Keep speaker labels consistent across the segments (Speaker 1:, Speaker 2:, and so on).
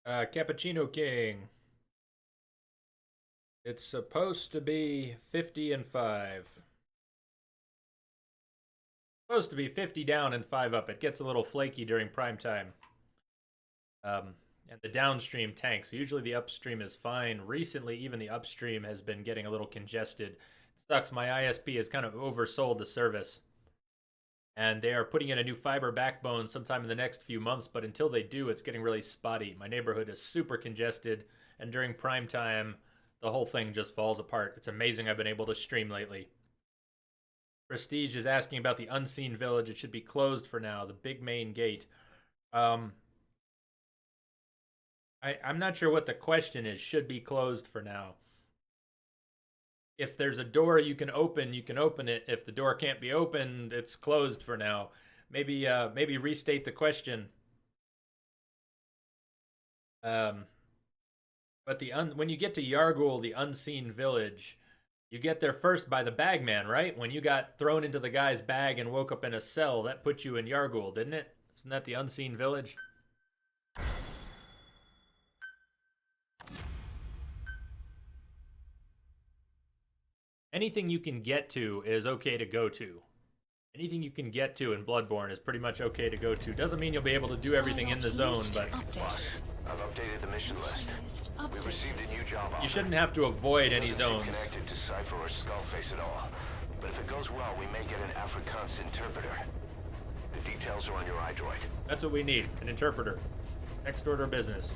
Speaker 1: Cappuccino King. It's supposed to be 50 and 5. Supposed to be 50 down and 5 up. It gets a little flaky during prime time. And the downstream tanks. Usually the upstream is fine. Recently, even the upstream has been getting a little congested. It sucks. My ISP has kind of oversold the service. And they are putting in a new fiber backbone sometime in the next few months, but until they do, it's getting really spotty. My neighborhood is super congested, and during prime time, the whole thing just falls apart. It's amazing I've been able to stream lately. Prestige is asking about the unseen village. It should be closed for now, the big main gate. I'm not sure what the question is. Should be closed for now. If there's a door you can open it. If the door can't be opened, it's closed for now. Maybe restate the question. But when you get to Yargul, the unseen village, you get there first by the bagman, right? When you got thrown into the guy's bag and woke up in a cell, that put you in Yargul, didn't it? Isn't that the unseen village? Anything you can get to is okay to go to. Anything you can get to in Bloodborne is pretty much okay to go to. Doesn't mean you'll be able to do everything in the zone, but
Speaker 2: Boss, I've updated the mission list. We received a new job offer.
Speaker 1: you shouldn't have to avoid any zones.
Speaker 2: Connected to Cypher or Skullface at all. But if it goes well, we may get an Afrikaans interpreter. The details are on your iDroid.
Speaker 1: That's what we need, an interpreter. Next order of business.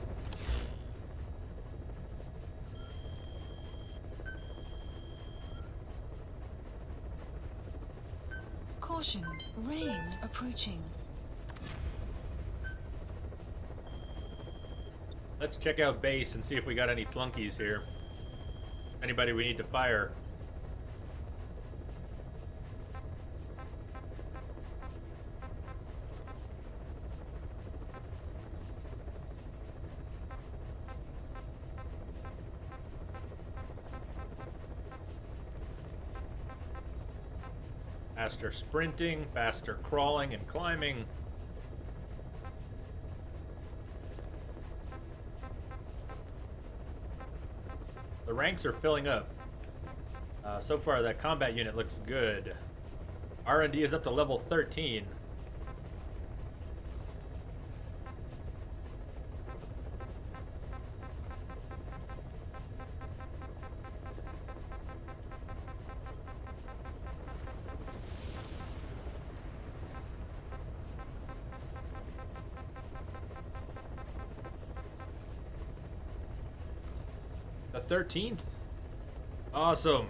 Speaker 3: Caution, rain approaching.
Speaker 1: Let's check out base and see if we got any flunkies here. Anybody we need to fire. Faster sprinting, faster crawling and climbing. The ranks are filling up. So far, that combat unit looks good. R&D is up to level 13. The 13th? Awesome.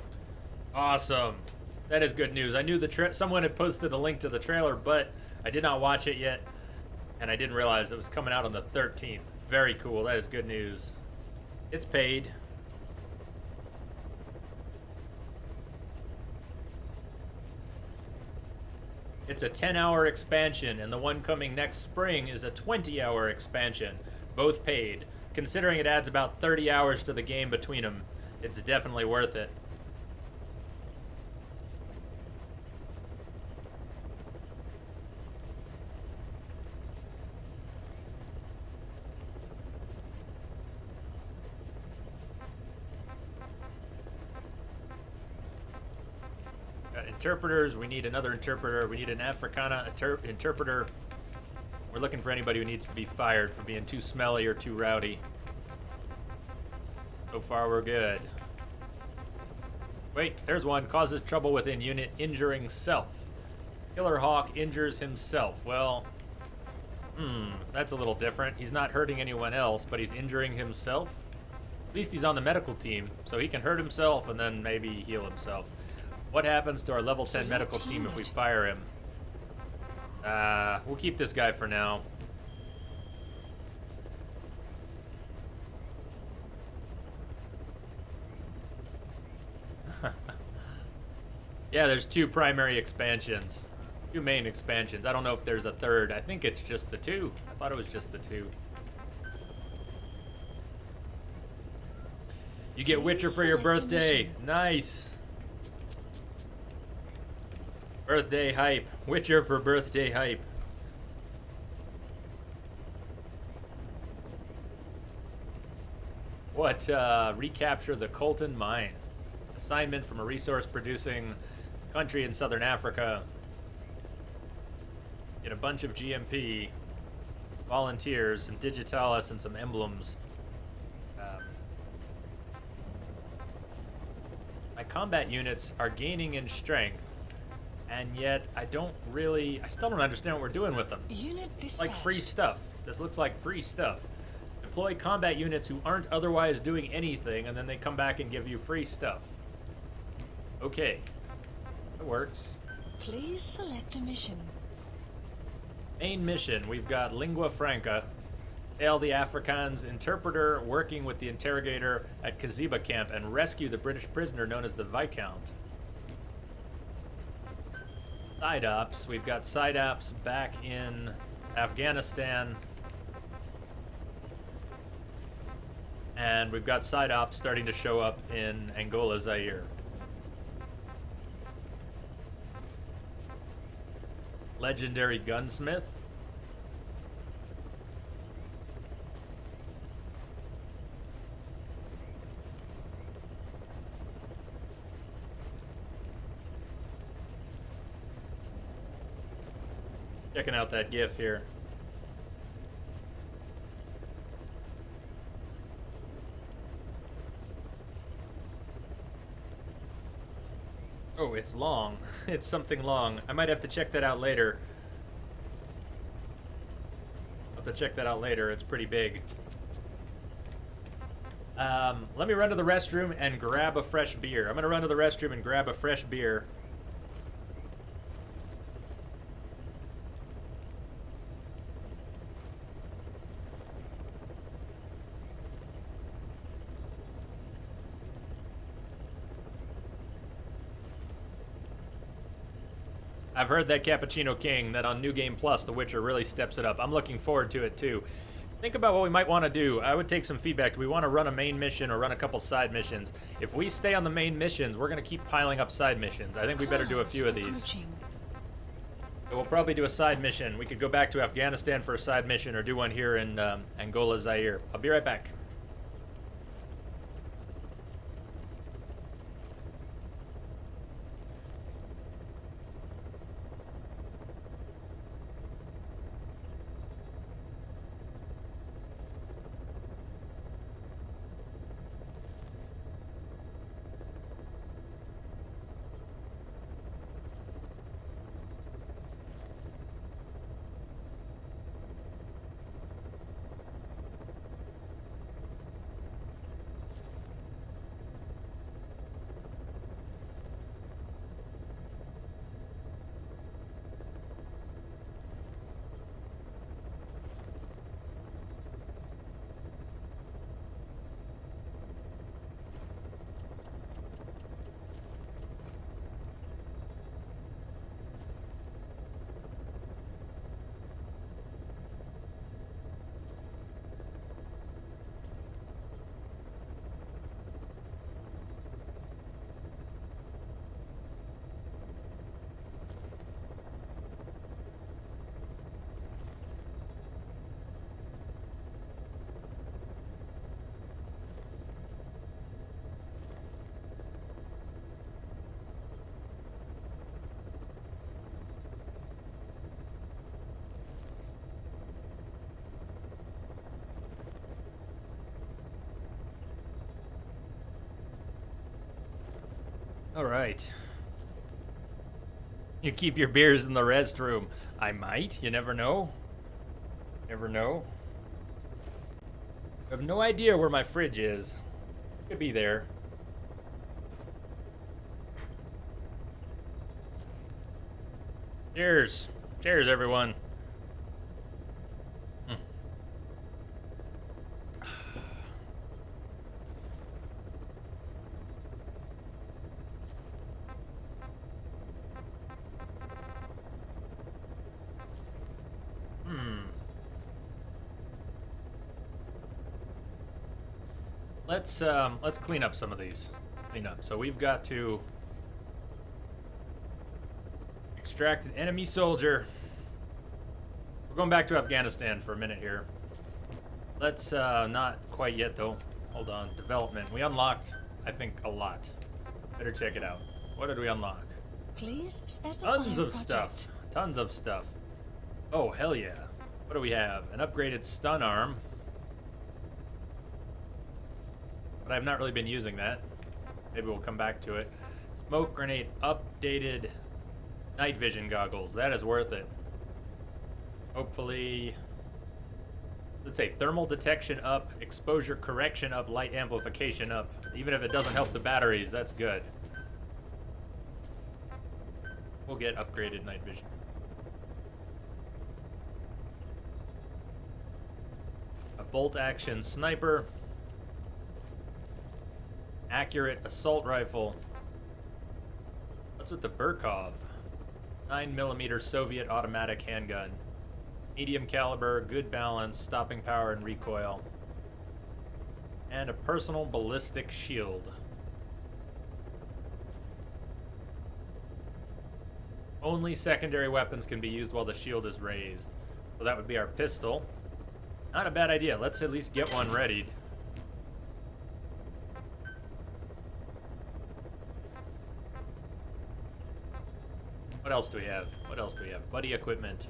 Speaker 1: Awesome. That is good news. I knew someone had posted a link to the trailer, but I did not watch it yet, and I didn't realize it was coming out on the 13th. Very cool. That is good news. It's paid. It's a 10-hour expansion, and the one coming next spring is a 20-hour expansion. Both paid. Considering it adds about 30 hours to the game between them, it's definitely worth it. Got interpreters. We need another interpreter. We need an Africana interpreter. We're looking for anybody who needs to be fired for being too smelly or too rowdy. So far, we're good. Wait, there's one. Causes trouble within unit, injuring self. Killer Hawk injures himself. Well, that's a little different. He's not hurting anyone else, but he's injuring himself. At least he's on the medical team, so he can hurt himself and then maybe heal himself. What happens to our level 10 medical team if we fire him? We'll keep this guy for now. Yeah, there's two primary expansions. Two main expansions. I don't know if there's a third. I think it's just the two. I thought it was just the two. You get Witcher for your birthday. Nice. Birthday hype. Witcher for birthday hype. what? Recapture the Colton Mine. Assignment from a resource-producing country in southern Africa. Get a bunch of GMP, volunteers, some digitalis, and some emblems. My combat units are gaining in strength, and yet I still don't understand what we're doing with them.
Speaker 3: Unit dispatched.
Speaker 1: Like free stuff. This looks like free stuff. Deploy combat units who aren't otherwise doing anything, and then they come back and give you free stuff. Okay. It works.
Speaker 3: Please select a mission.
Speaker 1: Main mission, we've got Lingua Franca. Hail the Afrikaans interpreter working with the interrogator at Kaziba camp and rescue the British prisoner known as the Viscount. Side ops, we've got side ops back in Afghanistan. And we've got side ops starting to show up in Angola, Zaire. Legendary gunsmith. Checking out that GIF here. Oh, it's long. It's something long. I might have to check that out later. I'll have to check that out later. It's pretty big. Let me run to the restroom and grab a fresh beer. I'm going to run to the restroom and grab a fresh beer. I've heard that Cappuccino King, that on New Game Plus, The Witcher really steps it up. I'm looking forward to it, too. Think about what we might want to do. I would take some feedback. Do we want to run a main mission or run a couple side missions? If we stay on the main missions, we're going to keep piling up side missions. I think we better do a few of these. So we'll probably do a side mission. We could go back to Afghanistan for a side mission or do one here in Angola, Zaire. I'll be right back. All right. You keep your beers in the restroom. I might. You never know. Never know. I have no idea where my fridge is. It could be there. Cheers. Cheers, everyone. Let's clean up some of these. Clean up. So we've got to extract an enemy soldier. We're going back to Afghanistan for a minute here. Let's not quite yet though. Hold on. Development. We unlocked, I think, a lot. Better check it out. What did we unlock?
Speaker 3: Please specify
Speaker 1: Tons
Speaker 3: a
Speaker 1: of stuff.
Speaker 3: project.
Speaker 1: Tons of stuff. Oh, hell yeah. What do we have? An upgraded stun arm. But I've not really been using that. Maybe we'll come back to it. Smoke grenade updated night vision goggles. That is worth it. Hopefully, let's say thermal detection up, exposure correction up, light amplification up. Even if it doesn't help the batteries, that's good. We'll get upgraded night vision. A bolt action sniper. Accurate assault rifle. What's with the Burkov? 9mm Soviet automatic handgun. Medium caliber, good balance, stopping power and recoil. And a personal ballistic shield. Only secondary weapons can be used while the shield is raised. So that would be our pistol. Not a bad idea. Let's at least get one readied. What else do we have? What else do we have? Buddy equipment.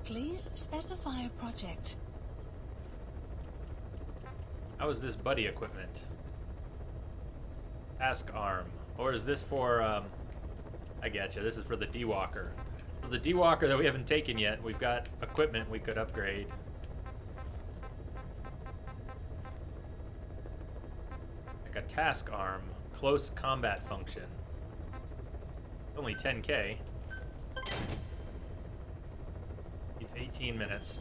Speaker 3: Please specify a project.
Speaker 1: How is this buddy equipment? Task arm. Or is this for, I getcha. This is for the D-Walker. For the D-Walker that we haven't taken yet, we've got equipment we could upgrade. Like a task arm. Close combat function. Only 10K. Needs 18 minutes.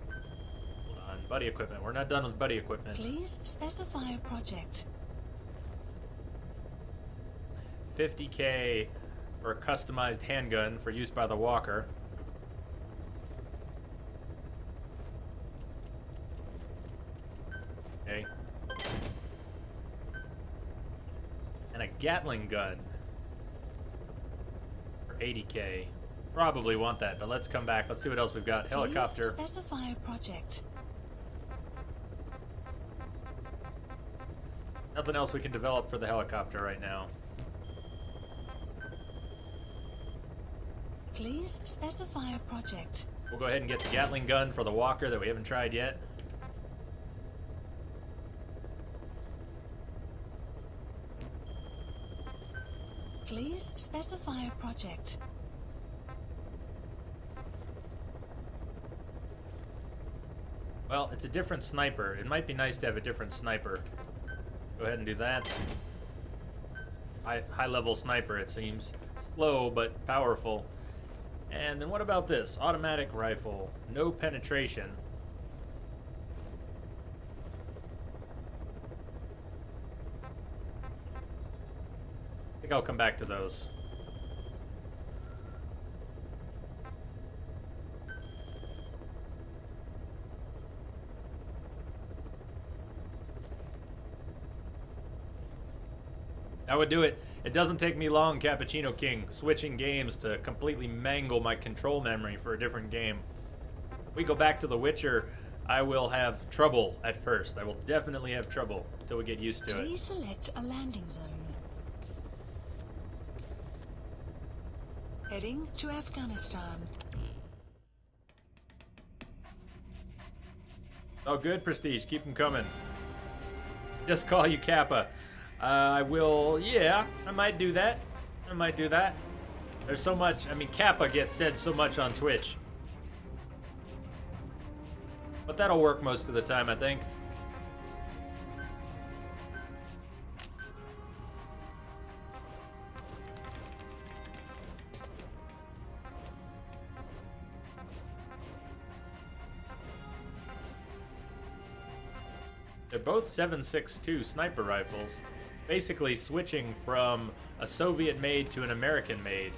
Speaker 1: Hold on. Buddy equipment. We're not done with buddy equipment.
Speaker 3: Please specify a project.
Speaker 1: 50K for a customized handgun for use by the Walker. Okay. And a Gatling gun for 80K. Probably want that, but let's come back. Let's see what else we've got. Helicopter.
Speaker 3: Please specify a project.
Speaker 1: Nothing else we can develop for the helicopter right now.
Speaker 3: Please specify a project.
Speaker 1: We'll go ahead and get the Gatling gun for the Walker that we haven't tried yet.
Speaker 3: Please specify a project.
Speaker 1: Well, it's a different sniper. It might be nice to have a different sniper. Go ahead and do that. High-level sniper, it seems. Slow, but powerful. And then what about this? Automatic rifle. No penetration. I think I'll come back to those. That would do it. It doesn't take me long, Cappuccino King, switching games to completely mangle my control memory for a different game. If we go back to The Witcher, I will have trouble at first. I will definitely have trouble until we get used to it.
Speaker 3: Please select a landing zone. Heading to Afghanistan.
Speaker 1: Oh, good, Prestige. Keep them coming. Just call you Kappa. I will, yeah, I might do that. I might do that. There's so much, I mean, Kappa gets said so much on Twitch. But that'll work most of the time, I think. They're both 7.62 sniper rifles. Basically switching from a Soviet-made to an American-made.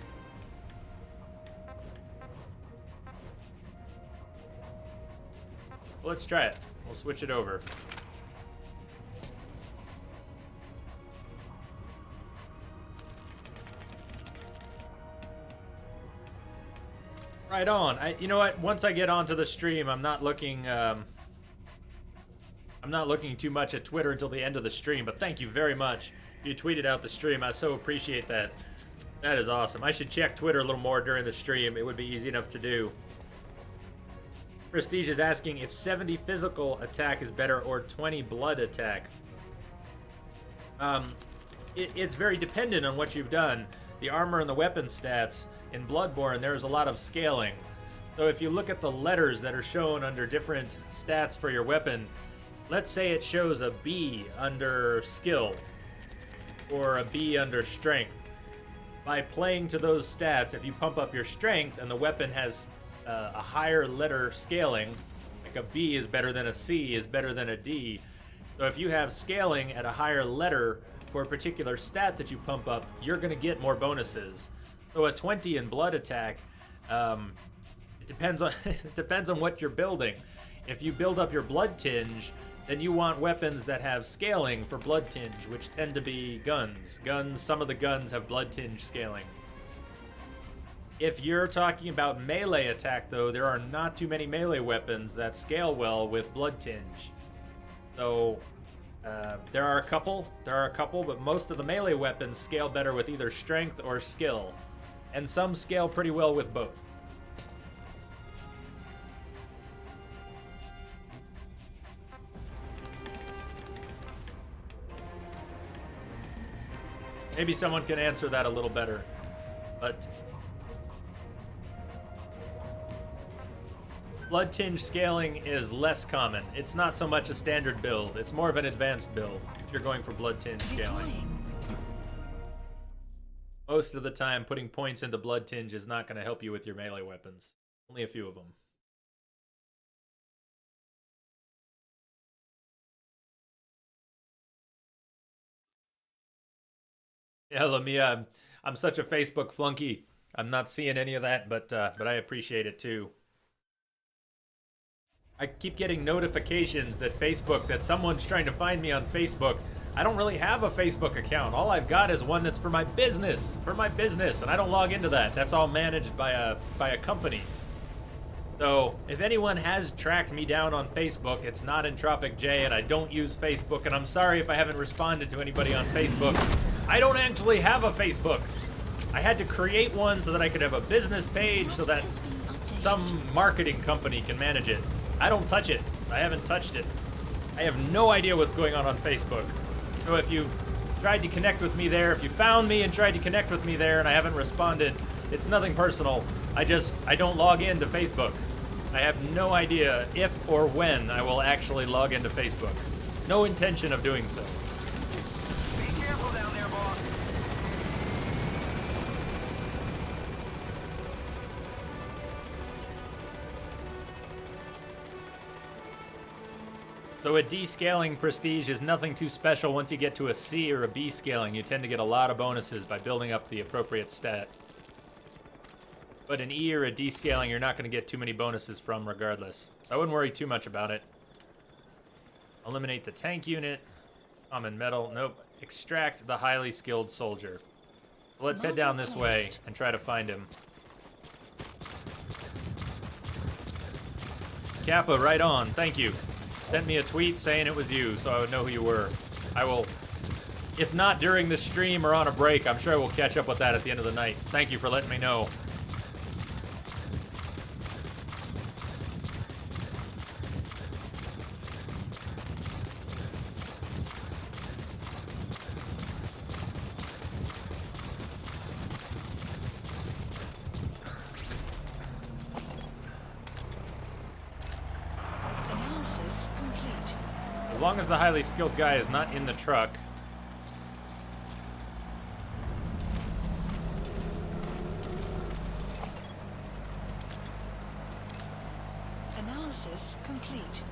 Speaker 1: Well, let's try it. We'll switch it over. Right on. You know what? Once I get onto the stream, I'm not looking I'm not looking too much at Twitter until the end of the stream, but thank you very much. If you tweeted out the stream, I so appreciate that. That is awesome. I should check Twitter a little more during the stream. It would be easy enough to do. Prestige is asking if 70 physical attack is better or 20 blood attack. It's very dependent on what you've done. The armor and the weapon stats in Bloodborne, there's a lot of scaling. So if you look at the letters that are shown under different stats for your weapon, let's say it shows a B under skill or a B under strength. By playing to those stats, if you pump up your strength and the weapon has a higher letter scaling, like a B is better than a C is better than a D. So if you have scaling at a higher letter for a particular stat that you pump up, you're going to get more bonuses. So a 20 in blood attack, it depends on what you're building. If you build up your blood tinge, then you want weapons that have scaling for blood tinge, which tend to be guns. Some of the guns have blood tinge scaling. If you're talking about melee attack, though, there are not too many melee weapons that scale well with blood tinge. So there are a couple, but most of the melee weapons scale better with either strength or skill, and some scale pretty well with both. Maybe someone can answer that a little better, but blood tinge scaling is less common. It's not so much a standard build. It's more of an advanced build if you're going for blood tinge scaling. Most of the time, putting points into blood tinge is not going to help you with your melee weapons. Only a few of them. Yeah, Lamia, I'm such a Facebook flunky. I'm not seeing any of that, but I appreciate it too. I keep getting notifications that someone's trying to find me on Facebook. I don't really have a Facebook account. All I've got is one that's for my business, and I don't log into that. That's all managed by a company. So if anyone has tracked me down on Facebook, it's not Entropic J, and I don't use Facebook, and I'm sorry if I haven't responded to anybody on Facebook. I don't actually have a Facebook. I had to create one so that I could have a business page so that some marketing company can manage it. I don't touch it. I haven't touched it. I have no idea what's going on Facebook. So if you've tried to connect with me there, if you found me and tried to connect with me there and I haven't responded, it's nothing personal. I don't log into Facebook. I have no idea if or when I will actually log into Facebook. No intention of doing so.
Speaker 2: Be careful down there, boss.
Speaker 1: So a D scaling prestige is nothing too special. Once you get to a C or a B scaling, you tend to get a lot of bonuses by building up the appropriate stat. But an E or a D scaling, you're not going to get too many bonuses from regardless. I wouldn't worry too much about it. Eliminate the tank unit. Common metal. Nope. Extract the highly skilled soldier. So let's head down this way and try to find him. Kappa, right on. Thank you. Sent me a tweet saying it was you, so I would know who you were. I will, if not during the stream or on a break, I'm sure I will catch up with that at the end of the night. Thank you for letting me know.
Speaker 3: Analysis complete.
Speaker 1: As long as the highly skilled guy is not in the truck.
Speaker 3: Analysis complete.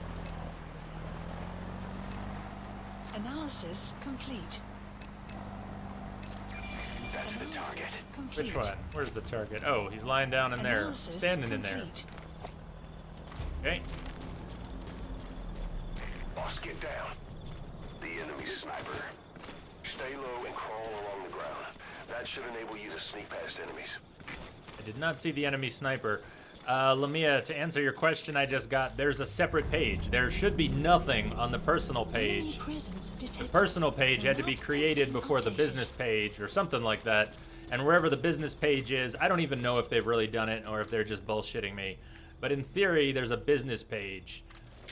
Speaker 3: Analysis complete.
Speaker 2: That's the target.
Speaker 3: Complete.
Speaker 1: Which one? Where's the target? Oh, he's lying down in there.
Speaker 3: Analysis
Speaker 1: Standing in there.
Speaker 3: complete.
Speaker 1: Okay.
Speaker 2: Boss, get down. The enemy sniper. Stay low and crawl along the ground. That should enable you to sneak past enemies.
Speaker 1: I did not see the enemy sniper. Lamia, to answer your question I just got, there's a separate page. There should be nothing on the personal page. The personal page had to be created before the business page or something like that. And wherever the business page is, I don't even know if they've really done it or if they're just bullshitting me. But in theory, there's a business page.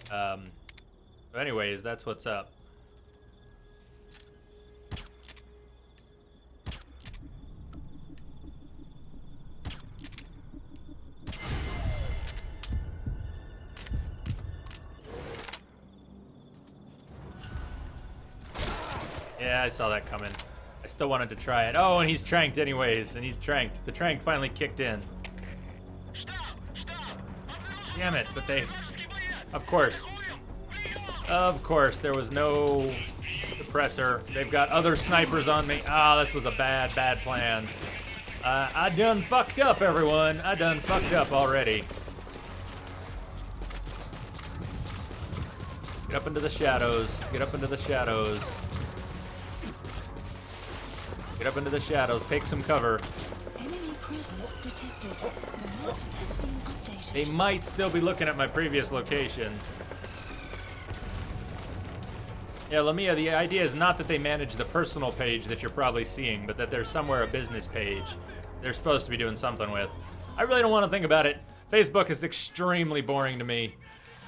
Speaker 1: So anyways, that's what's up. Yeah, I saw that coming. I still wanted to try it. Oh, and he's tranked anyways, and he's tranked. The trank finally kicked in. Damn it, but they... Of course, there was no suppressor. They've got other snipers on me. Ah, this was a bad plan. I done fucked up, everyone. I done fucked up already. Get up into the shadows. Get up into the shadows. Get up into the shadows. Take some cover.
Speaker 3: Enemy presence detected. The map has been updated.
Speaker 1: They might still be looking at my previous location. Yeah, Lamia, the idea is not that they manage the personal page that you're probably seeing, but that there's somewhere a business page they're supposed to be doing something with. I really don't want to think about it. Facebook is extremely boring to me.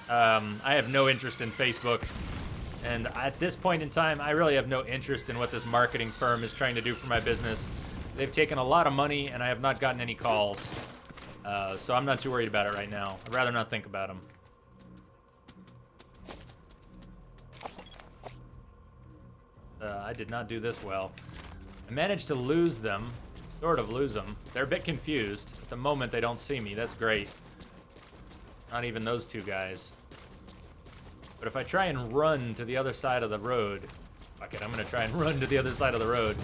Speaker 1: I have no interest in Facebook. And at this point in time, I really have no interest in what this marketing firm is trying to do for my business. They've taken a lot of money, and I have not gotten any calls. So I'm not too worried about it right now. I'd rather not think about them. I did not do this well. I managed to lose them. Sort of lose them. They're a bit confused. At the moment, they don't see me. That's great. Not even those two guys. But if I try and run to the other side of the road... Fuck it, I'm going to try and run to the other side of the road.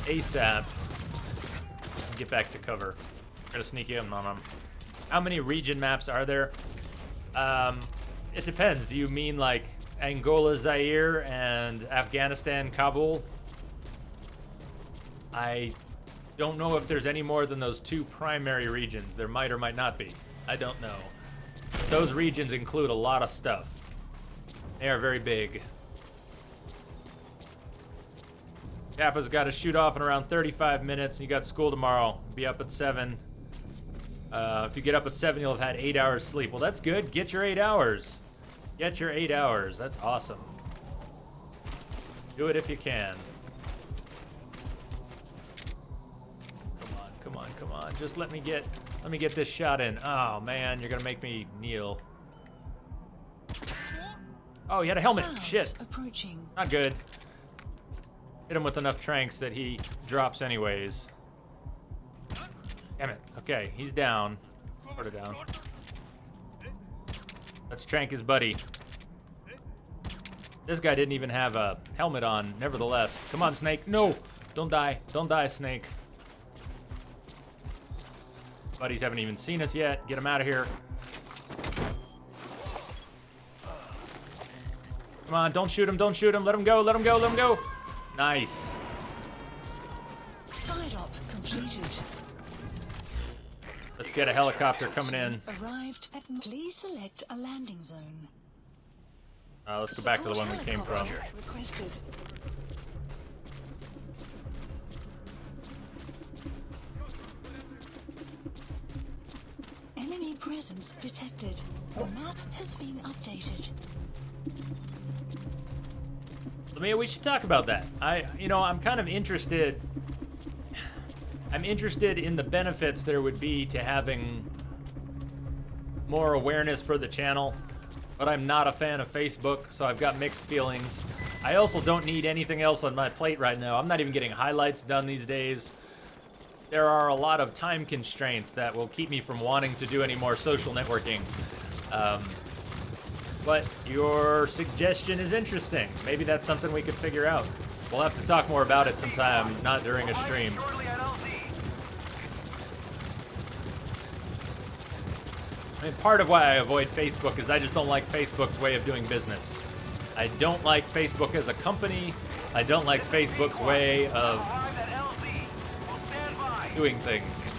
Speaker 1: ASAP. And get back to cover. I'm going to sneak in on them. How many region maps are there? It depends. Do you mean like Angola, Zaire, and Afghanistan, Kabul? I don't know if there's any more than those two primary regions. There might or might not be. I don't know. But those regions include a lot of stuff. They are very big. Kappa's got to shoot off in around 35 minutes, and you got school tomorrow. Be up at 7. If you get up at 7, you'll have had 8 hours sleep. Well, that's good. Get your 8 hours. Get your 8 hours. That's awesome. Do it if you can. Come on. Just let me get this shot in. Oh, man, you're going to make me kneel. Oh, he had a helmet. Shit.
Speaker 3: Approaching.
Speaker 1: Not good. Hit him with enough tranks that he drops anyways. Damn it. Okay, he's down. Sort of down. Let's trank his buddy. This guy didn't even have a helmet on, nevertheless. Come on, Snake. No! Don't die. Don't die, Snake. Buddies haven't even seen us yet. Get him out of here. Come on, don't shoot him, don't shoot him. Let him go, let him go, let him go. Nice.
Speaker 3: Side op completed.
Speaker 1: Let's get a helicopter coming in.
Speaker 3: Arrived at... Please select a landing zone.
Speaker 1: Let's go back to the one we came from.
Speaker 3: Requested. Enemy presence detected. The map has been updated.
Speaker 1: Lamia, we should talk about that. I'm kind of interested. I'm interested in the benefits there would be to having more awareness for the channel, but I'm not a fan of Facebook, so I've got mixed feelings. I also don't need anything else on my plate right now. I'm not even getting highlights done these days. There are a lot of time constraints that will keep me from wanting to do any more social networking. But your suggestion is interesting. Maybe that's something we could figure out. We'll have to talk more about it sometime, not during a stream. I mean, part of why I avoid Facebook is I just don't like Facebook's way of doing business. I don't like Facebook as a company. I don't like Facebook's way of doing things.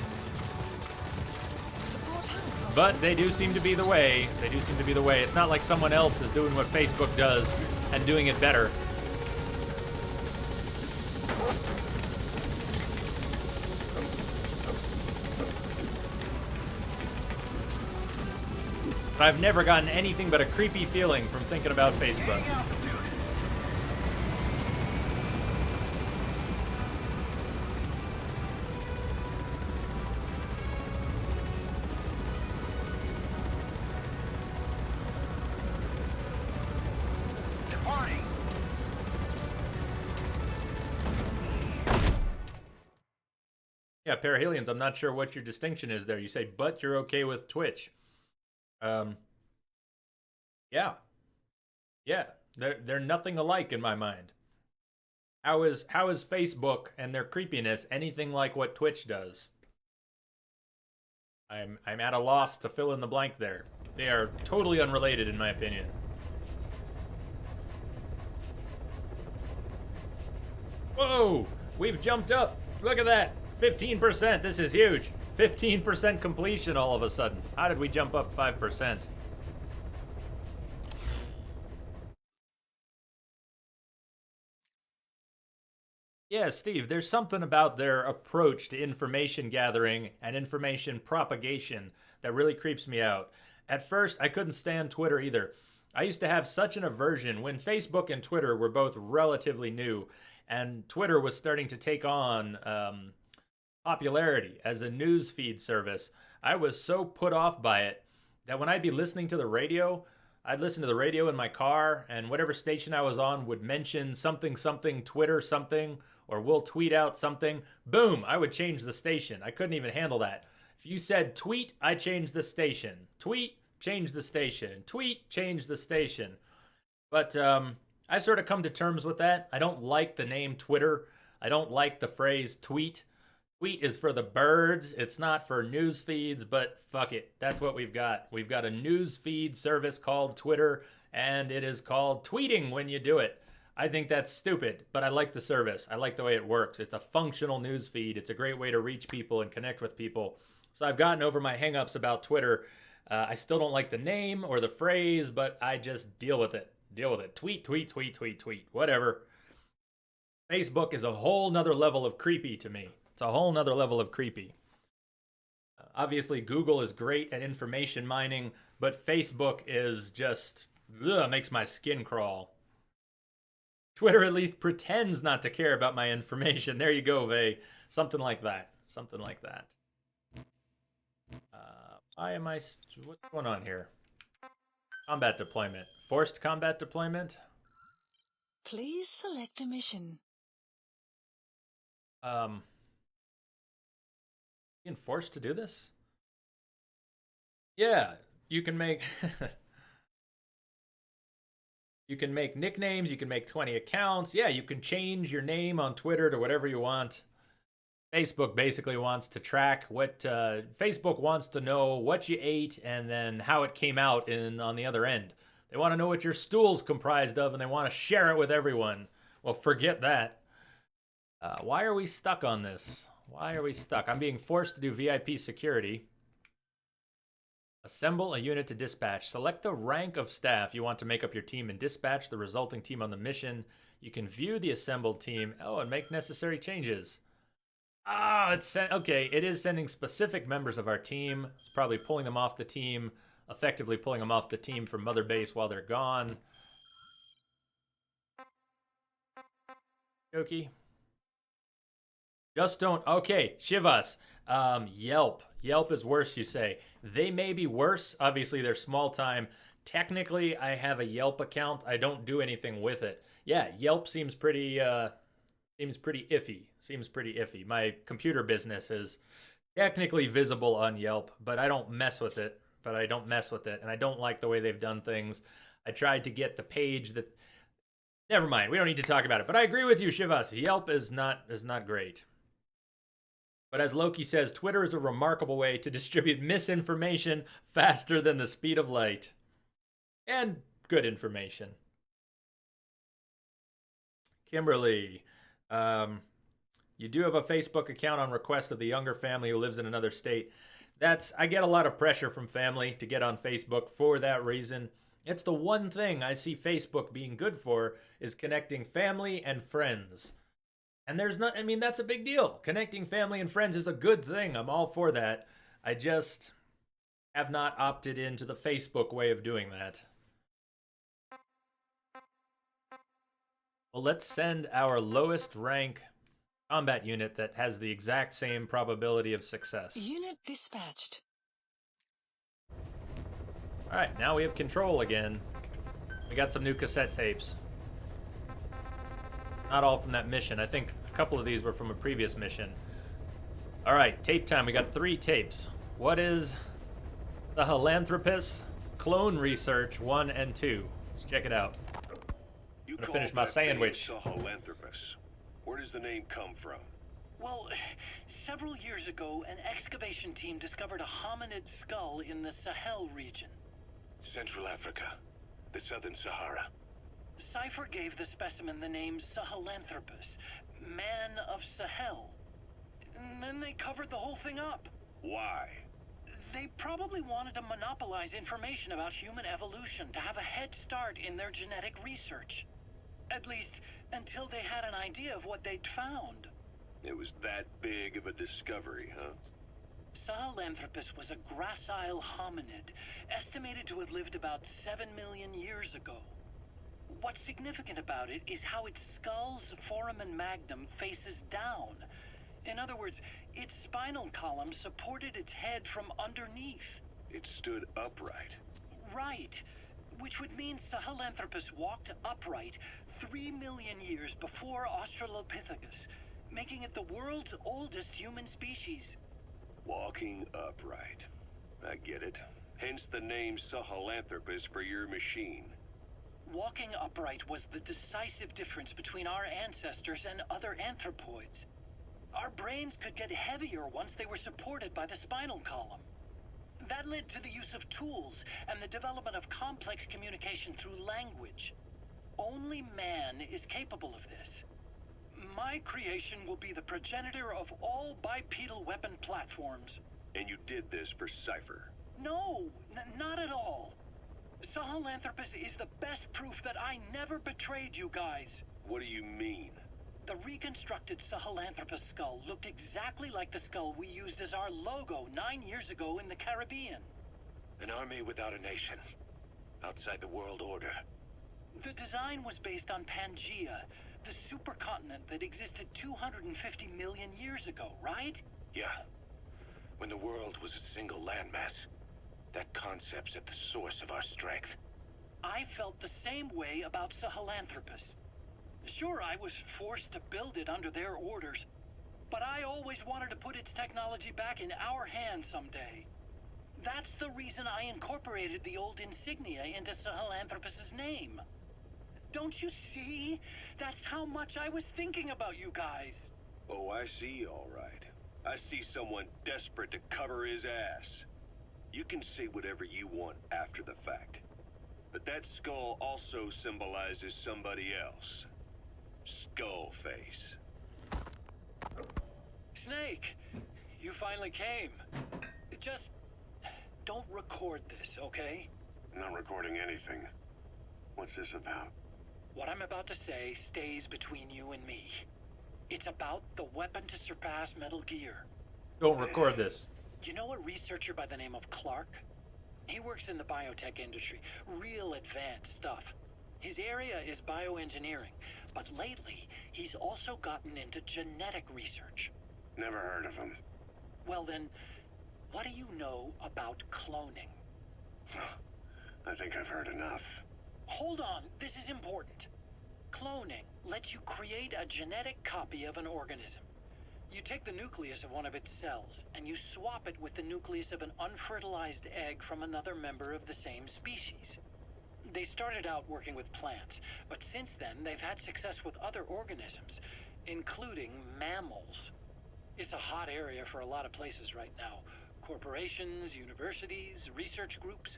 Speaker 3: Support
Speaker 1: but they do seem to be the way. They do seem to be the way. It's not like someone else is doing what Facebook does and doing it better. But I've never gotten anything but a creepy feeling from thinking about Facebook. Yeah, Parahelians, I'm not sure what your distinction is there. You say, but you're okay with Twitch. Yeah. Yeah. They're nothing alike in my mind. How is Facebook and their creepiness anything like what Twitch does? I'm at a loss to fill in the blank there. They are totally unrelated in my opinion. Whoa! We've jumped up. Look at that. 15%. This is huge. 15% completion all of a sudden. How did we jump up 5%? Yeah, Steve, there's something about their approach to information gathering and information propagation that really creeps me out. At first, I couldn't stand Twitter either. I used to have such an aversion when Facebook and Twitter were both relatively new, and Twitter was starting to take on popularity as a news feed service. I was so put off by it that when I'd be listening to the radio, I'd listen to the radio in my car, and whatever station I was on would mention something, Twitter something, or we'll tweet out something. Boom, I would change the station. I couldn't even handle that. If you said tweet, I changed the station. Tweet, change the station. Tweet, change the station. But I've sort of come to terms with that. I don't like the name Twitter. I don't like the phrase tweet. Tweet is for the birds. It's not for news feeds, but fuck it. That's what we've got. We've got a news feed service called Twitter, and it is called tweeting when you do it. I think that's stupid, but I like the service. I like the way it works. It's a functional news feed. It's a great way to reach people and connect with people. So I've gotten over my hangups about Twitter. I still don't like the name or the phrase, but I just deal with it. Deal with it. Tweet, tweet, tweet, tweet, tweet. Whatever. Facebook is a whole nother level of creepy to me. It's a whole nother level of creepy. Obviously, Google is great at information mining, but Facebook is just, makes my skin crawl. Twitter at least pretends not to care about my information. There you go, Vay. Something like that. Something like that. Why am I... What's going on here? Combat deployment. Forced combat deployment?
Speaker 3: Please select a mission.
Speaker 1: Being forced to do this? Yeah, you can make... You can make nicknames, you can make 20 accounts. Yeah, you can change your name on Twitter to whatever you want. Facebook basically wants to track what... Facebook wants to know what you ate and then how it came out on the other end. They want to know what your stool's comprised of and they want to share it with everyone. Well, forget that. Why are we stuck on this? Why are we stuck? I'm being forced to do VIP security. Assemble a unit to dispatch. Select the rank of staff you want to make up your team and dispatch the resulting team on the mission. You can view the assembled team. Oh, and make necessary changes. Okay, it is sending specific members of our team. It's probably pulling them off the team, effectively pulling them off the team from Mother Base while they're gone. Jokey. Just don't... Okay, Shivas. Yelp. Yelp is worse, you say. They may be worse. Obviously, they're small time. Technically, I have a Yelp account. I don't do anything with it. Yeah, Yelp seems pretty iffy. Seems pretty iffy. My computer business is technically visible on Yelp, but I don't mess with it. And I don't like the way they've done things. I tried to get the page that... Never mind. We don't need to talk about it. But I agree with you, Shivas. Yelp is not great. But as Loki says, Twitter is a remarkable way to distribute misinformation faster than the speed of light. And good information. Kimberly, you do have a Facebook account on request of the younger family who lives in another state. I get a lot of pressure from family to get on Facebook for that reason. It's the one thing I see Facebook being good for is connecting family and friends. And there's not, I mean, that's a big deal. Connecting family and friends is a good thing. I'm all for that. I just have not opted into the Facebook way of doing that. Well, let's send our lowest rank combat unit that has the exact same probability of success.
Speaker 3: Unit dispatched.
Speaker 1: Alright, now we have control again. We got some new cassette tapes. Not all from that mission. I think a couple of these were from a previous mission. Alright, tape time. We got 3 tapes. What is the Philanthropist Clone Research 1 and 2? Let's check it out.
Speaker 4: You
Speaker 1: I'm gonna finish my
Speaker 4: called that thing
Speaker 1: sandwich.
Speaker 4: Sahelanthropus. Where does the name come from?
Speaker 5: Well, several years ago, an excavation team discovered a hominid skull in the Sahel region.
Speaker 4: Central Africa. The Southern Sahara.
Speaker 5: Cypher gave the specimen the name Sahelanthropus, Man of Sahel. And then they covered the whole thing up.
Speaker 4: Why?
Speaker 5: They probably wanted to monopolize information about human evolution to have a head start in their genetic research. At least, until they had an idea of what they'd found.
Speaker 4: It was that big of a discovery, huh?
Speaker 5: Sahelanthropus was a gracile hominid, estimated to have lived about 7 million years ago. What's significant about it is how its skull's foramen magnum faces down. In other words, its spinal column supported its head from underneath.
Speaker 4: It stood upright.
Speaker 5: Right. Which would mean Sahelanthropus walked upright 3 million years before Australopithecus, making it the world's oldest human species.
Speaker 4: Walking upright. I get it. Hence the name Sahelanthropus for your machine.
Speaker 5: Walking upright was the decisive difference between our ancestors and other anthropoids. Our brains could get heavier once they were supported by the spinal column. That led to the use of tools and the development of complex communication through language. Only man is capable of this. My creation will be the progenitor of all bipedal weapon platforms.
Speaker 4: And you did this for Cypher.
Speaker 5: No, not at all. Sahelanthropus is the best proof that I never betrayed you guys.
Speaker 4: What do you mean?
Speaker 5: The reconstructed Sahelanthropus skull looked exactly like the skull we used as our logo 9 years ago in the Caribbean.
Speaker 4: An army without a nation. Outside the world order.
Speaker 5: The design was based on Pangea, the supercontinent that existed 250 million years ago, right?
Speaker 4: Yeah. When the world was a single landmass. That concept's at the source of our strength.
Speaker 5: I felt the same way about Sahelanthropus. Sure, I was forced to build it under their orders, but I always wanted to put its technology back in our hands someday. That's the reason I incorporated the old insignia into Sahelanthropus's name. Don't you see? That's how much I was thinking about you guys.
Speaker 4: Oh, I see, all right. I see someone desperate to cover his ass. You can say whatever you want after the fact. But that skull also symbolizes somebody else. Skullface.
Speaker 5: Snake, you finally came. Just don't record this, okay?
Speaker 4: Not recording anything. What's this about?
Speaker 5: What I'm about to say stays between you and me. It's about the weapon to surpass Metal Gear.
Speaker 1: Don't record this.
Speaker 5: You know a researcher by the name of Clark? He works in the biotech industry. Real advanced stuff. His area is bioengineering, but lately he's also gotten into genetic research.
Speaker 4: Never heard of him.
Speaker 5: Well then, what do you know about cloning?
Speaker 4: I think I've heard enough.
Speaker 5: Hold on, this is important. Cloning lets you create a genetic copy of an organism. You take the nucleus of one of its cells, and you swap it with the nucleus of an unfertilized egg from another member of the same species. They started out working with plants, but since then they've had success with other organisms, including mammals. It's a hot area for a lot of places right now. Corporations, universities, research groups.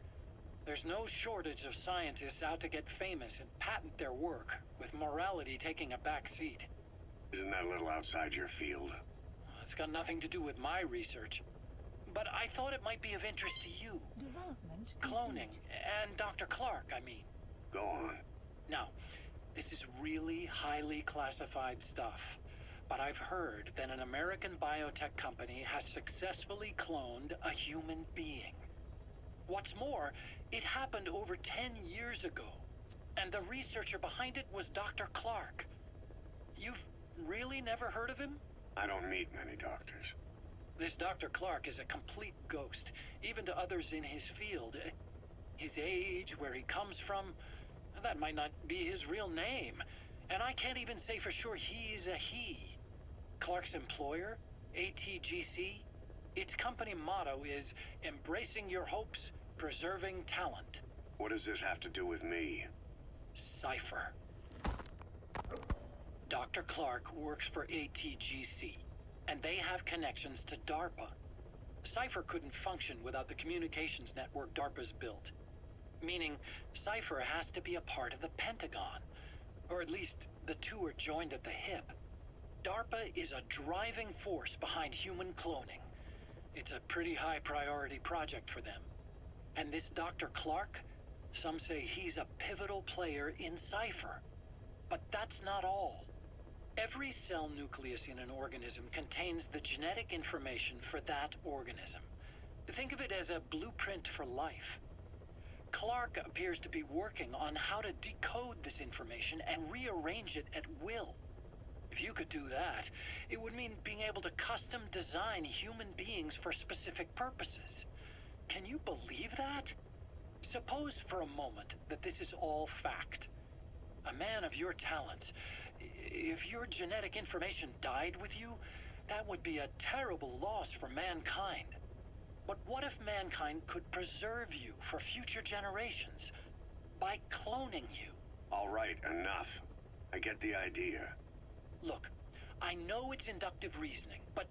Speaker 5: There's no shortage of scientists out to get famous and patent their work, with morality taking a back seat.
Speaker 4: Isn't that a little outside your field?
Speaker 5: It's got nothing to do with my research. but I thought it might be of interest to you.
Speaker 3: Development
Speaker 5: Cloning,
Speaker 3: complete.
Speaker 5: and Dr. Clark, I mean.
Speaker 4: Go on.
Speaker 5: Now, this is really highly classified stuff, but I've heard that an American biotech company has successfully cloned a human being. What's more, it happened over 10 years ago, and the researcher behind it was Dr. Clark. You've really never heard of him?
Speaker 4: I don't meet many doctors.
Speaker 5: This Dr. Clark is a complete ghost, even to others in his field. His age, where he comes from, that might not be his real name. And I can't even say for sure he's a he. Clark's employer, ATGC, its company motto is embracing your hopes, preserving talent.
Speaker 4: What does this have to do with me?
Speaker 5: Cypher. Dr. Clark works for ATGC, and they have connections to DARPA. Cypher couldn't function without the communications network DARPA's built. Meaning, Cypher has to be a part of the Pentagon. Or at least, the two are joined at the hip. DARPA is a driving force behind human cloning. It's a pretty high priority project for them. And this Dr. Clark, some say he's a pivotal player in Cypher. But that's not all. Every cell nucleus in an organism contains the genetic information for that organism. Think of it as a blueprint for life. Clark appears to be working on how to decode this information and rearrange it at will. If you could do that, it would mean being able to custom design human beings for specific purposes. Can you believe that? Suppose for a moment that this is all fact. A man of your talents, if your genetic information died with you, that would be a terrible loss for mankind. But what if mankind could preserve you for future generations by cloning you?
Speaker 4: All right, enough. I get the idea.
Speaker 5: Look, I know it's inductive reasoning, but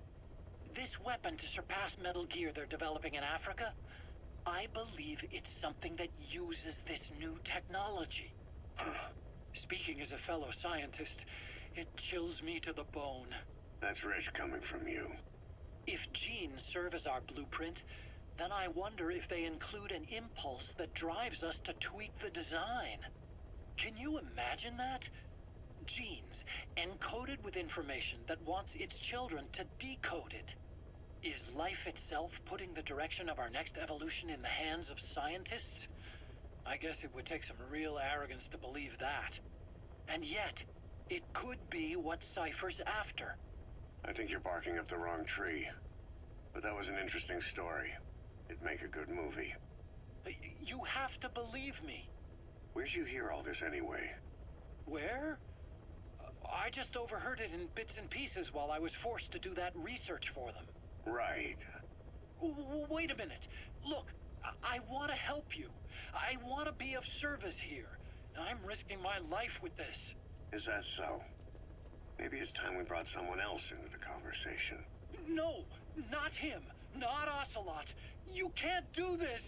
Speaker 5: this weapon to surpass Metal Gear they're developing in Africa, I believe it's something that uses this new technology. Speaking as a fellow scientist, it chills me to the bone.
Speaker 4: That's rich coming from you.
Speaker 5: If genes serve as our blueprint, then I wonder if they include an impulse that drives us to tweak the design. Can you imagine that? Genes, encoded with information that wants its children to decode it. Is life itself putting the direction of our next evolution in the hands of scientists? I guess it would take some real arrogance to believe that. And yet, it could be what Cypher's after.
Speaker 4: I think you're barking up the wrong tree. But that was an interesting story. It'd make a good movie.
Speaker 5: You have to believe me.
Speaker 4: Where'd you hear all this anyway?
Speaker 5: Where? I just overheard it in bits and pieces while I was forced to do that research for them.
Speaker 4: Right.
Speaker 5: Wait a minute. Look, I want to help you. I want to be of service here. I'm risking my life with this.
Speaker 4: Is that so? Maybe it's time we brought someone else into the conversation.
Speaker 5: No, not him. Not Ocelot. You can't do this.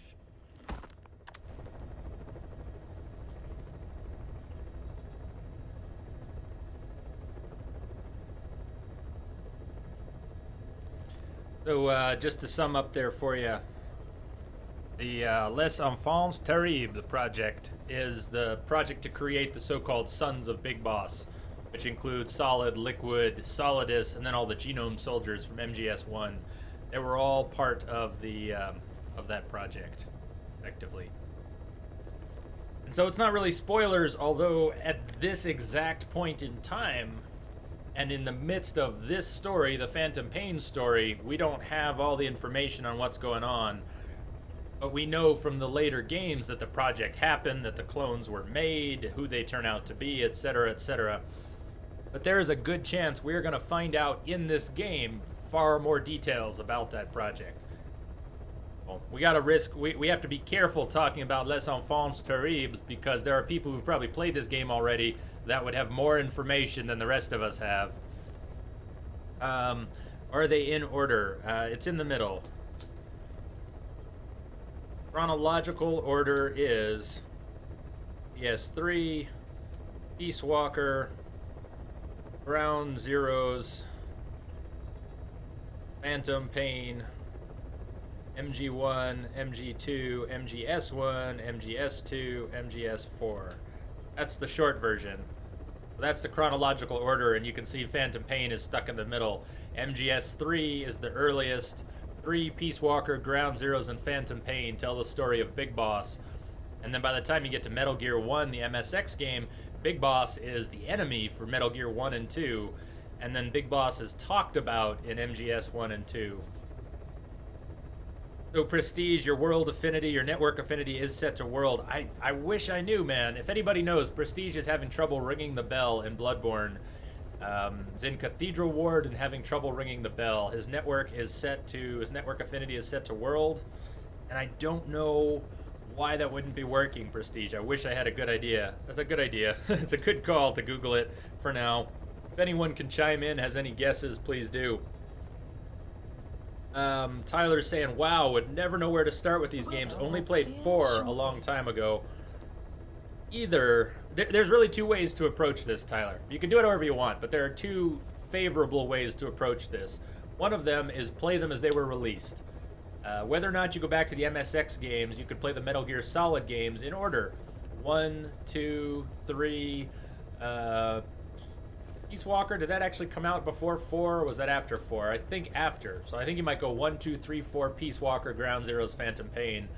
Speaker 1: So, just to sum up there for you, the Les Enfants Terribles project is the project to create the so-called Sons of Big Boss, which includes Solid, Liquid, Solidus, and then all the genome soldiers from MGS1. They were all part of the of that project, effectively. And so it's not really spoilers, although at this exact point in time, and in the midst of this story, the Phantom Pain story, we don't have all the information on what's going on. But we know from the later games that the project happened, that the clones were made, who they turn out to be, etc., etc. But there is a good chance we're going to find out in this game far more details about that project. Well, we got to risk, we have to be careful talking about Les Enfants Terribles because there are people who've probably played this game already that would have more information than the rest of us have. Are they in order? It's in the middle. Chronological order is PS3, Peace Walker, Ground Zeroes, Phantom Pain, MG1, MG2, MGS1, MGS2, MGS4. That's the short version. That's the chronological order, and you can see Phantom Pain is stuck in the middle. MGS3 is the earliest. 3, Peace Walker, Ground Zeroes, and Phantom Pain tell the story of Big Boss. And then by the time you get to Metal Gear 1, the MSX game, Big Boss is the enemy for Metal Gear 1 and 2. And then Big Boss is talked about in MGS 1 and 2. So Prestige, your world affinity, your network affinity is set to world. I wish I knew, man. If anybody knows, Prestige is having trouble ringing the bell in Bloodborne. Is in Cathedral Ward and having trouble ringing the bell. His network affinity is set to world. And I don't know why that wouldn't be working, Prestige. I wish I had a good idea. That's a good idea. It's a good call to Google it for now. If anyone can chime in, has any guesses, please do. Tyler's saying, wow, would never know where to start with these games. Only played 4 a long time ago. There's really 2 ways to approach this, Tyler. You can do it however you want, but there are 2 favorable ways to approach this. One of them is play them as they were released. Whether or not you go back to the MSX games, you could play the Metal Gear Solid games in order. 1, 2, 3, Peace Walker, did that actually come out before 4, or was that after 4? I think after. So I think you might go 1, 2, 3, 4, Peace Walker, Ground Zeroes, Phantom Pain.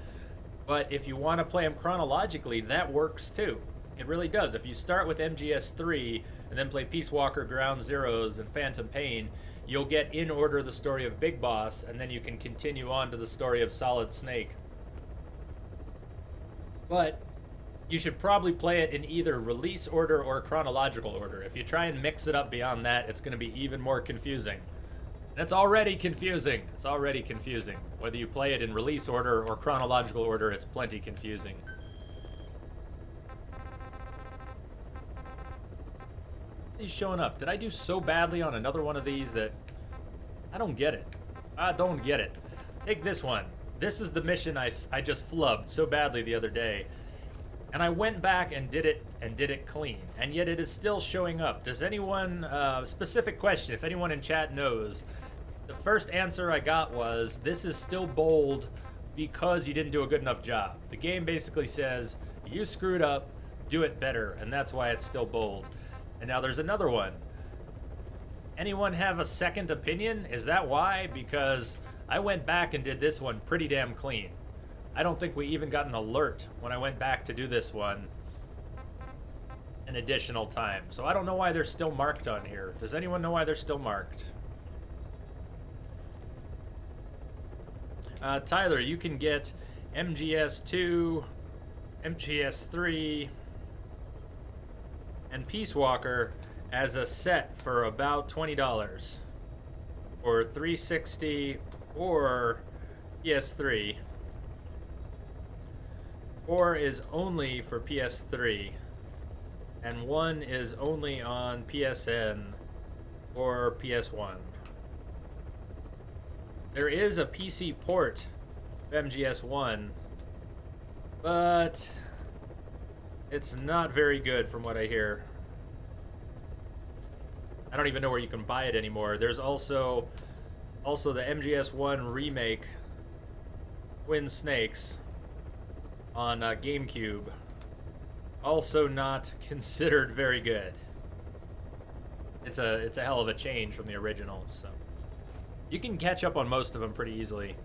Speaker 1: But if you want to play them chronologically, that works too. It really does. If you start with MGS3 and then play Peace Walker, Ground Zeroes, and Phantom Pain, you'll get in order the story of Big Boss, and then you can continue on to the story of Solid Snake. But you should probably play it in either release order or chronological order. If you try and mix it up beyond that, it's going to be even more confusing. And it's already confusing. It's already confusing. Whether you play it in release order or chronological order, it's plenty confusing. He's showing up. Did I do so badly on another one of these that I don't get it? I don't get it. Take this one. This is the mission I just flubbed so badly the other day. And I went back and did it clean, and yet it is still showing up. Does anyone, specific question, if anyone in chat knows, the first answer I got was, this is still bold because you didn't do a good enough job. The game basically says, you screwed up, do it better, and that's why it's still bold. And now there's another one. Anyone have a second opinion? Is that why? Because I went back and did this one pretty damn clean. I don't think we even got an alert when I went back to do this one an additional time. So I don't know why they're still marked on here. Does anyone know why they're still marked? Tyler, you can get MGS2, MGS3, and Peace Walker as a set for about $20. Or $360 or PS3. 4 is only for PS3, and 1 is only on PSN or PS1. There is a PC port of MGS1, but it's not very good from what I hear. I don't even know where you can buy it anymore. There's also the MGS1 remake, Twin Snakes, on GameCube. Also not considered very good. It's a hell of a change from the original, so you can catch up on most of them pretty easily.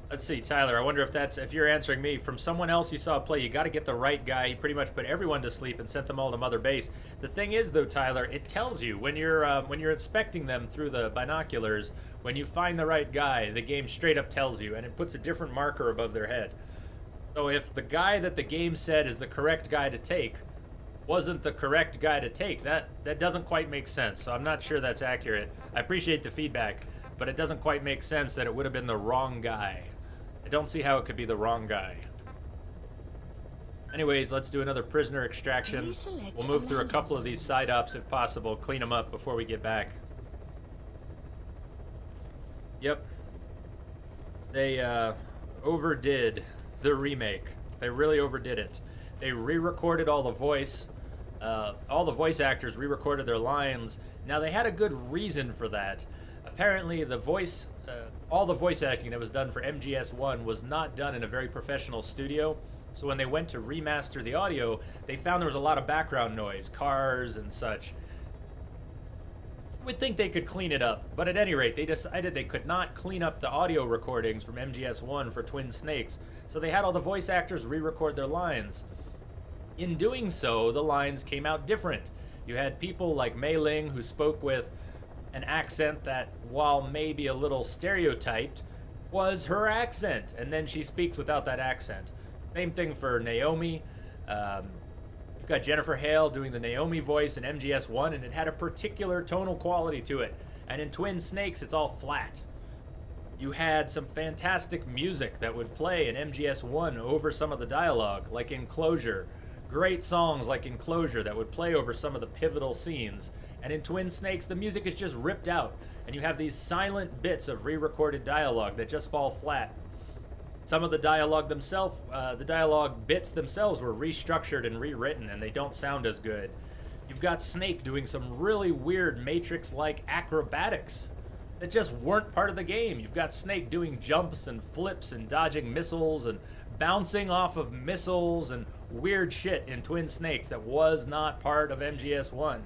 Speaker 1: Let's see, Tyler, I wonder if you're answering me. From someone else you saw play, you got to get the right guy. He pretty much put everyone to sleep and sent them all to Mother Base. The thing is, though, Tyler, it tells you when you're inspecting them through the binoculars, when you find the right guy, the game straight up tells you, and it puts a different marker above their head. So if the guy that the game said is the correct guy to take wasn't the correct guy to take, that doesn't quite make sense. So I'm not sure that's accurate. I appreciate the feedback, but it doesn't quite make sense that it would have been the wrong guy. I don't see how it could be the wrong guy. Anyways, let's do another prisoner extraction. We'll move through a couple of these side ops if possible, clean them up before we get back. Yep. They overdid the remake. They really overdid it. They re-recorded all the voice All the voice actors re-recorded their lines. Now they had a good reason for that. Apparently, all the voice acting that was done for MGS1 was not done in a very professional studio. So when they went to remaster the audio, they found there was a lot of background noise, cars and such. Would think they could clean it up, but at any rate, they decided they could not clean up the audio recordings from MGS1 for Twin Snakes, so they had all the voice actors re-record their lines. In doing so, the lines came out different. You had people like Mei Ling who spoke with an accent that, while maybe a little stereotyped, was her accent, and then she speaks without that accent. Same thing for Naomi. You've got Jennifer Hale doing the Naomi voice in MGS1, and it had a particular tonal quality to it. And in Twin Snakes, it's all flat. You had some fantastic music that would play in MGS1 over some of the dialogue, like Enclosure. Great songs like Enclosure that would play over some of the pivotal scenes. And in Twin Snakes, the music is just ripped out, and you have these silent bits of re-recorded dialogue that just fall flat. Some of the dialogue bits themselves were restructured and rewritten, and they don't sound as good. You've got Snake doing some really weird Matrix-like acrobatics that just weren't part of the game. You've got Snake doing jumps and flips and dodging missiles and bouncing off of missiles and weird shit in Twin Snakes that was not part of MGS1.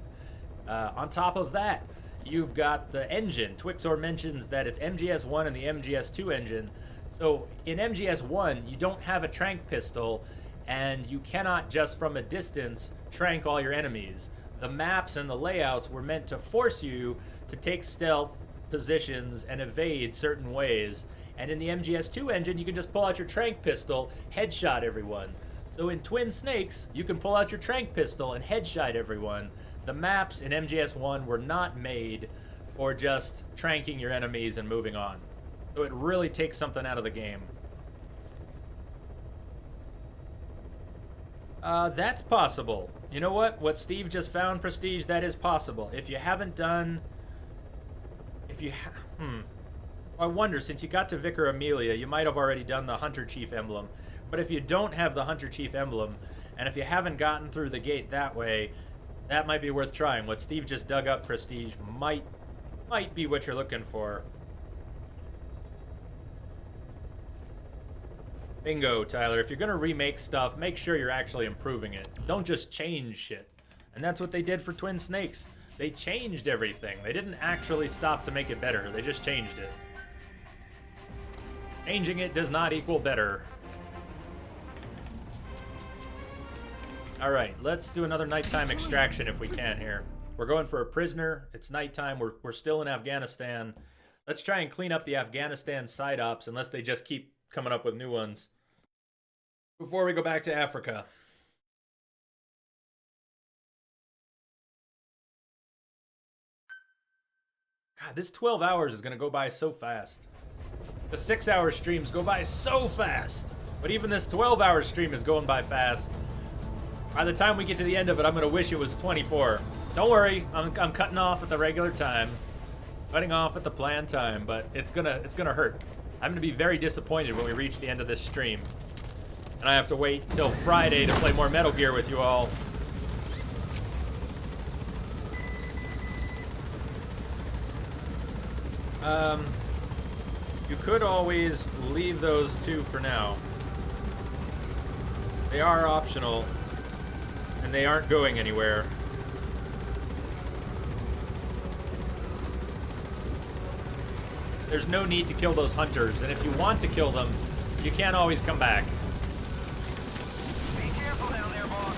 Speaker 1: On top of that, you've got the engine. Twixor mentions that it's MGS1 and the MGS2 engine. So in MGS1, you don't have a tranq pistol, and you cannot just from a distance tranq all your enemies. The maps and the layouts were meant to force you to take stealth positions and evade certain ways. And in the MGS2 engine, you can just pull out your tranq pistol, headshot everyone. So in Twin Snakes, you can pull out your tranq pistol and headshot everyone. The maps in MGS1 were not made for just tranking your enemies and moving on. So it really takes something out of the game. That's possible. You know what? What Steve just found, Prestige, that is possible. If you haven't done... I wonder, since you got to Vicar Amelia, you might have already done the Hunter Chief emblem. But if you don't have the Hunter Chief emblem, and if you haven't gotten through the gate that way, that might be worth trying. What Steve just dug up, Prestige, might be what you're looking for. Bingo, Tyler. If you're going to remake stuff, make sure you're actually improving it. Don't just change shit. And that's what they did for Twin Snakes. They changed everything. They didn't actually stop to make it better. They just changed it. Changing it does not equal better. Alright, let's do another nighttime extraction if we can here. We're going for a prisoner. It's nighttime. We're still in Afghanistan. Let's try and clean up the Afghanistan side ops, unless they just keep coming up with new ones, before we go back to Africa. God, this 12 hours is going to go by so fast. The 6-hour streams go by so fast. But even this 12-hour stream is going by fast. By the time we get to the end of it, I'm going to wish it was 24. Don't worry, I'm cutting off at the regular time. Cutting off at the planned time, but it's gonna hurt. I'm gonna be very disappointed when we reach the end of this stream. And I have to wait till Friday to play more Metal Gear with you all. You could always leave those two for now. They are optional, and they aren't going anywhere. There's no need to kill those hunters, and if you want to kill them, you can't always come back.
Speaker 2: Be careful down there, boss.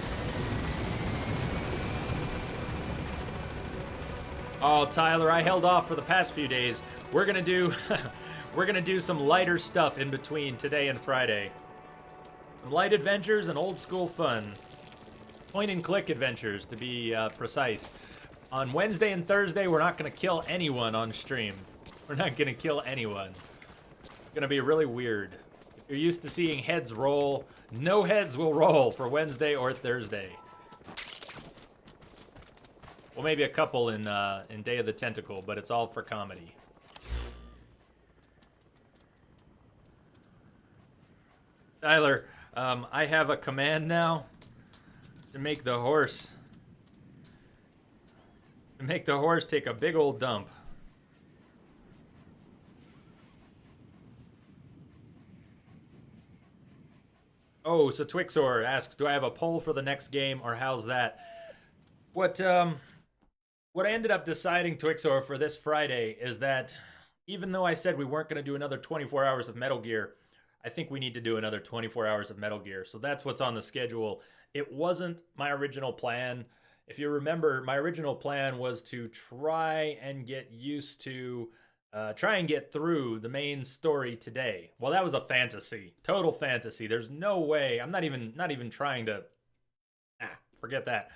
Speaker 1: Oh, Tyler, I held off for the past few days. We're gonna do we're gonna do some lighter stuff in between today and Friday. Some light adventures and old school fun. Point and click adventures, to be precise. On Wednesday and Thursday, we're not gonna kill anyone on stream. We're not gonna kill anyone. It's gonna be really weird. If you're used to seeing heads roll, no heads will roll for Wednesday or Thursday. Well, maybe a couple in Day of the Tentacle, but it's all for comedy. Tyler, I have a command now to make the horse Make the horse take a big old dump. Oh, so Twixor asks, do I have a poll for the next game, or how's that? What I ended up deciding, Twixor, for this Friday is that even though I said we weren't going to do another 24 hours of Metal Gear, I think we need to do another 24 hours of Metal Gear. So that's what's on the schedule. It wasn't my original plan. If you remember, my original plan was to try and get used to, try and get through the main story today. Well, that was a fantasy, total fantasy. There's no way. I'm not even trying to. Forget that.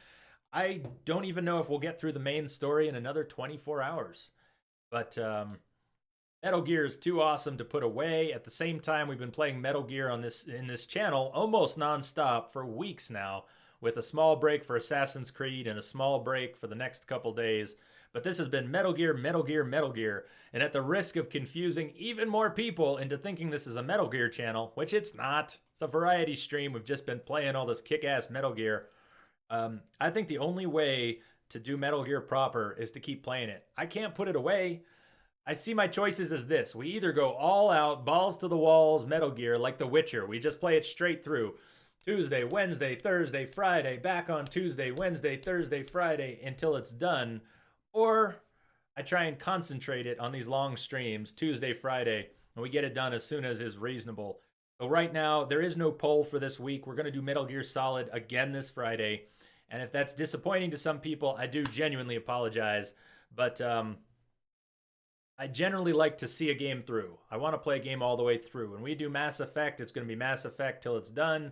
Speaker 1: I don't even know if we'll get through the main story in another 24 hours. But Metal Gear is too awesome to put away. At the same time, we've been playing Metal Gear in this channel almost nonstop for weeks now, with a small break for Assassin's Creed and a small break for the next couple days. But this has been Metal Gear, Metal Gear, Metal Gear. And at the risk of confusing even more people into thinking this is a Metal Gear channel, which it's not. It's a variety stream. We've just been playing all this kick-ass Metal Gear. I think the only way to do Metal Gear proper is to keep playing it. I can't put it away. I see my choices as this. We either go all out, balls to the walls, Metal Gear, like The Witcher. We just play it straight through. Tuesday, Wednesday, Thursday, Friday, back on Tuesday, Wednesday, Thursday, Friday, until it's done. Or I try and concentrate it on these long streams, Tuesday, Friday, and we get it done as soon as is reasonable. So right now, there is no poll for this week. We're going to do Metal Gear Solid again this Friday. And if that's disappointing to some people, I do genuinely apologize. But I generally like to see a game through. I want to play a game all the way through. When we do Mass Effect, it's going to be Mass Effect till it's done.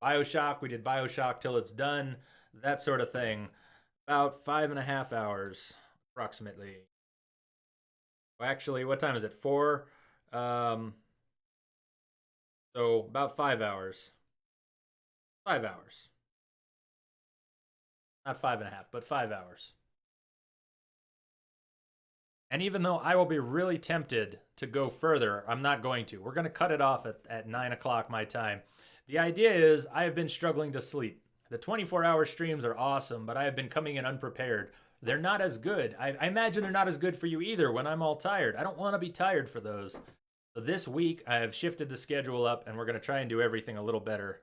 Speaker 1: BioShock, we did BioShock till it's done. That sort of thing. About 5.5 hours, approximately. Well, actually, what time is it? 4? So about 5 hours. 5 hours. Not 5.5, but 5 hours. And even though I will be really tempted to go further, I'm not going to. We're going to cut it off at 9 o'clock my time. The idea is I have been struggling to sleep. The 24-hour streams are awesome, but I have been coming in unprepared. They're not as good. I imagine they're not as good for you either when I'm all tired. I don't want to be tired for those. So this week, I have shifted the schedule up, and we're going to try and do everything a little better.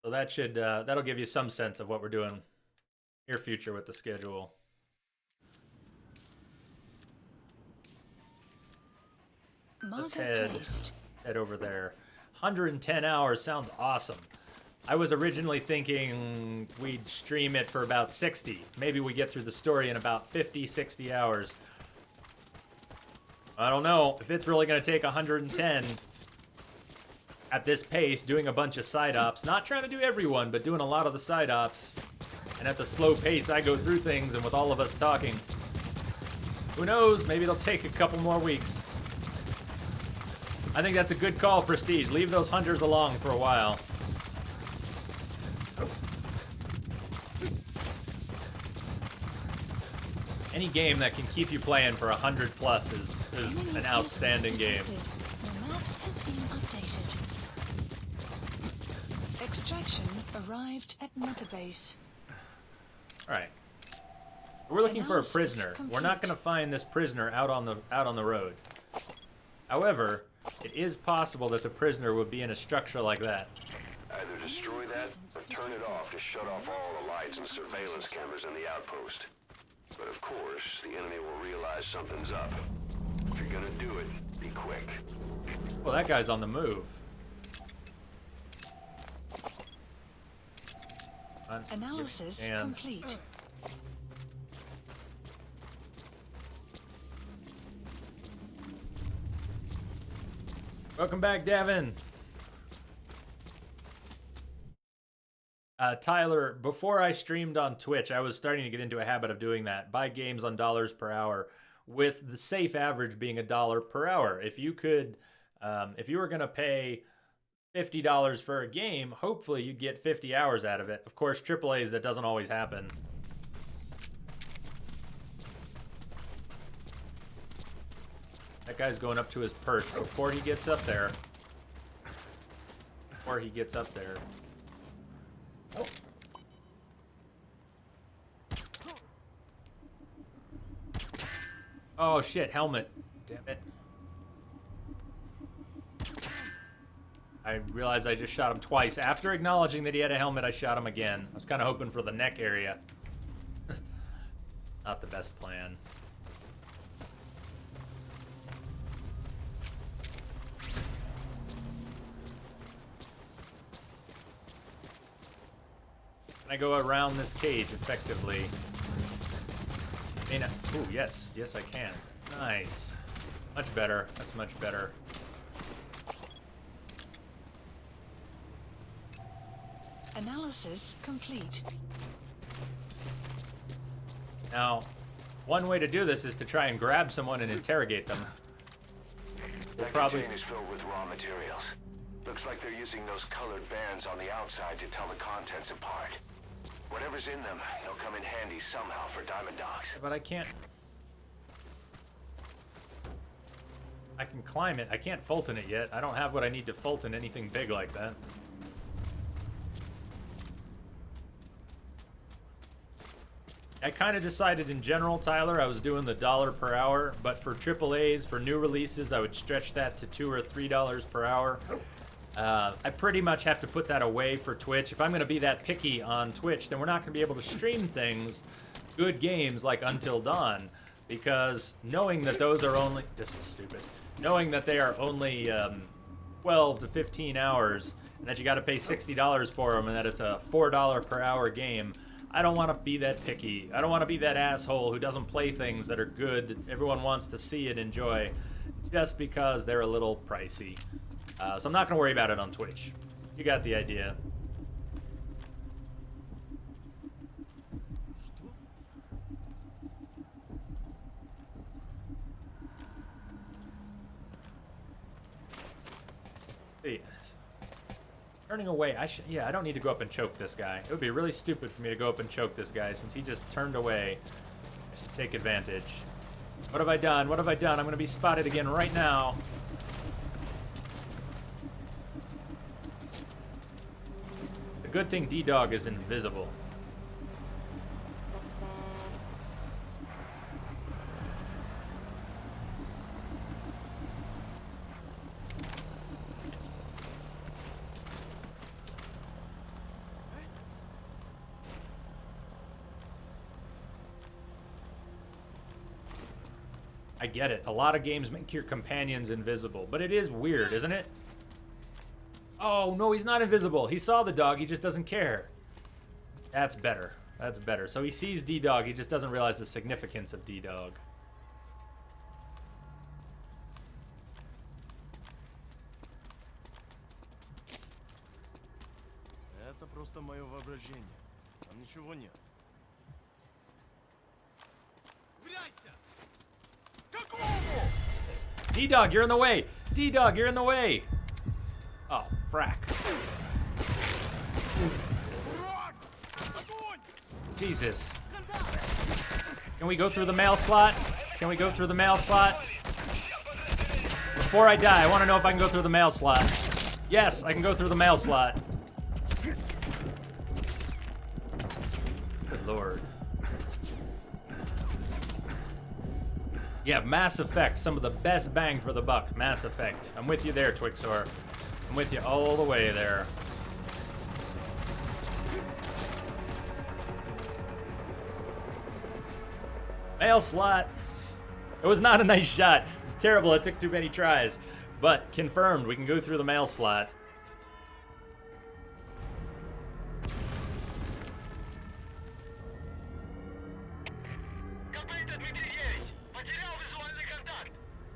Speaker 1: So that should that'll give you some sense of what we're doing near future with the schedule. Let's head over there. 110 hours sounds awesome. I was originally thinking we'd stream it for about 60. Maybe we get through the story in about 50, 60 hours. I don't know if it's really going to take 110 at this pace, doing a bunch of side ops. Not trying to do everyone, but doing a lot of the side ops. And at the slow pace I go through things, and with all of us talking. Who knows? Maybe it'll take a couple more weeks. I think that's a good call, Prestige. Leave those hunters along for a while. Any game that can keep you playing for 100 plus is an outstanding game.
Speaker 3: The map has been updated. Extraction arrived at Mother Base.
Speaker 1: Alright. We're looking for a prisoner. We're not going to find this prisoner out on the road. However, it is possible that the prisoner would be in a structure like that.
Speaker 2: Either destroy that or turn it off to shut off all the lights and surveillance cameras in the outpost. But of course, the enemy will realize something's up. If you're gonna do it, be quick.
Speaker 1: Well, that guy's on the move.
Speaker 3: Analysis complete.
Speaker 1: Welcome back, Devin. Tyler, before I streamed on Twitch, I was starting to get into a habit of doing that. Buy games on dollars per hour, with the safe average being $1 per hour. If you could, if you were going to pay $50 for a game, hopefully you'd get 50 hours out of it. Of course, AAAs, that doesn't always happen. That guy's going up to his perch before he gets up there. Oh. Oh shit, helmet. Damn it. I realized I just shot him twice. After acknowledging that he had a helmet, I shot him again. I was kind of hoping for the neck area. Not the best plan. Can I go around this cage effectively? Ooh, yes. Yes, I can. Nice. Much better. That's much better.
Speaker 3: Analysis complete.
Speaker 1: Now, one way to do this is to try and grab someone and interrogate them. We'll
Speaker 2: That
Speaker 1: probably...
Speaker 2: container is filled with raw materials. Looks like they're using those colored bands on the outside to tell the contents apart. Whatever's in them, they'll come in handy somehow for Diamond Dogs.
Speaker 1: But I can't... I can climb it. I can't Fulton it yet. I don't have what I need to Fulton anything big like that. I kind of decided in general, Tyler, I was doing the $1 per hour, but for AAAs, for new releases, I would stretch that to $2 or $3 per hour. I pretty much have to put that away for Twitch. If I'm going to be that picky on Twitch, then we're not going to be able to stream things, good games like Until Dawn, because knowing that those are only... This was stupid. Knowing that they are only 12 to 15 hours, and that you got to pay $60 for them, and that it's a $4 per hour game, I don't want to be that picky. I don't want to be that asshole who doesn't play things that are good, that everyone wants to see and enjoy, just because they're a little pricey. So I'm not going to worry about it on Twitch. You got the idea. See, turning away. Yeah, I don't need to go up and choke this guy. It would be really stupid for me to go up and choke this guy since he just turned away. I should take advantage. What have I done? What have I done? I'm going to be spotted again right now. The good thing D-Dog is invisible. I get it. A lot of games make your companions invisible, but it is weird, isn't it? Oh, no, he's not invisible. He saw the dog, he just doesn't care. That's better. That's better. So he sees D-Dog, he just doesn't realize the significance of D-Dog.
Speaker 6: Это просто мое воображение. Там ничего нет.
Speaker 1: D-Dog, you're in the way! D-Dog, you're in the way! Oh, frack. Jesus. Can we go through the mail slot? Can we go through the mail slot? Before I die, I want to know if I can go through the mail slot. Yes, I can go through the mail slot. Good lord. Yeah, Mass Effect, some of the best bang for the buck. Mass Effect. I'm with you there, Twixor. I'm with you all the way there. Mail slot. It was not a nice shot. It was terrible. It took too many tries. But confirmed, we can go through the mail slot.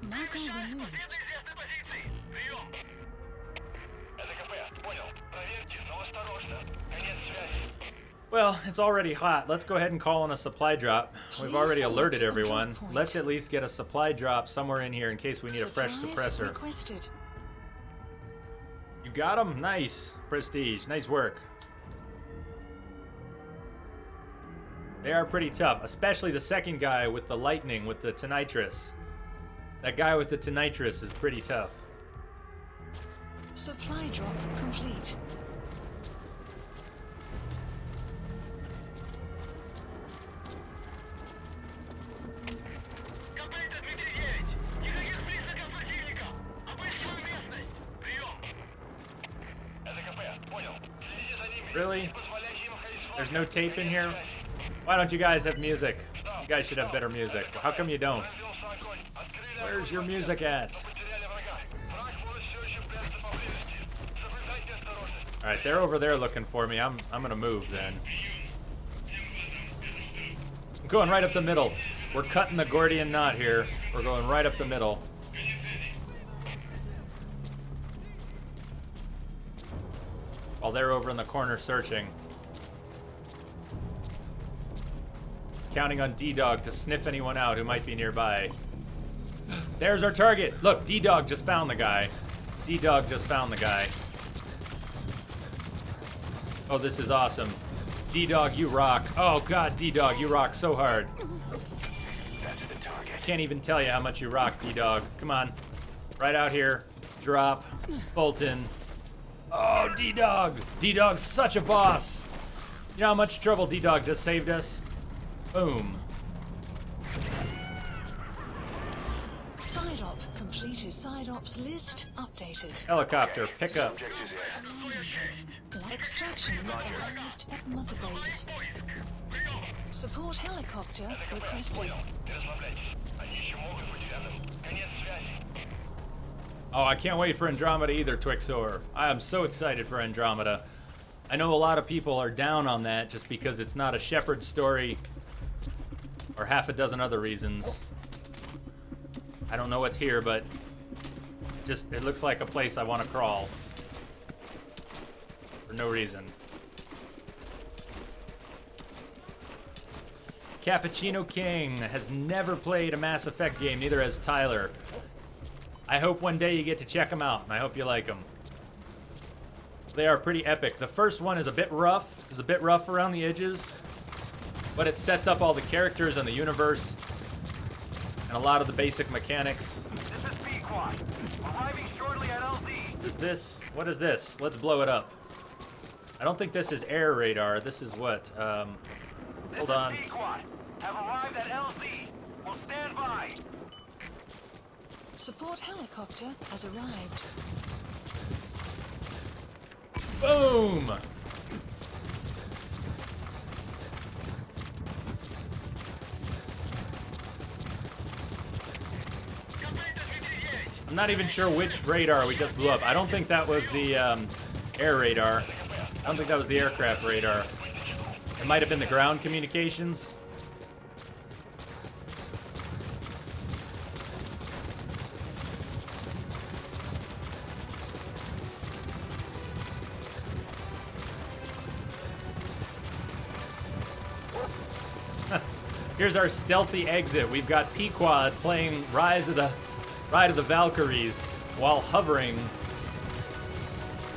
Speaker 3: Marker removed.
Speaker 1: Well, it's already hot. Let's go ahead and call on a supply drop. We've already alerted everyone. Let's at least get a supply drop somewhere in here in case we need a fresh suppressor.
Speaker 3: Requested.
Speaker 1: You got him? Nice. Prestige. Nice work. They are pretty tough, especially the second guy with the lightning, with the tinnitrus. That guy with the tonitrus is pretty tough.
Speaker 3: Supply drop complete.
Speaker 1: Really? There's no tape in here? Why don't you guys have music? You guys should have better music. How come you don't? Where's your music at? Alright, they're over there looking for me. I'm gonna move then. I'm going right up the middle. We're cutting the Gordian knot here. We're going right up the middle. While they're over in the corner searching. Counting on D-Dog to sniff anyone out who might be nearby. There's our target. Look, D-Dog just found the guy. D-Dog just found the guy. Oh, this is awesome. D-Dog, you rock. Oh, God, D-Dog, you rock so hard.
Speaker 2: That's the target.
Speaker 1: Can't even tell you how much you rock, D-Dog. Come on. Right out here. Drop. Fulton. Oh, D-Dog. D-Dog's such a boss. You know how much trouble D-Dog just saved us? Boom.
Speaker 3: Side op completed. Side ops list updated.
Speaker 1: Helicopter, pick up.
Speaker 2: Subject is in.
Speaker 3: Extraction arrived at Mother Base. Support helicopter requested.
Speaker 1: Oh, I can't wait for Andromeda either, Twixor. I am so excited for Andromeda. I know a lot of people are down on that just because it's not a Shepard story or half a dozen other reasons. I don't know what's here, but just it looks like a place I want to crawl. For no reason. Cappuccino King has never played a Mass Effect game, neither has Tyler. I hope one day you get to check them out, and I hope you like them. They are pretty epic. The first one is a bit rough. It's a bit rough around the edges, but it sets up all the characters and the universe and a lot of the basic mechanics.
Speaker 7: This is B-Quad. Arriving shortly at LZ.
Speaker 1: Is this? What is this? Let's blow it up. I don't think this is air radar. This is what? Hold on.
Speaker 7: This is B-Quad. Have arrived at LZ. Will stand by.
Speaker 3: Support helicopter has arrived.
Speaker 1: Boom! I'm not even sure which radar we just blew up. I don't think that was the air radar. I don't think that was the aircraft radar. It might have been the ground communications. Here's our stealthy exit. We've got P-Quad playing Ride of the Valkyries while hovering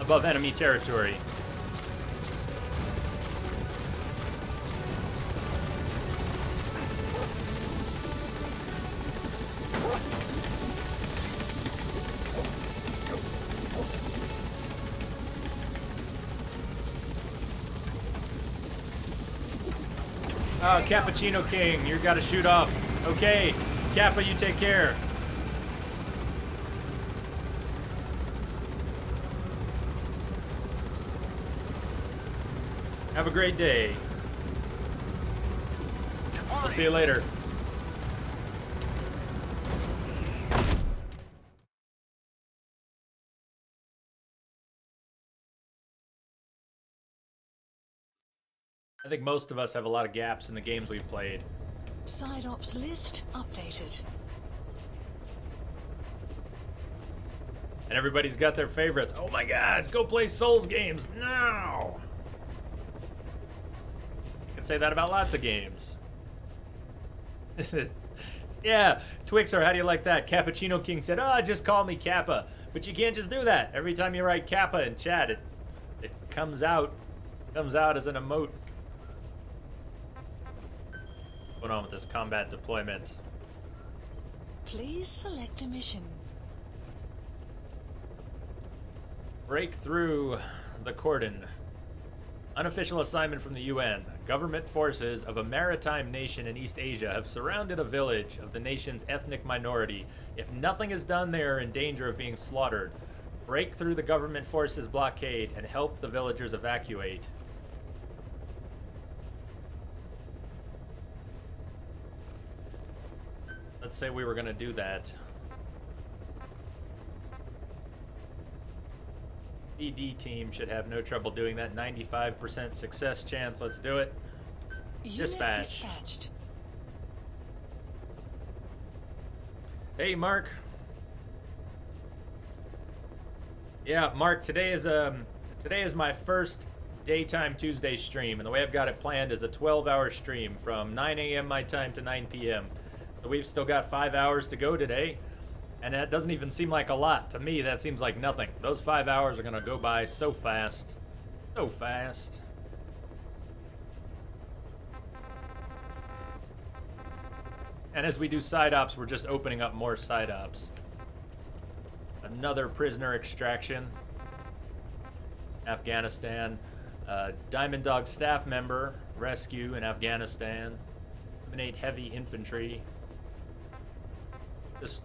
Speaker 1: above enemy territory. Oh, Cappuccino King, you gotta shoot off. Okay, Kappa, you take care. Have a great day. I'll see you later. I think most of us have a lot of gaps in the games we've played.
Speaker 3: Side ops list updated.
Speaker 1: And everybody's got their favorites. Oh my god, go play Souls games now! Can say that about lots of games. Yeah, Twixer, how do you like that? Cappuccino King said, oh, just call me Kappa. But you can't just do that. Every time you write Kappa in chat, it comes out as an emote. What's going on with this combat deployment?
Speaker 3: Please select a mission.
Speaker 1: Break through the cordon. Unofficial assignment from the UN. Government forces of a maritime nation in East Asia have surrounded a village of the nation's ethnic minority. If nothing is done, they are in danger of being slaughtered. Break through the government forces blockade and help the villagers evacuate. Let's say we were going to do that. PD team should have no trouble doing that. 95% success chance. Let's do it.
Speaker 3: Unit
Speaker 1: Dispatch.
Speaker 3: dispatched.
Speaker 1: Hey, Mark. Yeah, Mark. Today is my first daytime Tuesday stream, and the way I've got it planned is a 12-hour stream from 9 a.m. my time to 9 p.m. So we've still got 5 hours to go today. And that doesn't even seem like a lot. To me, that seems like nothing. Those 5 hours are going to go by so fast. So fast. And as we do side ops, we're just opening up more side ops. Another prisoner extraction. Afghanistan. Diamond Dog staff member rescue in Afghanistan. Eliminate heavy infantry. Just...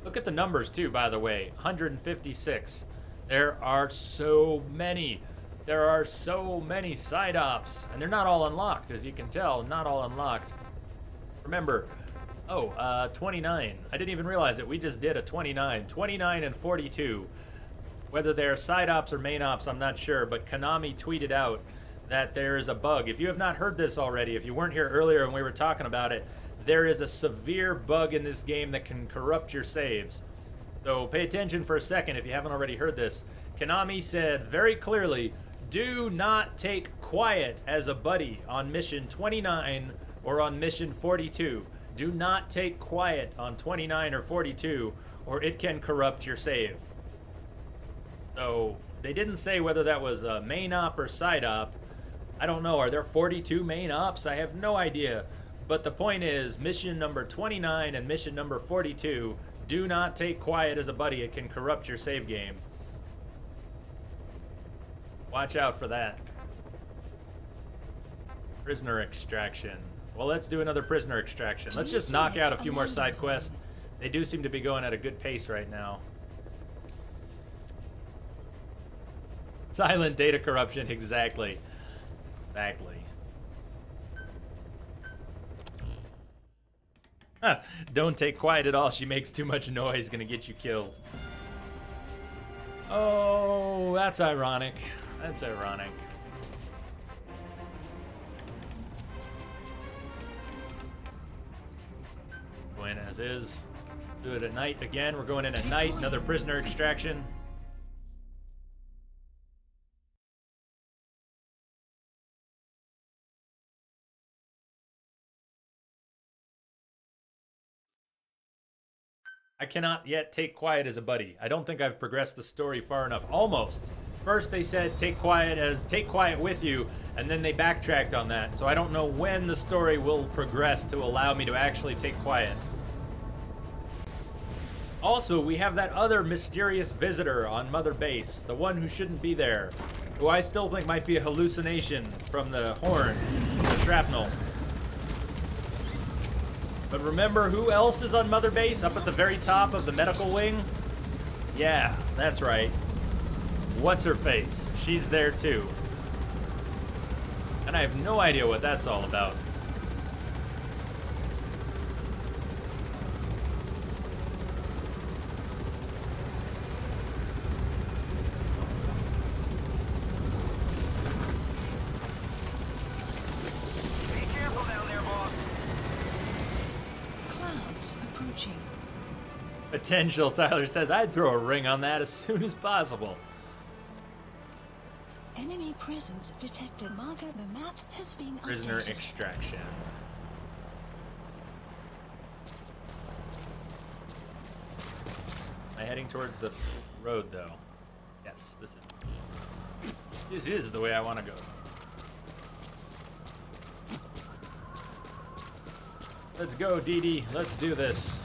Speaker 1: look at the numbers, too, by the way. 156. There are so many. There are so many side ops. And they're not all unlocked, as you can tell. Not all unlocked. Remember, 29. I didn't even realize it. We just did a 29. 29 and 42. Whether they're side ops or main ops, I'm not sure. But Konami tweeted out that there is a bug. If you have not heard this already, if you weren't here earlier when we were talking about it, there is a severe bug in this game that can corrupt your saves. So pay attention for a second if you haven't already heard this. Konami said very clearly, do not take quiet as a buddy on mission 29 or on mission 42. Do not take quiet on 29 or 42 or it can corrupt your save. So they didn't say whether that was a main op or side op. I don't know. Are there 42 main ops? I have no idea. But the point is, mission number 29 and mission number 42, do not take quiet as a buddy. It can corrupt your save game. Watch out for that. Prisoner extraction. Well, let's do another prisoner extraction. Let's just knock out a few more side quests. They do seem to be going at a good pace right now. Silent data corruption, exactly. Exactly. Huh. Don't take quiet at all. She makes too much noise. Gonna get you killed. Oh, that's ironic. That's ironic. Go in as is. Do it at night again. We're going in at night. Another prisoner extraction. I cannot yet take quiet as a buddy. I don't think I've progressed the story far enough. Almost. First they said take quiet with you, and then they backtracked on that. So I don't know when the story will progress to allow me to actually take quiet. Also, we have that other mysterious visitor on Mother Base, the one who shouldn't be there, who I still think might be a hallucination from the horn, the shrapnel. But remember who else is on Mother Base up at the very top of the medical wing? Yeah, that's right. What's her face? She's there too. And I have no idea what that's all about.
Speaker 7: Be careful down there, boss.
Speaker 3: Clouds approaching.
Speaker 1: Potential, Tyler says. I'd throw a ring on that as soon as possible.
Speaker 3: Enemy presence detected. Marker, the map has been
Speaker 1: Prisoner
Speaker 3: updated.
Speaker 1: extraction. Am I heading towards the road, though? Yes, this is the way I want to go. Let's go, Dee Dee. Let's do this.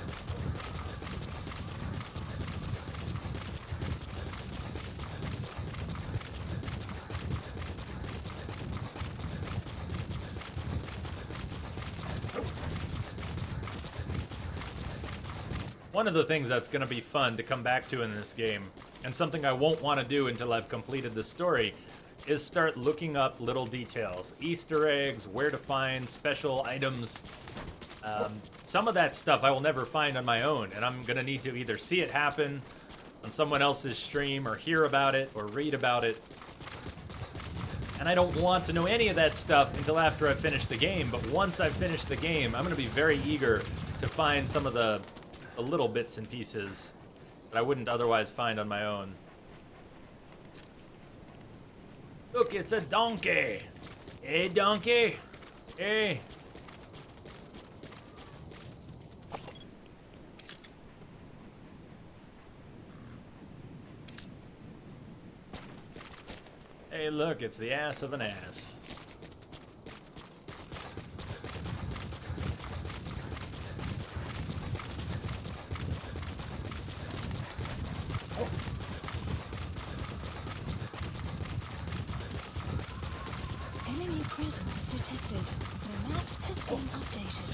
Speaker 1: One of the things that's going to be fun to come back to in this game, and something I won't want to do until I've completed the story, is start looking up little details. Easter eggs, where to find special items. Some of that stuff I will never find on my own, and I'm going to need to either see it happen on someone else's stream, or hear about it, or read about it. And I don't want to know any of that stuff until after I've finished the game, but once I've finished the game, I'm going to be very eager to find some of the little bits and pieces that I wouldn't otherwise find on my own. Look, it's a donkey! Hey, donkey! Hey! Hey, look, it's the ass of an ass.
Speaker 3: Enemy presence detected. The map has been updated.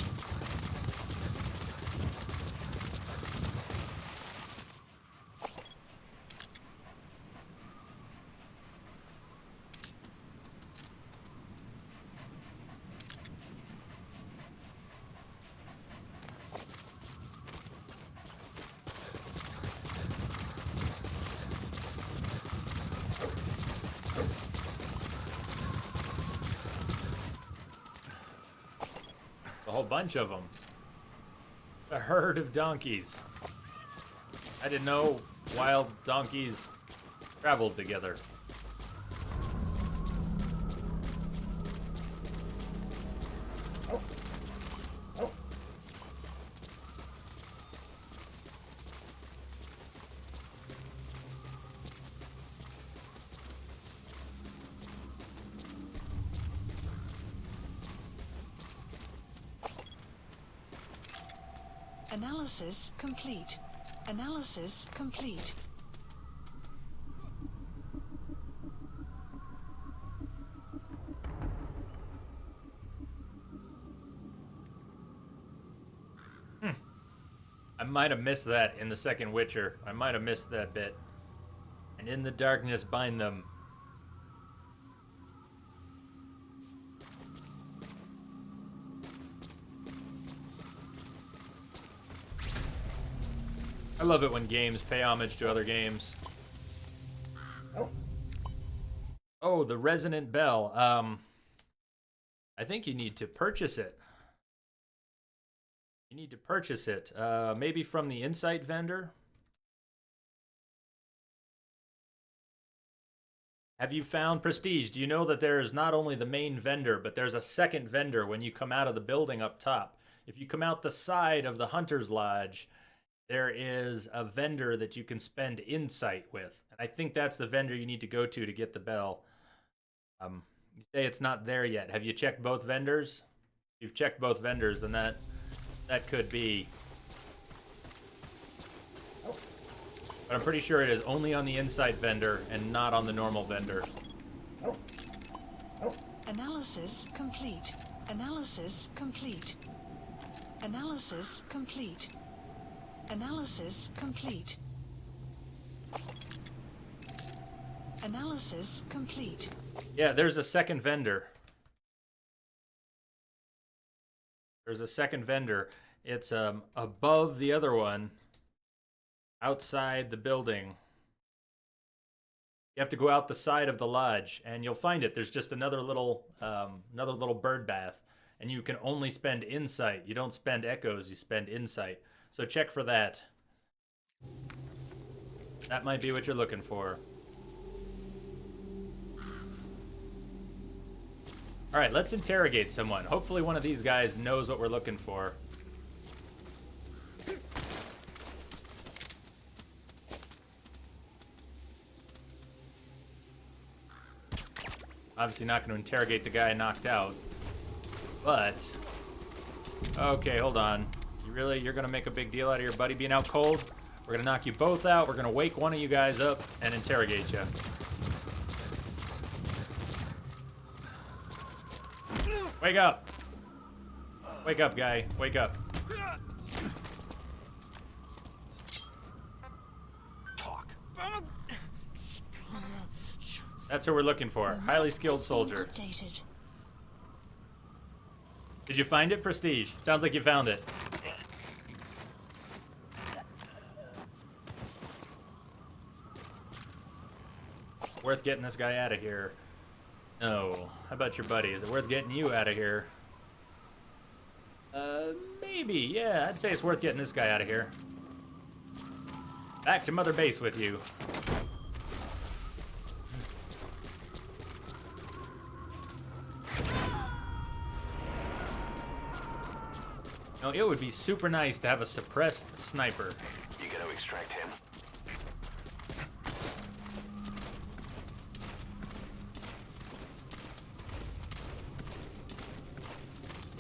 Speaker 1: A whole bunch of them. A herd of donkeys. I didn't know wild donkeys traveled together.
Speaker 3: Analysis complete. Analysis complete.
Speaker 1: I might have missed that in the second Witcher. I might have missed that bit. And in the darkness bind them. I love it when games pay homage to other games. Oh, the resonant bell. I think you need to purchase it. You need to purchase it. Maybe from the Insight vendor. Have you found Prestige? Do you know that there is not only the main vendor, but there's a second vendor when you come out of the building up top? If you come out the side of the Hunter's Lodge, there is a vendor that you can spend Insight with. And I think that's the vendor you need to go to get the bell. You say it's not there yet. Have you checked both vendors? If you've checked both vendors, then that could be. But I'm pretty sure it is only on the Insight vendor and not on the normal vendor.
Speaker 3: Analysis complete. Analysis complete. Analysis complete. Analysis complete. Analysis complete.
Speaker 1: Yeah, there's a second vendor. There's a second vendor. It's above the other one, outside the building. You have to go out the side of the lodge, and you'll find it. There's just another little bird bath, and you can only spend Insight. You don't spend Echoes. You spend Insight. So check for that. That might be what you're looking for. All right, let's interrogate someone. Hopefully one of these guys knows what we're looking for. Obviously not going to interrogate the guy knocked out. But, okay, hold on. You're going to make a big deal out of your buddy being out cold? We're going to knock you both out. We're going to wake one of you guys up and interrogate you. Wake up! Wake up, guy. Wake up. That's who we're looking for.
Speaker 3: The
Speaker 1: Highly
Speaker 3: map
Speaker 1: skilled
Speaker 3: has been
Speaker 1: soldier.
Speaker 3: updated.
Speaker 1: Did you find it, Prestige? Sounds like you found it. Worth getting this guy out of here. No. How about your buddy? Is it worth getting you out of here? Maybe. Yeah, I'd say it's worth getting this guy out of here. Back to Mother Base with you. No, it would be super nice to have a suppressed sniper.
Speaker 2: You gotta extract him.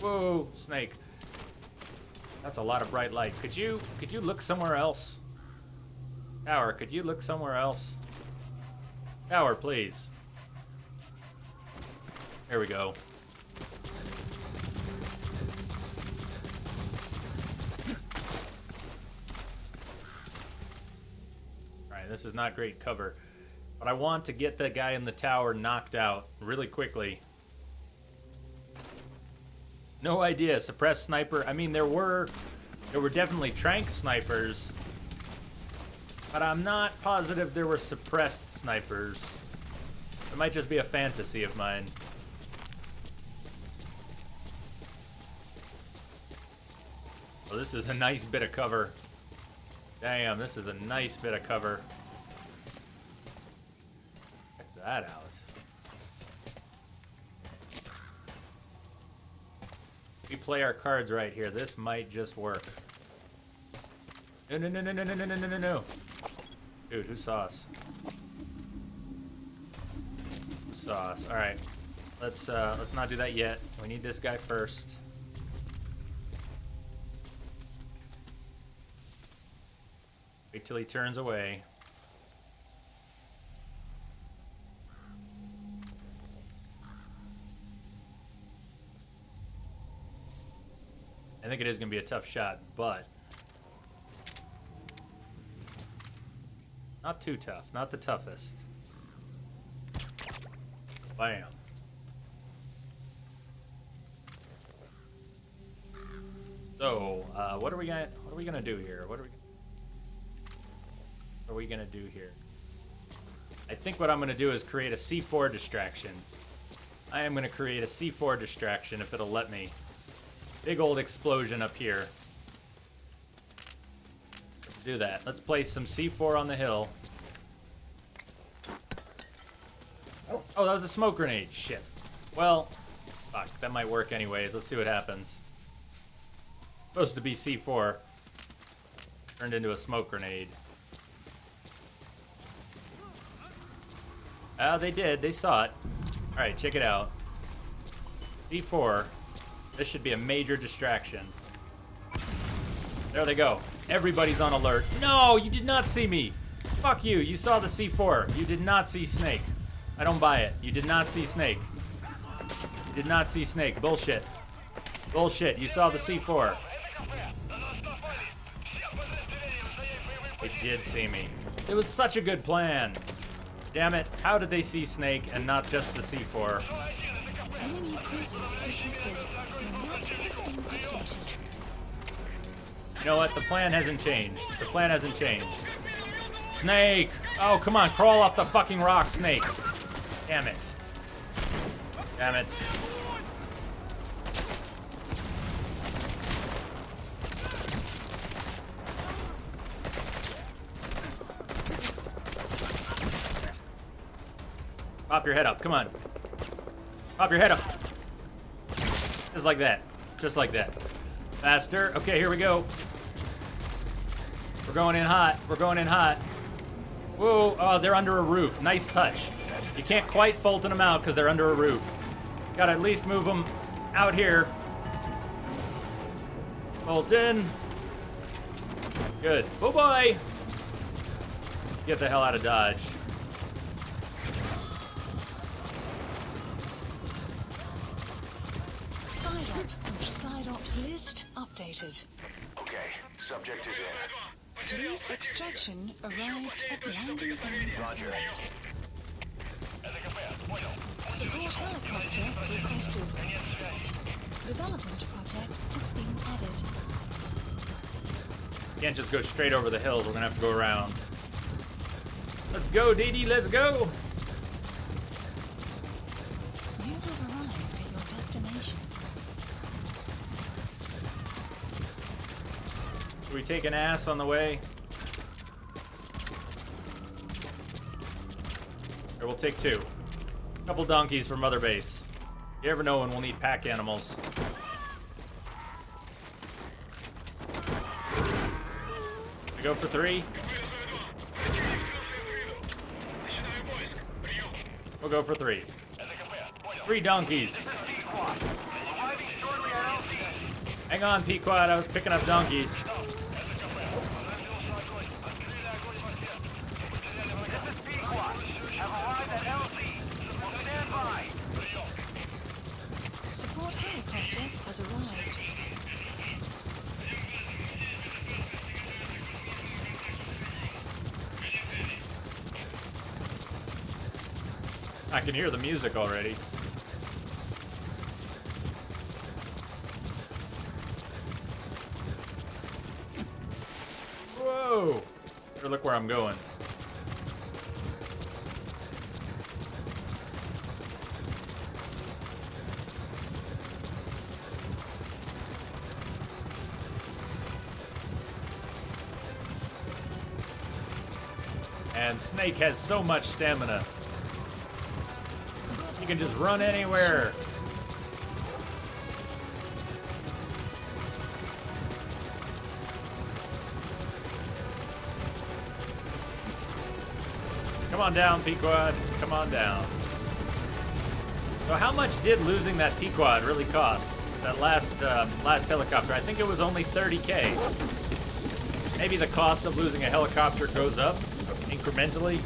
Speaker 1: Whoa, snake. That's a lot of bright light. Could you look somewhere else? Tower, could you look somewhere else? Tower, please. There we go. Alright, this is not great cover. But I want to get the guy in the tower knocked out really quickly. No idea. Suppressed sniper. I mean, there were definitely trank snipers, but I'm not positive there were suppressed snipers. It might just be a fantasy of mine. Oh, this is a nice bit of cover. Damn, this is a nice bit of cover. Check that out. We play our cards right here. This might just work. No, no, no, no, no, no, no, no, no, no. Dude, who saw us? Who saw us? All right, let's not do that yet. We need this guy first. Wait till he turns away. I think it is going to be a tough shot, but not too tough. Not the toughest. Bam. So, what are we gonna do here? What are we gonna do here? I think what I'm gonna do is create a C4 distraction. I am gonna create a C4 distraction if it'll let me. Big old explosion up here. Let's do that. Let's place some C4 on the hill. Oh, that was a smoke grenade. Shit. Well, fuck. That might work anyways. Let's see what happens. Supposed to be C4. Turned into a smoke grenade. They did. They saw it. Alright, check it out. C4. This should be a major distraction. There they go. Everybody's on alert. No, you did not see me. Fuck you. You saw the C4. You did not see Snake. I don't buy it. You did not see Snake. You did not see Snake. Bullshit. Bullshit. You saw the C4. They did see me. It was such a good plan. Damn it. How did they see Snake and not just the C4?
Speaker 3: Enemy presence detected. The map has been updated.
Speaker 1: You know what? The plan hasn't changed. The plan hasn't changed. Snake! Oh, come on. Crawl off the fucking rock, Snake. Damn it. Damn it. Pop your head up. Come on. Pop your head up. Just like that. Just like that. Faster. Okay, here we go. We're going in hot. We're going in hot. Whoa. Oh, they're under a roof. Nice touch. You can't quite Fulton them out because they're under a roof. Gotta at least move them out here. Fulton. Good. Oh boy. Get the hell out of Dodge.
Speaker 3: Side ops list updated.
Speaker 2: Okay, subject is in.
Speaker 3: Police extraction arrived at landing zone.
Speaker 2: Roger.
Speaker 3: helicopter requested. Development project is being added.
Speaker 1: Can't just go straight over the hills. We're gonna have to go around. Let's go, Dee Dee. Let's go.
Speaker 3: You have arrived at your destination.
Speaker 1: Should we take an ass on the way? Or we'll take two. A couple donkeys for Mother Base. You never know when we'll need pack animals. We go for three. We'll go for three. 3 donkeys. Hang on, Pequod. I was picking up donkeys.
Speaker 3: Support helicopter has arrived.
Speaker 1: I can hear the music already. Whoa! Better look where I'm going. And Snake has so much stamina. You can just run anywhere. Come on down, Pequod. Come on down. So how much did losing that Pequod really cost? That last helicopter? I think it was only 30K. Maybe the cost of losing a helicopter goes up incrementally.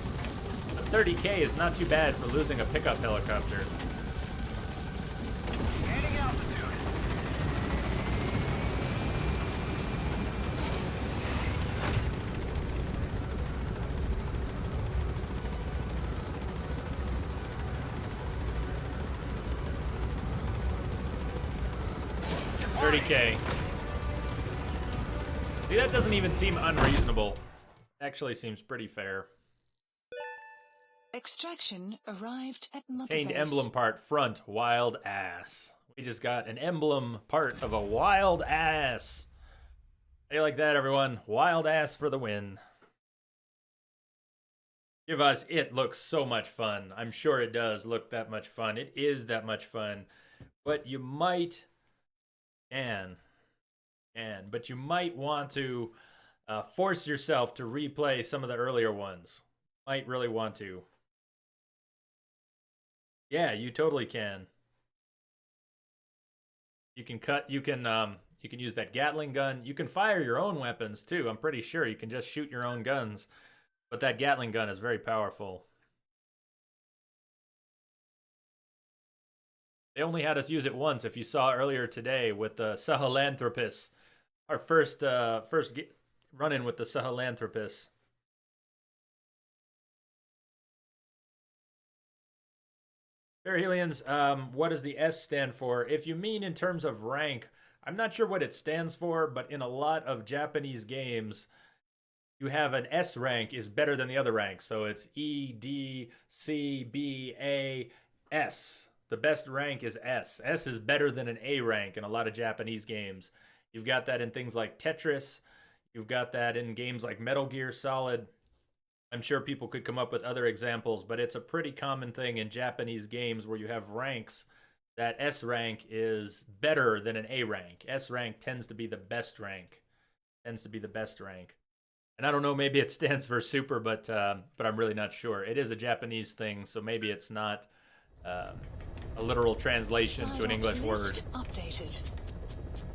Speaker 1: 30K is not too bad for losing a pickup helicopter.
Speaker 7: Gaining altitude.
Speaker 1: $30K. See, that doesn't even seem unreasonable. Actually seems pretty fair.
Speaker 3: Extraction arrived at Mother
Speaker 1: Obtained
Speaker 3: Base.
Speaker 1: emblem part front, wild ass. We just got an emblem part of a wild ass. How you like that, everyone? Wild ass for the win. Give us, it looks so much fun. I'm sure it does look that much fun. It is that much fun. But you might, but you might want to force yourself to replay some of the earlier ones. Might really want to. Yeah, you totally can. You can use that Gatling gun. You can fire your own weapons too. I'm pretty sure you can just shoot your own guns. But that Gatling gun is very powerful. They only had us use it once, if you saw earlier today with the Sahelanthropus. Our first run-in with the Sahelanthropus. Perihelians, what does the S stand for? If you mean in terms of rank, I'm not sure what it stands for, but in a lot of Japanese games, you have an S rank is better than the other rank. So it's E, D, C, B, A, S. The best rank is S. S is better than an A rank in a lot of Japanese games. You've got that in things like Tetris. You've got that in games like Metal Gear Solid. I'm sure people could come up with other examples, but it's a pretty common thing in Japanese games where you have ranks that S rank is better than an A rank. S rank tends to be the best rank. And I don't know, maybe it stands for super, but I'm really not sure. It is a Japanese thing, so maybe it's not a literal translation to an English word.
Speaker 3: Updated.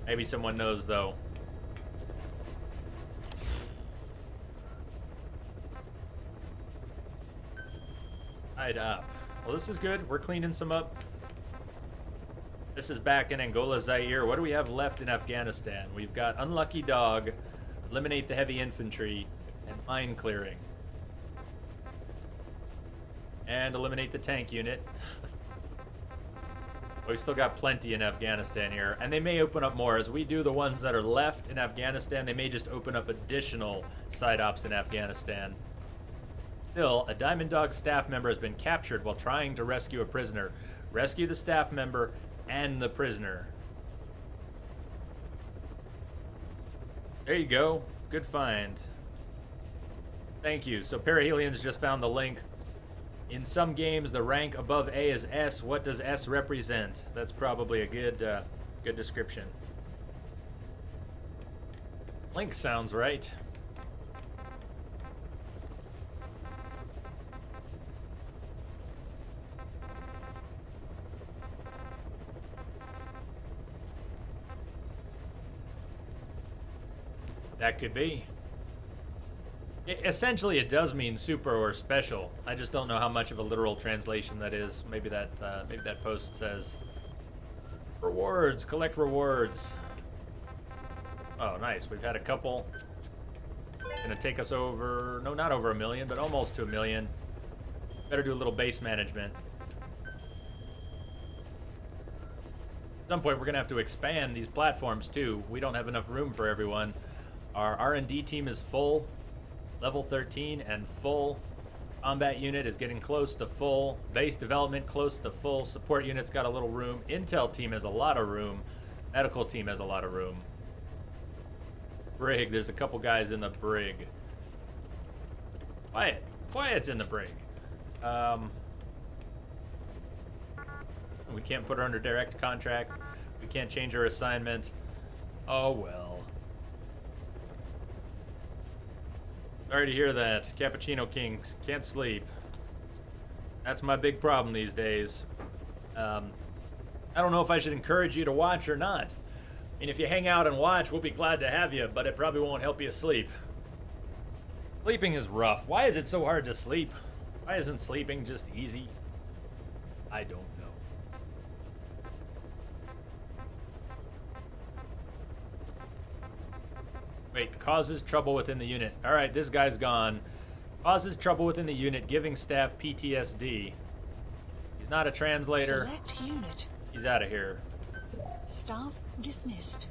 Speaker 1: Maybe someone knows, though. Tied up. Well, this is good. We're cleaning some up. This is back in Angola, Zaire. What do we have left in Afghanistan? We've got Unlucky Dog, Eliminate the Heavy Infantry, and Mine Clearing. And eliminate the tank unit. We still got plenty in Afghanistan here, and they may open up more. As we do the ones that are left in Afghanistan, they may just open up additional side ops in Afghanistan. Still, a Diamond Dog staff member has been captured while trying to rescue a prisoner. Rescue the staff member and the prisoner. There you go. Good find. Thank you. So Perihelions just found the link. In some games, the rank above A is S. What does S represent? That's probably a good description. Link sounds right. That could be. Essentially, it does mean super or special. I just don't know how much of a literal translation that is. Maybe that post says rewards, collect rewards. Oh, nice. We've had a couple. Gonna take us over, no, not over 1 million, but almost to 1 million. Better do a little base management. At some point, we're gonna have to expand these platforms too. We don't have enough room for everyone. Our R&D team is full. Level 13 and full. Combat unit is getting close to full. Base development close to full. Support unit's got a little room. Intel team has a lot of room. Medical team has a lot of room. Brig, there's a couple guys in the brig. Quiet's in the brig. We can't put her under direct contract. We can't change her assignment. Oh well. Sorry to hear that. Cappuccino Kings can't sleep. That's my big problem these days. I don't know if I should encourage you to watch or not. I mean, if you hang out and watch, we'll be glad to have you, but it probably won't help you sleep. Sleeping is rough. Why is it so hard to sleep? Why isn't sleeping just easy? I don't know. Wait, causes trouble within the unit. All right, this guy's gone. Causes trouble within the unit, giving staff PTSD. He's not a translator.
Speaker 3: Select unit.
Speaker 1: He's out of here.
Speaker 3: Staff dismissed.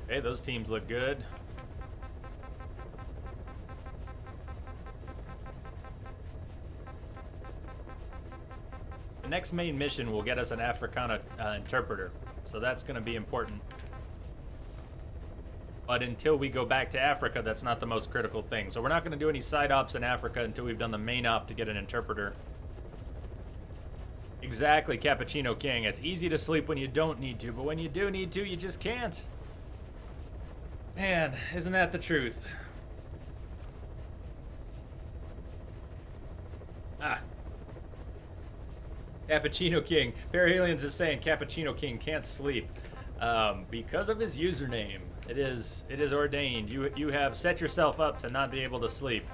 Speaker 1: Okay, those teams look good. The next main mission will get us an Africana interpreter, so that's going to be important. But until we go back to Africa, that's not the most critical thing. So we're not going to do any side ops in Africa until we've done the main op to get an interpreter. Exactly, Cappuccino King. It's easy to sleep when you don't need to, but when you do need to, you just can't. Man, isn't that the truth? Ah. Cappuccino King. Perihelions is saying Cappuccino King can't sleep because of his username. It is ordained. You have set yourself up to not be able to sleep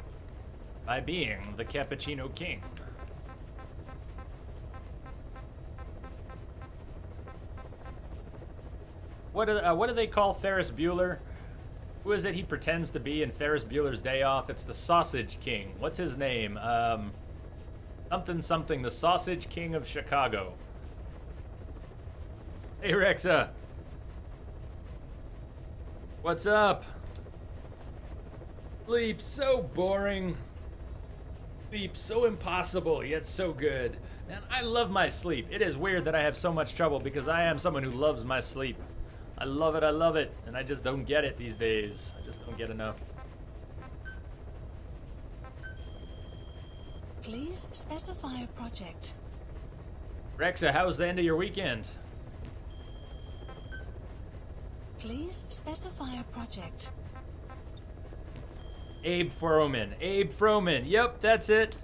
Speaker 1: by being the Cappuccino King. What do they call Ferris Bueller? Who is it he pretends to be in Ferris Bueller's Day Off? It's the Sausage King. What's his name? Something, the Sausage King of Chicago. Hey, Rexa. What's up? Sleep so boring. Sleep so impossible, yet so good. Man, I love my sleep. It is weird that I have so much trouble because I am someone who loves my sleep. I love it, and I just don't get it these days. I just don't get enough.
Speaker 3: Please specify a project.
Speaker 1: Rexa, how was the end of your weekend?
Speaker 3: Please specify a project.
Speaker 1: Abe Froman. Abe Froman. Yep, that's it.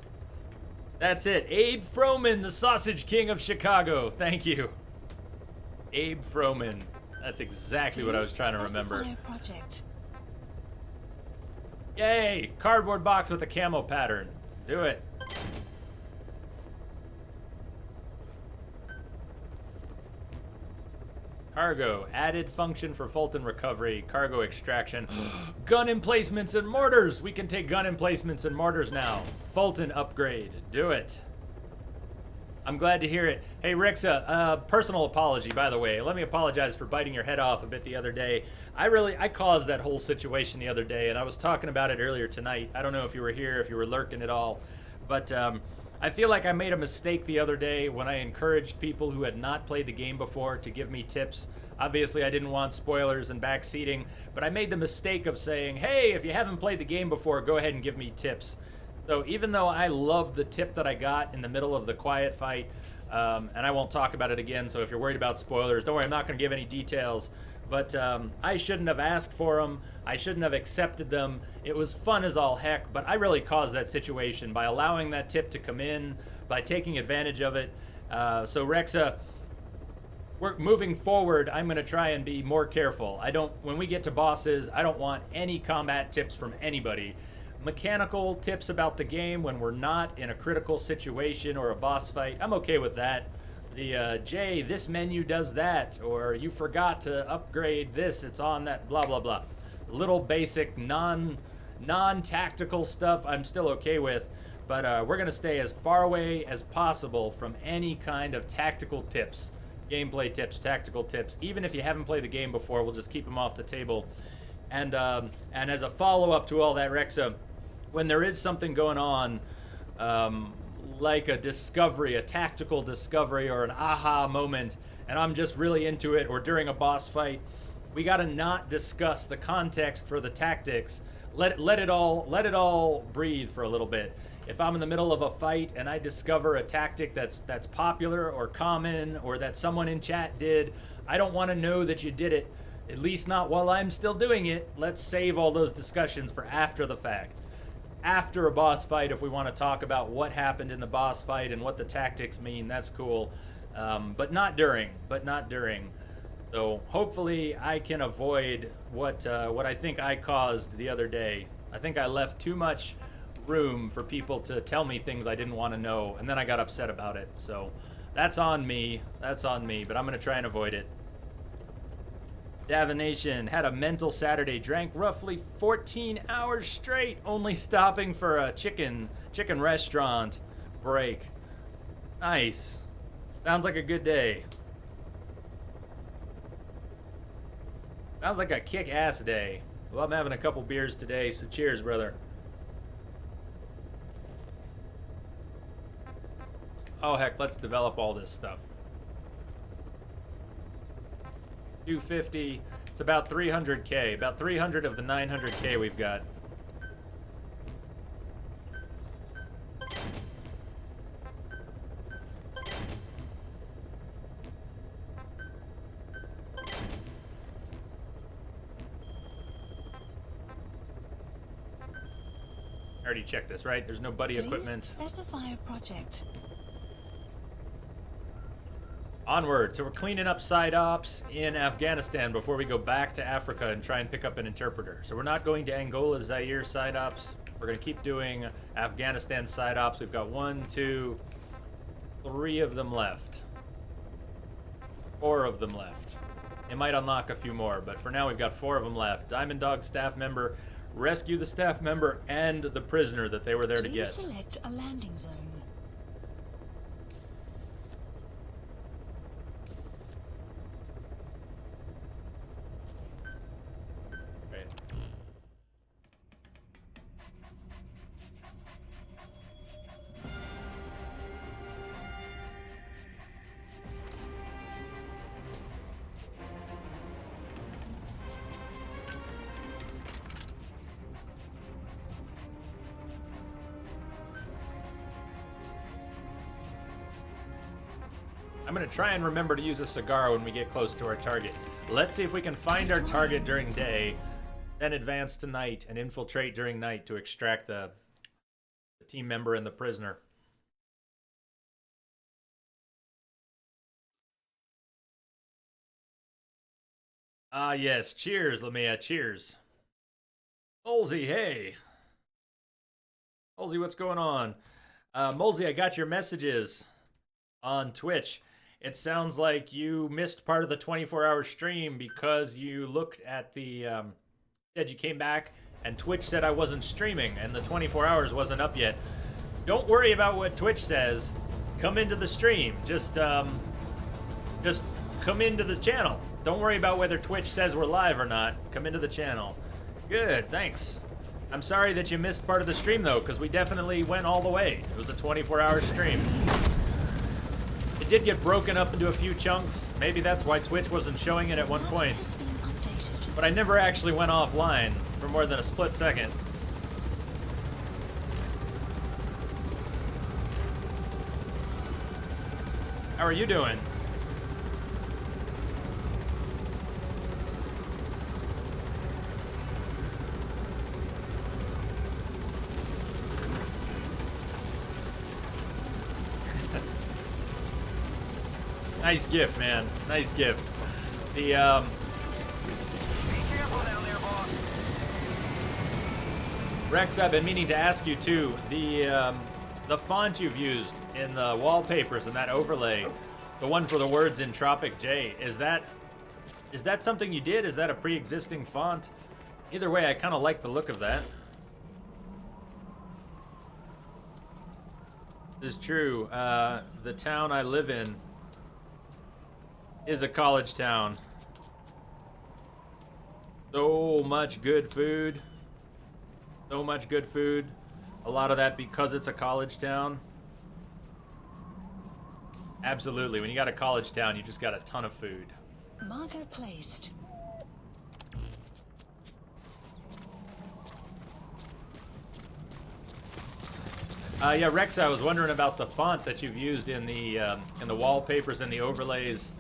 Speaker 1: That's it. Abe Froman, the Sausage King of Chicago. Thank you. Abe Froman. That's exactly what I was trying to remember.
Speaker 3: Project.
Speaker 1: Yay! Cardboard box with a camo pattern. Do it. Cargo. Added function for Fulton recovery. Cargo extraction. Gun emplacements and mortars. We can take gun emplacements and mortars now. Fulton upgrade. Do it. I'm glad to hear it. Hey, Rixa, personal apology, by the way. Let me apologize for biting your head off a bit the other day. I caused that whole situation the other day, and I was talking about it earlier tonight. I don't know if you were here, if you were lurking at all, but I feel like I made a mistake the other day when I encouraged people who had not played the game before to give me tips. Obviously, I didn't want spoilers and backseating, but I made the mistake of saying, hey, if you haven't played the game before, go ahead and give me tips. So even though I loved the tip that I got in the middle of the quiet fight, and I won't talk about it again, so if you're worried about spoilers, don't worry, I'm not going to give any details. But I shouldn't have asked for them. I shouldn't have accepted them. It was fun as all heck, but I really caused that situation by allowing that tip to come in, by taking advantage of it. So Rexa, we're moving forward. I'm going to try and be more careful. When we get to bosses, I don't want any combat tips from anybody. Mechanical tips about the game when we're not in a critical situation or a boss fight, I'm okay with that. The Jay, this menu does that, or you forgot to upgrade this, it's on that, blah blah blah. Little basic non-tactical stuff I'm still okay with, but we're gonna stay as far away as possible from any kind of tactical tips, gameplay tips, tactical tips. Even if you haven't played the game before, we'll just keep them off the table. And as a follow-up to all that, Rexa, when there is something going on, like a discovery, a tactical discovery, or an aha moment, and I'm just really into it, or during a boss fight, we gotta not discuss the context for the tactics. Let it all breathe for a little bit. If I'm in the middle of a fight and I discover a tactic that's popular or common, or that someone in chat did, I don't want to know that you did it. At least not while I'm still doing it. Let's save all those discussions for after the fact. After a boss fight, if we want to talk about what happened in the boss fight and what the tactics mean, that's cool. But not during. So hopefully I can avoid what I think I caused the other day. I think I left too much room for people to tell me things I didn't want to know, and then I got upset about it. So that's on me, but I'm going to try and avoid it. Davination had a mental Saturday, drank roughly 14 hours straight, only stopping for a chicken restaurant break. Nice. Sounds like a good day. Sounds like a kick-ass day. Well, I'm having a couple beers today, so cheers, brother. Oh, heck, let's develop all this stuff. 250. It's about 300K. About 300 of the 900K we've got. I already checked this, right? There's no buddy equipment.
Speaker 3: Specify a project.
Speaker 1: Onward. So we're cleaning up side ops in Afghanistan before we go back to Africa and try and pick up an interpreter. So we're not going to Angola, Zaire side ops. We're going to keep doing Afghanistan side ops. We've got 1, 2, 3 of them left. 4 of them left. It might unlock a few more, but for now we've got 4 of them left. Diamond Dog staff member, rescue the staff member and the prisoner that they were there to get.
Speaker 3: Please select a landing zone.
Speaker 1: I'm going to try and remember to use a cigar when we get close to our target. Let's see if we can find our target during day, then advance to night and infiltrate during night to extract the team member and the prisoner. Ah, yes. Cheers, Lamia. Cheers. Molesy, hey. Molesy, what's going on? Molesy, I got your messages on Twitch. It sounds like you missed part of the 24-hour stream because you looked at the said you came back and Twitch said I wasn't streaming and the 24 hours wasn't up yet. Don't worry about what Twitch says. Come into the stream. Just come into the channel. Don't worry about whether Twitch says we're live or not. Come into the channel. Good, thanks. I'm sorry that you missed part of the stream though, because we definitely went all the way. It was a 24-hour stream. It did get broken up into a few chunks. Maybe that's why Twitch wasn't showing it at one point. But I never actually went offline for more than a split second. How are you doing? Nice gift, man. Nice gift. The
Speaker 7: Be careful down there, boss.
Speaker 1: Rex, I've been meaning to ask you too. The font you've used in the wallpapers and that overlay, the one for the words in Tropic J, is that something you did? Is that a pre-existing font? Either way, I kind of like the look of that. This is true. The town I live in is a college town. So much good food. So much good food. A lot of that because it's a college town. Absolutely. When you got a college town, you just got a ton of food.
Speaker 3: Marker placed.
Speaker 1: Yeah, Rex, I was wondering about the font that you've used in the wallpapers and the overlays,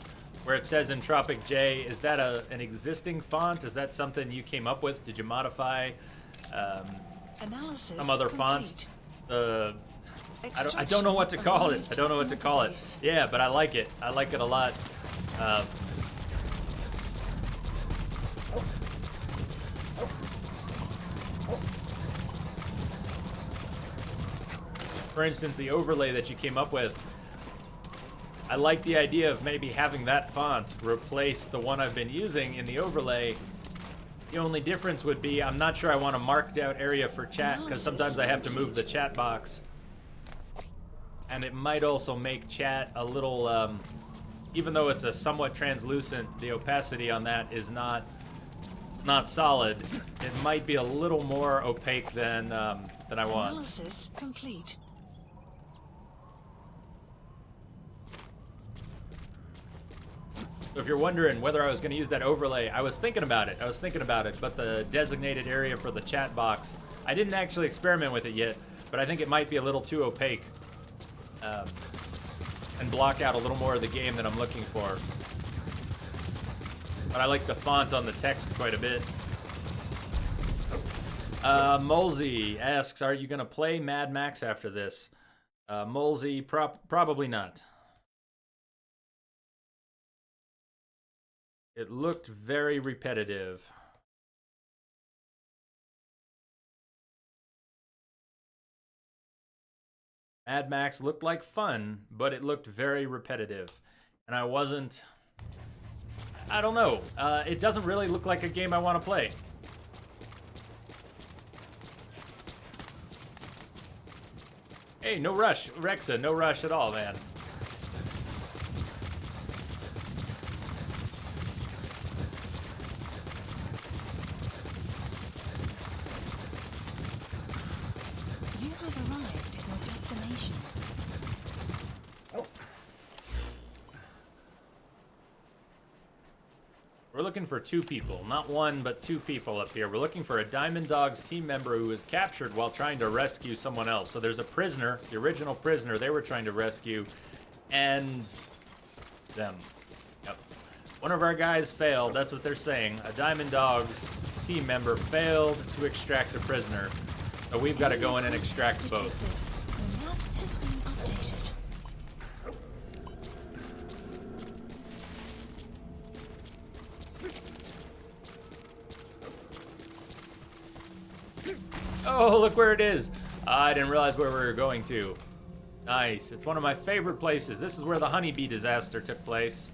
Speaker 1: where it says in Tropic J. Is that an existing font? Is that something you came up with? Did you modify
Speaker 3: Analysis
Speaker 1: some other
Speaker 3: complete.
Speaker 1: font? I don't know what to call it. I don't know what to call it. Yeah, but I like it. I like it a lot. For instance, the overlay that you came up with, I like the idea of maybe having that font replace the one I've been using in the overlay. The only difference would be I'm not sure I want a marked out area for chat because sometimes I have to move the chat box. And it might also make chat a little, even though it's a somewhat translucent, the opacity on that is not solid. It might be a little more opaque than I want.
Speaker 3: Analysis complete.
Speaker 1: So if you're wondering whether I was going to use that overlay, I was thinking about it. But the designated area for the chat box, I didn't actually experiment with it yet, but I think it might be a little too opaque and block out a little more of the game that I'm looking for. But I like the font on the text quite a bit. Molesy asks, are you going to play Mad Max after this? Molesy, probably not. It looked very repetitive. Mad Max looked like fun, but it looked very repetitive. And I don't know. It doesn't really look like a game I want to play. Hey, no rush. Rexa, no rush at all, man.
Speaker 3: You have arrived at your destination.
Speaker 1: We're looking for 2 people. Not 1, but 2 people up here. We're looking for a Diamond Dogs team member who was captured while trying to rescue someone else. So there's a prisoner, the original prisoner they were trying to rescue, and them. Yep. One of our guys failed, that's what they're saying. A Diamond Dogs team member failed to extract a prisoner. So we've got to go in and extract both.
Speaker 3: The map has been updated.
Speaker 1: Oh, look where it is. I didn't realize where we were going to. Nice. It's one of my favorite places. This is where the honeybee disaster took place.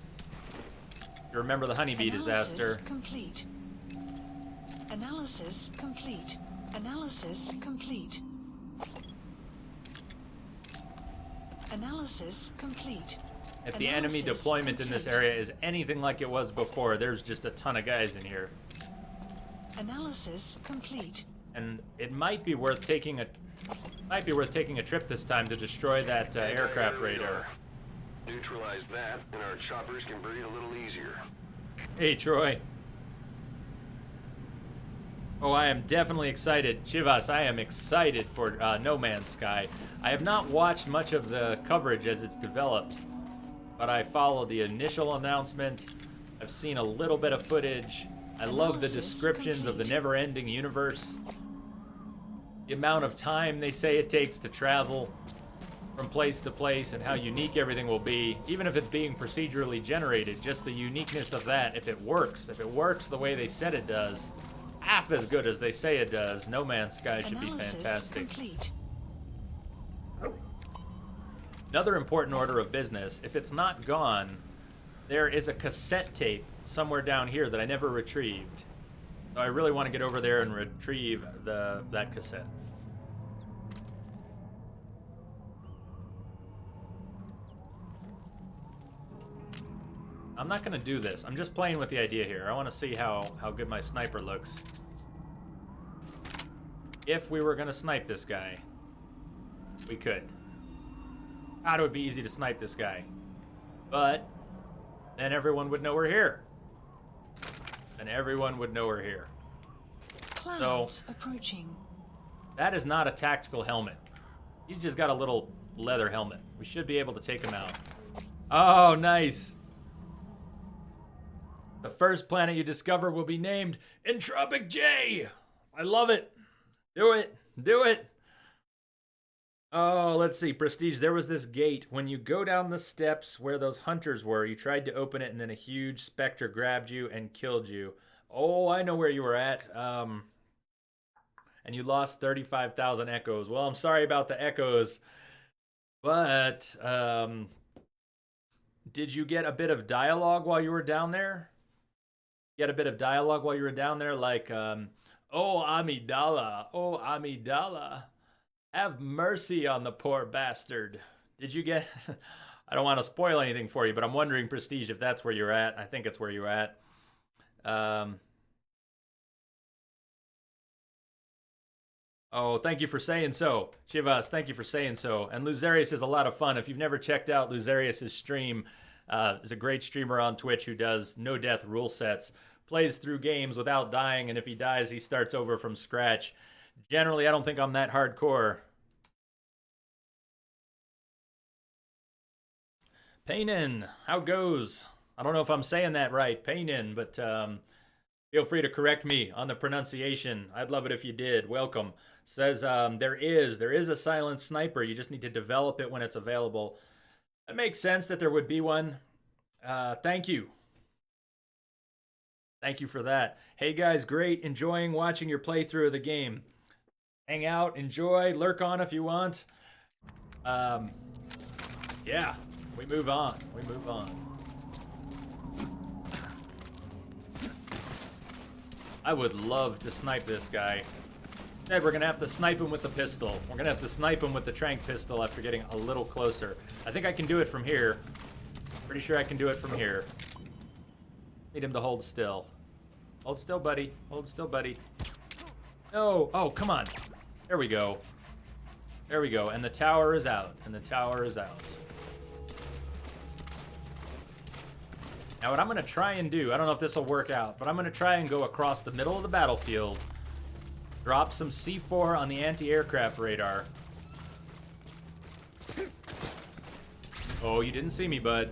Speaker 1: You remember the honeybee disaster.
Speaker 3: Complete. Analysis complete. Analysis complete. Analysis complete.
Speaker 1: If the enemy deployment in this area is anything like it was before, there's just a ton of guys in here.
Speaker 3: Analysis complete.
Speaker 1: And it might be worth taking a trip this time to destroy that aircraft radar.
Speaker 2: Neutralize that, and our choppers can breathe a little easier.
Speaker 1: Hey, Troy. Oh, I am definitely excited. Chivas, I am excited for No Man's Sky. I have not watched much of the coverage as it's developed, but I followed the initial announcement. I've seen a little bit of footage. I love the descriptions of the never-ending universe. The amount of time they say it takes to travel from place to place and how unique everything will be. Even if it's being procedurally generated, just the uniqueness of that, if it works the way they said it does, half as good as they say it does, No Man's Sky should be fantastic.
Speaker 3: Complete.
Speaker 1: Another important order of business, if it's not gone, there is a cassette tape somewhere down here that I never retrieved. So I really want to get over there and retrieve that cassette. I'm not going to do this. I'm just playing with the idea here. I want to see how good my sniper looks. If we were going to snipe this guy, we could. God, it would be easy to snipe this guy. But then everyone would know we're here. And everyone would know we're here.
Speaker 3: Clouds approaching.
Speaker 1: That is not a tactical helmet. He's just got a little leather helmet. We should be able to take him out. Oh, nice. The first planet you discover will be named Entropic J. I love it. Do it. Do it. Oh, let's see. Prestige, there was this gate. When you go down the steps where those hunters were, you tried to open it and then a huge specter grabbed you and killed you. Oh, I know where you were at. And you lost 35,000 echoes. Well, I'm sorry about the echoes. But did you get a bit of dialogue while you were down there? Get a bit of dialogue while you were down there, like, oh, Amidala, oh, Amidala, have mercy on the poor bastard. Did you get, I don't want to spoil anything for you, but I'm wondering, Prestige, if that's where you're at. I think it's where you're at. Oh, thank you for saying so. Chivas, thank you for saying so. And Luzarius is a lot of fun. If you've never checked out Luzarius' stream, is a great streamer on Twitch who does no-death rule sets, plays through games without dying, and if he dies, he starts over from scratch. Generally, I don't think I'm that hardcore. Painin, how goes? I don't know if I'm saying that right, Painin, but feel free to correct me on the pronunciation. I'd love it if you did. Welcome. Says there is a silent sniper. You just need to develop it when it's available. That makes sense that there would be one. Thank you. Thank you for that. Hey guys, great. Enjoying watching your playthrough of the game. Hang out, enjoy, lurk on if you want. Yeah, we move on. We move on. I would love to snipe this guy. Instead, we're going to have to snipe him with the pistol. We're going to have to snipe him with the tranq pistol after getting a little closer. I think I can do it from here. Pretty sure I can do it from here. Need him to hold still. Hold still, buddy. Hold still, buddy. No. Oh, come on. There we go. There we go. And the tower is out. And the tower is out. Now, what I'm going to try and do, I don't know if this will work out, but I'm going to try and go across the middle of the battlefield, drop some C4 on the anti-aircraft radar. Oh, you didn't see me, bud.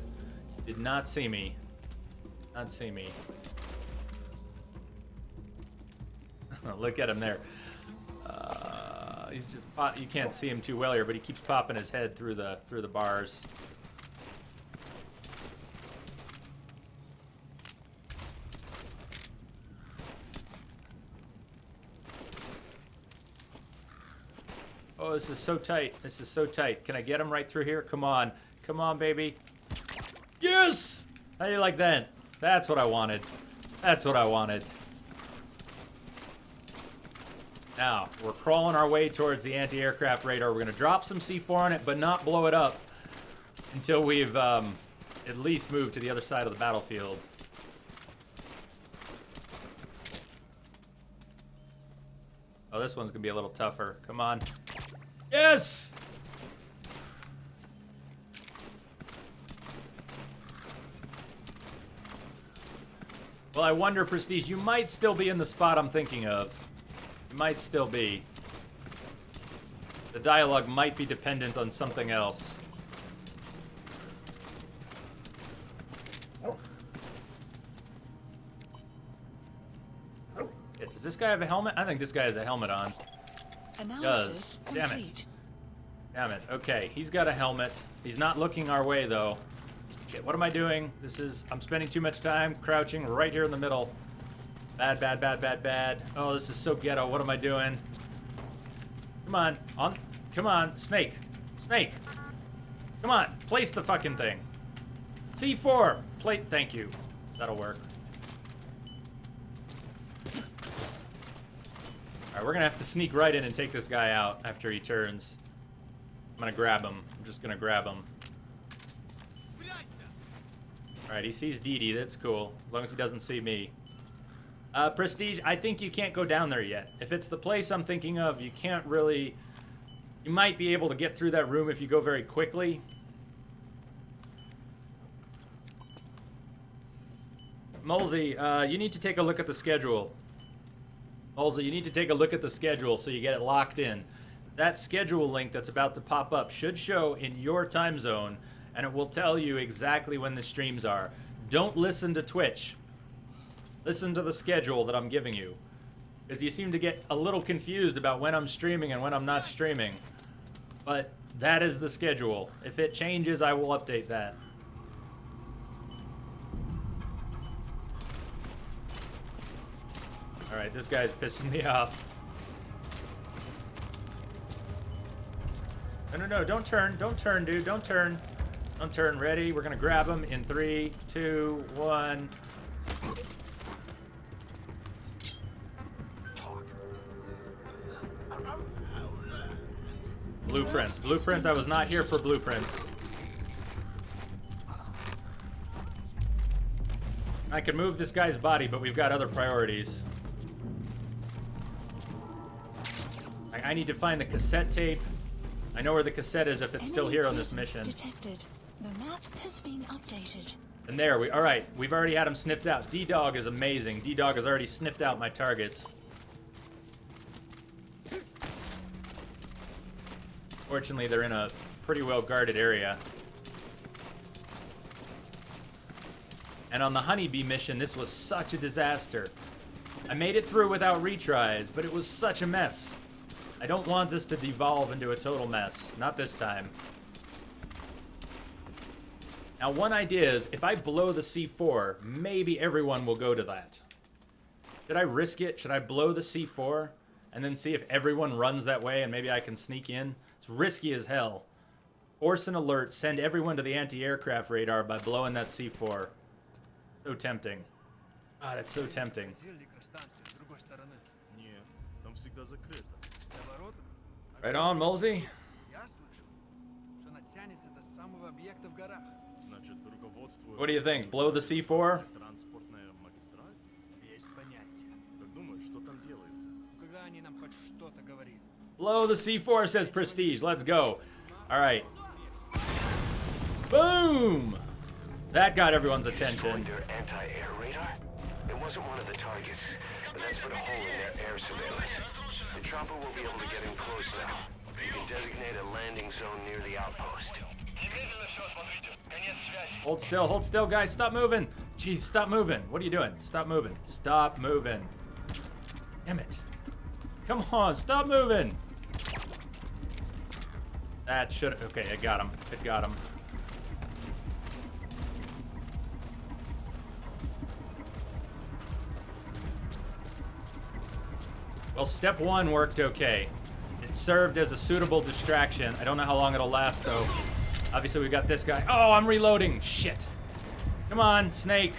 Speaker 1: You did not see me. Not see me. Look at him there. He's just you can't see him too well here, but he keeps popping his head through the bars. Oh, this is so tight. This is so tight. Can I get him right through here? Come on. Come on, baby. Yes! How do you like that? That's what I wanted. That's what I wanted. Now, we're crawling our way towards the anti-aircraft radar. We're going to drop some C4 on it, but not blow it up until we've at least moved to the other side of the battlefield. Oh, this one's going to be a little tougher. Come on. Yes! Well, I wonder, Prestige, you might still be in the spot I'm thinking of. You might still be. The dialogue might be dependent on something else. Yeah, does this guy have a helmet? I think this guy has a helmet on.
Speaker 3: Analysis
Speaker 1: Damn it.
Speaker 3: complete.
Speaker 1: Damn it. Okay, he's got a helmet. He's not looking our way, though. Shit, what am I doing? I'm spending too much time crouching right here in the middle. Bad, bad, bad, bad, bad. Oh, this is so ghetto. What am I doing? Come on. Come on. Snake. Snake. Come on. Place the fucking thing. C4. Plate. Thank you. That'll work. Alright, we're gonna have to sneak right in and take this guy out after he turns. I'm gonna grab him. I'm just gonna grab him. Alright, he sees Dee Dee. That's cool. As long as he doesn't see me. Prestige, I think you can't go down there yet. If it's the place I'm thinking of, you can't really... You might be able to get through that room if you go very quickly. Molesy, you need to take a look at the schedule. Molesy, you need to take a look at the schedule so you get it locked in. That schedule link that's about to pop up should show in your time zone, and it will tell you exactly when the streams are. Don't listen to Twitch. Listen to the schedule that I'm giving you. Because you seem to get a little confused about when I'm streaming and when I'm not streaming. But that is the schedule. If it changes, I will update that. Alright, this guy's pissing me off. No, no, no, don't turn. Don't turn, dude. Don't turn. Don't turn. Ready? We're gonna grab him in 3, 2, 1. Blueprints. Blueprints. I was not here for blueprints. I could move this guy's body, but we've got other priorities. I need to find the cassette tape. I know where the cassette is if it's still here on this mission.
Speaker 3: Detected. The map has been updated.
Speaker 1: And there we... Alright, we've already had him sniffed out. D-Dog is amazing. D-Dog has already sniffed out my targets. Fortunately, they're in a pretty well-guarded area. And on the Honeybee mission, this was such a disaster. I made it through without retries, but it was such a mess. I don't want this to devolve into a total mess. Not this time. Now, one idea is, if I blow the C4, maybe everyone will go to that. Should I risk it? Should I blow the C4? And then see if everyone runs that way and maybe I can sneak in? It's risky as hell. Force an alert, send everyone to the anti-aircraft radar by blowing that C4. So tempting. God, it's so tempting.
Speaker 6: Не, там всегда закрыто.
Speaker 1: Right on, Molesy.
Speaker 8: Я слышу, что она тянется до самого объекта в горах.
Speaker 6: Значит, руководство...
Speaker 1: What do you think? Blow the C4?
Speaker 6: Транспортная магистраль?
Speaker 8: Есть понятие.
Speaker 6: Как думаешь, что там делают?
Speaker 8: Когда они нам хоть что-то говорили.
Speaker 1: Blow the C4, says Prestige. Let's go. All right. Boom! That got everyone's attention.
Speaker 2: Destroyed their anti-air radar? It wasn't one of the targets, but that's put a hole in their air surveillance. The chopper will be able to get in close now. You can designate a landing zone near the outpost.
Speaker 1: Hold still, guys. Stop moving. Jeez, stop moving. What are you doing? Stop moving. Stop moving. Damn it. Come on, stop moving. That should... Okay, it got him. It got him. Well, step 1 worked okay. It served as a suitable distraction. I don't know how long it'll last, though. Obviously, we got this guy. Oh, I'm reloading. Shit. Come on, Snake.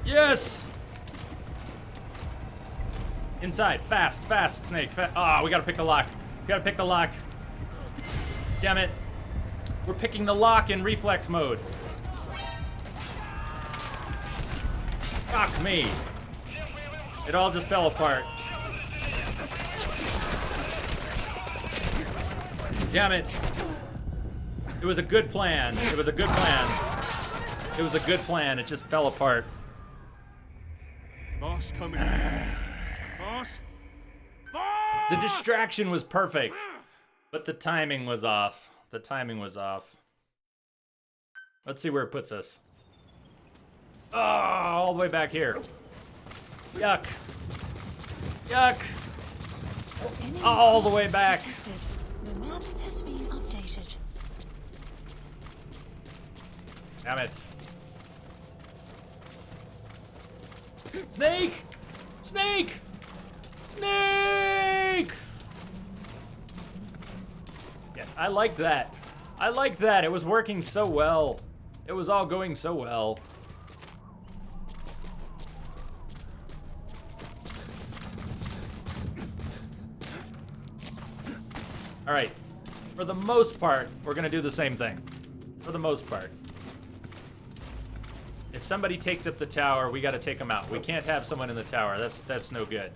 Speaker 1: Yes! Inside. Fast, fast, Snake. Ah, we gotta pick the lock. We gotta pick the lock. Damn it. We're picking the lock in reflex mode. Fuck me. It all just fell apart. Damn it. It was a good plan. It was a good plan. It was a good plan. It just fell apart.
Speaker 6: Boss, come in. Boss? Boss!
Speaker 1: The distraction was perfect, but the timing was off. The timing was off. Let's see where it puts us. Oh, all the way back here. Yuck. Yuck.
Speaker 3: Enemy
Speaker 1: All the way back.
Speaker 3: detected. The map has been updated.
Speaker 1: Damn it. Snake! Snake! Snake! Yeah, I like that. I like that. It was working so well. It was all going so well. All right. For the most part, we're going to do the same thing. For the most part. If somebody takes up the tower, we got to take them out. We can't have someone in the tower. That's no good.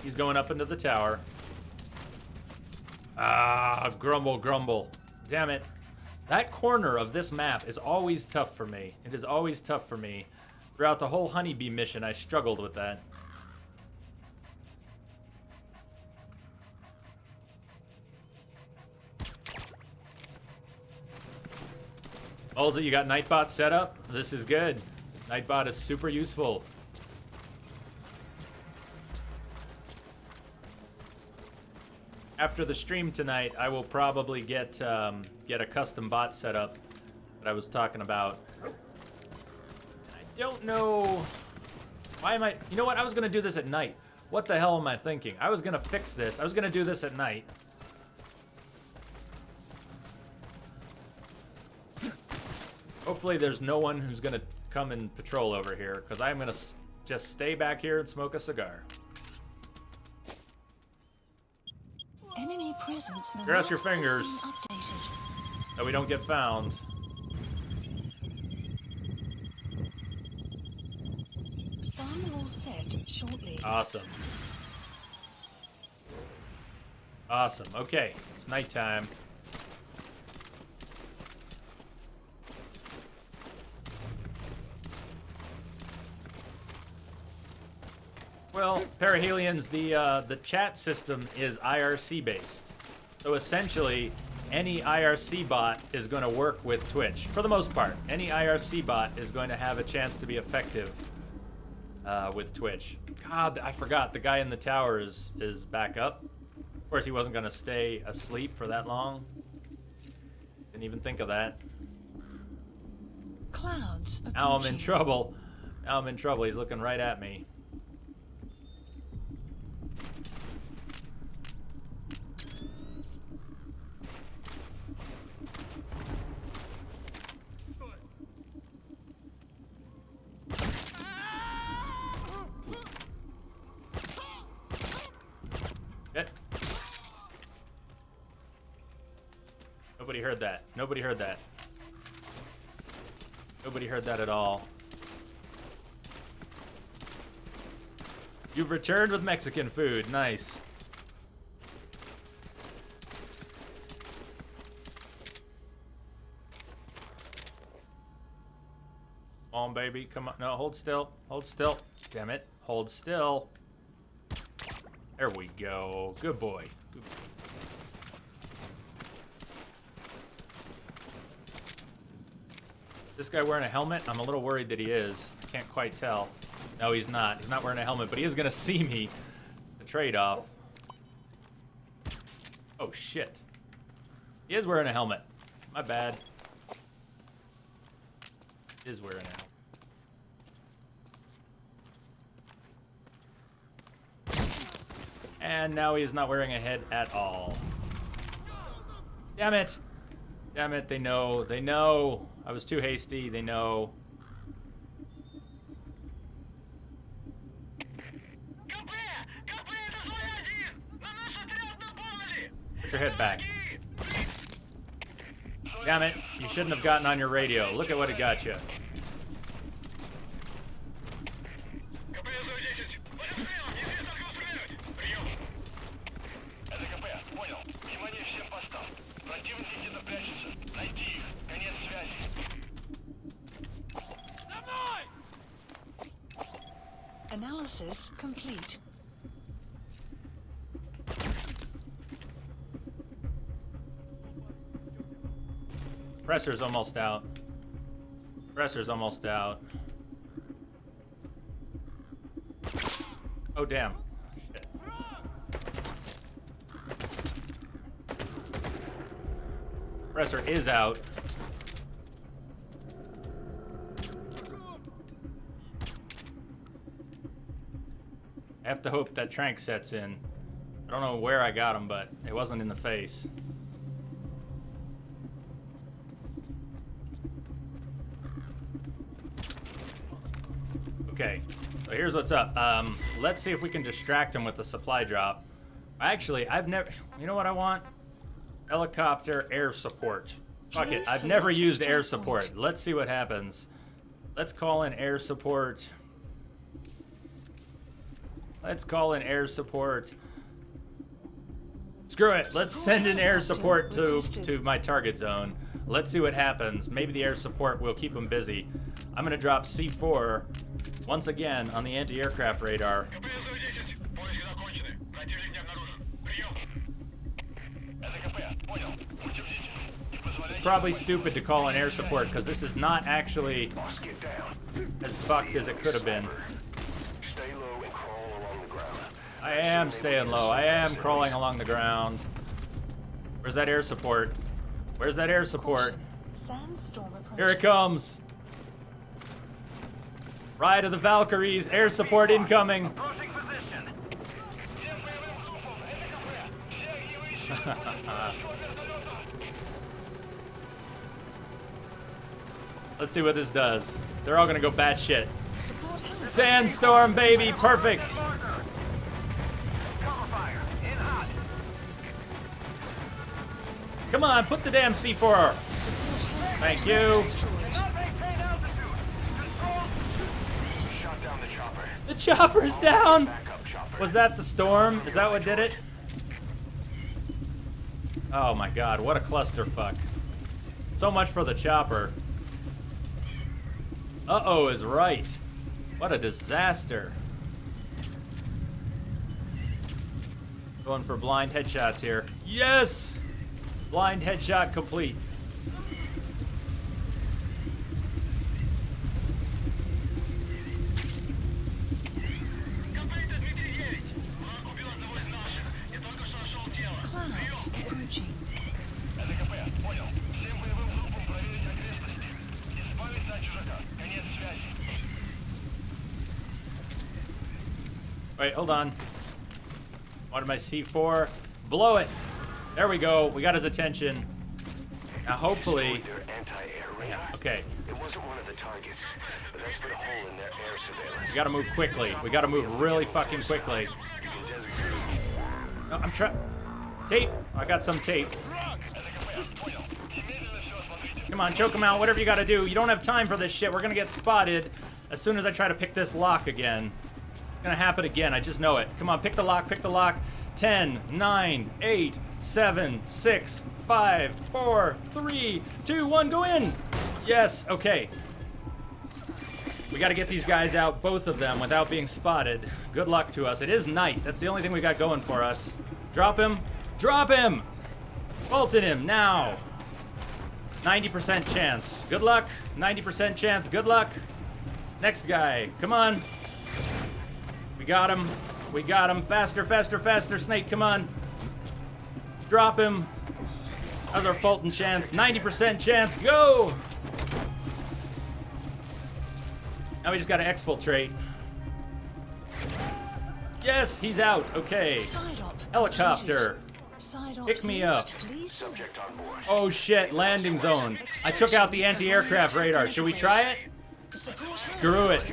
Speaker 1: He's going up into the tower. Ah, grumble, grumble. Damn it. That corner of this map is always tough for me. It is always tough for me. Throughout the whole honeybee mission, I struggled with that. Also, you got Nightbot set up? This is good. Nightbot is super useful. After the stream tonight, I will probably get a custom bot set up that I was talking about. I don't know. Why am I? You know what? I was gonna do this at night. What the hell am I thinking? I was gonna fix this. I was gonna do this at night. Hopefully, there's no one who's gonna come and patrol over here, because I'm gonna just stay back here and smoke a cigar.
Speaker 3: Enemy presence. The
Speaker 1: Cross your
Speaker 3: map has
Speaker 1: fingers
Speaker 3: been updated.
Speaker 1: that we don't get found.
Speaker 3: Sun will set shortly.
Speaker 1: Awesome. Awesome. Okay, it's nighttime. Well, Perihelions, the chat system is IRC based. So essentially, any IRC bot is going to work with Twitch. For the most part, any IRC bot is going to have a chance to be effective with Twitch. God, I forgot. The guy in the tower is back up. Of course, he wasn't going to stay asleep for that long. Didn't even think of that.
Speaker 3: Clouds.
Speaker 1: Now I'm in
Speaker 3: approaching.
Speaker 1: trouble. Now I'm in trouble. He's looking right at me. Shit. Nobody heard that. Nobody heard that. Nobody heard that at all. You've returned with Mexican food. Nice. Come on, baby. Come on. No, hold still. Hold still. Damn it. Hold still. There we go. Good boy. Good boy. This guy wearing a helmet? I'm a little worried that he is. Can't quite tell. No, he's not. He's not wearing a helmet, but he is going to see me. The trade-off. Oh, shit. He is wearing a helmet. My bad. He is wearing a helmet. And now he is not wearing a head at all. Damn it. Damn it, they know. They know. I was too hasty. They know. Put your head back. Damn it. You shouldn't have gotten on your radio. Look at what it got you.
Speaker 3: Analysis complete.
Speaker 1: Pressure's almost out. Pressure's almost out. Oh, damn. Shit. Pressure is out. I have to hope that trank sets in. I don't know where I got him, but it wasn't in the face. Okay, so here's what's up. Let's see if we can distract him with the supply drop. Actually, I've never... You know what I want? Helicopter air support. Fuck it, I've never used air support. Let's see what happens. Let's call in air support. Let's call in air support. Screw it. Let's send in air support to my target zone. Let's see what happens. Maybe the air support will keep them busy. I'm going to drop C4 once again on the anti-aircraft radar. It's probably stupid to call in air support because this is not actually as fucked as it could have been. I am staying low. I am crawling along the ground. Where's that air support? Where's that air support? Here it comes. Ride of the Valkyries. Air support incoming. Let's see what this does. They're all gonna go batshit. Sandstorm, baby. Perfect. Come on, put the damn C4. Thank you. The chopper's down. Was that the storm? Is that what did it? Oh my god, what a clusterfuck. So much for the chopper. Uh-oh is right. What a disaster. Going for blind headshots here. Yes! Blind headshot complete.
Speaker 3: Clouds approaching.
Speaker 1: Wait, hold on. Wanted my C4. Blow it. There we go. We got his attention. Now, hopefully. Yeah, okay.
Speaker 2: It wasn't one of the targets, but that's put a hole in their air surveillance.
Speaker 1: We gotta move quickly. We gotta move really fucking quickly. No, I'm trying. Tape. I got some tape. Come on, choke him out. Whatever you gotta do. You don't have time for this shit. We're gonna get spotted as soon as I try to pick this lock again. It's gonna happen again. I just know it. Come on, pick the lock. Pick the lock. 10, 9, 8, 7, 6, 5, 4, 3, 2, 1, go in! Yes, okay. We gotta get these guys out, both of them, without being spotted. Good luck to us. It is night. That's the only thing we got going for us. Drop him. Drop him! Bolted him, now! 90% chance. Good luck. 90% chance. Good luck. Next guy. Come on. We got him. We got him. Faster, faster, faster. Snake, come on. Drop him. How's our Fulton chance? 90% chance. Go! Now we just gotta exfiltrate. Yes, he's out. Okay. Helicopter. Pick me up.
Speaker 2: Subject on board.
Speaker 1: Oh shit, landing zone. I took out the anti-aircraft radar. Should we try it? Screw it.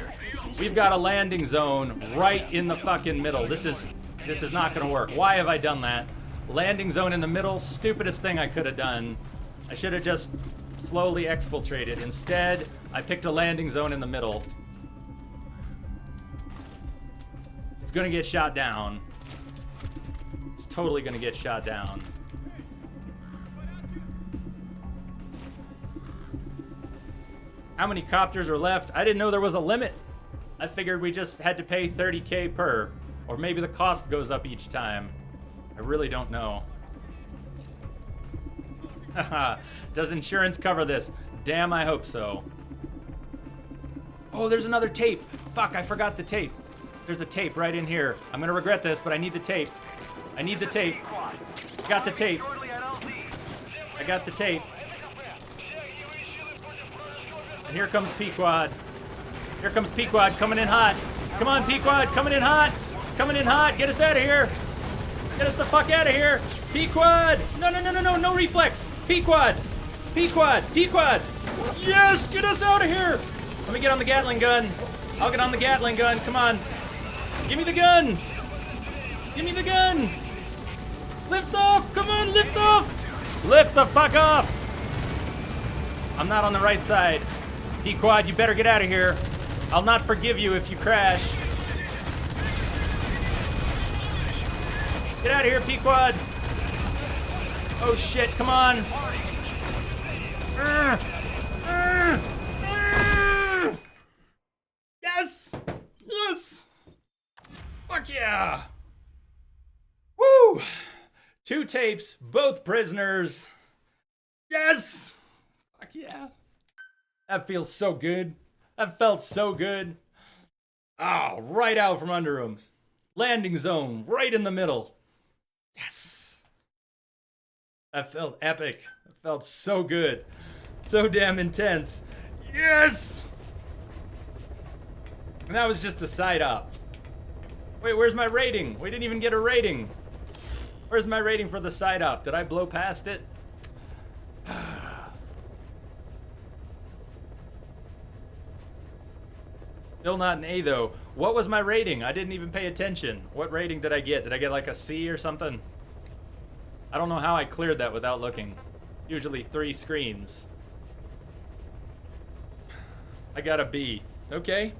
Speaker 1: We've got a landing zone right in the fucking middle. This is not gonna work. Why have I done that? Landing zone in the middle, stupidest thing I could have done. I should have just slowly exfiltrated. Instead, I picked a landing zone in the middle. It's gonna get shot down. It's totally gonna get shot down. How many copters are left? I didn't know there was a limit. I figured we just had to pay 30K per. Or maybe the cost goes up each time. I really don't know. Haha. Does insurance cover this? Damn, I hope so. Oh, there's another tape. Fuck, I forgot the tape. There's a tape right in here. I'm gonna regret this, but I need the tape. I need the tape. Got the tape. I got the tape. And here comes Pequod. Here comes Pequod coming in hot. Come on, Pequod, coming in hot. Coming in hot. Get us out of here. Get us the fuck out of here. Pequod. No reflex. Pequod. Yes, get us out of here. Let me get on the Gatling gun. I'll get on the Gatling gun. Come on. Give me the gun. Give me the gun. Lift off. Come on, lift off. Lift the fuck off. I'm not on the right side. Pequod, you better get out of here. I'll not forgive you if you crash. Get out of here, Pequod. Oh shit, come on. Yes! Yes! Fuck yeah! Woo! 2 tapes, both prisoners. Yes! Fuck yeah. That feels so good. That felt so good. Ah, right out from under him. Landing zone, right in the middle. Yes! That felt epic. That felt so good. So damn intense. Yes! And that was just the side up. Wait, where's my rating? We didn't even get a rating. Where's my rating for the side up? Did I blow past it? Still not an A though. What was my rating? I didn't even pay attention. What rating did I get? Did I get like a C or something? I don't know how I cleared that without looking. Usually 3 screens. I got a B. Okay.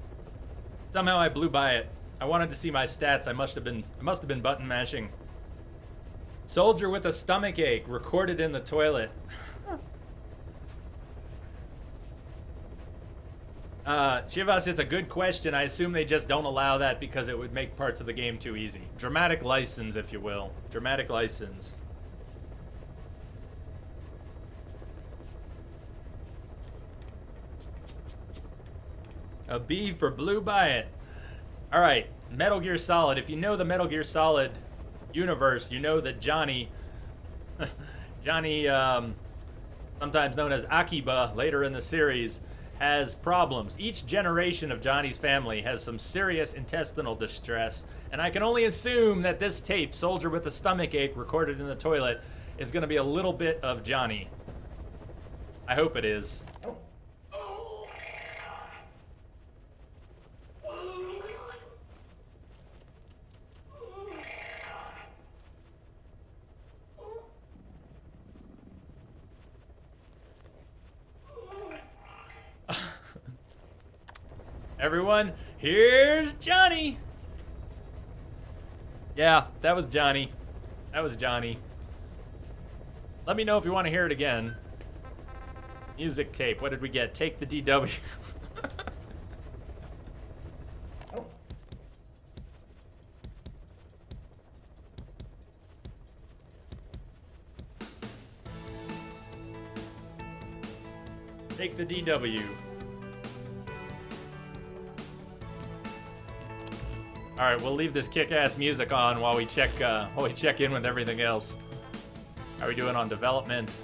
Speaker 1: Somehow I blew by it. I wanted to see my stats. I must have been button mashing. Soldier with a stomach ache recorded in the toilet. Chivas, it's a good question. I assume they just don't allow that because it would make parts of the game too easy. Dramatic license, if you will. Dramatic license. A B for blew by it. Alright, Metal Gear Solid. If you know the Metal Gear Solid universe, you know that Johnny, sometimes known as Akiba, later in the series, has problems. Each generation of Johnny's family has some serious intestinal distress, and I can only assume that this tape, Soldier with a Stomach Ache, recorded in the toilet, is going to be a little bit of Johnny. I hope it is. Everyone, here's Johnny. Yeah, that was Johnny. That was Johnny. Let me know if you want to hear it again. Music tape. What did we get? Take the DW. Take the DW. All right, we'll leave this kick-ass music on while we check in with everything else. How are we doing on development?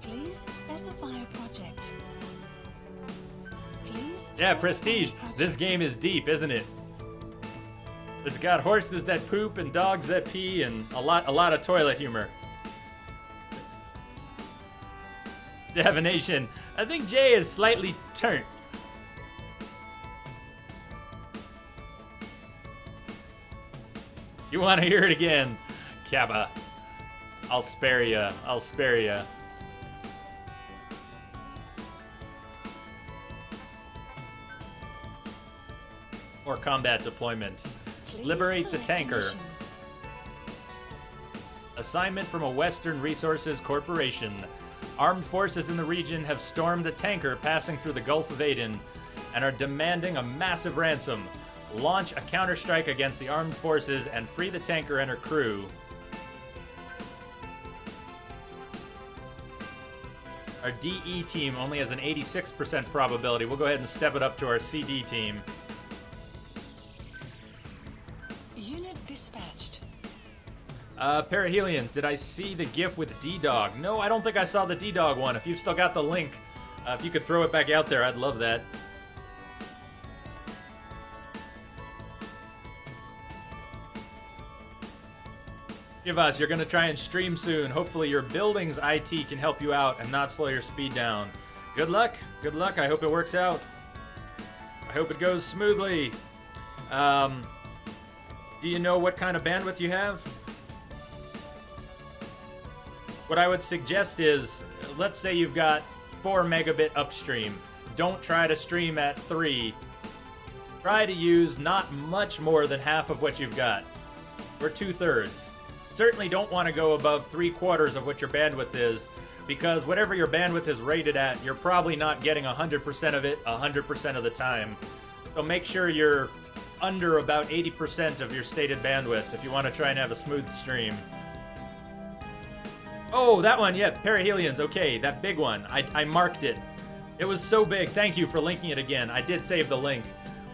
Speaker 3: Please specify a project. Please
Speaker 1: Yeah,
Speaker 3: specify
Speaker 1: Prestige.
Speaker 3: a project.
Speaker 1: This game is deep, isn't it? It's got horses that poop and dogs that pee and a lot of toilet humor. Divination. I think Jay is slightly turnt. You want to hear it again, Kaba? I'll spare ya. I'll spare ya. Or combat deployment.
Speaker 3: Please
Speaker 1: Liberate the
Speaker 3: select a
Speaker 1: tanker.
Speaker 3: mission.
Speaker 1: Assignment from a Western Resources Corporation. Armed forces in the region have stormed a tanker passing through the Gulf of Aden and are demanding a massive ransom. Launch a counterstrike against the armed forces and free the tanker and her crew. Our DE team only has an 86% probability. We'll go ahead and step it up to our CD team.
Speaker 3: Unit dispatched.
Speaker 1: Perihelions, did I see the GIF with D-Dog? No, I don't think I saw the D-Dog one. If you've still got the link, if you could throw it back out there, I'd love that. Give us, you're gonna try and stream soon. Hopefully your building's IT can help you out and not slow your speed down. Good luck. Good luck. I hope it works out. I hope it goes smoothly. Do you know what kind of bandwidth you have? What I would suggest is, let's say you've got 4 megabit upstream. Don't try to stream at 3. Try to use not much more than half of what you've got, or 2/3. Certainly don't want to go above 3/4 of what your bandwidth is, because whatever your bandwidth is rated at, you're probably not getting 100% of it 100% of the time. So make sure you're under about 80% of your stated bandwidth if you want to try and have a smooth stream. Oh, that one, yeah, Perihelions, okay, that big one. I marked it. It was so big. Thank you for linking it again. I did save the link.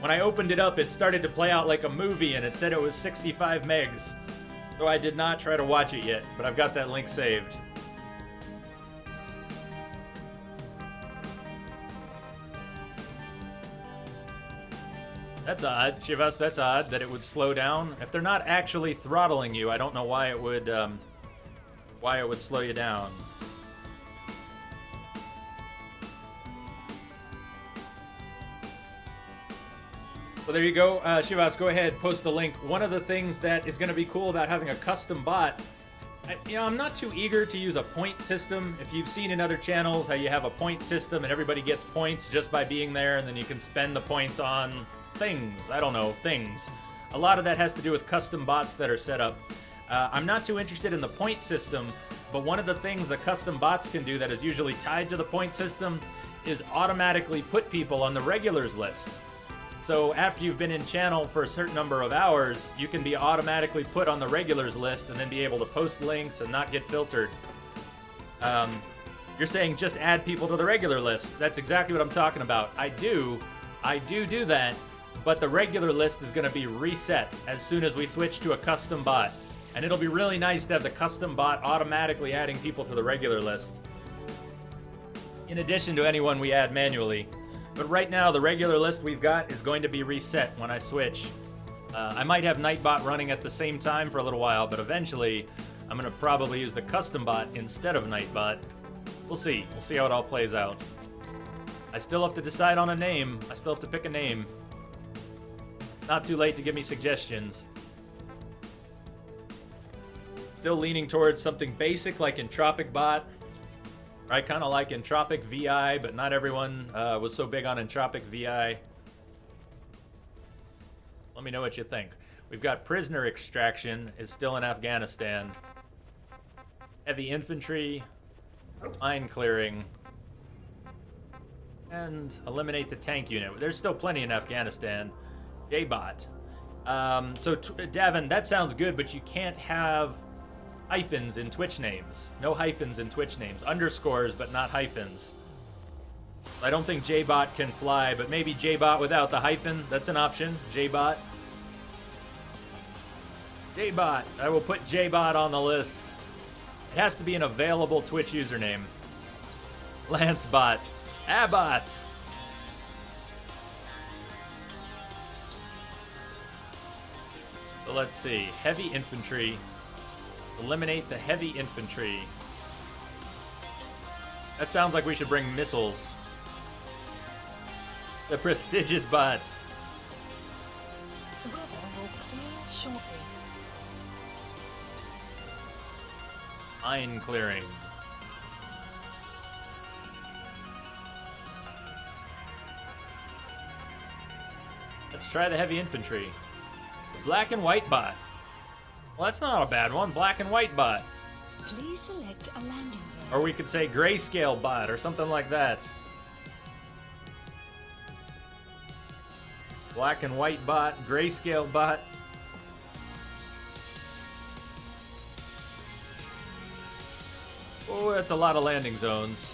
Speaker 1: When I opened it up, it started to play out like a movie, and it said it was 65 megs. So I did not try to watch it yet, but I've got that link saved. That's odd, Shivas, that's odd that it would slow down. If they're not actually throttling you, I don't know why it would slow you down. So there you go, Shivas, go ahead, post the link. One of the things that is going to be cool about having a custom bot, I'm not too eager to use a point system. If you've seen in other channels how you have a point system and everybody gets points just by being there, and then you can spend the points on things. I don't know, things. A lot of that has to do with custom bots that are set up. I'm not too interested in the point system, but one of the things the custom bots can do that is usually tied to the point system is automatically put people on the regulars list. So after you've been in channel for a certain number of hours, you can be automatically put on the regulars list and then be able to post links and not get filtered. You're saying just add people to the regular list. That's exactly what I'm talking about. I do that, but the regular list is going to be reset as soon as we switch to a custom bot. And it'll be really nice to have the custom bot automatically adding people to the regular list, in addition to anyone we add manually. But right now, the regular list we've got is going to be reset when I switch. I might have Nightbot running at the same time for a little while, but eventually I'm going to probably use the custom bot instead of Nightbot. We'll see. We'll see how it all plays out. I still have to decide on a name. I still have to pick a name. Not too late to give me suggestions. Still leaning towards something basic like Entropic Bot. Right, kind of like Entropic VI, but not everyone was so big on Entropic VI. Let me know what you think. We've got Prisoner Extraction is still in Afghanistan. Heavy Infantry, Mine Clearing, and Eliminate the Tank Unit. There's still plenty in Afghanistan. J-Bot. So, Davin, that sounds good, but you can't have hyphens in Twitch names. No hyphens in Twitch names. Underscores, but not hyphens. I don't think J-Bot can fly, but maybe J-Bot without the hyphen. That's an option. J-Bot. J-Bot. I will put J-Bot on the list. It has to be an available Twitch username. Lancebot. Abbot. So let's see. Heavy infantry. Eliminate the heavy infantry. That sounds like we should bring missiles. The prestigious bot.
Speaker 3: The weather will clear shortly.
Speaker 1: Mine clearing. Let's try the heavy infantry. Black and white bot. Well, that's not a bad one. Black and white bot.
Speaker 3: Please select a landing zone.
Speaker 1: Or we could say grayscale bot or something like that. Black and white bot, grayscale bot. Oh, that's a lot of landing zones.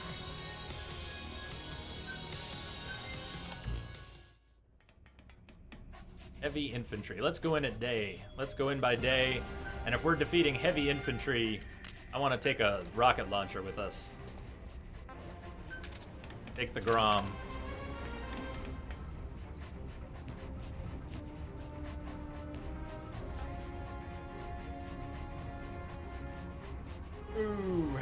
Speaker 1: Heavy infantry. Let's go in at day. Let's go in by day. And if we're defeating heavy infantry, I want to take a rocket launcher with us. Take the Grom. Ooh,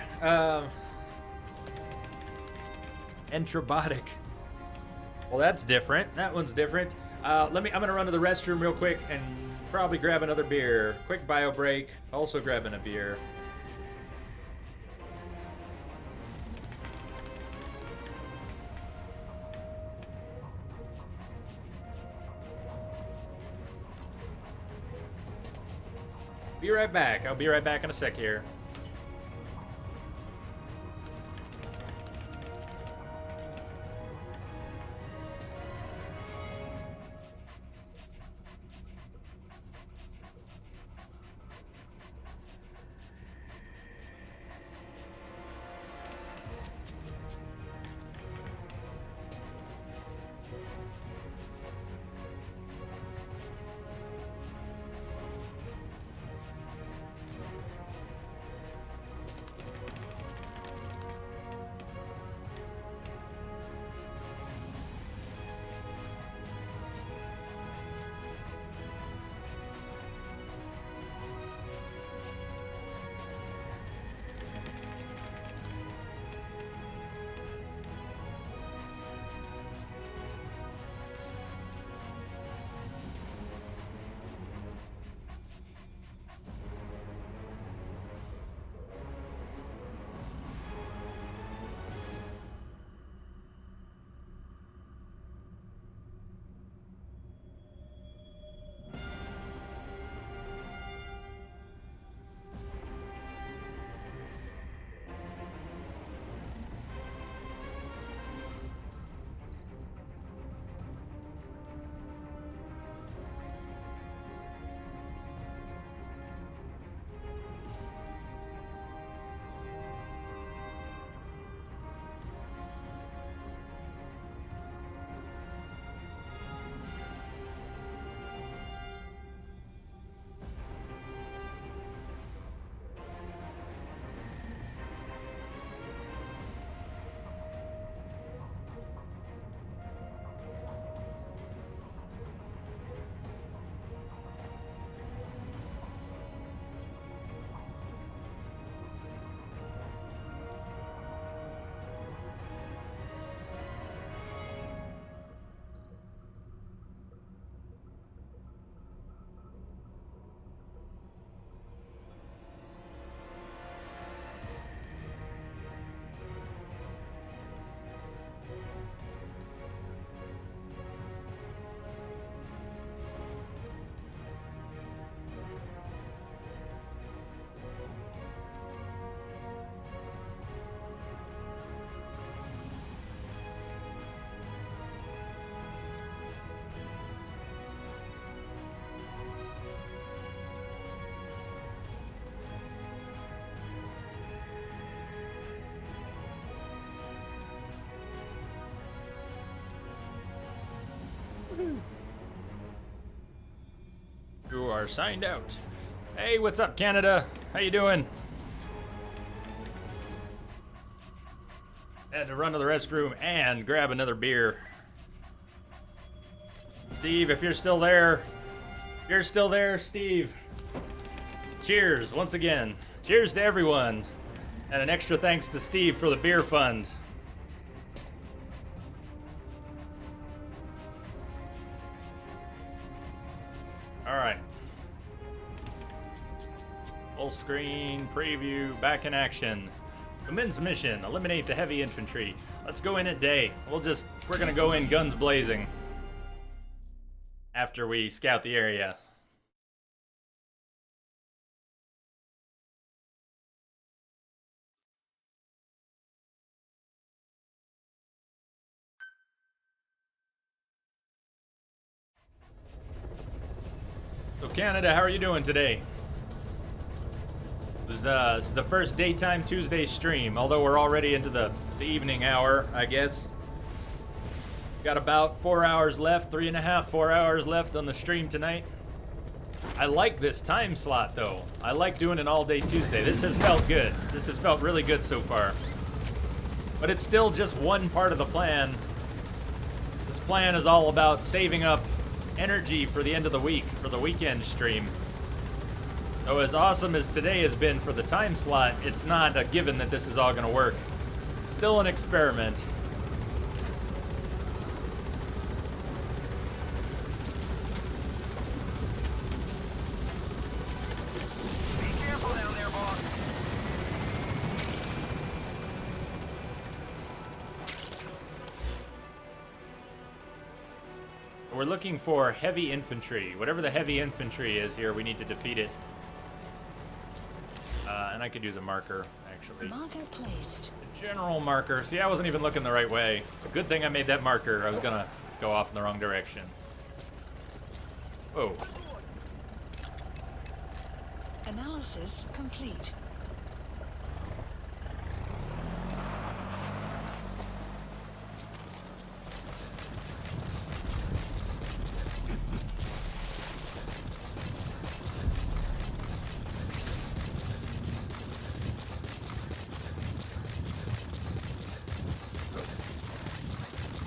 Speaker 1: Entrobotic. Well, that's different. That one's different. I'm gonna run to the restroom real quick and probably grab another beer. Quick bio break. Also grabbing a beer. Be right back. I'll be right back in a sec here. You are signed out. Hey, what's up, Canada? How you doing? Had to run to the restroom and grab another beer. Steve, if you're still there, Steve. Cheers once again. Cheers to everyone. And an extra thanks to Steve for the beer fund. All right. Full screen preview, back in action. Women's mission, eliminate the heavy infantry. Let's go in at day. We're gonna go in guns blazing after we scout the area. So Canada, how are you doing today? This is the first daytime Tuesday stream, although we're already into the evening hour, I guess. Got about 4 hours left, 3.5, 4 hours left on the stream tonight. I like this time slot, though. I like doing an all-day Tuesday. This has felt good. This has felt really good so far. But it's still just one part of the plan. This plan is all about saving up energy for the end of the week, for the weekend stream. So as awesome as today has been for the time slot, it's not a given that this is all going to work. Still an experiment.
Speaker 7: Be careful down there, boss.
Speaker 1: We're looking for heavy infantry. Whatever the heavy infantry is here, we need to defeat it. And I could use a marker, actually.
Speaker 3: Marker placed.
Speaker 1: A general marker. See, I wasn't even looking the right way. It's a good thing I made that marker. I was gonna go off in the wrong direction. Whoa.
Speaker 3: Analysis complete.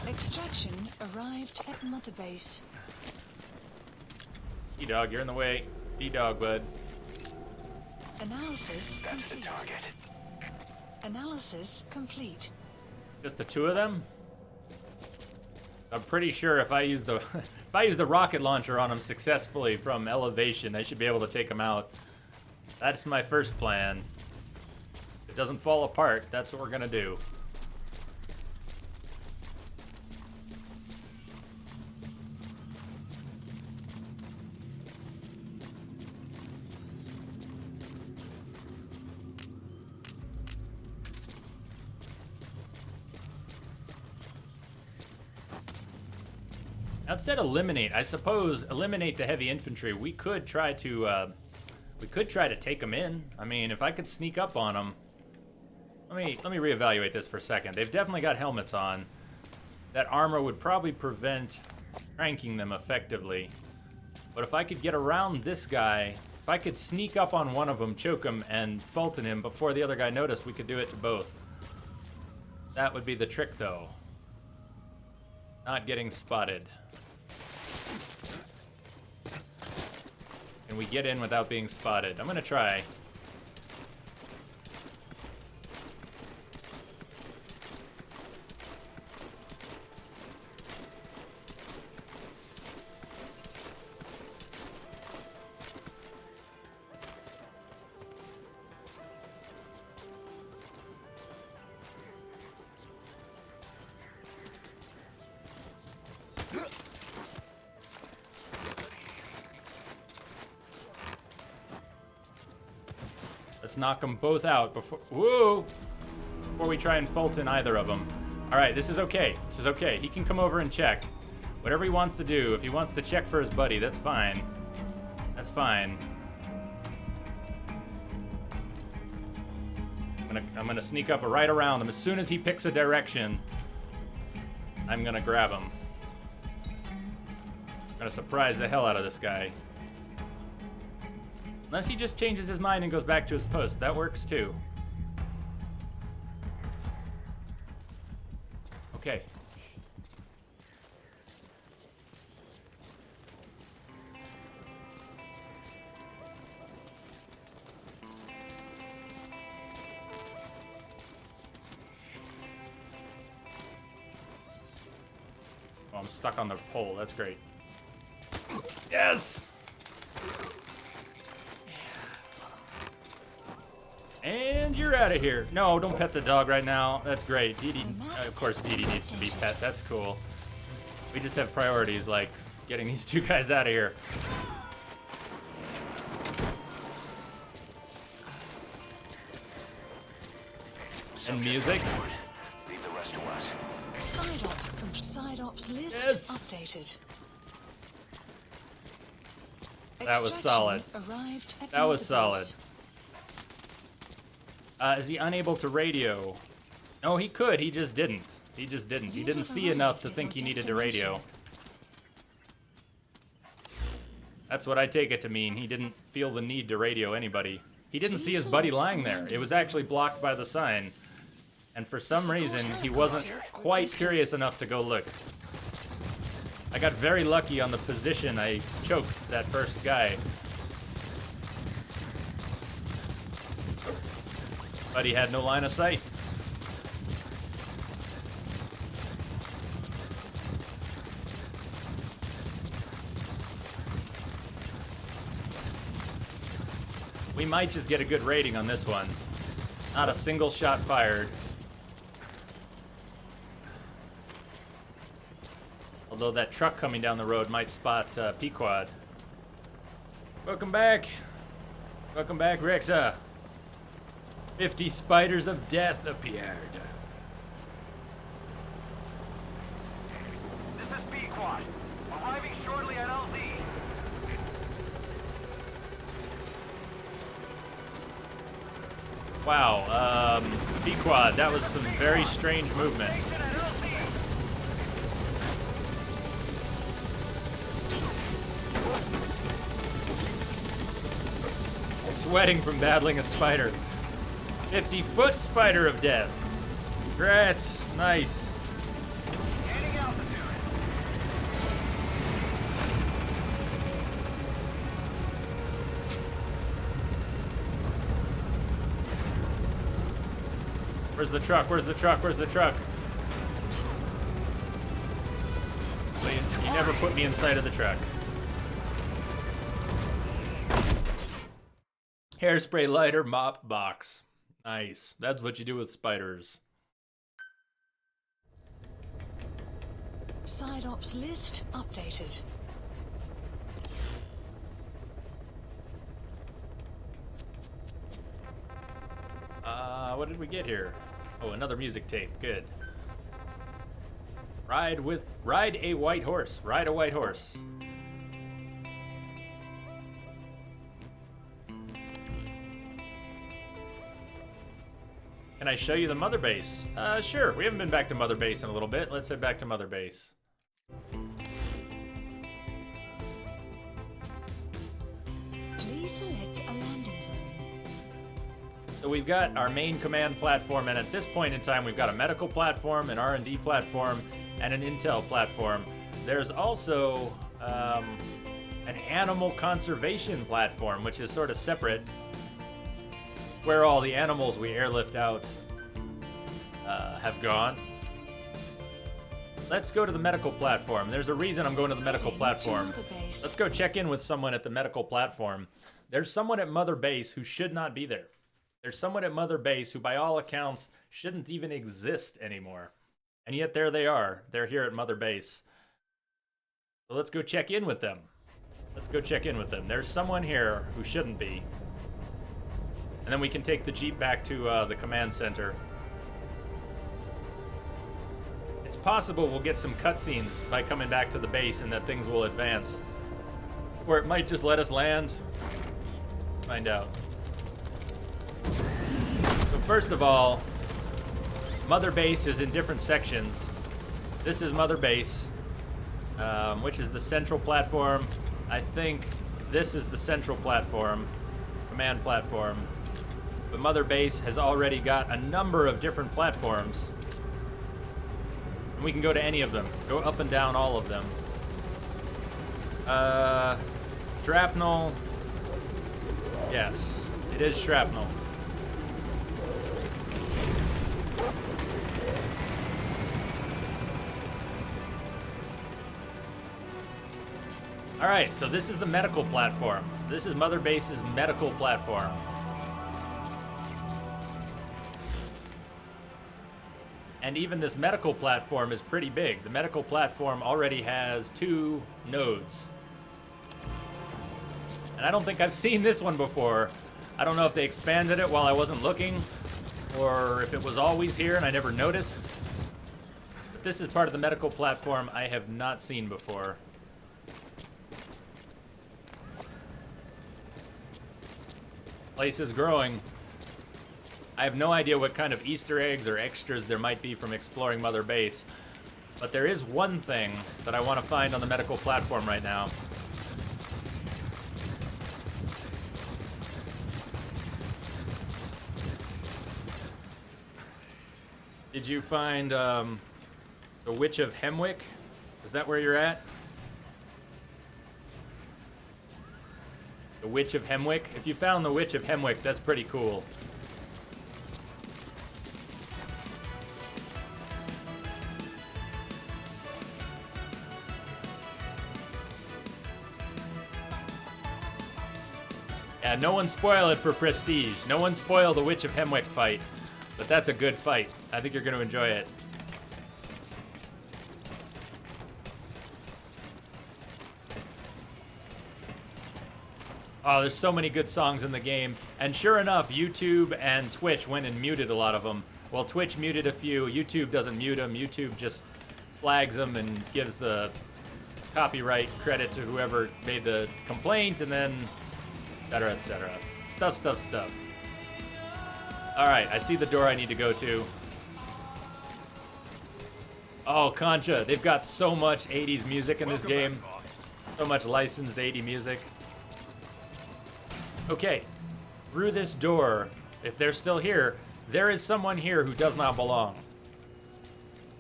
Speaker 3: Extraction arrived at Mother Base.
Speaker 1: D-Dog, you're in the way. D-Dog, bud.
Speaker 3: Analysis
Speaker 2: That's the
Speaker 3: complete.
Speaker 2: target.
Speaker 3: Analysis complete.
Speaker 1: Just the two of them? I'm pretty sure if I use the if I use the rocket launcher on them successfully from elevation, I should be able to take them out. That's my first plan. If it doesn't fall apart, that's what we're gonna do. That said eliminate. I suppose eliminate the heavy infantry. We could try to take them in. I mean, if I could sneak up on them. Let me reevaluate this for a second. They've definitely got helmets on. That armor would probably prevent cranking them effectively. But if I could get around this guy, if I could sneak up on one of them, choke him, and Fulton him before the other guy noticed, we could do it to both. That would be the trick, though. Not getting spotted. Can we get in without being spotted? I'm gonna try. Let's knock them both out before we try and Fulton either of them. All right, this is okay. This is okay. He can come over and check. Whatever he wants to do. If he wants to check for his buddy, that's fine. That's fine. I'm gonna sneak up right around him. As soon as he picks a direction, I'm gonna grab him. I'm gonna surprise the hell out of this guy. Unless he just changes his mind and goes back to his post. That works too. Okay. Oh, I'm stuck on the pole. That's great. Yes! And you're out of here. No, don't pet the dog right now. That's great. Dee Dee, of course, Dee Dee needs to be pet. That's cool. We just have priorities like getting these two guys out of here. And music.
Speaker 2: Leave the rest to us.
Speaker 3: Side ops list
Speaker 1: Yes.
Speaker 3: updated.
Speaker 1: That was solid.
Speaker 3: Arrived at
Speaker 1: That was
Speaker 3: Mother
Speaker 1: solid.
Speaker 3: Base.
Speaker 1: Is he unable to radio? No, he could. He just didn't. He just didn't. He didn't see enough to think he needed to radio. That's what I take it to mean. He didn't feel the need to radio anybody. He didn't see his buddy lying there. It was actually blocked by the sign. And for some reason, he wasn't quite curious enough to go look. I got very lucky on the position. I choked that first guy. But he had no line of sight. We might just get a good rating on this one. Not a single shot fired. Although that truck coming down the road might spot Pequod. Welcome back. Welcome back, Rexa. 50 spiders of death appeared.
Speaker 7: This is B-Quad. Arriving shortly at LZ.
Speaker 1: Wow, Pequod, that was some very strange movement.
Speaker 7: Station at LZ.
Speaker 1: Sweating from battling a spider. 50-foot spider of death. Congrats. Nice.
Speaker 7: Gaining altitude.
Speaker 1: Where's the truck? Where's the truck? Where's the truck? Please, you never put me inside of the truck. Hairspray lighter, mop box. Nice. That's what you do with spiders.
Speaker 3: Side ops list updated.
Speaker 1: What did we get here? Oh, another music tape. Good. Ride a white horse. Ride a white horse. Can I show you the mother base? Sure. We haven't been back to mother base in a little bit. Let's head back to mother base.
Speaker 3: Please select a landing zone.
Speaker 1: So we've got our main command platform, and at this point in time, we've got a medical platform, an R&D platform, and an intel platform. There's also an animal conservation platform, which is sort of separate, where all the animals we airlift out have gone. Let's go to the medical platform. There's a reason I'm going to the medical platform. Let's go check in with someone at the medical platform. There's someone at Mother Base who should not be there. There's someone at Mother Base who, by all accounts, shouldn't even exist anymore. And yet there they are. They're here at Mother Base. So let's go check in with them. Let's go check in with them. There's someone here who shouldn't be. And then we can take the Jeep back to the command center. It's possible we'll get some cutscenes by coming back to the base and that things will advance. Or it might just let us land. Find out. So first of all, Mother Base is in different sections. This is Mother Base, which is the central platform. I think this is the central platform, command platform. But Mother Base has already got a number of different platforms. And we can go to any of them. Go up and down all of them. Shrapnel. Yes, it is shrapnel. All right, so this is the medical platform. This is Mother Base's medical platform. And even this medical platform is pretty big. The medical platform already has 2 nodes. And I don't think I've seen this one before. I don't know if they expanded it while I wasn't looking, or if it was always here and I never noticed. But this is part of the medical platform I have not seen before. Place is growing. I have no idea what kind of Easter eggs or extras there might be from exploring Mother Base, but there is one thing that I want to find on the medical platform right now. Did you find the Witch of Hemwick? Is that where you're at? The Witch of Hemwick? If you found the Witch of Hemwick, that's pretty cool. Yeah, no one spoil it for prestige. No one spoil the Witch of Hemwick fight. But that's a good fight. I think you're going to enjoy it. Oh, there's so many good songs in the game. And sure enough, YouTube and Twitch went and muted a lot of them. Well, Twitch muted a few. YouTube doesn't mute them. YouTube just flags them and gives the copyright credit to whoever made the complaint, and then etc., etc. Stuff. All right, I see the door I need to go to. Oh, Concha, they've got so much 80s music in this game. So much licensed 80s music. Okay, through this door, if they're still here, there is someone here who does not belong.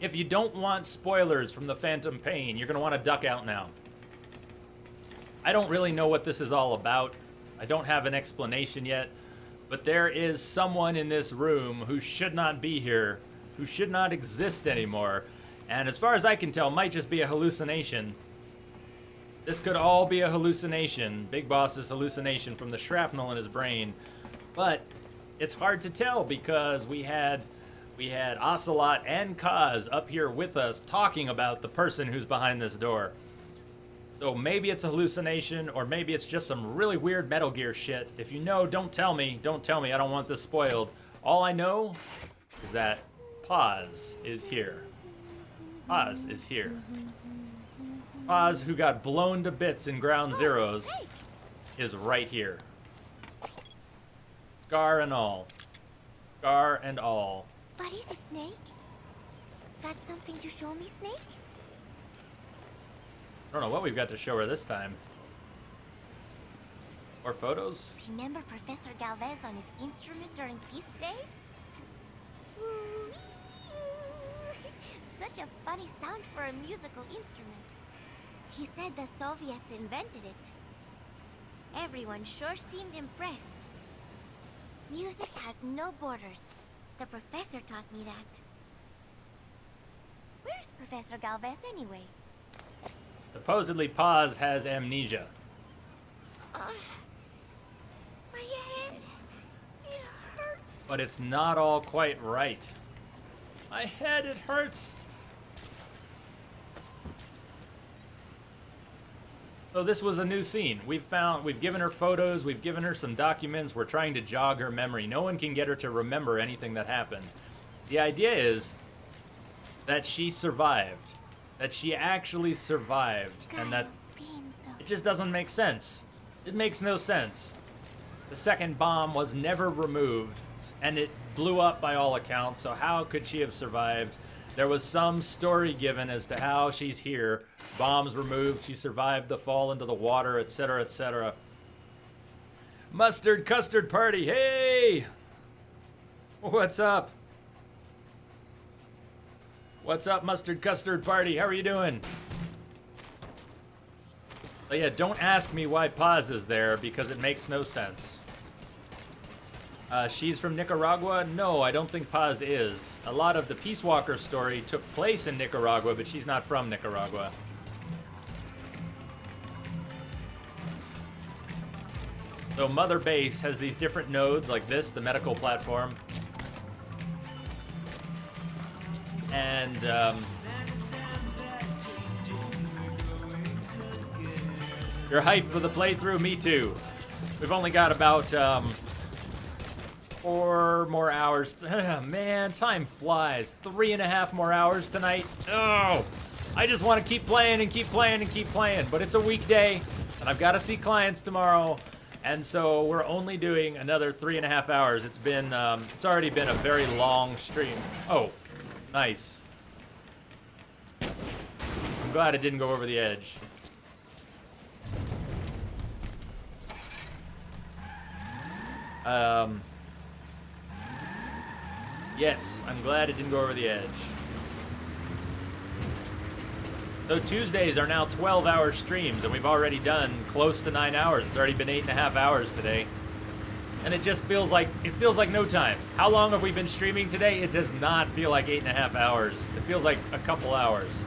Speaker 1: If you don't want spoilers from the Phantom Pain, you're going to want to duck out now. I don't really know what this is all about. I don't have an explanation yet, but there is someone in this room who should not be here, who should not exist anymore, and as far as I can tell, might just be a hallucination. This could all be a hallucination, Big Boss's hallucination from the shrapnel in his brain, but it's hard to tell because we had Ocelot and Kaz up here with us talking about the person who's behind this door. So maybe it's a hallucination, or maybe it's just some really weird Metal Gear shit. If you know, don't tell me. Don't tell me. I don't want this spoiled. All I know is that Paz is here. Paz is here. Paz, who got blown to bits in Ground Zeroes, is right here. Scar and all. Scar and all.
Speaker 9: What is it, Snake? Got something to show me, Snake?
Speaker 1: I don't know what we've got to show her this time. More photos?
Speaker 9: Remember Professor Galvez on his instrument during Peace Day? Ooh, such a funny sound for a musical instrument. He said the Soviets invented it. Everyone sure seemed impressed. Music has no borders. The professor taught me that. Where's Professor Galvez anyway?
Speaker 1: Supposedly Paz has amnesia.
Speaker 9: My head. It hurts.
Speaker 1: But it's not all quite right. My head, it hurts. So this was a new scene. We've given her photos, we've given her some documents, we're trying to jog her memory. No one can get her to remember anything that happened. The idea is that she survived. That she actually survived, and that it just doesn't make sense. It makes no sense. The second bomb was never removed, and it blew up by all accounts, so how could she have survived? There was some story given as to how she's here. Bombs removed, she survived the fall into the water, etc., etc. Mustard Custard Party, hey! What's up? What's up, Mustard Custard Party? How are you doing? But yeah, don't ask me why Paz is there because it makes no sense. She's from Nicaragua? No, I don't think Paz is. A lot of the Peace Walker story took place in Nicaragua, but she's not from Nicaragua. So Mother Base has these different nodes like this, the medical platform. And you're hyped for the playthrough? Me too. We've only got about 4 more hours. Man, time flies. 3.5 more hours tonight. Oh, I just want to keep playing and keep playing and keep playing. But it's a weekday, and I've got to see clients tomorrow. And so we're only doing another 3.5 hours. It's been, it's already been a very long stream. Oh, nice. I'm glad it didn't go over the edge. Yes, I'm glad it didn't go over the edge. So Tuesdays are now 12-hour streams, and we've already done close to 9 hours. It's already been 8.5 hours today. And it just feels like no time. How long have we been streaming today? It does not feel like 8.5 hours. It feels like a couple hours.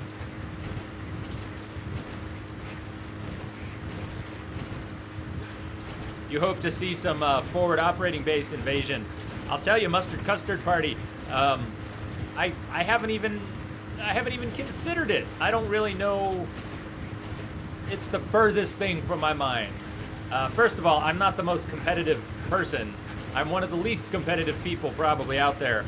Speaker 1: You hope to see some forward operating base invasion. I'll tell you, Mustard Custard Party, I haven't even considered it. I don't really know. It's the furthest thing from my mind. First of all, I'm not the most competitive person. I'm one of the least competitive people probably out there.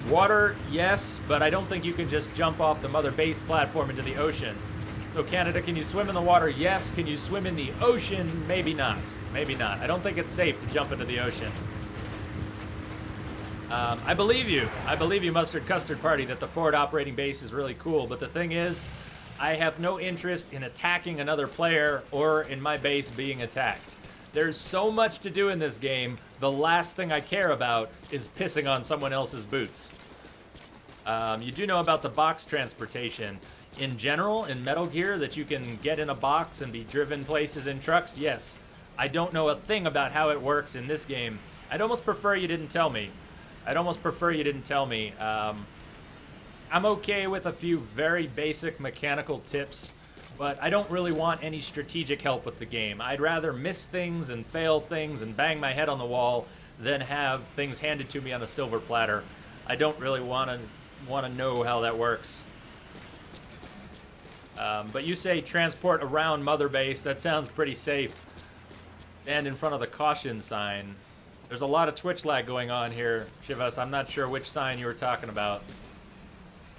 Speaker 1: Water, yes, but I don't think you can just jump off the Mother Base platform into the ocean. So Canada, can you swim in the water? Yes. Can you swim in the ocean? Maybe not. Maybe not. I don't think it's safe to jump into the ocean. I believe you. I believe you, Mustard Custard Party, that the forward operating base is really cool. But the thing is, I have no interest in attacking another player or in my base being attacked. There's so much to do in this game. The last thing I care about is pissing on someone else's boots. You do know about the box transportation. In general, in Metal Gear, that you can get in a box and be driven places in trucks, yes. I don't know a thing about how it works in this game. I'd almost prefer you didn't tell me. I'm okay with a few very basic mechanical tips, but I don't really want any strategic help with the game. I'd rather miss things and fail things and bang my head on the wall than have things handed to me on a silver platter. I don't really want to know how that works. But you say transport around Mother Base. That sounds pretty safe. Stand in front of the caution sign. There's a lot of Twitch lag going on here, Shivas. I'm not sure which sign you were talking about.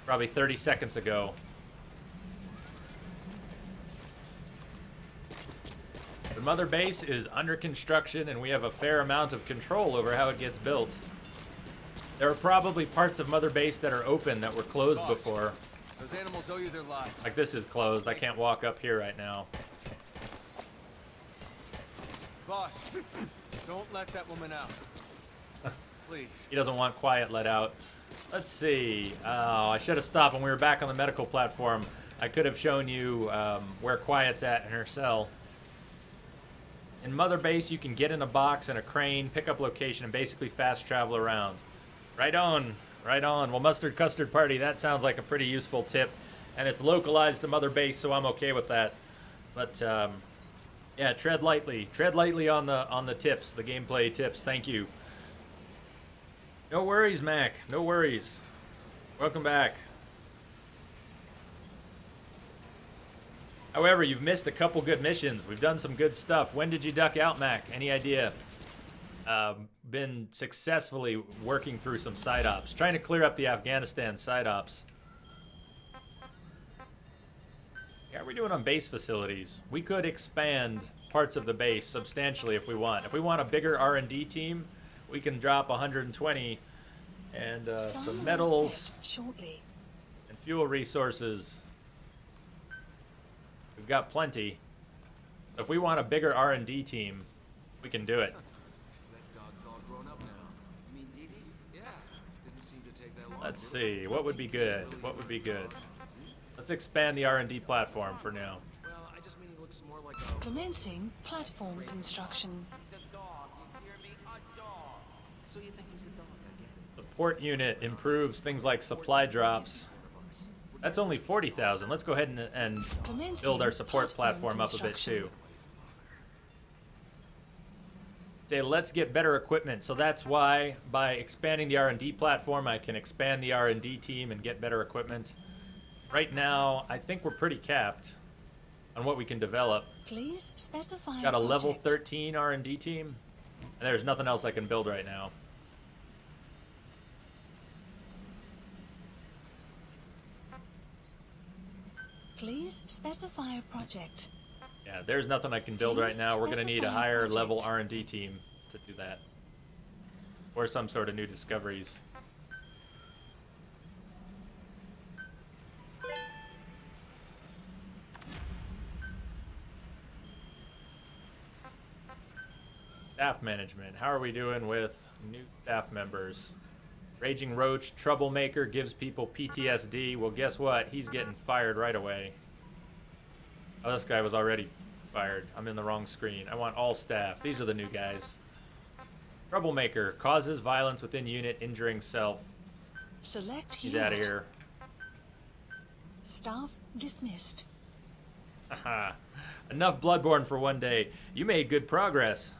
Speaker 1: Probably 30 seconds ago. The Mother Base is under construction, and we have a fair amount of control over how it gets built. There are probably parts of Mother Base that are open that were closed before.
Speaker 6: Those animals owe you their lives.
Speaker 1: Like this is closed. I can't walk up here right now.
Speaker 6: Boss, don't let that woman out. Please.
Speaker 1: He doesn't want Quiet let out. Let's see. Oh, I should have stopped when we were back on the medical platform. I could have shown you where Quiet's at in her cell. In Mother Base, you can get in a box and a crane, pick up location, and basically fast travel around. Right on. Right on. Well, Mustard Custard Party, that sounds like a pretty useful tip. And it's localized to Mother Base, so I'm okay with that. But, yeah, tread lightly. Tread lightly on the tips, the gameplay tips. Thank you. No worries, Mac. No worries. Welcome back. However, you've missed a couple good missions. We've done some good stuff. When did you duck out, Mac? Any idea? Been successfully working through some side ops. Trying to clear up the Afghanistan side ops. How are we doing on base facilities? We could expand parts of the base substantially if we want. If we want a bigger R&D team, we can drop 120 and some metals and fuel resources. We've got plenty. If we want a bigger R&D team, we can do it.
Speaker 6: That dog's all grown up now. You mean Dee Dee? Yeah. Didn't seem to take that long.
Speaker 1: Let's see. What would be good? What would be good? Let's expand the R&D platform for now.
Speaker 6: Well, I just mean he looks more like a...
Speaker 3: Commencing platform construction.
Speaker 6: He's a dog, you hear me? A dog. So you think he's a dog, I get it.
Speaker 1: The port unit improves things like supply drops. That's only 40,000. Let's go ahead and build our support platform up a bit too. Say, let's get better equipment. So that's why by expanding the R&D platform, I can expand the R&D team and get better equipment. Right now, I think we're pretty capped on what we can develop.
Speaker 3: Please specify.
Speaker 1: Got a level 13 R&D team, and there's nothing else I can build right now.
Speaker 3: Please specify a project.
Speaker 1: Yeah, there's nothing I can build right now. We're gonna need a higher level R&D team to do that. Or some sort of new discoveries. Staff management. How are we doing with new staff members? Raging Roach, Troublemaker, gives people PTSD. Well, guess what? He's getting fired right away. Oh, this guy was already fired. I'm in the wrong screen. I want all staff. These are the new guys. Troublemaker, causes violence within unit, injuring self.
Speaker 3: Select
Speaker 1: He's
Speaker 3: unit.
Speaker 1: out of here.
Speaker 3: Staff dismissed.
Speaker 1: Haha. Enough Bloodborne for one day. You made good progress.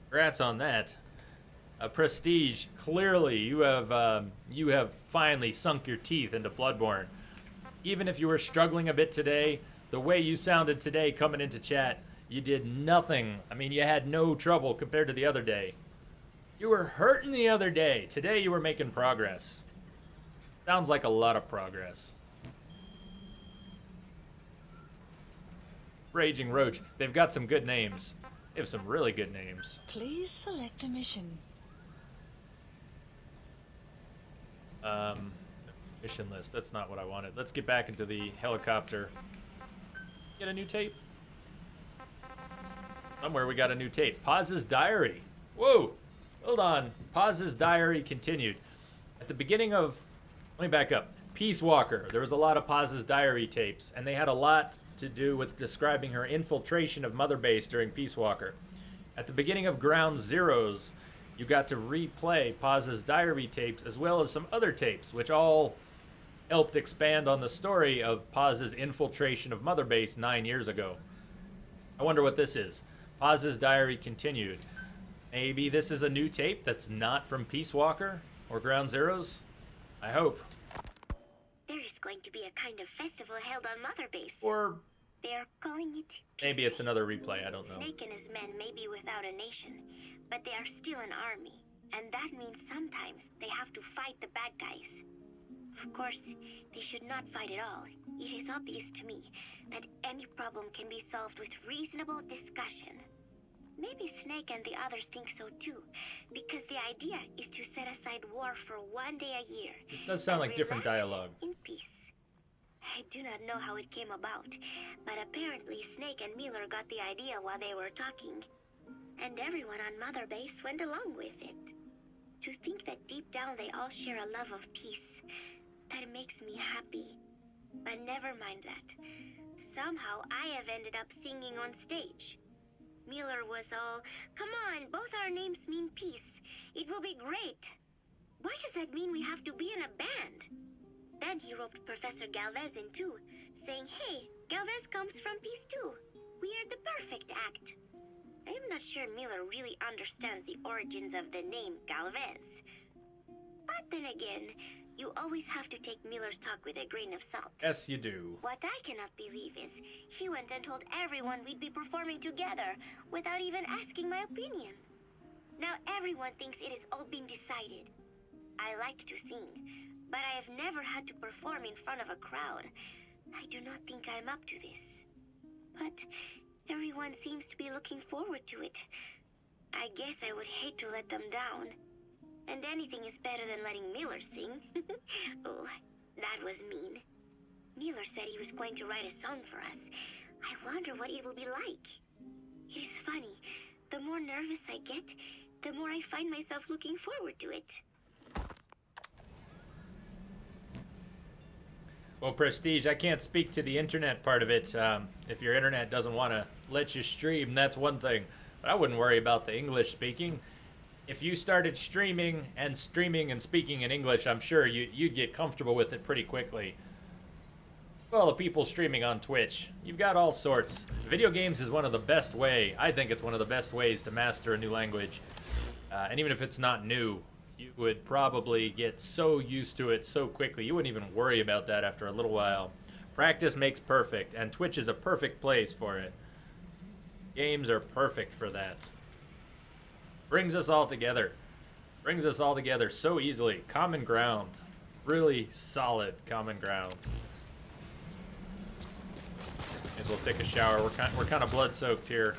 Speaker 1: Congrats on that. Prestige, clearly you have finally sunk your teeth into Bloodborne. Even if you were struggling a bit today, the way you sounded today coming into chat, you did nothing. I mean, you had no trouble compared to the other day. You were hurting the other day. Today you were making progress. Sounds like a lot of progress. Raging Roach, they've got some good names. They have some really good names.
Speaker 3: Please select a mission.
Speaker 1: Mission list. That's not what I wanted. Let's get back into the helicopter. Get a new tape. Somewhere we got a new tape. Paz's Diary. Whoa! Hold on. Paz's Diary continued. At the beginning of... Let me back up. Peace Walker. There was a lot of Paz's Diary tapes, and they had a lot to do with describing her infiltration of Mother Base during Peace Walker. At the beginning of Ground Zeroes, you got to replay Paz's Diary tapes as well as some other tapes, which all helped expand on the story of Paz's infiltration of Mother Base 9 years ago. I wonder what this is. Paz's Diary continued. Maybe this is a new tape that's not from Peace Walker or Ground Zeroes? I hope.
Speaker 9: There is going to be a kind of festival held on Mother Base.
Speaker 1: Or
Speaker 9: They're calling it
Speaker 1: maybe it's another replay, I don't know.
Speaker 9: Snake and his men may be without a nation, but they are still an army. And that means sometimes they have to fight the bad guys. Of course, they should not fight at all. It is obvious to me that any problem can be solved with reasonable discussion. Maybe Snake and the others think so too, because the idea is to set aside war for one day a year.
Speaker 1: This does sound like different
Speaker 9: relax
Speaker 1: dialogue.
Speaker 9: in peace. I do not know how it came about, but apparently Snake and Miller got the idea while they were talking, and everyone on Mother Base went along with it. To think that deep down they all share a love of peace, that makes me happy. But never mind that. Somehow I have ended up singing on stage. Miller was all, "Come on, both our names mean peace. It will be great." Why does that mean we have to be in a band? Then he roped Professor Galvez in too, saying, "Hey, Galvez comes from peace too. We are the perfect act." I am not sure Miller really understands the origins of the name Galvez. But then again, you always have to take Miller's talk with a grain of salt.
Speaker 1: Yes, you do.
Speaker 9: What I cannot believe is he went and told everyone we'd be performing together without even asking my opinion. Now everyone thinks it has all been decided. I like to sing, but I have never had to perform in front of a crowd. I do not think I'm up to this. But everyone seems to be looking forward to it. I guess I would hate to let them down. And anything is better than letting Miller sing. Oh, that was mean. Miller said he was going to write a song for us. I wonder what it will be like. It is funny. The more nervous I get, the more I find myself looking forward to it.
Speaker 1: Well, Prestige, I can't speak to the internet part of it. If your internet doesn't want to let you stream, that's one thing. But I wouldn't worry about the English speaking. If you started streaming and speaking in English, I'm sure you'd get comfortable with it pretty quickly. Well, the people streaming on Twitch, you've got all sorts. Video games is one of the best I think it's one of the best ways to master a new language. And even if it's not new, you would probably get so used to it so quickly, you wouldn't even worry about that after a little while. Practice makes perfect, and Twitch is a perfect place for it. Games are perfect for that. Brings us all together. Brings us all together so easily. Common ground. Really solid common ground. May as well take a shower. We're kind of blood-soaked here.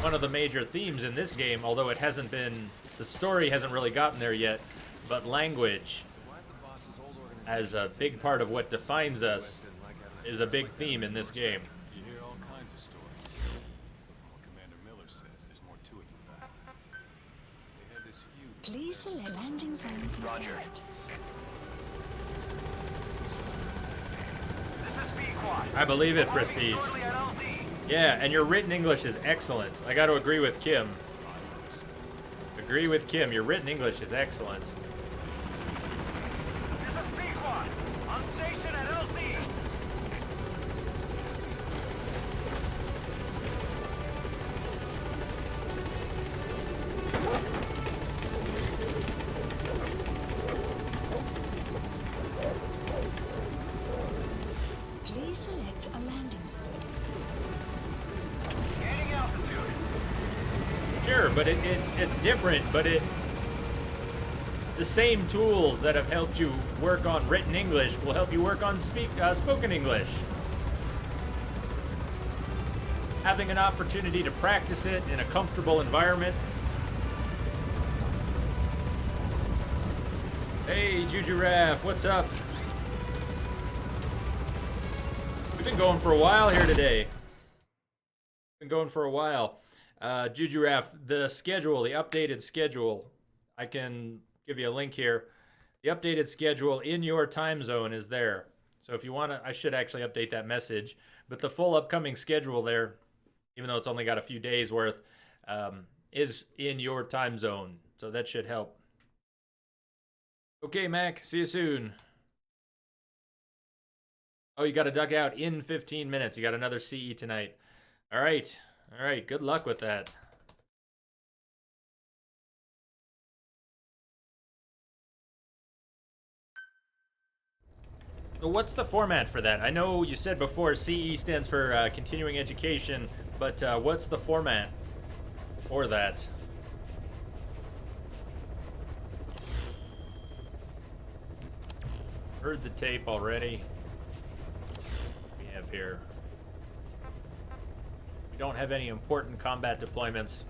Speaker 1: One of the major themes in this game, although it hasn't been, the story hasn't really gotten there yet, but language, as a big part of what defines us, is a big theme in this game.
Speaker 10: You hear all kinds of stories. But from what Commander Miller says, there's more to it than that. They had this feud.
Speaker 3: Please select landing zone.
Speaker 2: Roger.
Speaker 7: This is B-Quad.
Speaker 1: I believe it, Prestige.
Speaker 7: Shortly at LZ.
Speaker 1: Yeah, and your written English is excellent. I got to agree with Kim. Agree with Kim. Your written English is excellent.
Speaker 7: This is B-Quad. On station at LZ.
Speaker 3: Please select a landing zone.
Speaker 7: Gaining altitude.
Speaker 1: Sure, but it's different, but the same tools that have helped you work on written English will help you work on spoken English. Having an opportunity to practice it in a comfortable environment. Hey, Juju Raff, what's up? We've been going for a while here today. Been going for a while. Juju Raff, the schedule, the updated schedule, I can give you a link here. The updated schedule in your time zone is there. So if you want to, I should actually update that message. But the full upcoming schedule there, even though it's only got a few days worth, is in your time zone. So that should help. Okay, Mac, see you soon. Oh, you got to duck out in 15 minutes. You got another CE tonight. All right. All right. Good luck with that. So what's the format for that? I know you said before CE stands for continuing education, but what's the format for that? Heard the tape already. We have here. We don't have any important combat deployments.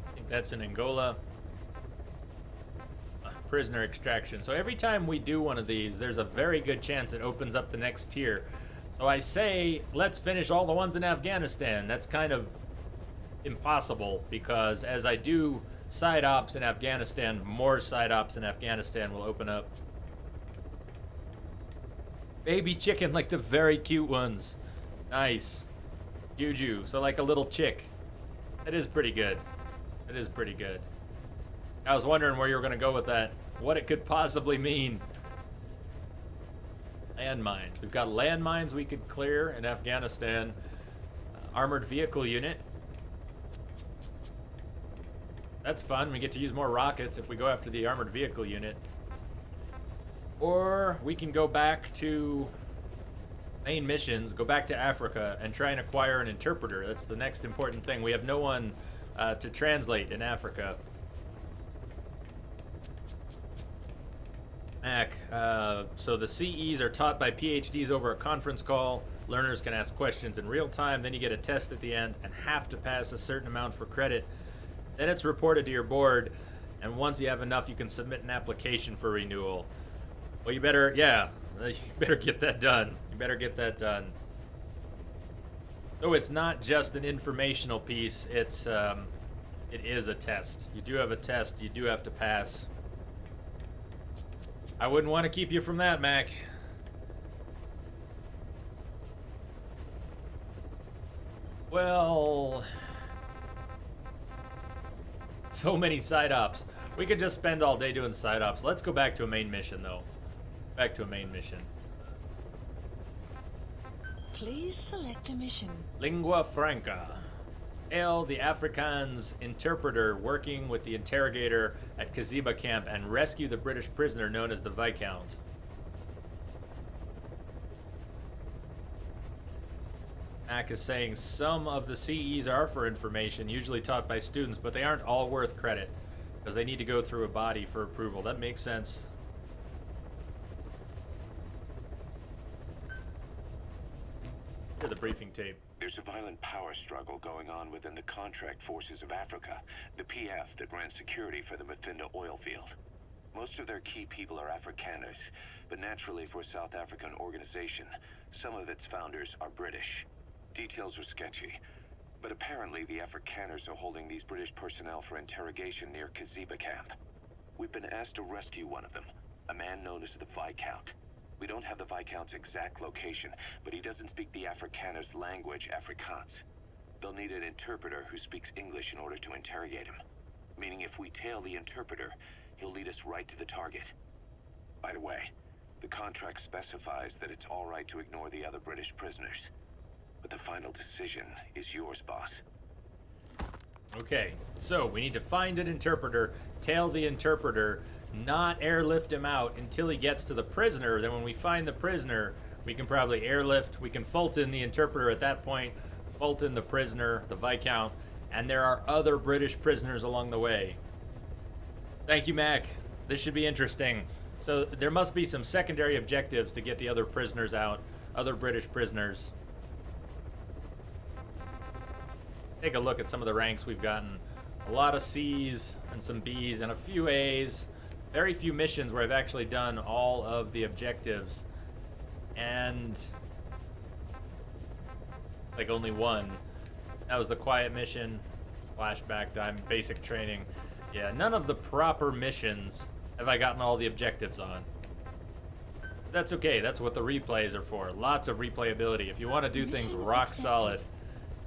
Speaker 1: I think that's in Angola. Prisoner extraction. So every time we do one of these, there's a very good chance it opens up the next tier. So I say, let's finish all the ones in Afghanistan. That's kind of impossible because as I do side ops in Afghanistan, more side ops in Afghanistan will open up. Baby chicken, like the very cute ones. Nice. Juju, so like a little chick. That is pretty good. That is pretty good. I was wondering where you were going to go with that. What it could possibly mean. Landmines. We've got landmines we could clear in Afghanistan. Armored vehicle unit. That's fun. We get to use more rockets if we go after the armored vehicle unit. Or we can go back to main missions, go back to Africa, and try and acquire an interpreter. That's the next important thing. We have no one to translate in Africa. Mac, so the CEs are taught by PhDs over a conference call. Learners can ask questions in real time. Then you get a test at the end and have to pass a certain amount for credit. Then it's reported to your board, and once you have enough, you can submit an application for renewal. Well, you better, yeah, you better get that done. You better get that done. So it's not just an informational piece, it is a test. You do have a test, you do have to pass. I wouldn't want to keep you from that, Mac. Well, so many side ops. We could just spend all day doing side ops. Let's go back to a main mission, though. Back to a main mission.
Speaker 3: Please select a mission.
Speaker 1: Lingua Franca. Hail the Afrikaans interpreter working with the interrogator at Kaziba camp and rescue the British prisoner known as the Viscount. Mac is saying some of the CEs are for information, usually taught by students, but they aren't all worth credit because they need to go through a body for approval. That makes sense. Here's the briefing tape.
Speaker 4: There's a violent power struggle going on within the Contract Forces of Africa, the PF that ran security for the Mafinda oil field. Most of their key people are Afrikaners, but naturally for a South African organization, some of its founders are British. Details are sketchy, but apparently the Afrikaners are holding these British personnel for interrogation near Kaziba camp. We've been asked to rescue one of them, a man known as the Viscount. We don't have the Viscount's exact location, but he doesn't speak the Afrikaners' language, Afrikaans. They'll need an interpreter who speaks English in order to interrogate him. Meaning if we tail the interpreter, he'll lead us right to the target. By the way, the contract specifies that it's all right to ignore the other British prisoners. But the final decision is yours, boss.
Speaker 1: Okay, so we need to find an interpreter, tail the interpreter, not airlift him out until he gets to the prisoner. Then when we find the prisoner, we can probably airlift, we can Fulton the interpreter at that point, Fulton the prisoner, the Viscount, and there are other British prisoners along the way. Thank you, Mac. This should be interesting. So there must be some secondary objectives to get the other prisoners out, other British prisoners. Take a look at some of the ranks we've gotten. A lot of C's and some B's and a few A's. Very few missions where I've actually done all of the objectives. And like only one. That was the quiet mission. Flashback time, basic training. Yeah, none of the proper missions have I gotten all the objectives on. That's okay, that's what the replays are for. Lots of replayability. If you want to do things rock solid,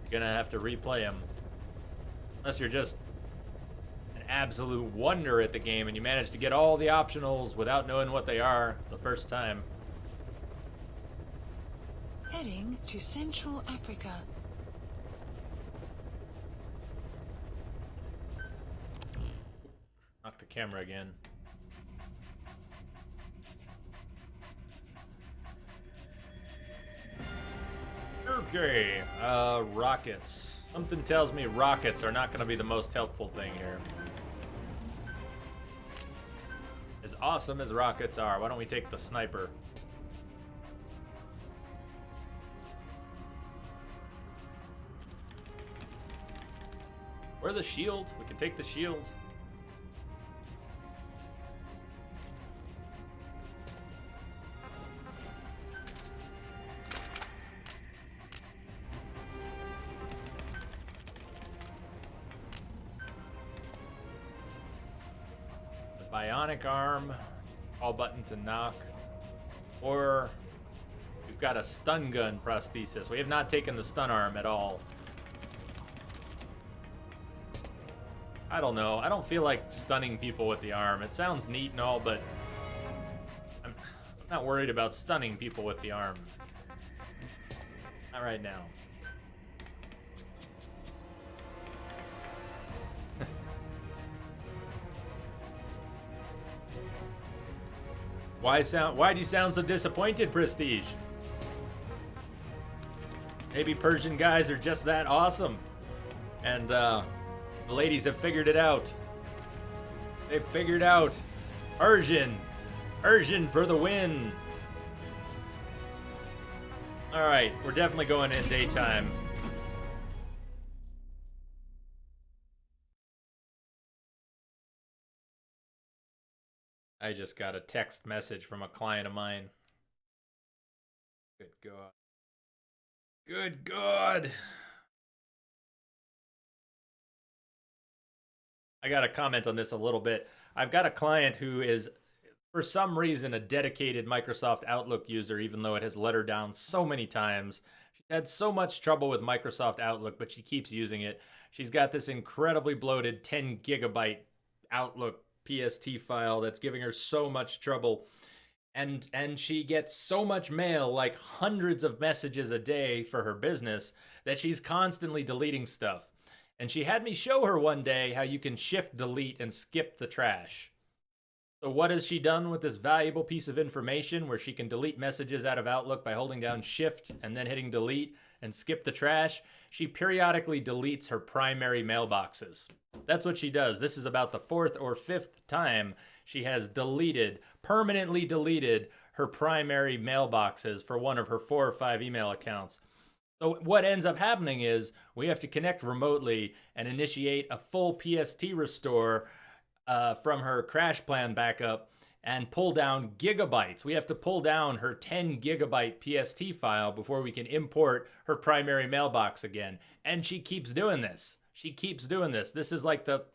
Speaker 1: you're gonna have to replay them. Unless you're just an absolute wonder at the game and you manage to get all the optionals without knowing what they are the first time.
Speaker 3: Heading to Central Africa.
Speaker 1: Knock the camera again. Okay, rockets. Something tells me rockets are not going to be the most helpful thing here. As awesome as rockets are, why don't we take the sniper? Or the shield. We can take the shield. Bionic arm, all button to knock, or we've got a stun gun prosthesis. We have not taken the stun arm at all. I don't know. I don't feel like stunning people with the arm. It sounds neat and all, but I'm not worried about stunning people with the arm. Not right now. Why do you sound so disappointed, Prestige? Maybe Persian guys are just that awesome. And the ladies have figured it out. They've figured out Persian for the win. All right, we're definitely going in daytime. I just got a text message from a client of mine. Good God. Good God. I got to comment on this a little bit. I've got a client who is, for some reason, a dedicated Microsoft Outlook user, even though it has let her down so many times. She's had so much trouble with Microsoft Outlook, but she keeps using it. She's got this incredibly bloated 10 gigabyte Outlook PST file that's giving her so much trouble. And she gets so much mail, like hundreds of messages a day for her business, that she's constantly deleting stuff. And she had me show her one day how you can shift delete and skip the trash. So what has she done with this valuable piece of information where she can delete messages out of Outlook by holding down shift and then hitting delete and skip the trash? She periodically deletes her primary mailboxes. That's what she does. This is about the 4th or 5th time she has permanently deleted her primary mailboxes for one of her 4 or 5 email accounts. So what ends up happening is we have to connect remotely and initiate a full PST restore from her crash plan backup and pull down gigabytes. We have to pull down her 10 gigabyte PST file before we can import her primary mailbox again. And she keeps doing this. This is like the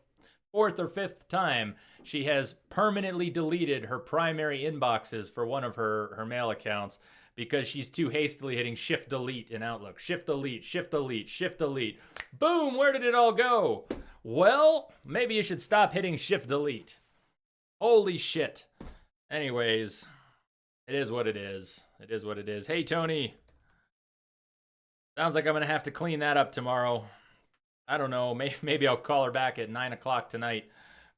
Speaker 1: 4th or 5th time she has permanently deleted her primary inboxes for one of her mail accounts because she's too hastily hitting shift delete in Outlook. Shift delete, shift delete, shift delete. Boom, where did it all go? Well, maybe you should stop hitting shift delete. Holy shit. Anyways, it is what it is. It is what it is. Hey, Tony. Sounds like I'm going to have to clean that up tomorrow. I don't know. Maybe I'll call her back at 9 o'clock tonight.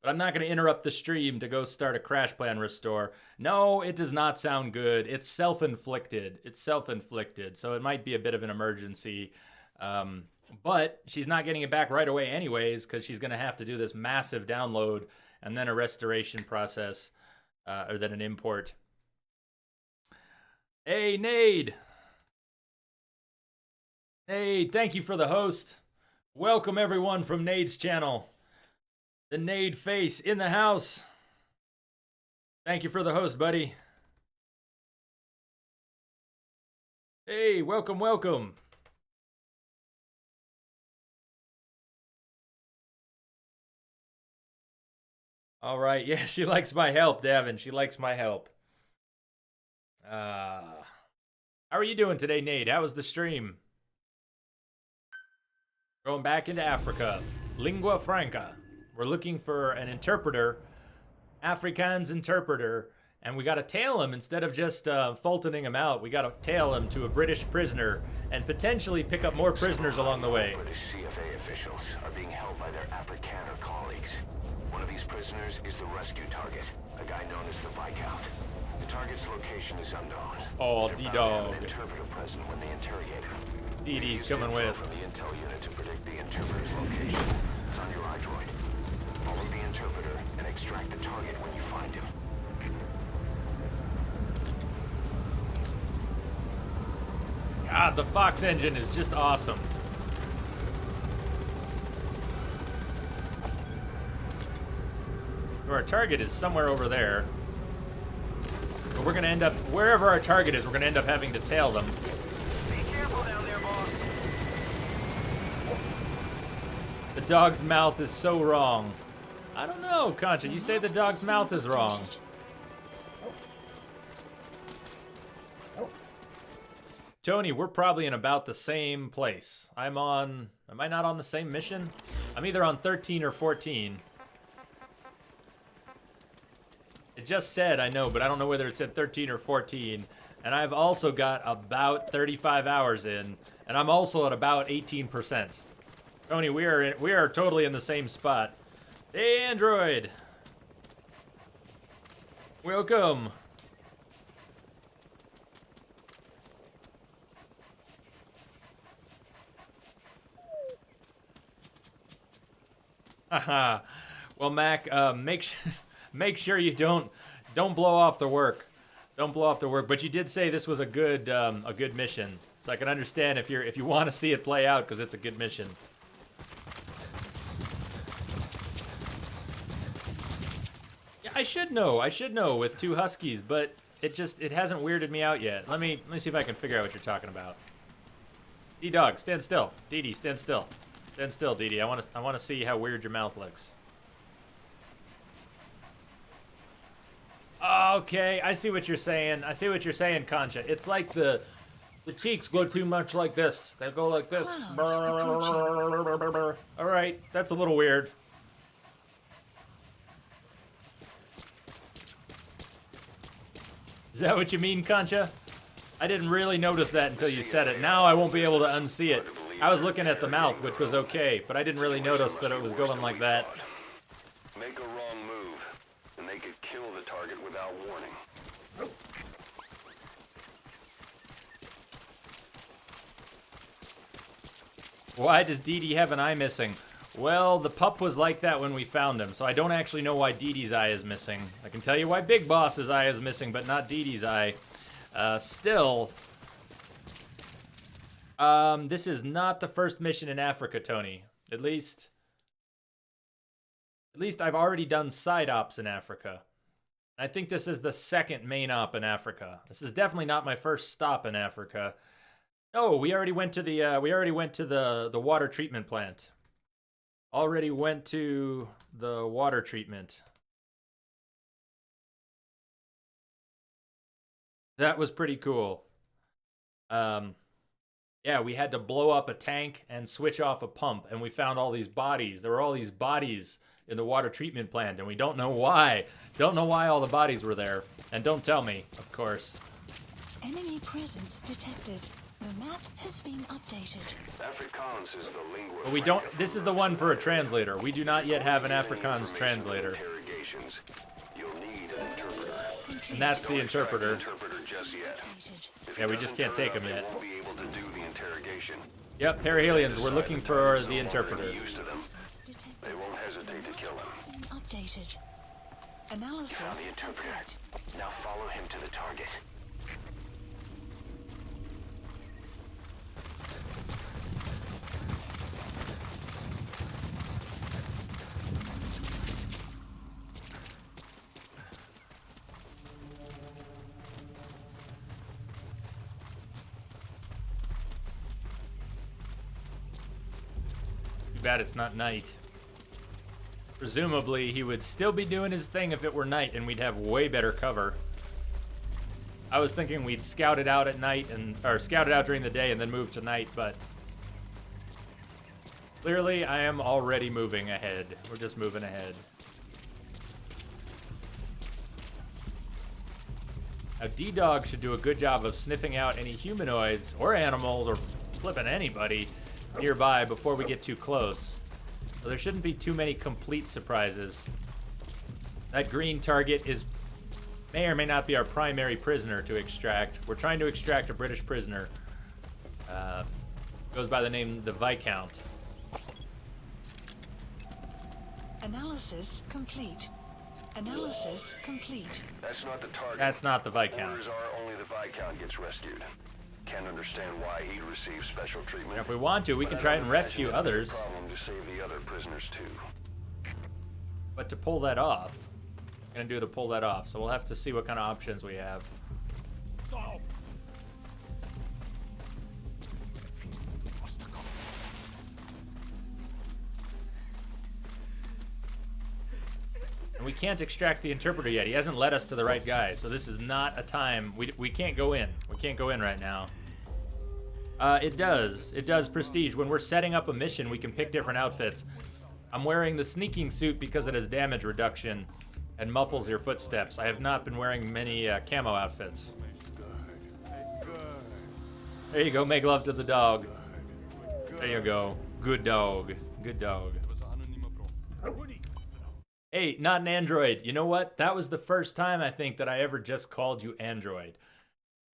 Speaker 1: But I'm not going to interrupt the stream to go start a crash plan restore. No, it does not sound good. It's self-inflicted. So it might be a bit of an emergency. But she's not getting it back right away anyways because she's going to have to do this massive download and then a restoration process or then an import. Hey, Nade. Nade, thank you for the host. Welcome everyone from Nade's channel. The Nade face in the house. Thank you for the host, buddy. Hey, welcome, welcome. All right, yeah, she likes my help, Davin. She likes my help. How are you doing today, Nade? How was the stream? Going back into Africa. Lingua franca. We're looking for an interpreter, Afrikaans interpreter, and we got to tail him instead of just Fultoning him out. We got to tail him to a British prisoner and potentially pick up more prisoners along the way.
Speaker 2: British CFA officials are being held by their Afrikaner colleagues. One of these prisoners is the rescue target, a guy known as the Viscount. The target's location is unknown.
Speaker 1: Oh, D-Dog.
Speaker 2: An interpreter present when they interrogate him.
Speaker 1: DD's coming with.
Speaker 2: From the intel unit to predict the interpreter's location. It's on your iDroid. Follow the interpreter and extract the target when you find him.
Speaker 1: God, the Fox engine is just awesome. So our target is somewhere over there. But we're going to end up, wherever our target is, we're going to end up having to tail them.
Speaker 7: Be careful down there, boss.
Speaker 1: The dog's mouth is so wrong. I don't know, Concha. You say the dog's mouth is wrong. Tony, we're probably in about the same place. Am I not on the same mission? I'm either on 13 or 14. It just said, I know, but I don't know whether it said 13 or 14. And I've also got about 35 hours in, and I'm also at about 18%. Tony, we are totally in the same spot. Hey, Android. Welcome. Haha. Well, Mac, make sure you don't blow off the work. Don't blow off the work. But you did say this was a good mission, so I can understand if you want to see it play out because it's a good mission. Yeah, I should know. I should know with 2 huskies, but it hasn't weirded me out yet. Let me see if I can figure out what you're talking about. D-Dog, stand still. Dee, stand still. Stand still, Dee. I want to see how weird your mouth looks. Okay, I see what you're saying. I see what you're saying, Concha. It's like the cheeks go too much like this. They go like this. All right, that's a little weird. Is that what you mean, Concha? I didn't really notice that until you said it. Now I won't be able to unsee it. I was looking at the mouth, which was okay, but I didn't really notice that it was going like that.
Speaker 2: Make a wrong move, and they could kill the target without warning.
Speaker 1: Why does Dee Dee have an eye missing? Well, the pup was like that when we found him, so I don't actually know why Dee Dee's eye is missing. I can tell you why Big Boss's eye is missing, but not Dee Dee's eye. Still, this is not the first mission in Africa, Tony. At least I've already done side ops in Africa. I think this is the second main op in Africa. This is definitely not my first stop in Africa. Oh, we already went to the water treatment plant. Already went to the water treatment. That was pretty cool. Yeah, we had to blow up a tank and switch off a pump, and we found all these bodies. There were all these bodies in the water treatment plant, and we don't know why. Don't know why all the bodies were there. And don't tell me, of course.
Speaker 3: Enemy presence detected. The map has been updated.
Speaker 2: Afrikaans is the lingua
Speaker 1: But we don't. This is the one for a translator. We do not yet have an Afrikaans translator.
Speaker 2: You'll need an interpreter.
Speaker 1: And that's the interpreter.
Speaker 2: Interpreter just yet. If
Speaker 1: Yeah,
Speaker 2: it
Speaker 1: we just
Speaker 2: doesn't
Speaker 1: can't
Speaker 2: turn
Speaker 1: take
Speaker 2: up,
Speaker 1: him
Speaker 2: they
Speaker 1: yet.
Speaker 2: won't be able to do the interrogation.
Speaker 1: Yep, perihelions. We're looking for the
Speaker 2: Someone
Speaker 1: interpreter.
Speaker 2: already used to them. They won't hesitate to kill him.
Speaker 3: Has been updated. Analysis
Speaker 2: Found the interpreter.
Speaker 3: complete.
Speaker 2: Now follow him to the target.
Speaker 1: Too bad it's not night. Presumably, he would still be doing his thing if it were night, and we'd have way better cover. I was thinking we'd scout it out at night, or scout it out during the day and then move to night, but clearly I am already moving ahead. We're just moving ahead. Now, D-Dog should do a good job of sniffing out any humanoids or animals or flipping anybody nearby before we get too close. So there shouldn't be too many complete surprises. That green target may or may not be our primary prisoner to extract. We're trying to extract a British prisoner. Goes by the name the Viscount.
Speaker 3: Analysis complete. Analysis complete.
Speaker 2: That's not the target.
Speaker 1: That's not the Viscount.
Speaker 2: Orders are only the Viscount gets rescued. Can't understand why he'd receive special treatment.
Speaker 1: Now, if we want to, we can try and rescue others.
Speaker 2: Problem to save the other prisoners too.
Speaker 1: But to pull that off, I'm gonna do to pull that off. So we'll have to see what kind of options we have. And we can't extract the interpreter yet. He hasn't led us to the right guy. So this is not a time. We can't go in. We can't go in right now. It does prestige. When we're setting up a mission, we can pick different outfits. I'm wearing the sneaking suit because it has damage reduction and muffles your footsteps. I have not been wearing many camo outfits. There you go, make love to the dog. There you go. Good dog. Good dog. Hey, not an android. You know what? That was the first time I think that I ever just called you android.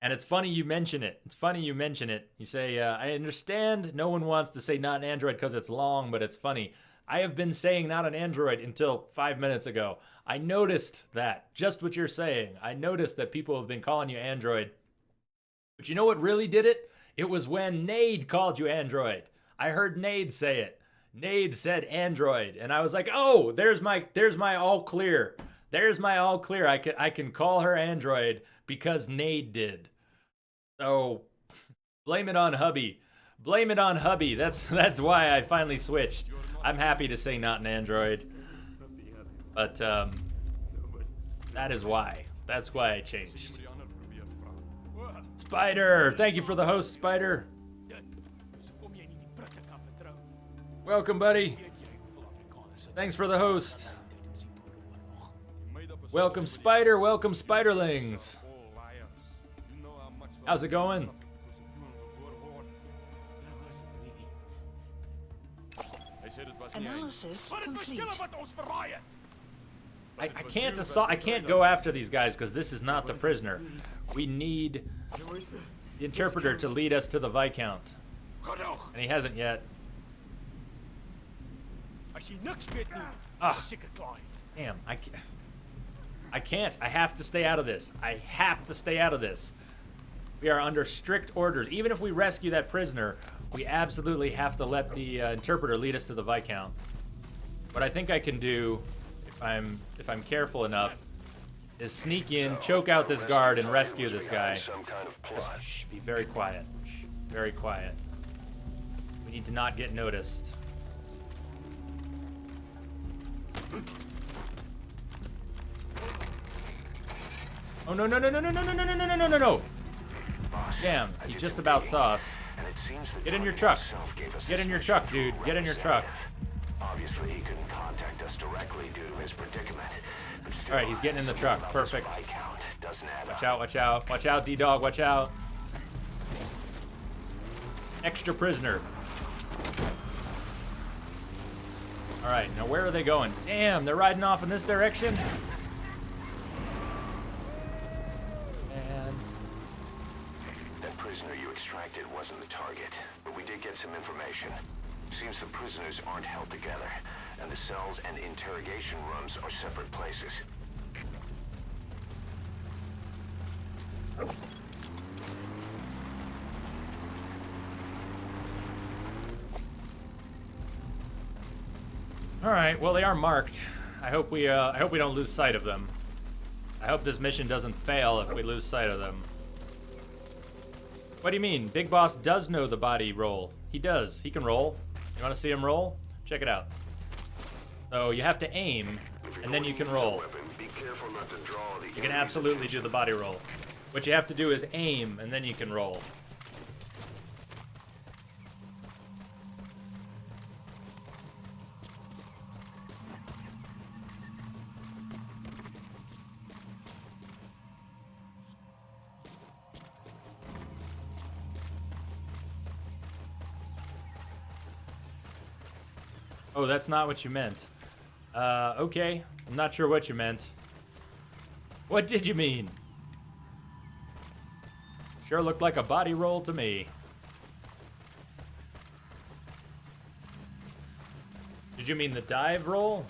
Speaker 1: And it's funny you mention it. It's funny you mention it. You say, I understand no one wants to say not an android because it's long, but it's funny. I have been saying not an android until 5 minutes ago. I noticed that. Just what you're saying. I noticed that people have been calling you android. But you know what really did it? It was when Nade called you android. I heard Nade say it. Nade said android. And I was like, oh, there's my all clear. There's my all clear. I can call her android because Nade did. So blame it on hubby. Blame it on hubby. That's why I finally switched. I'm happy to say not an android. But that is why. That's why I changed. Spider, thank you for the host, Spider. Welcome, buddy. Thanks for the host. Welcome, Spider. Welcome, Spiderlings. How's it going?
Speaker 3: Analysis complete.
Speaker 1: I can't go after these guys because this is not the prisoner. We need the interpreter to lead us to the Viscount. And he hasn't yet. Ah, damn, I can't. I have to stay out of this. I have to stay out of this. We are under strict orders. Even if we rescue that prisoner, we absolutely have to let the interpreter lead us to the Viscount. What I think I can do, if I'm careful enough, is sneak in, choke out this guard, and rescue this guy. Just, shh, be very quiet. Shh, very quiet. We need to not get noticed. Oh no no no no no no no no no no no no no! Damn, he just about saw us. Get in your truck. Get in your truck, dude. Get in your truck.
Speaker 2: Obviously, he couldn't contact us directly due to his predicament.
Speaker 1: All right, he's getting in the truck. Perfect. Watch out! Watch out! Watch out, D-Dog! Watch out! Extra prisoner. All right, now where are they going? Damn, they're riding off in this direction.
Speaker 2: That prisoner you extracted wasn't the target, but we did get some information. Seems the prisoners aren't held together, and the cells and interrogation rooms are separate places.
Speaker 1: All right, well they are marked. I hope we don't lose sight of them. I hope this mission doesn't fail if we lose sight of them. What do you mean? Big Boss does know the body roll. He does. He can roll. You want to see him roll? Check it out. So you have to aim, and then you can roll. You can absolutely do the body roll. What you have to do is aim, and then you can roll. Oh, that's not what you meant. Okay. I'm not sure what you meant. What did you mean? Sure looked like a body roll to me. Did you mean the dive roll?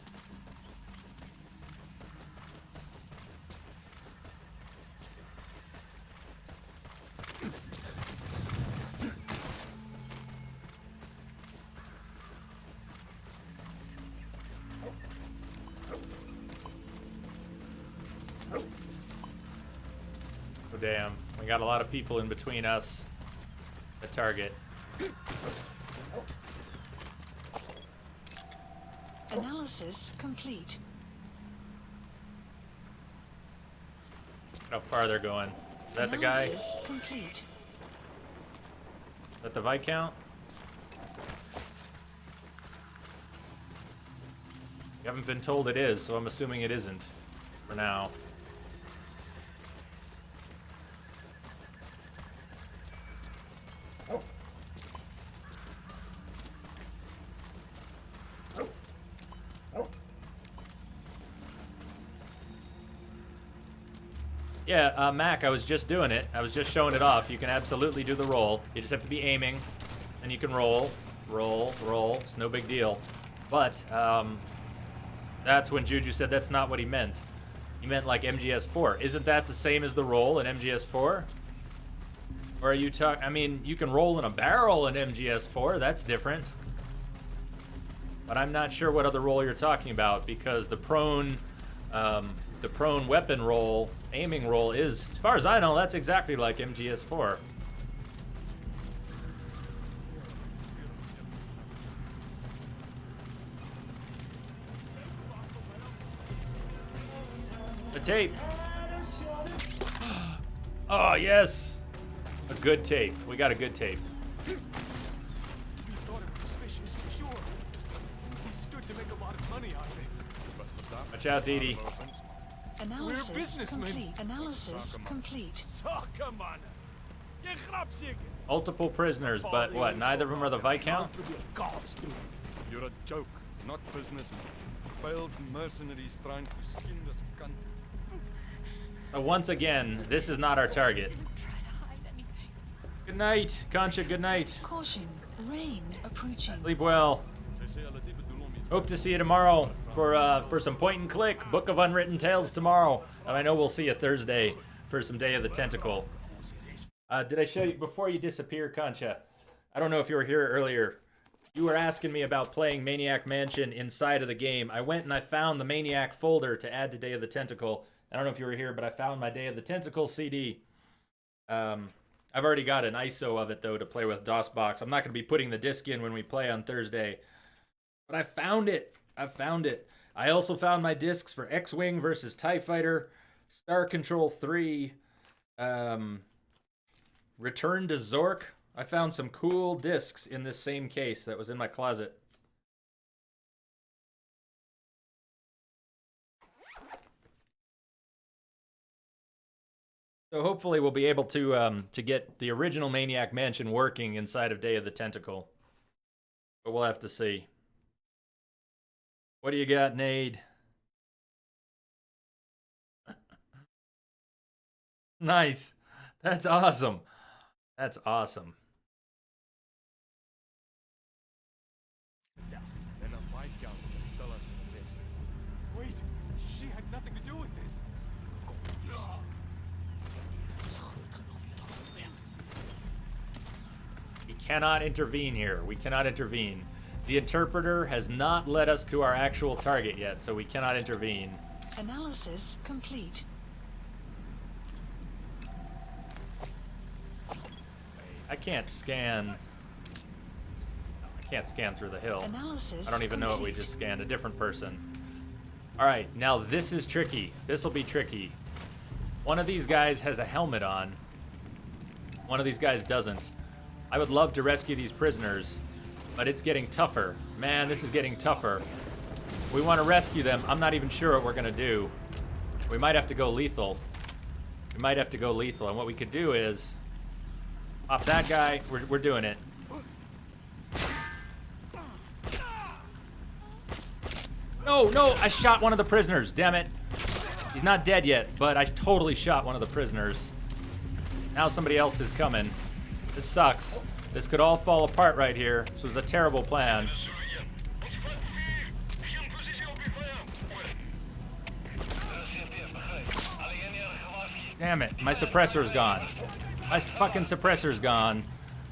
Speaker 1: Damn, we got a lot of people in between us, the target.
Speaker 3: Analysis complete.
Speaker 1: How far they're going. Is that the guy?
Speaker 3: Analysis complete.
Speaker 1: Is that the Viscount? You haven't been told it is, so I'm assuming it isn't for now. Yeah, Mac, I was just doing it. I was just showing it off. You can absolutely do the roll. You just have to be aiming, and you can roll, roll, roll. It's no big deal. But that's when Juju said that's not what he meant. He meant like MGS4. Isn't that the same as the roll in MGS4? Or are you talking? I mean, you can roll in a barrel in MGS4. That's different. But I'm not sure what other roll you're talking about because the prone the prone weapon roll, aiming roll is, as far as I know, that's exactly like MGS4. A tape. Oh, yes. A good tape. We got a good tape.
Speaker 10: You thought it was suspicious, sure. He stood to make a lot of money out of it.
Speaker 1: Watch out, Dee Dee.
Speaker 3: Analysis
Speaker 10: We're businessmen.
Speaker 3: complete. Analysis complete.
Speaker 1: Multiple prisoners, but what? Neither of them are the Viscount?
Speaker 11: You're a joke, not businessmen. Failed mercenaries trying to skin this country.
Speaker 1: Once again, this is not our target.
Speaker 3: Didn't try to hide anything.
Speaker 1: Good night, Concha. Good night.
Speaker 3: Caution. Rain approaching.
Speaker 1: Sleep well. Hope to see you tomorrow for some point and click. Book of Unwritten Tales tomorrow, and I know we'll see you Thursday for some Day of the Tentacle. Did I show you before you disappear, Concha? I don't know if you were here earlier. You were asking me about playing Maniac Mansion inside of the game. I went and I found the Maniac folder to add to Day of the Tentacle. I don't know if you were here, but I found my Day of the Tentacle CD. I've already got an ISO of it, though, to play with DOSBox. I'm not going to be putting the disc in when we play on Thursday. But I found it. I found it. I also found my discs for X-Wing versus TIE Fighter, Star Control 3, Return to Zork. I found some cool discs in this same case that was in my closet. So hopefully we'll be able to get the original Maniac Mansion working inside of Day of the Tentacle. But we'll have to see. What do you got, Nade? Nice. That's awesome. That's awesome.
Speaker 11: And a Viscount will tell us the rest.
Speaker 10: Wait, she had nothing to do with this.
Speaker 1: We cannot intervene here. We cannot intervene. The interpreter has not led us to our actual target yet, so we cannot intervene.
Speaker 3: Analysis complete.
Speaker 1: I can't scan. I can't scan through the hill.
Speaker 3: Analysis
Speaker 1: I don't even know what we just scanned. A different person. All right, now this is tricky. This will be tricky. One of these guys has a helmet on. One of these guys doesn't. I would love to rescue these prisoners, but it's getting tougher. Man, this is getting tougher. We want to rescue them. I'm not even sure what we're going to do. We might have to go lethal. We might have to go lethal. And what we could do is pop that guy. We're doing it. No, I shot one of the prisoners. Damn it. He's not dead yet, but I totally shot one of the prisoners. Now somebody else is coming. This sucks. This could all fall apart right here. This was a terrible plan. Damn it, my suppressor's gone. My fucking suppressor's gone.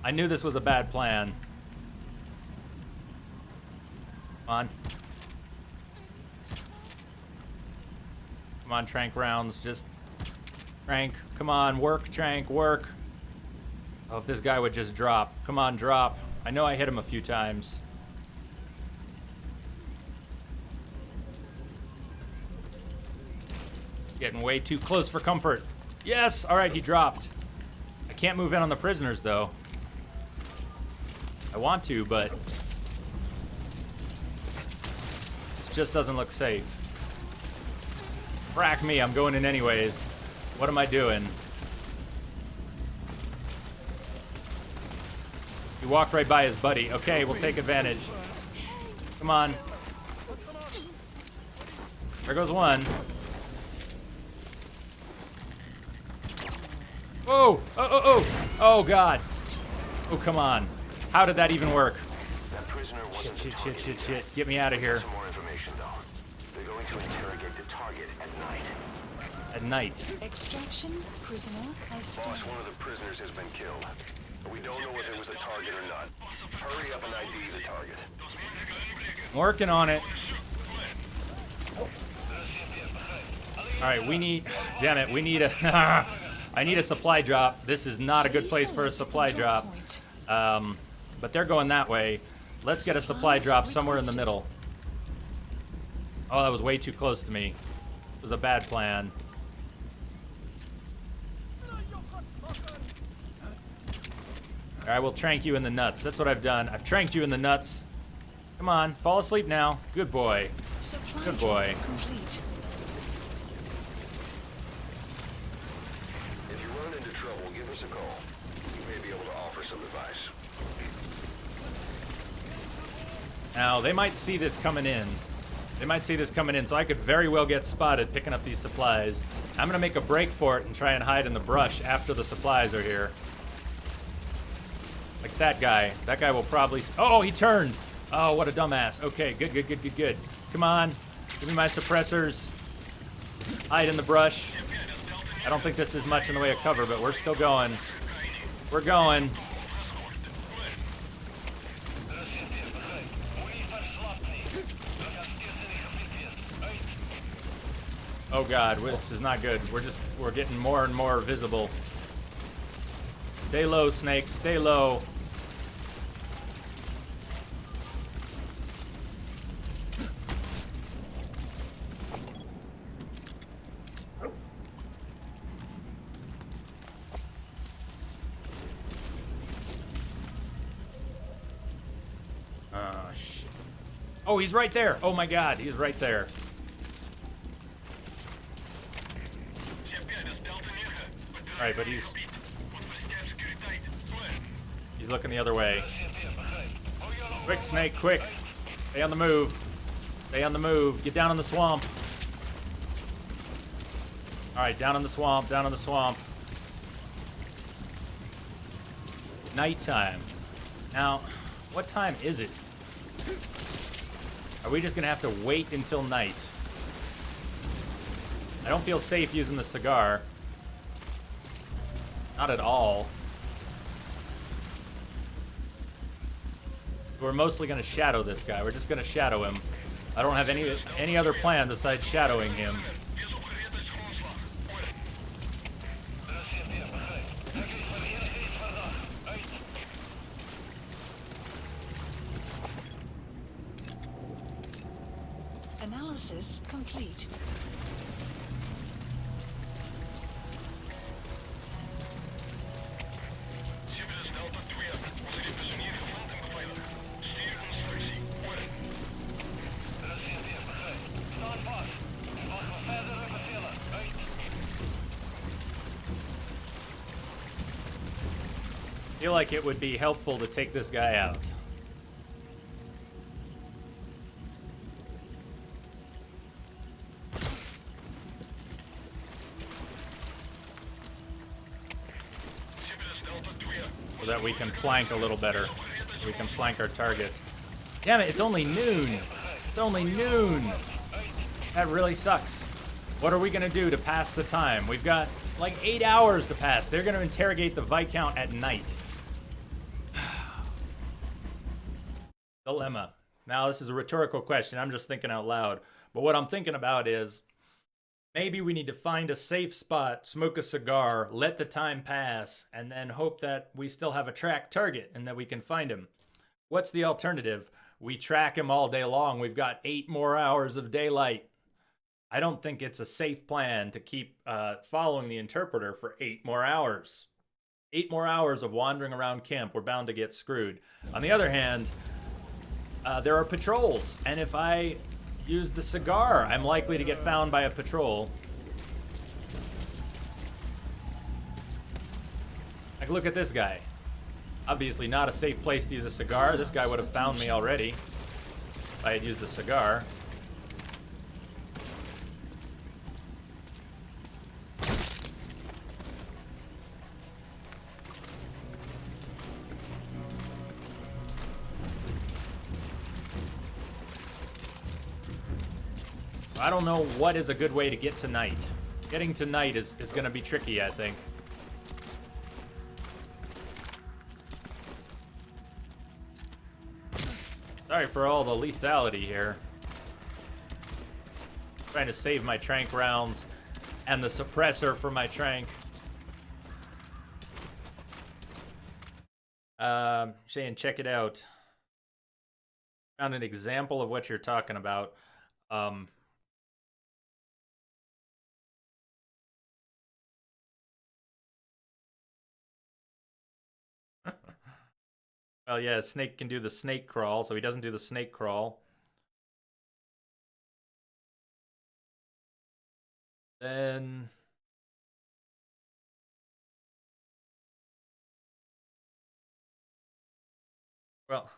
Speaker 1: I knew this was a bad plan. Come on. Come on, Trank rounds. Just Trank. Come on, work, Trank, work. Oh, if this guy would just drop. Come on, drop. I know I hit him a few times. Getting way too close for comfort. Yes! Alright, he dropped. I can't move in on the prisoners, though. I want to, but this just doesn't look safe. Frack me, I'm going in anyways. What am I doing? He walked right by his buddy. Okay, we'll take advantage. Come on. There goes one. Whoa! Oh, God. Oh, come on. How did that even work?
Speaker 2: That prisoner wasn't the target.
Speaker 1: Shit. Get me out of here.
Speaker 2: Some more information, though. They're going to interrogate the target at night.
Speaker 1: At night.
Speaker 3: Extraction prisoner has
Speaker 2: Boss,
Speaker 3: started.
Speaker 2: one of the prisoners has been killed. We don't know whether it was the target or not. Hurry up and ID the target.
Speaker 1: I'm working on it. Alright, we need... Damn it, we need a... I need a supply drop. This is not a good place for a supply drop. But they're going that way. Let's get a supply drop somewhere in the middle. Oh, that was way too close to me. It was a bad plan. Alright, we'll trank you in the nuts. That's what I've done. I've tranked you in the nuts. Come on, fall asleep now. Good boy. Good boy.
Speaker 2: If you run into trouble, give us a call. We may be able to offer some advice.
Speaker 1: Now, they might see this coming in. They might see this coming in, so I could very well get spotted picking up these supplies. I'm gonna make a break for it and try and hide in the brush after the supplies are here. Like that guy. That guy will probably... Oh, he turned! Oh, what a dumbass. Okay, good, good, good, good, good. Come on. Give me my suppressors. Hide in the brush. I don't think this is much in the way of cover, but we're still going. We're going. Oh god, this is not good. We're getting more and more visible. Stay low, Snake. Stay low. Oh, shit. Oh, he's right there. Oh my god, he's right there. Alright, but he's looking the other way. Quick, Snake, quick. Stay on the move. Stay on the move. Get down in the swamp. Alright, down in the swamp, down in the swamp. Nighttime. Now, what time is it? Are we just gonna have to wait until night? I don't feel safe using the cigar. Not at all. We're mostly going to shadow this guy. We're just going to shadow him. I don't have any other plan besides shadowing him.
Speaker 3: Analysis complete.
Speaker 1: I feel like it would be helpful to take this guy out. So that we can flank a little better. We can flank our targets. Damn it, it's only noon. It's only noon. That really sucks. What are we gonna do to pass the time? We've got like 8 hours to pass. They're gonna interrogate the Viscount at night. Dilemma. Now, this is a rhetorical question. I'm just thinking out loud. But what I'm thinking about is maybe we need to find a safe spot, smoke a cigar, let the time pass, and then hope that we still have a tracked target and that we can find him. What's the alternative? We track him all day long. We've got 8 more hours of daylight. I don't think it's a safe plan to keep following the interpreter for 8 more hours. 8 more hours of wandering around camp. We're bound to get screwed. On the other hand, there are patrols, and if I use the cigar, I'm likely to get found by a patrol. Like, look at this guy. Obviously not a safe place to use a cigar. This guy would have found me already if I had used the cigar. I don't know what is a good way to get to night. Getting to night is going to be tricky, I think. Sorry for all the lethality here. Trying to save my trank rounds. And the suppressor for my trank. Saying, check it out. Found an example of what you're talking about. Well, yeah, Snake can do the snake crawl, so he doesn't do the snake crawl. Then... Well,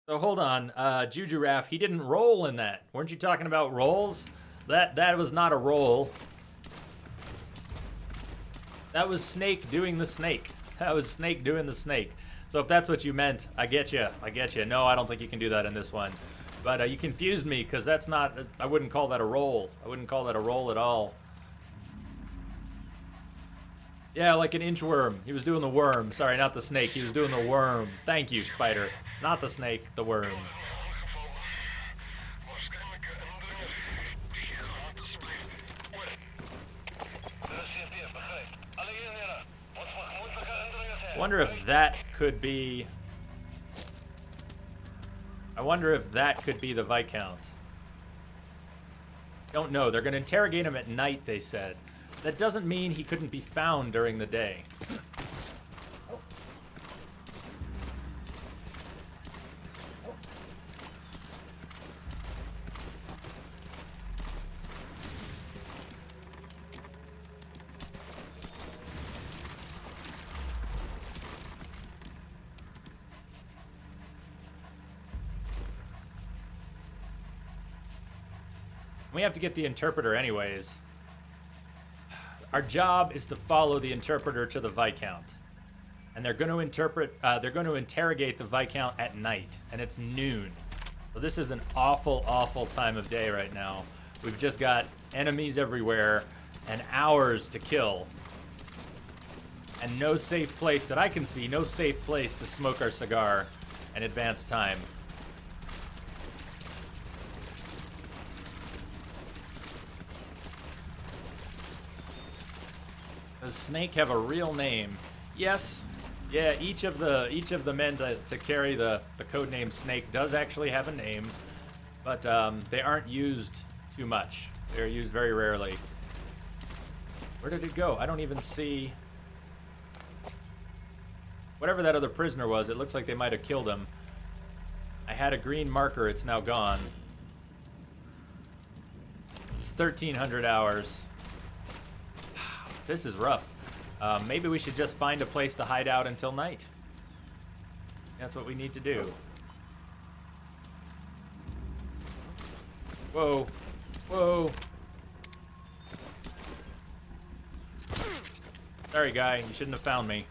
Speaker 1: so hold on. Juju Raff, he didn't roll in that. Weren't you talking about rolls? That was not a roll. That was Snake doing the snake. That was Snake doing the snake. So if that's what you meant, I get you. I get you. No, I don't think you can do that in this one. But you confused me because that's not... I wouldn't call that a roll. I wouldn't call that a roll at all. Yeah, like an inchworm. He was doing the worm. Sorry, not the snake. He was doing the worm. Thank you, Spider. Not the snake, the worm. I wonder if that could be... I wonder if that could be the Viscount. Don't know. They're going to interrogate him at night, they said. That doesn't mean he couldn't be found during the day. We have to get the interpreter anyways. Our job is to follow the interpreter to the Viscount. And they're going to interrogate the Viscount at night, and it's noon. So this is an awful, awful time of day right now. We've just got enemies everywhere and hours to kill. And no safe place that I can see, no safe place to smoke our cigar and advance time. Does Snake have a real name? Yes. Yeah, each of the men to carry the codename Snake does actually have a name, but they aren't used too much. They're used very rarely. Where did it go? I don't even see... Whatever that other prisoner was, it looks like they might have killed him. I had a green marker, it's now gone. It's 1,300 hours. This is rough. Maybe we should just find a place to hide out until night. That's what we need to do. Whoa. Whoa. Sorry, guy. You shouldn't have found me.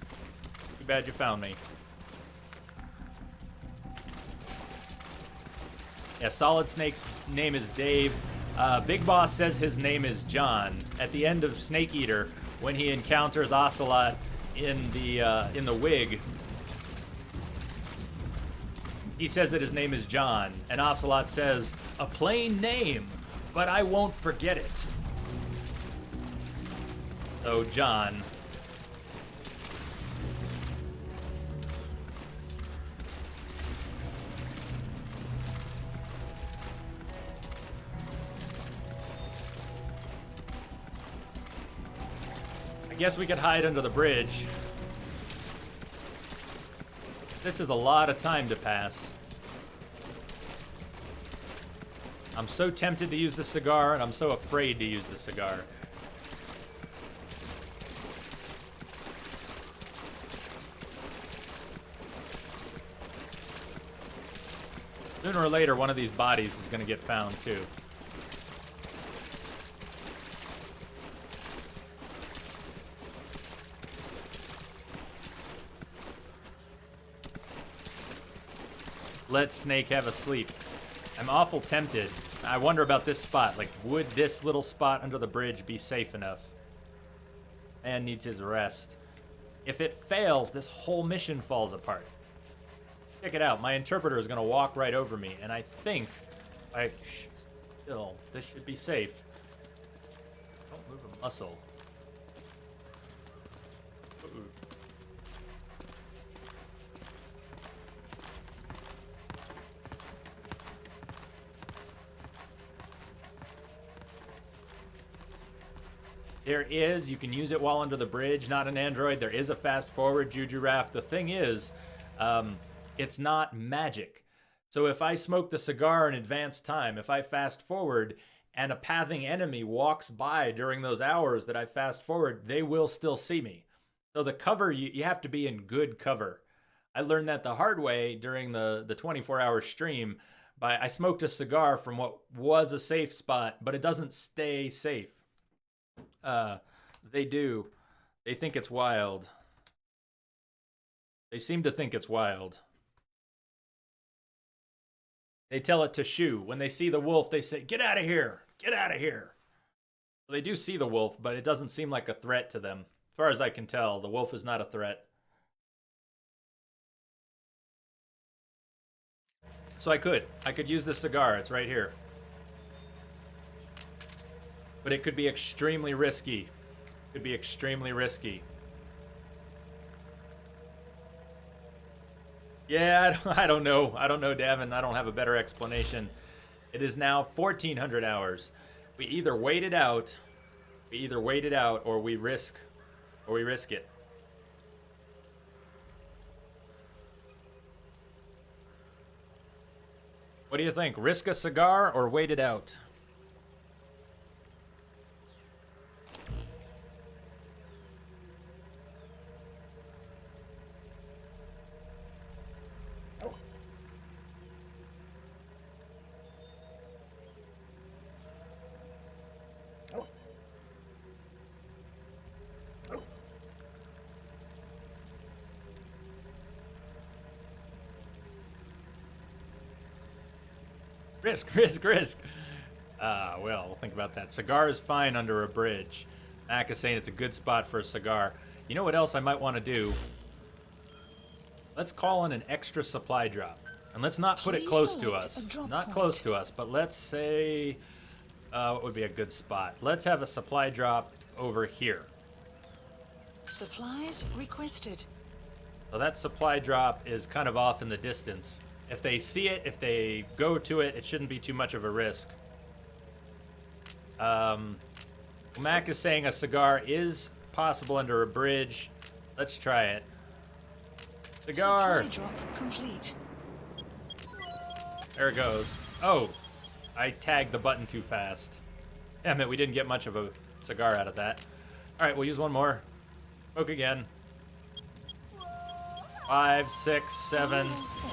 Speaker 1: Too bad you found me. Yeah, Solid Snake's name is Dave. Big Boss says his name is John. At the end of Snake Eater, when he encounters Ocelot in the wig, he says that his name is John, and Ocelot says, "A plain name, but I won't forget it." So John. I guess we could hide under the bridge. This is a lot of time to pass. I'm so tempted to use the cigar, and I'm so afraid to use the cigar. Sooner or later, one of these bodies is going to get found, too. Let Snake have a sleep. I'm awful tempted. I wonder about this spot. Like, would this little spot under the bridge be safe enough? Man needs his rest. If it fails, this whole mission falls apart. Check it out. My interpreter is going to walk right over me, and I think... Still, this should be safe. Don't Move a muscle. Ooh. There is, you can use it while under the bridge, not an android. There is a fast forward, Juju Raft. The thing is, it's not magic. So if I smoke the cigar in advanced time, if I fast forward and a pathing enemy walks by during those hours that I fast forward, they will still see me. So the cover, you have to be in good cover. I learned that the hard way during the 24-hour stream. I smoked a cigar from what was a safe spot, but it doesn't stay safe. They do. They think it's wild. They seem to think it's wild. They tell it to shoo. When they see the wolf, they say, "Get out of here! Get out of here!" Well, they do see the wolf, but it doesn't seem like a threat to them. As far as I can tell, the wolf is not a threat. So I could use this cigar. It's right here. But it could be extremely risky. Could be extremely risky. Yeah, I don't know. I don't know, Davin. I don't have a better explanation. It is now 1,400 hours. We either wait it out, or we risk it. What do you think? Risk a cigar or wait it out? Risk. Well, we'll think about that. Cigar is fine under a bridge. Mac is saying it's a good spot for a cigar. You know what else I might want to do? Let's call in an extra supply drop. And let's not put it close to us. Not close to us, but let's say... what would be a good spot? Let's have a supply drop over here.
Speaker 3: Supplies requested.
Speaker 1: So that supply drop is kind of off in the distance. If they see it, if they go to it, it shouldn't be too much of a risk. Mac is saying a cigar is possible under a bridge. Let's try it. Cigar!
Speaker 3: Supply drop complete.
Speaker 1: There it goes. Oh, I tagged the button too fast. Damn it, we didn't get much of a cigar out of that. Alright, we'll use one more. Smoke again. 5, 6, 7.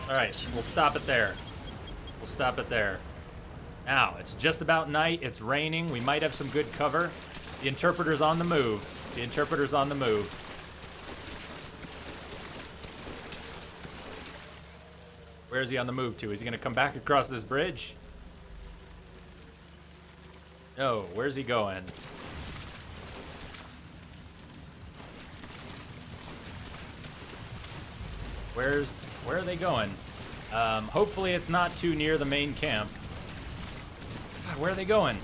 Speaker 1: Alright, we'll stop it there. We'll stop it there. Now, it's just about night. It's raining. We might have some good cover. The interpreter's on the move. The interpreter's on the move. Where is he on the move to? Is he going to come back across this bridge? No, where's he going? Where are they going? Hopefully it's not too near the main camp. God, where are they going?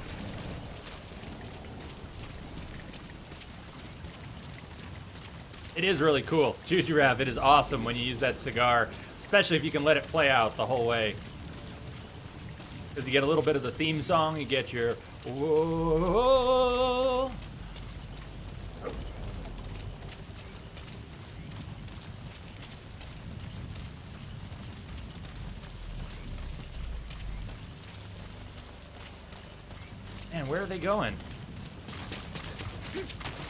Speaker 1: It is really cool. Juju Rav, it is awesome when you use that cigar, especially if you can let it play out the whole way. Because you get a little bit of the theme song, you get your whoa. Man, where are they going?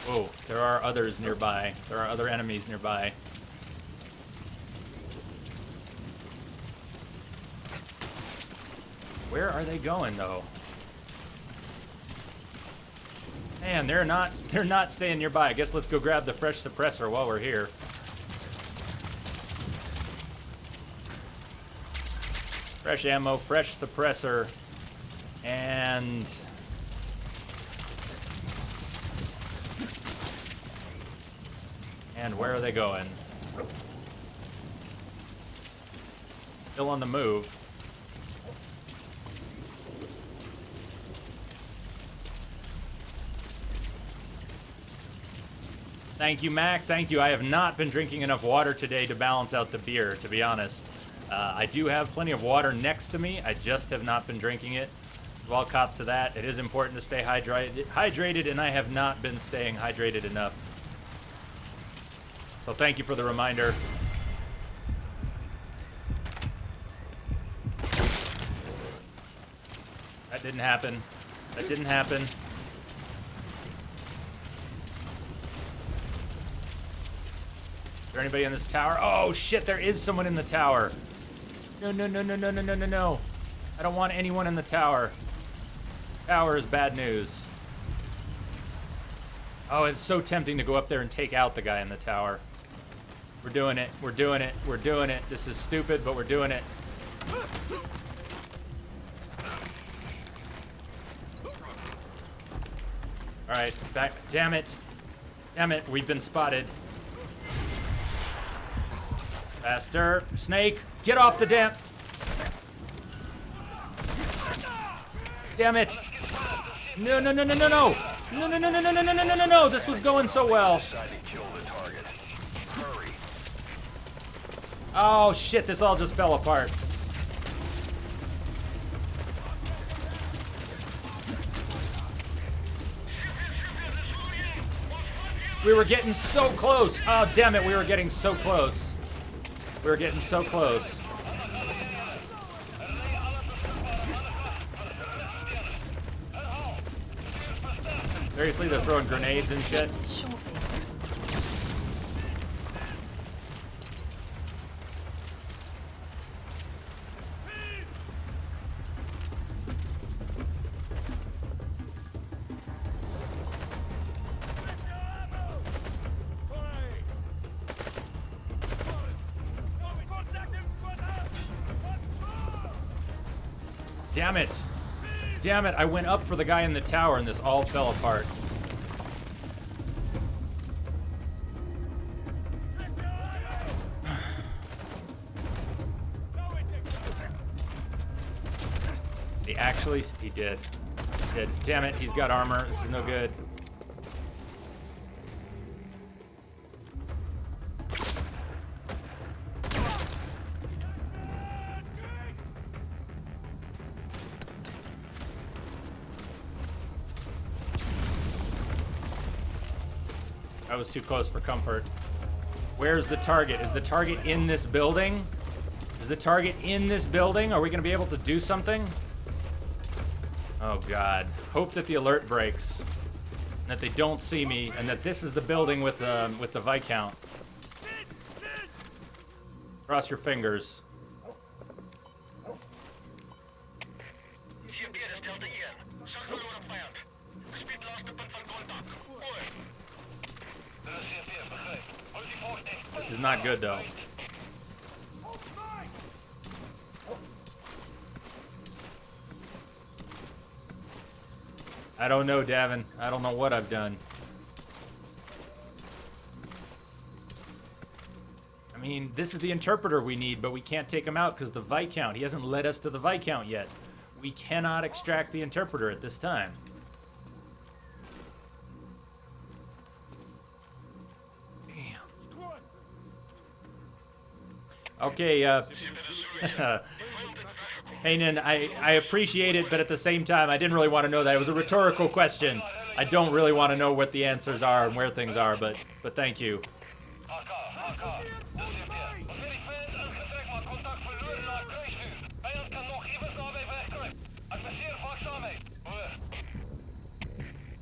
Speaker 1: Whoa, there are others nearby. There are other enemies nearby. Where are they going, though? Man, they're not staying nearby. I guess let's go grab the fresh suppressor while we're here. Fresh ammo, fresh suppressor, and... And where are they going? Still on the move. Thank you, Mac. Thank you. I have not been drinking enough water today to balance out the beer, to be honest. I do have plenty of water next to me. I just have not been drinking it. Well, cop to that. It is important to stay hydrated, and I have not been staying hydrated enough. So thank you for the reminder. That didn't happen. That didn't happen. Is there anybody in this tower? Oh shit, there is someone in the tower. No, no, no, no, no, no, no, no, no. I don't want anyone in the tower. Tower is bad news. Oh, it's so tempting to go up there and take out the guy in the tower. We're doing it. We're doing it. We're doing it. This is stupid, but we're doing it. All right, back. Damn it. Damn it. We've been spotted. Faster. Snake, get off the damn. Damn it. No, no, no, no, no, no. No, no, no, no, no, no, no, no, no, no, no. This was going so well. Oh, shit. This all just fell apart. We were getting so close. Oh, damn it. We were getting so close. We were getting so close. Seriously, they're throwing grenades and shit. Damn it. Damn it, I went up for the guy in the tower and this all fell apart. He did. He did. Damn it, he's got armor. This is no good. I was too close for comfort. Where's the target? Is the target in this building? Is the target in this building? Are we going to be able to do something? Oh god. Hope that the alert breaks. And that they don't see me, and that this is the building with the Viscount. Cross your fingers. This is not good though. I don't know, Davin. I don't know what I've done. I mean, this is the interpreter we need, but we can't take him out because the Viscount. He hasn't led us to the Viscount yet. We cannot extract the interpreter at this time. Damn. Okay, Haynen, I appreciate it, but at the same time, I didn't really want to know that. It was a rhetorical question. I don't really want to know what the answers are and where things are, but thank you.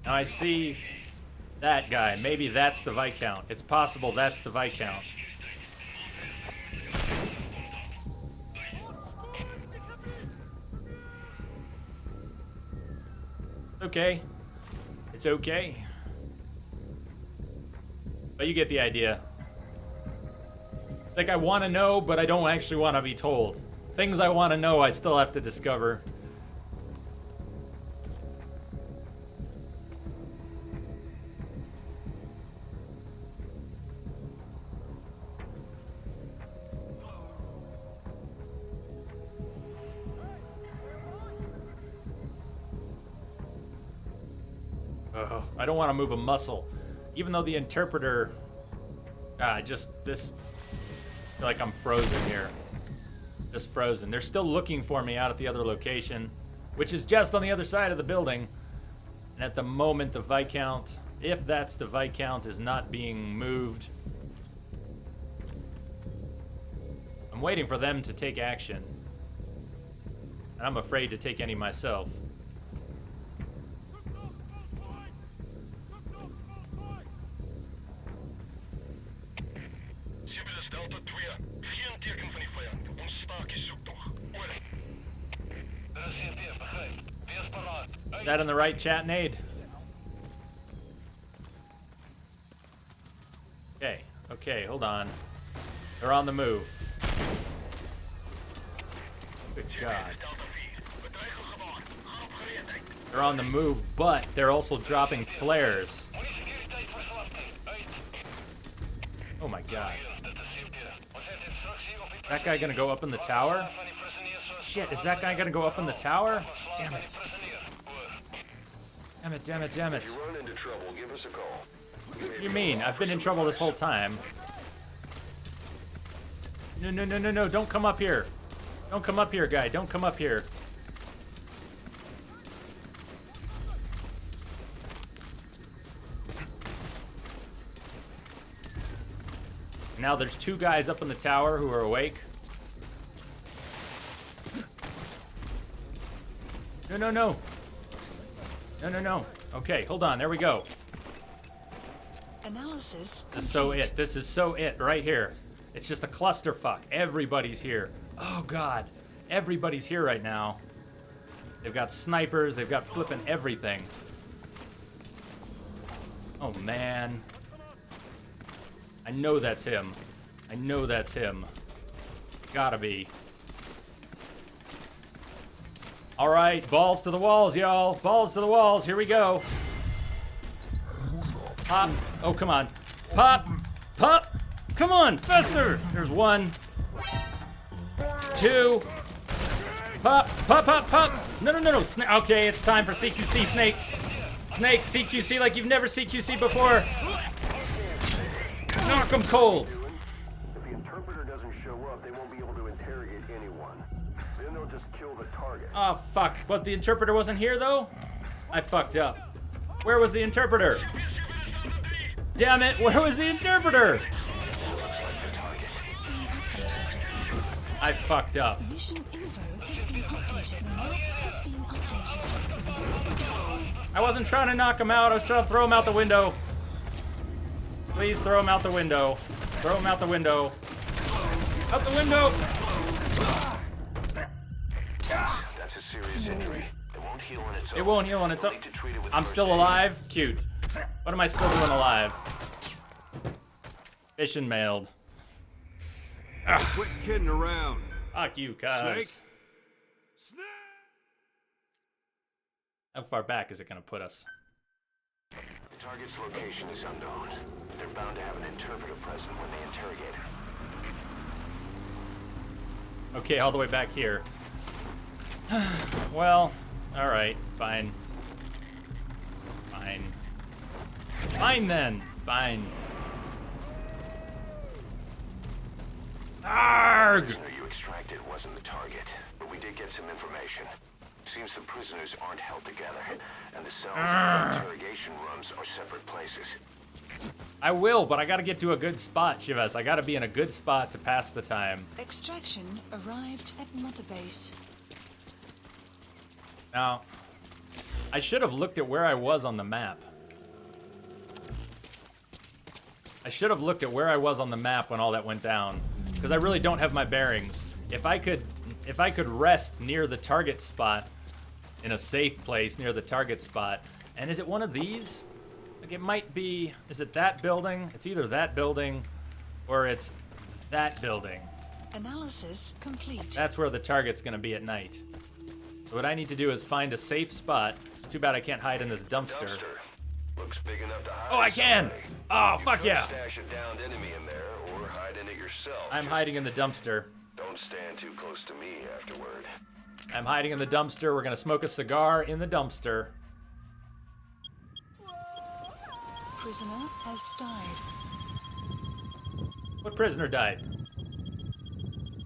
Speaker 1: Now I see that guy. Maybe that's the Viscount. It's possible that's the Viscount. Okay. It's okay. But you get the idea. Like, I want to know, but I don't actually want to be told. Things I want to know, I still have to discover. I don't want to move a muscle. Even though the interpreter... I feel like I'm frozen here. Just frozen. They're still looking for me out at the other location, which is just on the other side of the building. And at the moment, the Viscount, if that's the Viscount, is not being moved. I'm waiting for them to take action. And I'm afraid to take any myself. Is that in the right chat, Nade? Okay, hold on. They're on the move. Good God. They're on the move, but they're also dropping flares. Oh my God. That guy gonna go up in the tower? Shit, is that guy gonna go up in the tower? Damn it. Damn it.
Speaker 2: If you run into trouble, give us a call.
Speaker 1: What do you mean? I've been in trouble this whole time. No, don't come up here. Don't come up here, guy. Don't come up here. Now there's two guys up in the tower who are awake. No. Okay, hold on. There we go.
Speaker 3: Analysis.
Speaker 1: This is so it right here. It's just a clusterfuck. Everybody's here. Oh God, everybody's here right now. They've got snipers. They've got flipping everything. Oh man. I know that's him. Gotta be. All right, balls to the walls, y'all. Balls to the walls. Here we go. Pop. Oh, come on. Pop. Come on, faster. There's 1, 2. Pop. No. Okay, it's time for CQC, Snake. Snake, CQC like you've never CQC before. Knock him cold.
Speaker 2: If the interpreter doesn't show up, they won't be able to interrogate anyone. Then they'll just kill the target.
Speaker 1: Oh, fuck. But the interpreter wasn't here, though? I fucked up. Where was the interpreter? Damn it, where was the interpreter? I fucked up.
Speaker 3: Mission info has been updated. Map has been updated.
Speaker 1: I wasn't trying to knock him out. I was trying to throw him out the window. Please throw him out the window. Throw him out the window. Out the window!
Speaker 2: That's a serious injury. It won't heal on its own.
Speaker 1: It won't heal on its own.
Speaker 2: We'll need to treat it with
Speaker 1: I'm
Speaker 2: first
Speaker 1: still
Speaker 2: aid.
Speaker 1: alive? Cute. What am I still doing alive? Mission mailed.
Speaker 10: Quit kidding around.
Speaker 1: Fuck you, cuz.
Speaker 10: Snake?
Speaker 1: How far back is it gonna put us?
Speaker 2: The target's location is unknown. They're bound to have an interpreter present when they interrogate him.
Speaker 1: Okay, all the way back here. Well, alright, fine. Fine then. Fine. Arrgh!
Speaker 2: The prisoner you extracted wasn't the target, but we did get some information. Seems the prisoners aren't held together, and the cells and the interrogation rooms are separate places.
Speaker 1: I will, but I gotta get to a good spot, Chivas. I gotta be in a good spot to pass the time.
Speaker 3: Extraction arrived at Mother Base.
Speaker 1: Now, I should have looked at where I was on the map. I should have looked at where I was on the map when all that went down, because I really don't have my bearings. If I could rest near the target spot, in a safe place near the target spot, and is it one of these? Like it might be, is it that building? It's either that building, or it's that building.
Speaker 3: Analysis complete.
Speaker 1: That's where the target's gonna be at night. So what I need to do is find a safe spot. It's too bad I can't hide in this dumpster.
Speaker 2: Looks big enough to hide.
Speaker 1: Oh, I can! Oh, fuck yeah!
Speaker 2: Stash a downed enemy in there, or hide in it yourself.
Speaker 1: I'm hiding in the dumpster.
Speaker 2: Don't stand too close to me afterward.
Speaker 1: I'm hiding in the dumpster. We're gonna smoke a cigar in the dumpster.
Speaker 3: prisoner has died.
Speaker 1: What prisoner died?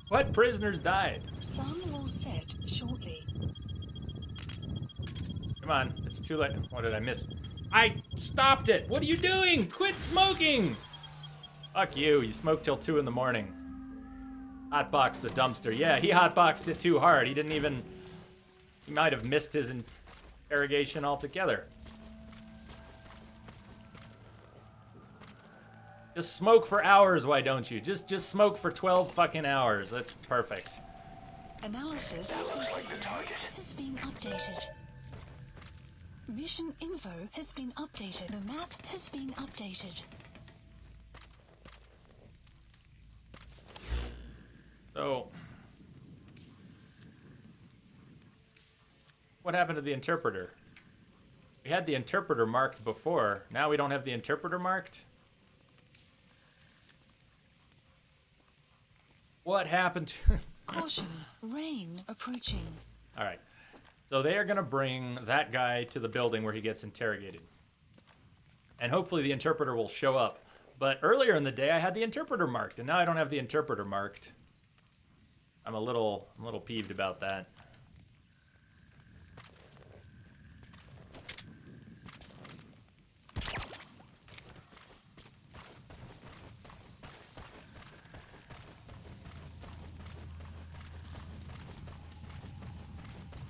Speaker 1: What prisoners died?
Speaker 3: Sun will set shortly.
Speaker 1: Come on, it's too late. What did I miss? I stopped it! What are you doing? Quit smoking! Fuck you, you smoke till 2 in the morning. Hotbox the dumpster. Yeah, he hotboxed it too hard. He didn't even... He might have missed his interrogation altogether. Just smoke for hours, why don't you? Just smoke for 12 fucking hours. That's perfect.
Speaker 3: Analysis has been updated. Mission info has been updated. The map has been updated.
Speaker 1: So, what happened to the interpreter? We had the interpreter marked before. Now we don't have the interpreter marked? What happened to...
Speaker 3: Caution, rain approaching.
Speaker 1: Alright. So they are going to bring that guy to the building where he gets interrogated. And hopefully the interpreter will show up. But earlier in the day I had the interpreter marked, and now I don't have the interpreter marked. I'm a little peeved about that.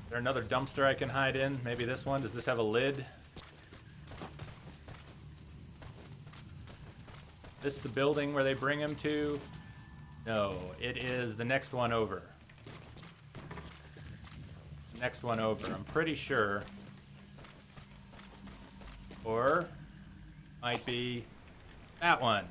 Speaker 1: Is there another dumpster I can hide in? Maybe this one? Does this have a lid? This the building where they bring him to? No, it is the next one over. Next one over, I'm pretty sure. Or might be that one.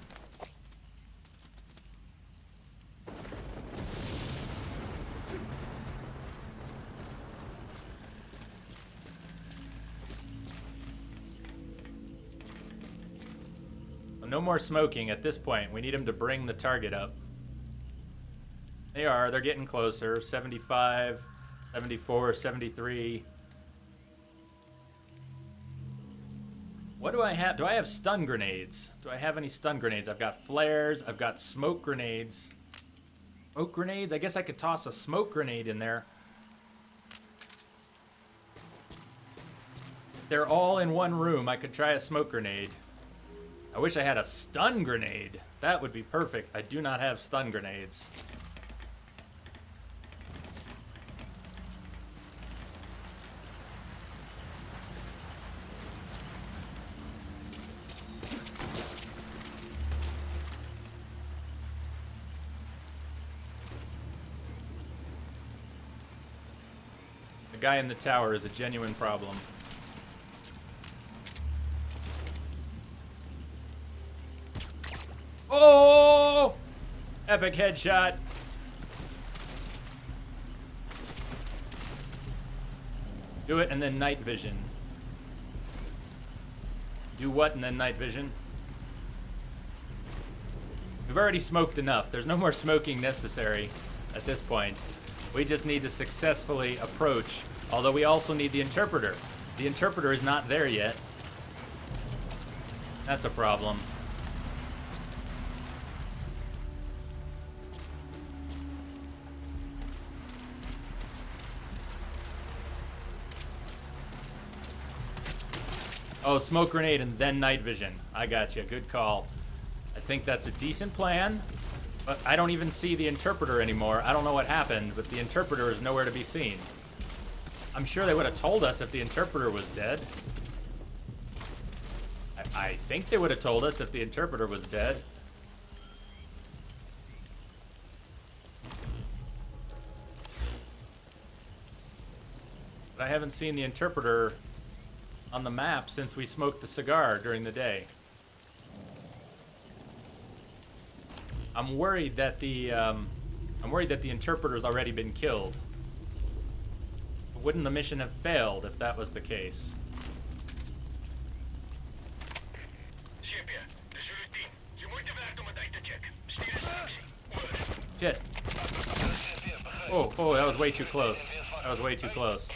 Speaker 1: No more smoking at this point. We need him to bring the target up. They are. They're getting closer. 75, 74, 73. What do I have? Do I have stun grenades? Do I have any stun grenades? I've got flares. I've got smoke grenades. Smoke grenades? I guess I could toss a smoke grenade in there. They're all in one room. I could try a smoke grenade. I wish I had a stun grenade. That would be perfect. I do not have stun grenades. The guy in the tower is a genuine problem. Oh! Epic headshot. Do it and then night vision. Do what and then night vision? We've already smoked enough. There's no more smoking necessary at this point. We just need to successfully approach. Although we also need the interpreter. The interpreter is not there yet. That's a problem. Oh, smoke grenade and then night vision. I got you. Good call. I think that's a decent plan, but I don't even see the interpreter anymore. I don't know what happened, but the interpreter is nowhere to be seen. I'm sure they would have told us if the interpreter was dead. I think they would have told us if the interpreter was dead. But I haven't seen the interpreter on the map since we smoked the cigar during the day. I'm worried that the interpreter's already been killed. Wouldn't the mission have failed if that was the case? Shit. Oh, that was way too close. That was way too close.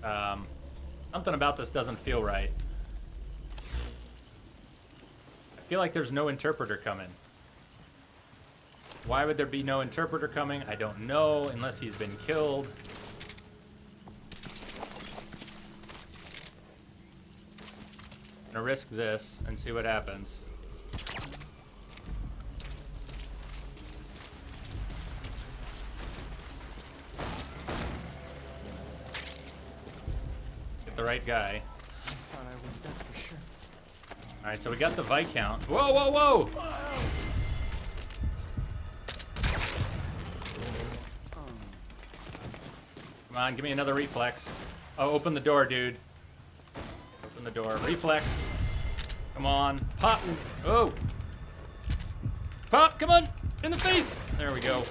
Speaker 1: Something about this doesn't feel right. I feel like there's no interpreter coming. Why would there be no interpreter coming? I don't know, unless he's been killed. I'm gonna risk this and see what happens. Get the right guy.
Speaker 6: I thought I was dead for sure.
Speaker 1: Alright, so we got the Viscount. Whoa, whoa, whoa! Come on, give me another reflex. Oh, open the door, dude. Open the door. Reflex. Come on. Pop. Oh. Pop, come on. In the face. There we go.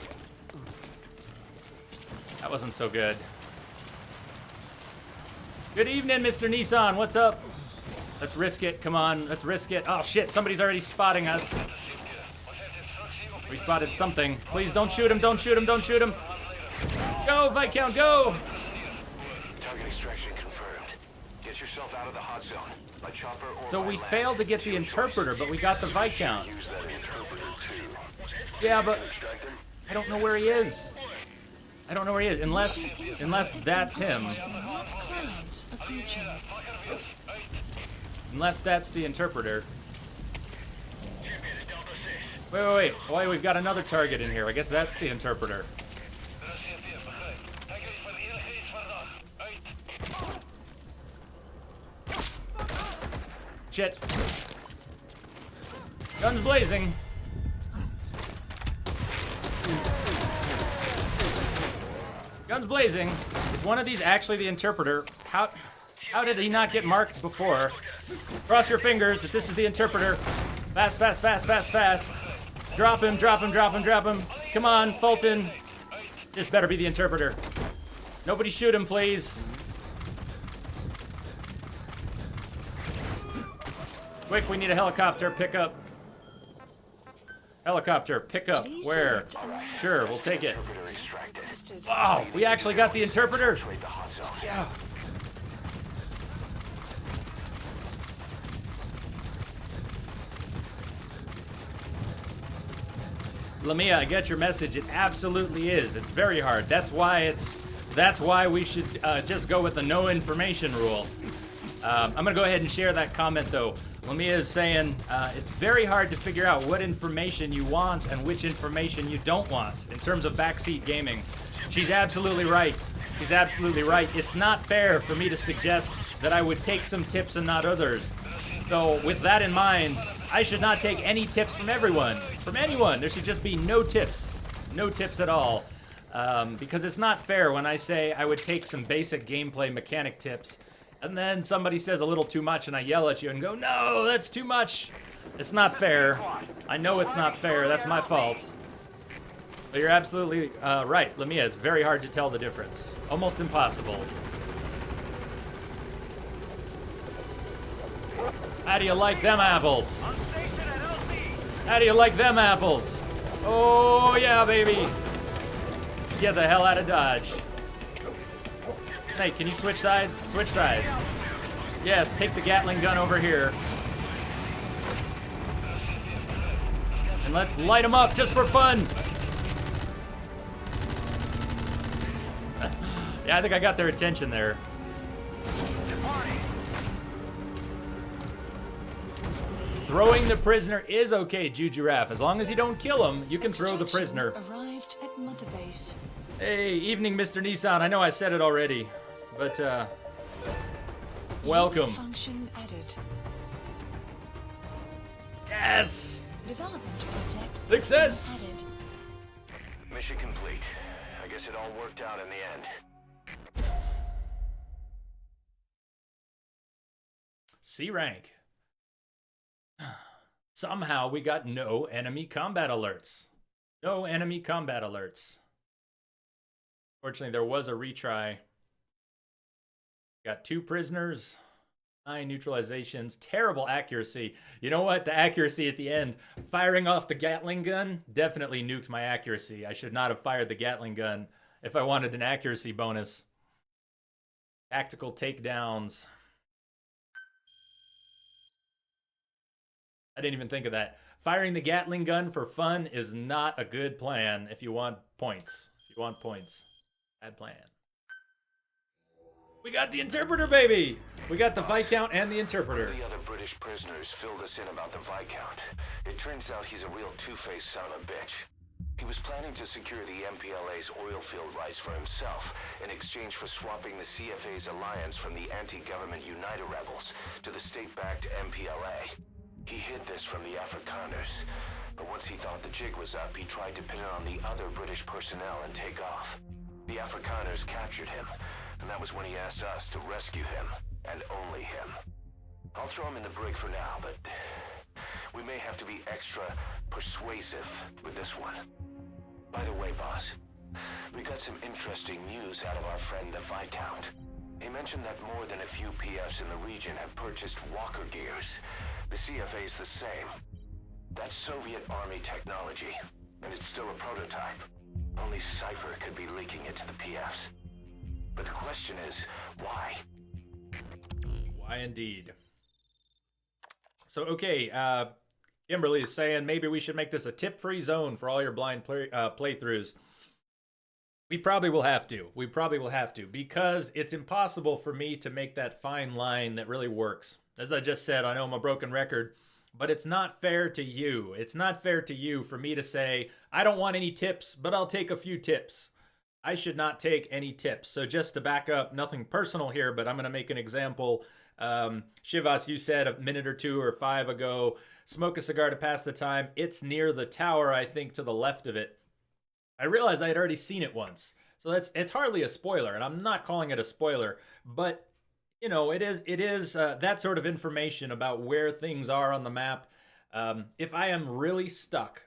Speaker 1: That wasn't so good. Good evening, Mr. Nissan. What's up? Let's risk it. Come on. Let's risk it. Oh, shit. Somebody's already spotting us. We spotted something. Please don't shoot him. Don't shoot him. Don't shoot him. Go, Viscount, go!
Speaker 2: Target extraction confirmed. Get yourself out of the hot zone. By chopper or
Speaker 1: So
Speaker 2: by
Speaker 1: we
Speaker 2: land.
Speaker 1: failed to get the interpreter, but we got the Viscount.
Speaker 2: Use that interpreter too.
Speaker 1: Yeah, but
Speaker 2: Extract him?
Speaker 1: I don't know where he is. I don't know where he is, unless that's him.
Speaker 3: Clouds approaching.
Speaker 1: Unless that's the interpreter. Wait. Oh, we've got another target in here. I guess that's the interpreter. Shit. Guns blazing. Guns blazing. Is one of these actually the interpreter? How did he not get marked before? Cross your fingers that this is the interpreter. Fast, fast, fast, fast, fast. Drop him, drop him, drop him, drop him. Come on, Fulton. This better be the interpreter. Nobody shoot him, please. Quick, we need a helicopter. Pick up. Helicopter, pick up. Where? Sure, we'll take it. Wow, we actually got the interpreter. Yeah. Lamia, I get your message. It absolutely is. It's very hard. That's why we should just go with the no information rule. I'm gonna go ahead and share that comment though. Lamia is saying it's very hard to figure out what information you want and which information you don't want in terms of backseat gaming. She's absolutely right. She's absolutely right. It's not fair for me to suggest that I would take some tips and not others. So with that in mind, I should not take any tips from everyone, from anyone. There should just be no tips at all. Because it's not fair when I say I would take some basic gameplay mechanic tips and then somebody says a little too much and I yell at you and go, no, that's too much. It's not fair. I know it's not fair. That's my fault. But you're absolutely right, Lamia. It's very hard to tell the difference. Almost impossible. How do you like them apples? How do you like them apples? Oh, yeah, baby. Get the hell out of Dodge. Hey, can you switch sides? Switch sides. Yes, take the Gatling gun over here. And let's light them up just for fun. Yeah, I think I got their attention there. Throwing the prisoner is okay, Jujuraf. As long as you don't kill him, you can throw the prisoner.
Speaker 3: Arrived at Mother Base.
Speaker 1: Hey, evening, Mr. Nissan. I know I said it already, but welcome.
Speaker 3: Function added.
Speaker 1: Yes!
Speaker 3: Development project
Speaker 1: Success!
Speaker 3: added.
Speaker 2: Mission complete. I guess it all worked out in the end.
Speaker 1: C rank. Somehow we got no enemy combat alerts. No enemy combat alerts. Fortunately, there was a retry. Got 2 prisoners, 9 neutralizations, terrible accuracy. You know what? The accuracy at the end, firing off the Gatling gun, definitely nuked my accuracy. I should not have fired the Gatling gun if I wanted an accuracy bonus. Tactical takedowns. I didn't even think of that. Firing the Gatling gun for fun is not a good plan if you want points. If you want points. Bad plan. We got the interpreter, baby! We got the Viscount and the interpreter.
Speaker 2: One of the other British prisoners filled us in about the Viscount. It turns out he's a real two-faced son of a bitch. He was planning to secure the MPLA's oil field rights for himself in exchange for swapping the CFA's alliance from the anti-government United rebels to the state-backed MPLA. He hid this from the Afrikaners, but once he thought the jig was up, he tried to pin it on the other British personnel and take off. The Afrikaners captured him, and that was when he asked us to rescue him, and only him. I'll throw him in the brig for now, but we may have to be extra persuasive with this one. By the way, boss, we got some interesting news out of our friend the Viscount. He mentioned that more than a few PFs in the region have purchased walker gears. The CFA's the same. That's Soviet Army technology, and it's still a prototype. Only Cypher could be leaking it to the PFs. But the question is, why?
Speaker 1: Why indeed. So, okay, Kimberly is saying maybe we should make this a tip-free zone for all your blind playthroughs. We probably will have to. We probably will have to, because it's impossible for me to make that fine line that really works. As I just said, I know I'm a broken record, but it's not fair to you. It's not fair to you for me to say, I don't want any tips, but I'll take a few tips. I should not take any tips. So just to back up, nothing personal here, but I'm going to make an example. Shivas, you said a minute or 2 or 5 ago, smoke a cigar to pass the time. It's near the tower, I think, to the left of it. I realized I had already seen it once. So it's hardly a spoiler, and I'm not calling it a spoiler, but you know, it is that sort of information about where things are on the map. If I'm really stuck,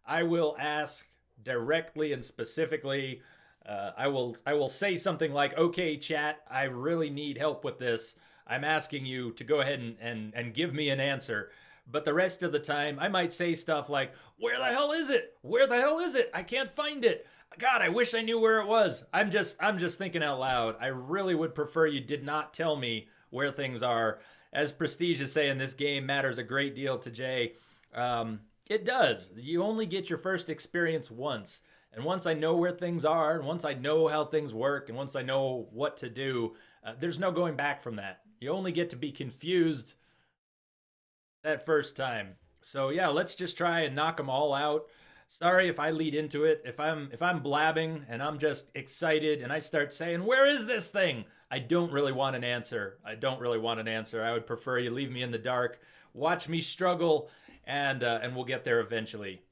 Speaker 1: I will ask directly and specifically. I will say something like, okay, chat, I really need help with this. I'm asking you to go ahead and give me an answer. But the rest of the time, I might say stuff like, where the hell is it? Where the hell is it? I can't find it. God, I wish I knew where it was. I'm just thinking out loud. I really would prefer you did not tell me where things are. As Prestige is saying, this game matters a great deal to Jay. It does. You only get your first experience once. And once I know where things are, and once I know how things work, and once I know what to do, there's no going back from that. You only get to be confused that first time. So yeah, let's just try and knock them all out. Sorry if I lead into it. If I'm blabbing and I'm just excited and I start saying, where is this thing? I don't really want an answer. I would prefer you leave me in the dark, watch me struggle, and we'll get there eventually.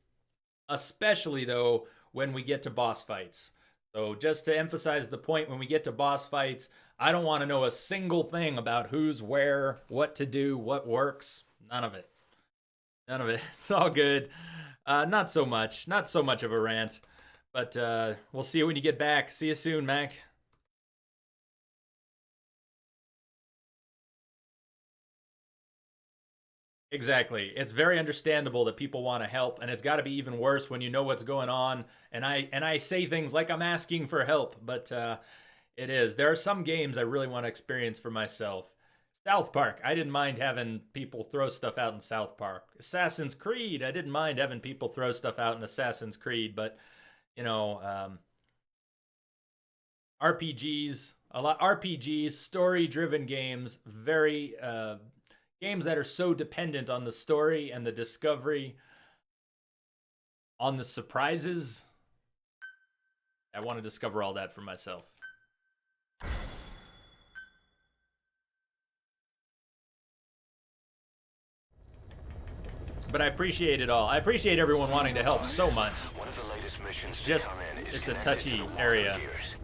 Speaker 1: Especially though, when we get to boss fights. So just to emphasize the point, when we get to boss fights, I don't want to know a single thing about who's where, what to do, what works. None of it. It's all good. Not so much of a rant, but we'll see you when you get back. See you soon, Mac. Exactly. It's very understandable that people want to help, and it's got to be even worse when you know what's going on. And I say things like I'm asking for help, but it is. There are some games I really want to experience for myself. South Park, I didn't mind having people throw stuff out in South Park. Assassin's Creed, I didn't mind having people throw stuff out in Assassin's Creed, but you know, RPGs, story-driven games, very games that are so dependent on the story and the discovery, on the surprises. I want to discover all that for myself. But I appreciate it all. I appreciate everyone wanting to help so much.
Speaker 2: One of the latest missions
Speaker 1: It's just,
Speaker 2: to come in is
Speaker 1: it's a
Speaker 2: connected
Speaker 1: touchy
Speaker 2: to the
Speaker 1: area.
Speaker 2: walker gears.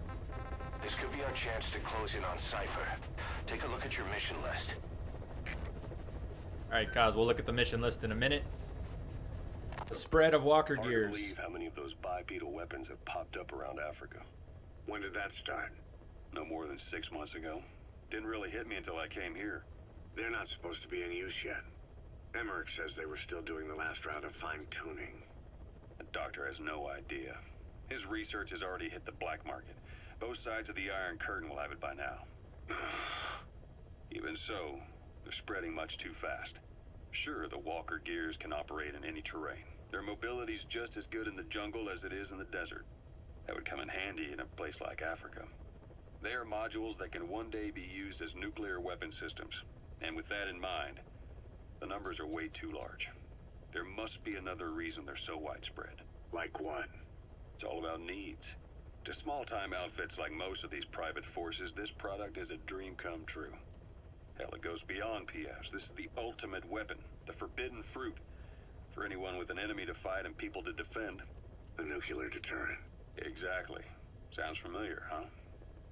Speaker 2: This could be our chance to close in on Cypher. Take a look at your mission list.
Speaker 1: All right, Kaz, we'll look at the mission list in a minute. The spread of walker
Speaker 4: Hard to
Speaker 1: gears.
Speaker 4: believe how many of those bipedal weapons have popped up around Africa. When did that start? No more than 6 months ago. Didn't really hit me until I came here.
Speaker 12: They're not supposed to be in use yet. Emmerich says they were still doing the last round of fine-tuning.
Speaker 4: The doctor has no idea. His research has already hit the black market. Both sides of the Iron Curtain will have it by now. Even so, they're spreading much too fast. Sure, the Walker gears can operate in any terrain. Their mobility's just as good in the jungle as it is in the desert. That would come in handy in a place like Africa. They are modules that can one day be used as nuclear weapon systems. And with that in mind, the numbers are way too large. There must be another reason they're so widespread.
Speaker 12: Like what?
Speaker 4: It's all about needs. To small-time outfits like most of these private forces, this product is a dream come true. Hell, it goes beyond PFs. This is the ultimate weapon, the forbidden fruit, for anyone with an enemy to fight and people to defend.
Speaker 12: A nuclear deterrent.
Speaker 4: Exactly. Sounds familiar, huh?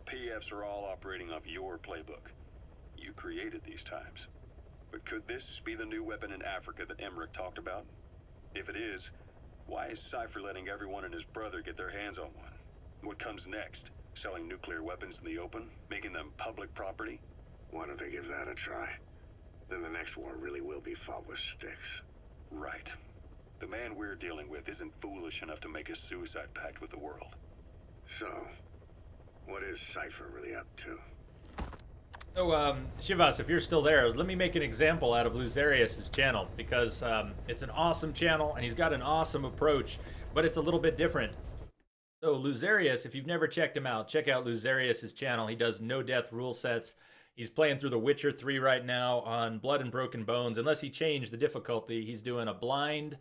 Speaker 4: PFs are all operating off your playbook. You created these times. But could this be the new weapon in Africa that Emmerich talked about? If it is, why is Cypher letting everyone and his brother get their hands on one? What comes next? Selling nuclear weapons in the open? Making them public property?
Speaker 12: Why don't they give that a try? Then the next war really will be fought with sticks.
Speaker 4: Right. The man we're dealing with isn't foolish enough to make a suicide pact with the world.
Speaker 12: So, what is Cypher really up to?
Speaker 1: So, Shivas, if you're still there, let me make an example out of Luzarius' channel, because it's an awesome channel, and he's got an awesome approach, but it's a little bit different. So, Luzarius, if you've never checked him out, check out Luzarius' channel. He does no-death rule sets. He's playing through The Witcher 3 right now on Blood and Broken Bones. Unless he changed the difficulty, he's doing a blind,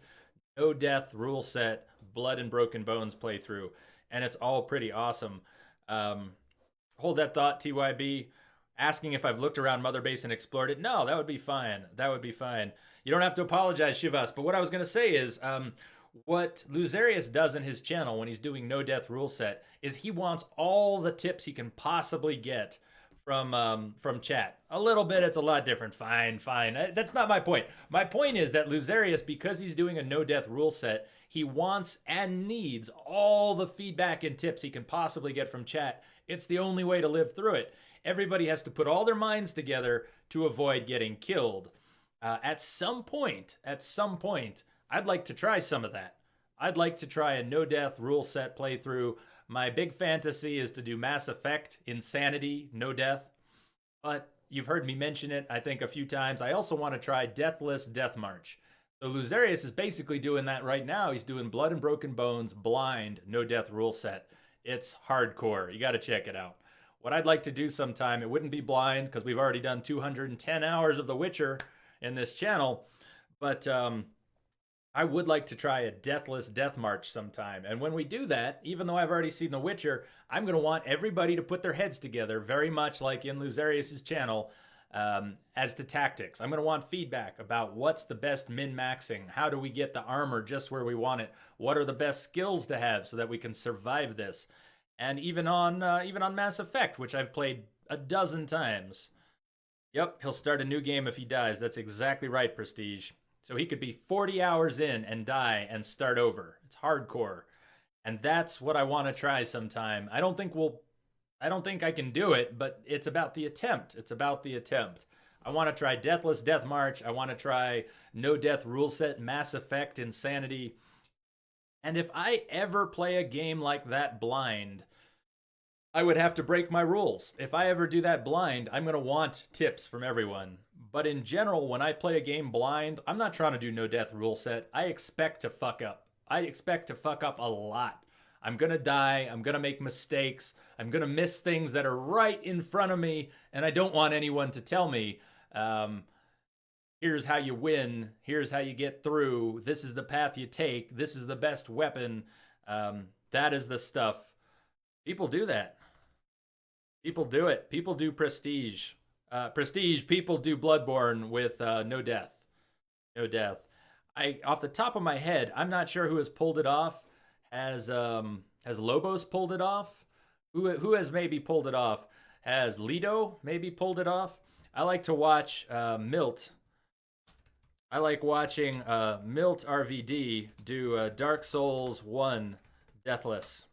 Speaker 1: no-death rule set, Blood and Broken Bones playthrough, and it's all pretty awesome. Hold that thought, TYB. Asking if I've looked around Mother Base and explored it. No, that would be fine. That would be fine. You don't have to apologize, Shivas. But what I was going to say is, what Luzarius does in his channel when he's doing No Death Rule Set is he wants all the tips he can possibly get from chat. A little bit, it's a lot different. Fine. That's not my point. My point is that Luzarius, because he's doing a No Death Rule Set, he wants and needs all the feedback and tips he can possibly get from chat. It's the only way to live through it. Everybody has to put all their minds together to avoid getting killed. At some point, I'd like to try some of that. I'd like to try a no-death rule set playthrough. My big fantasy is to do Mass Effect, Insanity, no death. But you've heard me mention it, I think, a few times. I also want to try Deathless Death March. So Luzarius is basically doing that right now. He's doing Blood and Broken Bones, blind, no-death rule set. It's hardcore. You got to check it out. What I'd like to do sometime, it wouldn't be blind because we've already done 210 hours of The Witcher in this channel, but I would like to try a Deathless Death March sometime. And when we do that, even though I've already seen The Witcher, I'm going to want everybody to put their heads together, very much like in Luzarius' channel, as to tactics. I'm going to want feedback about what's the best min-maxing, how do we get the armor just where we want it, what are the best skills to have so that we can survive this. And even on Mass Effect, which I've played a dozen times. Yep, he'll start a new game if he dies. That's exactly right, Prestige. So he could be 40 hours in and die and start over. It's hardcore. And that's what I want to try sometime. I don't think I can do it, but it's about the attempt. I want to try Deathless Death March. I want to try No Death Rule Set, Mass Effect, Insanity. And if I ever play a game like that blind, I would have to break my rules. If I ever do that blind, I'm going to want tips from everyone. But in general, when I play a game blind, I'm not trying to do no death rule set. I expect to fuck up. I expect to fuck up a lot. I'm going to die. I'm going to make mistakes. I'm going to miss things that are right in front of me, and I don't want anyone to tell me, here's how you win. Here's how you get through. This is the path you take. This is the best weapon. That is the stuff. People do that. People do it. People do Prestige. People do Bloodborne with no death. No death. Off the top of my head, I'm not sure who has pulled it off. Has Lobos pulled it off? Who has maybe pulled it off? Has Lido maybe pulled it off? I like to watch Milt. I like watching Milt RVD do Dark Souls 1 Deathless.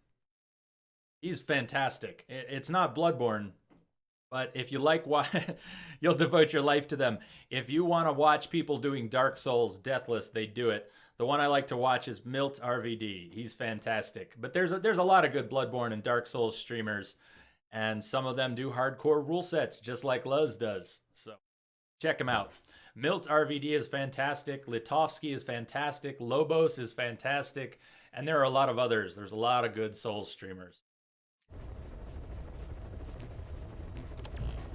Speaker 1: He's fantastic. It's not Bloodborne, But if you like you'll devote your life to them. If you want to watch people doing Dark Souls Deathless, they do it. The one I like to watch is Milt RVD. He's fantastic. But there's a lot of good Bloodborne and Dark Souls streamers, and some of them do hardcore rule sets just like Luz does. So check him out. Milt RVD is fantastic. Litovsky is fantastic. Lobos is fantastic. And there are a lot of others. There's a lot of good Souls streamers.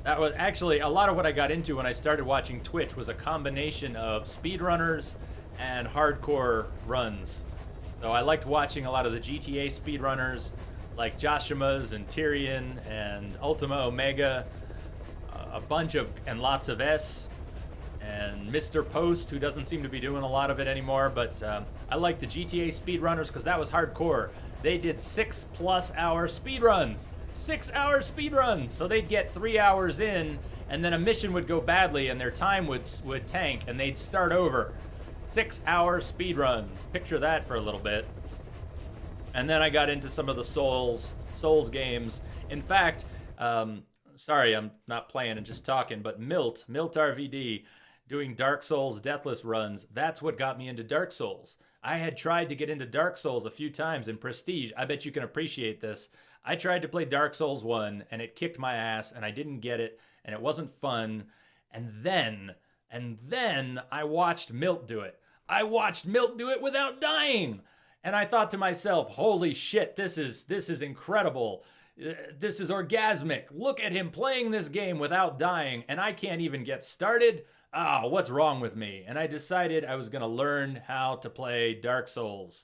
Speaker 1: That was actually a lot of what I got into when I started watching Twitch was a combination of speedrunners and hardcore runs. So I liked watching a lot of the GTA speedrunners like Joshima's and Tyrion and Ultima Omega, a bunch of, and lots of S, and Mr. Post, who doesn't seem to be doing a lot of it anymore, but I like the GTA speedrunners because that was hardcore. They did 6+ hour speedruns. 6-hour speedruns. So they'd get 3 hours in, and then a mission would go badly, and their time would tank, and they'd start over. 6-hour speedruns. Picture that for a little bit. And then I got into some of the Souls games. In fact, sorry, I'm not playing and just talking, but Milt RVD, doing Dark Souls Deathless runs, that's what got me into Dark Souls. I had tried to get into Dark Souls a few times in Prestige. I bet you can appreciate this. I tried to play Dark Souls 1, and it kicked my ass, and I didn't get it, and it wasn't fun. And then I watched Milt do it. I watched Milt do it without dying. And I thought to myself, holy shit, this is incredible. This is orgasmic. Look at him playing this game without dying, and I can't even get started. What's wrong with me? And I decided I was going to learn how to play Dark Souls.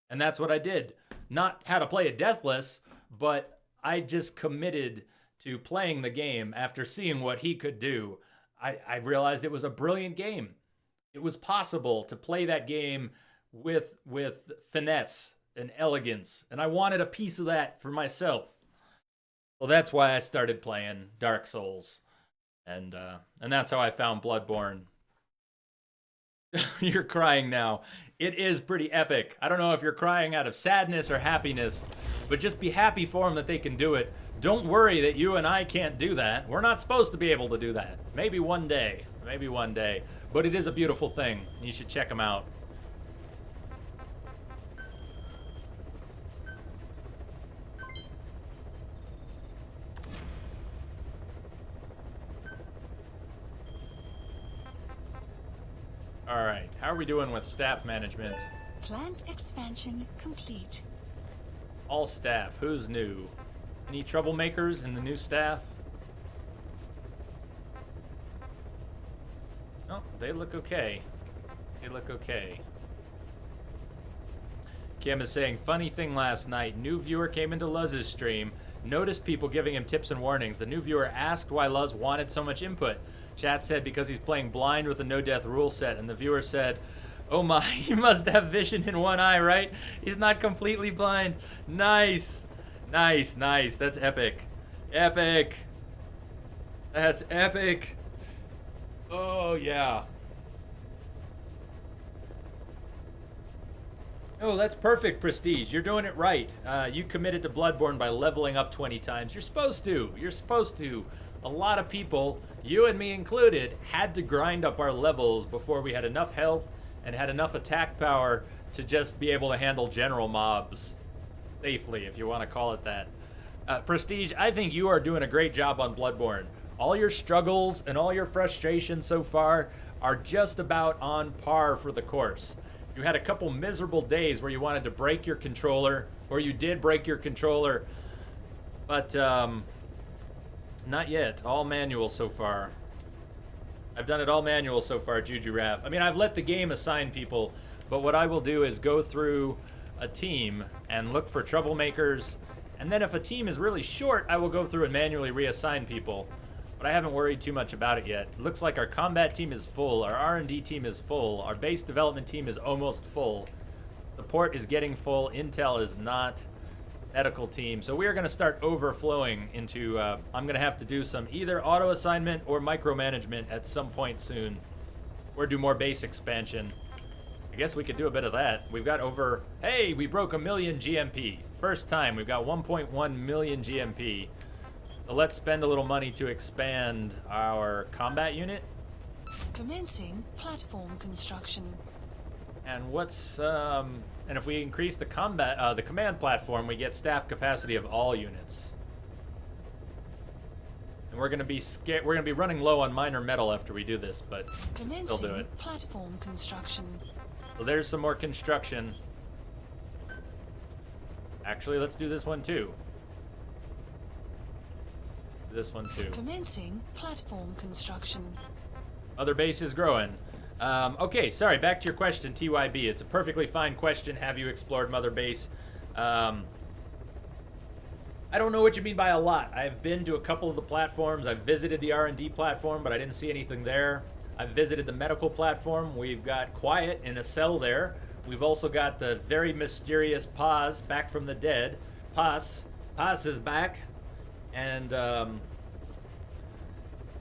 Speaker 1: And that's what I did. Not how to play it deathless, but I just committed to playing the game after seeing what he could do. I realized it was a brilliant game. It was possible to play that game with finesse and elegance, and I wanted a piece of that for myself. Well, that's why I started playing Dark Souls, and that's how I found Bloodborne. You're crying now. It is pretty epic. I don't know if you're crying out of sadness or happiness, but just be happy for them that they can do it. Don't worry that you and I can't do that. We're not supposed to be able to do that. Maybe one day. Maybe one day. But it is a beautiful thing. You should check them out. All right, how are we doing with staff management?
Speaker 3: Plant expansion complete.
Speaker 1: All staff, who's new? Any troublemakers in the new staff? Oh, they look okay. They look okay. Kim is saying, funny thing last night, new viewer came into Luz's stream, noticed people giving him tips and warnings. The new viewer asked why Luz wanted so much input. Chat said because he's playing blind with a no-death rule set, and the viewer said, oh my, he must have vision in one eye, right? He's not completely blind. Nice. Nice, nice. That's epic. Epic. That's epic. Oh, yeah. Oh, that's perfect, Prestige. You're doing it right. You committed to Bloodborne by leveling up 20 times. You're supposed to. You're supposed to. A lot of people, you and me included, had to grind up our levels before we had enough health and had enough attack power to just be able to handle general mobs safely, if you want to call it that. Prestige, I think you are doing a great job on Bloodborne. All your struggles and all your frustrations so far are just about on par for the course. You had a couple miserable days where you wanted to break your controller, or you did break your controller, but not yet. All manual so far. I've done it all manual so far, Juju Raff. I mean, I've let the game assign people, but what I will do is go through a team and look for troublemakers, and then if a team is really short, I will go through and manually reassign people. But I haven't worried too much about it yet. It looks like our combat team is full, our R&D team is full, our base development team is almost full. Support is getting full, Intel is not, medical team. So we are going to start overflowing into, I'm going to have to do some either auto assignment or micromanagement at some point soon. Or do more base expansion. I guess we could do a bit of that. We've got over, hey, we broke 1 million GMP. First time, we've got 1.1 million GMP. So let's spend a little money to expand our combat unit.
Speaker 3: Commencing platform construction.
Speaker 1: And what's and if we increase the the command platform, we get staff capacity of all units. And we're gonna be running low on minor metal after we do this, but we'll do it.
Speaker 3: Platform construction.
Speaker 1: So there's some more construction. Actually, let's do this one too. This one too.
Speaker 3: Commencing platform construction.
Speaker 1: Other base is growing. Okay, sorry, back to your question, TYB. It's a perfectly fine question. Have you explored Mother Base? I don't know what you mean by a lot. I've been to a couple of the platforms. I've visited the R&D platform, but I didn't see anything there. I've visited the medical platform. We've got Quiet in a cell there. We've also got the very mysterious Paz back from the dead. Paz is back. And,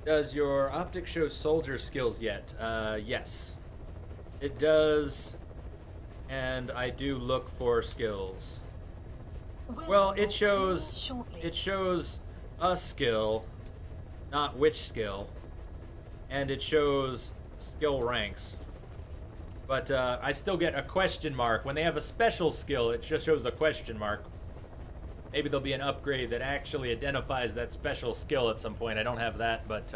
Speaker 1: does your optic show soldier skills yet? Yes. It does. And I do look for skills. Well, it shows a skill, not which skill. And it shows skill ranks. But I still get a question mark. When they have a special skill, it just shows a question mark. Maybe there'll be an upgrade that actually identifies that special skill at some point. I don't have that, but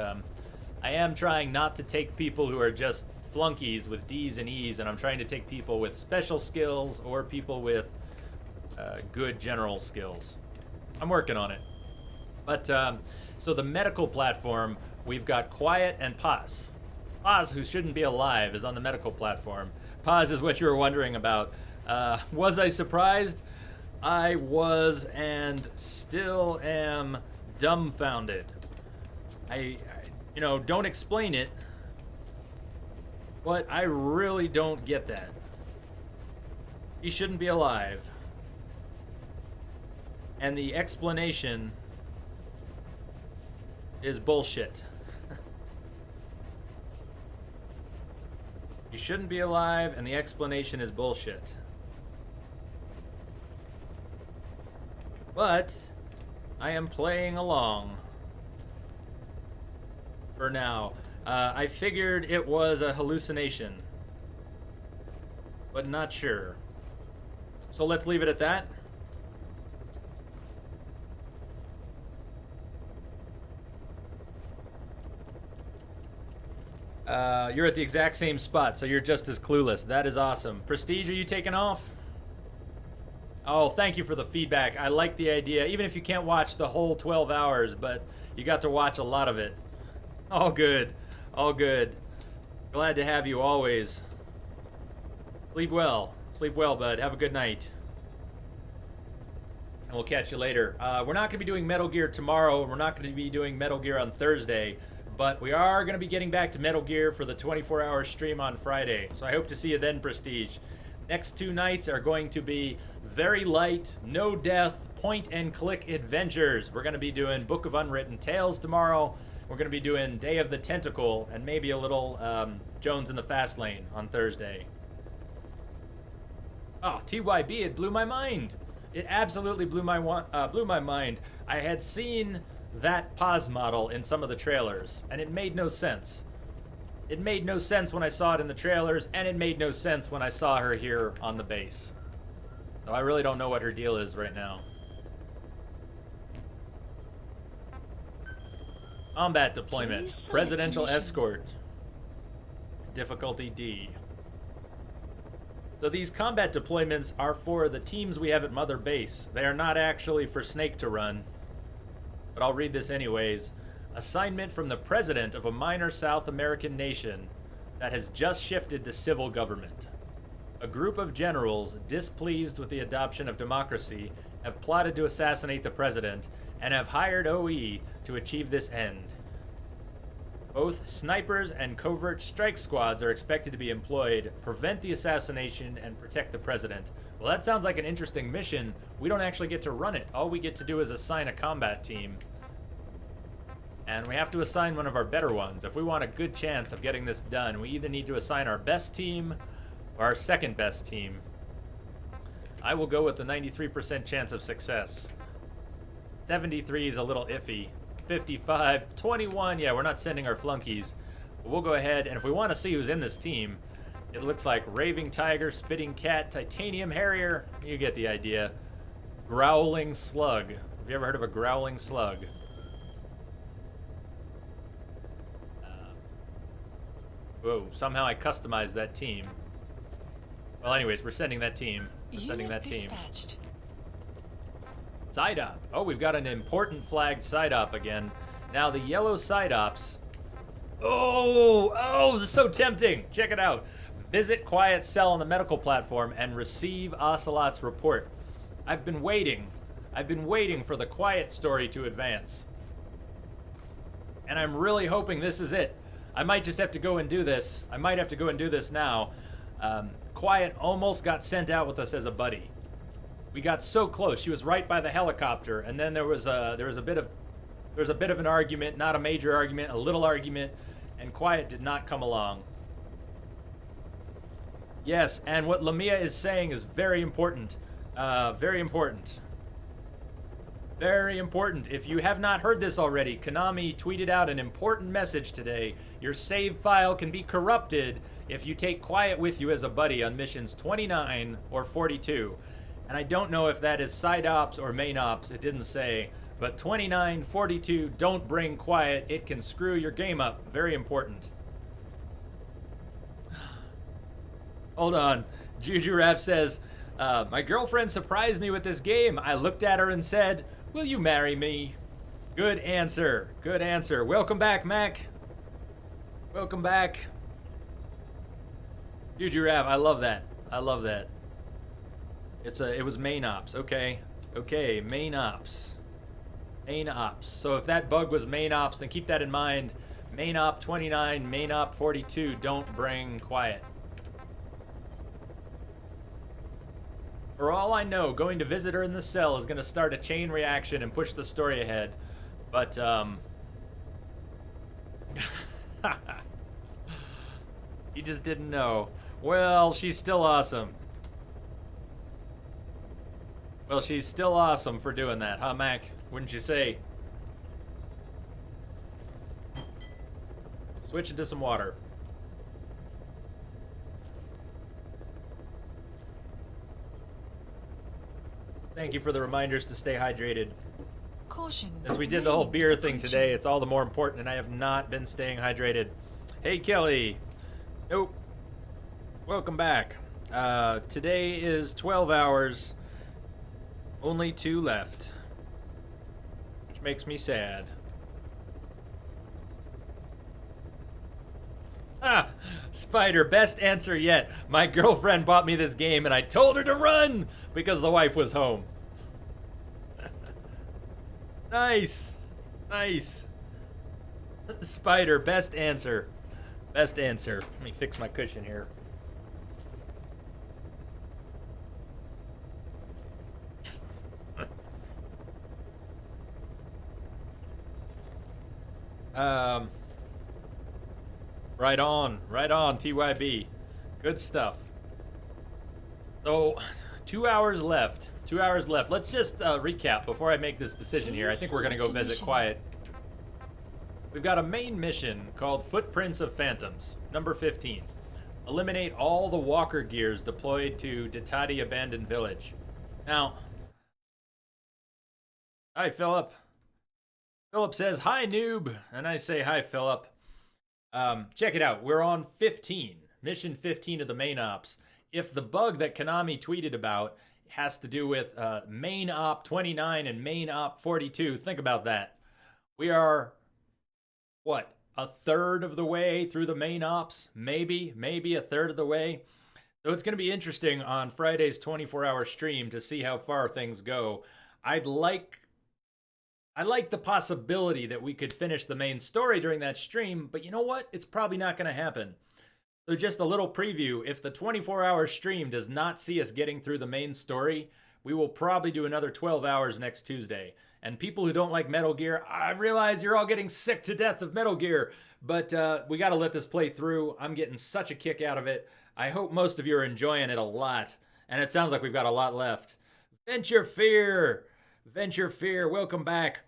Speaker 1: I am trying not to take people who are just flunkies with D's and E's, and I'm trying to take people with special skills or people with good general skills. I'm working on it. But, so the medical platform, we've got Quiet and Paz. Paz, who shouldn't be alive, is on the medical platform. Paz is what you were wondering about. Was I surprised? I was and still am dumbfounded. I you know, don't explain it, but I really don't get that. He shouldn't be alive. And the explanation is bullshit. You shouldn't be alive, and the explanation is bullshit. But I am playing along for now. I figured it was a hallucination, but not sure. So let's leave it at that. You're at the exact same spot, so you're just as clueless. That is awesome. Prestige, are you taking off? Oh, thank you for the feedback. I like the idea, even if you can't watch the whole 12 hours, but you got to watch a lot of it. All good. All good. Glad to have you always. Sleep well. Sleep well, bud. Have a good night. And we'll catch you later. We're not going to be doing Metal Gear tomorrow, and we're not going to be doing Metal Gear on Thursday, but we are going to be getting back to Metal Gear for the 24-hour stream on Friday. So I hope to see you then, Prestige. Next 2 nights are going to be very light, no death, point-and-click adventures. We're going to be doing Book of Unwritten Tales tomorrow. We're going to be doing Day of the Tentacle and maybe a little Jones in the Fast Lane on Thursday. Oh, TYB, it blew my mind. It absolutely blew my mind. I had seen that Paz model in some of the trailers, and it made no sense. It made no sense when I saw it in the trailers, and it made no sense when I saw her here on the base. So I really don't know what her deal is right now. Combat deployment. Presidential escort. Difficulty D. So these combat deployments are for the teams we have at Mother Base. They are not actually for Snake to run. But I'll read this anyways. Assignment from the president of a minor South American nation that has just shifted to civil government. A group of generals, displeased with the adoption of democracy, have plotted to assassinate the president and have hired OE to achieve this end. Both snipers and covert strike squads are expected to be employed, prevent the assassination, and protect the president. Well, that sounds like an interesting mission. We don't actually get to run it. All we get to do is assign a combat team. And we have to assign one of our better ones. If we want a good chance of getting this done, we either need to assign our best team or our second best team. I will go with the 93% chance of success. 73 is a little iffy. 55, 21. Yeah, we're not sending our flunkies. But we'll go ahead, and if we want to see who's in this team, it looks like Raving Tiger, Spitting Cat, Titanium Harrier. You get the idea. Growling Slug. Have you ever heard of a Growling Slug? Whoa, somehow I customized that team. Well, anyways, we're sending that team. We're sending that team. Side op. Oh, we've got an important flagged side op again. Now, the yellow side ops. Oh, this is so tempting. Check it out. Visit Quiet Cell on the medical platform and receive Ocelot's report. I've been waiting. I've been waiting for the Quiet story to advance. And I'm really hoping this is it. I might just have to go and do this. I might have to go and do this now. Quiet almost got sent out with us as a buddy. We got so close. She was right by the helicopter, and then there was a bit of an argument, not a major argument, a little argument, and Quiet did not come along. Yes, and what Lamia is saying is very important. Very important. Very important. If you have not heard this already, Konami tweeted out an important message today. Your save file can be corrupted if you take Quiet with you as a buddy on missions 29 or 42. And I don't know if that is side ops or main ops, it didn't say. But 29, 42, don't bring Quiet. It can screw your game up. Very important. Hold on. Juju Rap says, my girlfriend surprised me with this game. I looked at her and said, will you marry me? Good answer. Good answer. Welcome back, Mac. Welcome back. Juju Rap, I love that. I love that. It was main ops. Okay. Okay, main ops. Main ops. So if that bug was main ops, then keep that in mind. Main op 29, main op 42, don't bring Quiet. For all I know, going to visit her in the cell is going to start a chain reaction and push the story ahead. But, you just didn't know. Well, she's still awesome. Well, she's still awesome for doing that, huh, Mac? Wouldn't you say? Switch into some water. Thank you for the reminders to stay hydrated.
Speaker 3: Caution.
Speaker 1: As we did the whole beer thing today, it's all the more important, and I have not been staying hydrated. Hey, Kelly. Nope. Welcome back. Today is 12 hours. Only 2 left. Which makes me sad. Ah! Spider, best answer yet. My girlfriend bought me this game and I told her to run because the wife was home. Nice. Nice. Spider, best answer. Best answer. Let me fix my cushion here. Right on, TYB. Good stuff. So, 2 hours left. 2 hours left. Let's just recap before I make this decision here. I think we're gonna go visit Quiet. We've got a main mission called Footprints of Phantoms, number 15. Eliminate all the walker gears deployed to Ditati Abandoned Village. Now, hi, Philip. Philip says, hi, noob. And I say, hi, Philip. Check it out. We're on 15. Mission 15 of the main ops. If the bug that Konami tweeted about has to do with main op 29 and main op 42, think about that. We are, what, a third of the way through the main ops? Maybe a third of the way. So it's going to be interesting on Friday's 24-hour stream to see how far things go. I like the possibility that we could finish the main story during that stream, but you know what? It's probably not going to happen. So just a little preview, if the 24-hour stream does not see us getting through the main story, we will probably do another 12 hours next Tuesday. And people who don't like Metal Gear, I realize you're all getting sick to death of Metal Gear, but we got to let this play through. I'm getting such a kick out of it. I hope most of you are enjoying it a lot, and it sounds like we've got a lot left. Venture Fear, welcome back.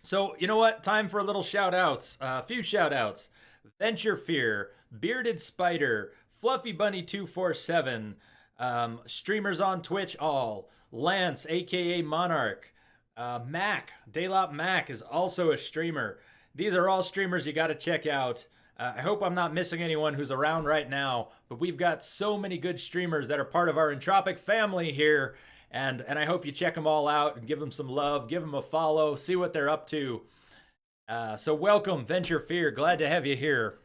Speaker 1: So, you know what? Time for a little shout outs. A few shout outs. Venture Fear, Bearded Spider, Fluffy Bunny 247, streamers on Twitch all, Lance, aka Monarch, Mac, Daylop Mac is also a streamer. These are all streamers you got to check out. I hope I'm not missing anyone who's around right now, but we've got so many good streamers that are part of our Entropic family here. And I hope you check them all out and give them some love, give them a follow, see what they're up to. So welcome, Venture Fear. Glad to have you here.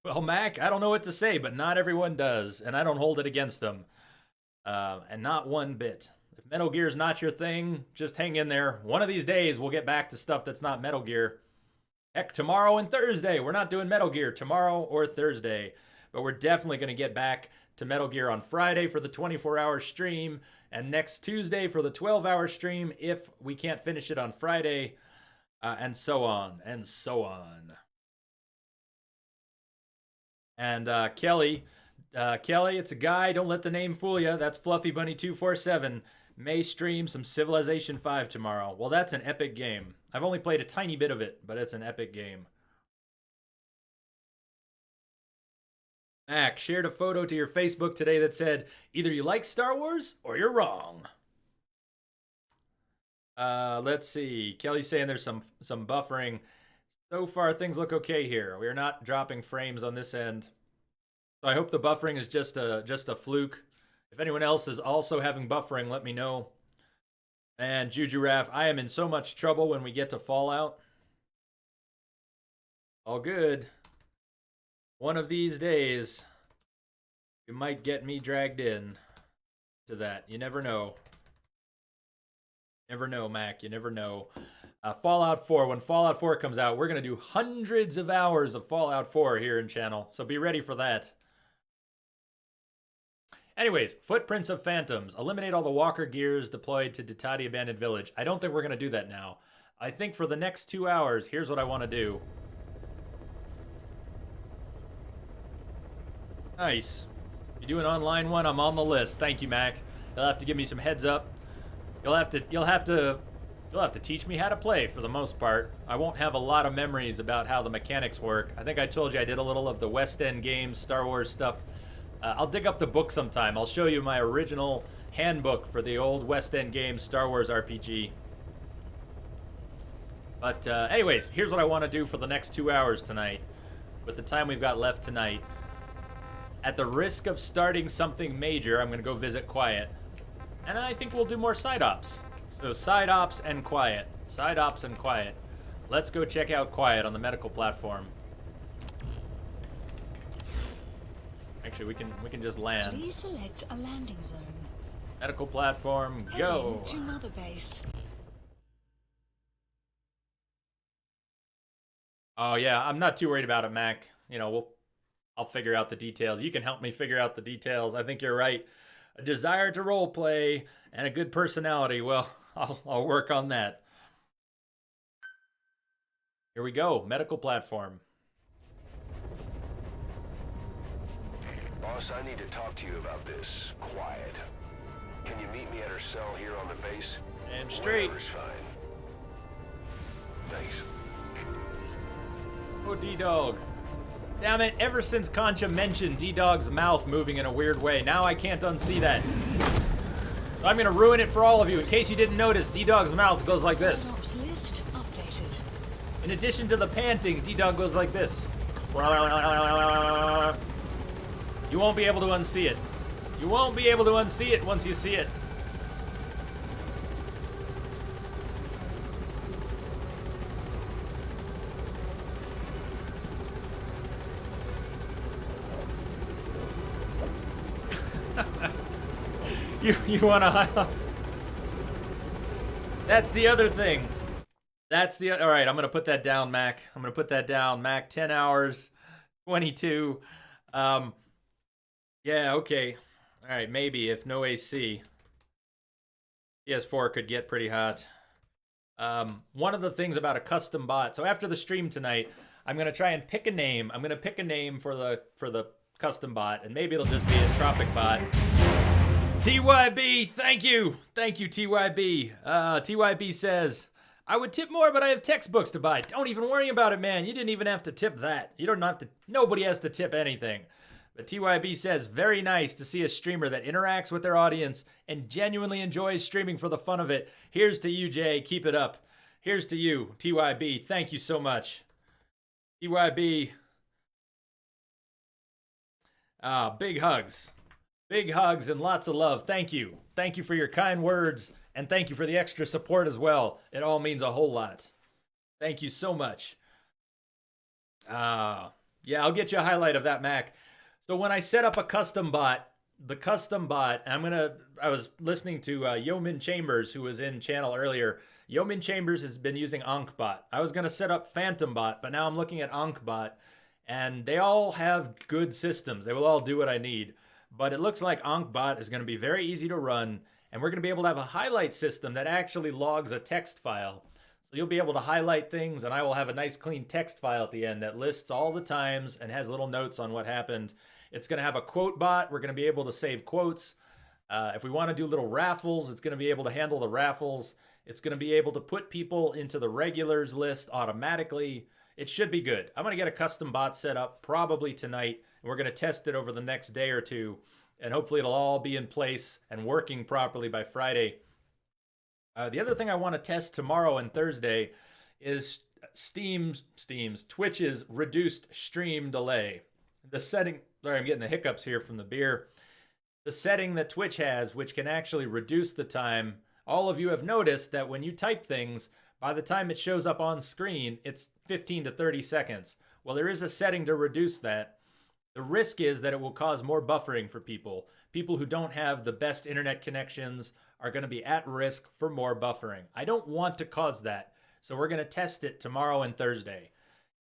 Speaker 1: Well, Mac, I don't know what to say, but not everyone does, and I don't hold it against them. And not one bit. If Metal Gear's not your thing, just hang in there. One of these days, we'll get back to stuff that's not Metal Gear. Heck, tomorrow and Thursday, we're not doing Metal Gear tomorrow or Thursday, but we're definitely going to get back to Metal Gear on Friday for the 24-hour stream, and next Tuesday for the 12-hour stream if we can't finish it on Friday, and so on, and so on. And Kelly, it's a guy, don't let the name fool you, that's Fluffy Bunny 247, may stream some Civilization 5 tomorrow. Well, that's an epic game. I've only played a tiny bit of it, but it's an epic game. Mac shared a photo to your Facebook today that said, either you like Star Wars or you're wrong. Let's see. Kelly's saying there's some buffering. So far, things look okay here. We are not dropping frames on this end. So I hope the buffering is just a fluke. If anyone else is also having buffering, let me know. And Juju Raff, I am in so much trouble when we get to Fallout. All good. One of these days, you might get me dragged in to that. You never know. Never know, Mac. You never know. Fallout 4. When Fallout 4 comes out, we're going to do hundreds of hours of Fallout 4 here in channel. So be ready for that. Anyways, Footprints of Phantoms. Eliminate all the walker gears deployed to Ditati Abandoned Village. I don't think we're going to do that now. I think for the next 2 hours, here's what I want to do. Nice. You do an online one, I'm on the list. Thank you, Mac. You'll have to give me some heads up. You'll have to teach me how to play for the most part. I won't have a lot of memories about how the mechanics work. I think I told you I did a little of the West End games, Star Wars stuff. I'll dig up the book sometime. I'll show you my original handbook for the old West End games, Star Wars RPG. But anyways, here's what I want to do for the next 2 hours tonight. With the time we've got left tonight. At the risk of starting something major, I'm going to go visit Quiet. And I think we'll do more side ops. So side ops and Quiet. Side ops and Quiet. Let's go check out Quiet on the medical platform. Actually, we can just land.
Speaker 3: Please select a landing zone.
Speaker 1: Medical platform, go.
Speaker 3: Heading to Mother Base.
Speaker 1: Oh yeah, I'm not too worried about it, Mac. You know, I'll figure out the details. You can help me figure out the details. I think you're right. A desire to role play and a good personality. Well, I'll work on that. Here we go. Medical platform.
Speaker 2: Boss, I need to talk to you about this. Quiet. Can you meet me at her cell here on the base?
Speaker 1: And straight.
Speaker 2: Whatever's fine. Thanks.
Speaker 1: Oh, D-Dog. Damn it, ever since Concha mentioned D-Dog's mouth moving in a weird way, now I can't unsee that. So I'm gonna ruin it for all of you. In case you didn't notice, D-Dog's mouth goes like this.
Speaker 3: List updated.
Speaker 1: In addition to the panting, D-Dog goes like this. You won't be able to unsee it. You won't be able to unsee it once you see it. You want to highlight? That's the other thing. All right, I'm going to put that down, Mac. I'm going to put that down. Mac, 10 hours, 22. Yeah, okay. All right, maybe if no AC. PS4 could get pretty hot. One of the things about a custom bot. So after the stream tonight, I'm going to try and pick a name. I'm going to pick a name for the custom bot, and maybe it'll just be a Tropic bot. TYB, thank you. Thank you, TYB. TYB says, I would tip more, but I have textbooks to buy. Don't even worry about it, man. You didn't even have to tip that. You don't have to. Nobody has to tip anything. But TYB says, very nice to see a streamer that interacts with their audience and genuinely enjoys streaming for the fun of it. Here's to you, Jay. Keep it up. Here's to you, TYB. Thank you so much. TYB. Big hugs. Big hugs and lots of love. Thank you. Thank you for your kind words. And thank you for the extra support as well. It all means a whole lot. Thank you so much. Yeah, I'll get you a highlight of that, Mac. So when I set up a custom bot, I was listening to Yeoman Chambers, who was in channel earlier. Yeoman Chambers has been using AnkBot. I was going to set up Phantom Bot, but now I'm looking at AnkBot, and they all have good systems. They will all do what I need. But it looks like AnkBot is going to be very easy to run, and we're going to be able to have a highlight system that actually logs a text file. So you'll be able to highlight things, and I will have a nice clean text file at the end that lists all the times and has little notes on what happened. It's going to have a quote bot. We're going to be able to save quotes. If we want to do little raffles, it's going to be able to handle the raffles. It's going to be able to put people into the regulars list automatically. It should be good. I'm going to get a custom bot set up probably tonight, and we're going to test it over the next day or two, and hopefully it'll all be in place and working properly by Friday. The other thing I want to test tomorrow and Thursday is Twitch's reduced stream delay. The setting, sorry, I'm getting the hiccups here from the beer. The setting that Twitch has, which can actually reduce the time. All of you have noticed that when you type things, by the time it shows up on screen, it's 15 to 30 seconds. Well, there is a setting to reduce that. The risk is that it will cause more buffering for people. People who don't have the best internet connections are going to be at risk for more buffering. I don't want to cause that, so we're going to test it tomorrow and Thursday.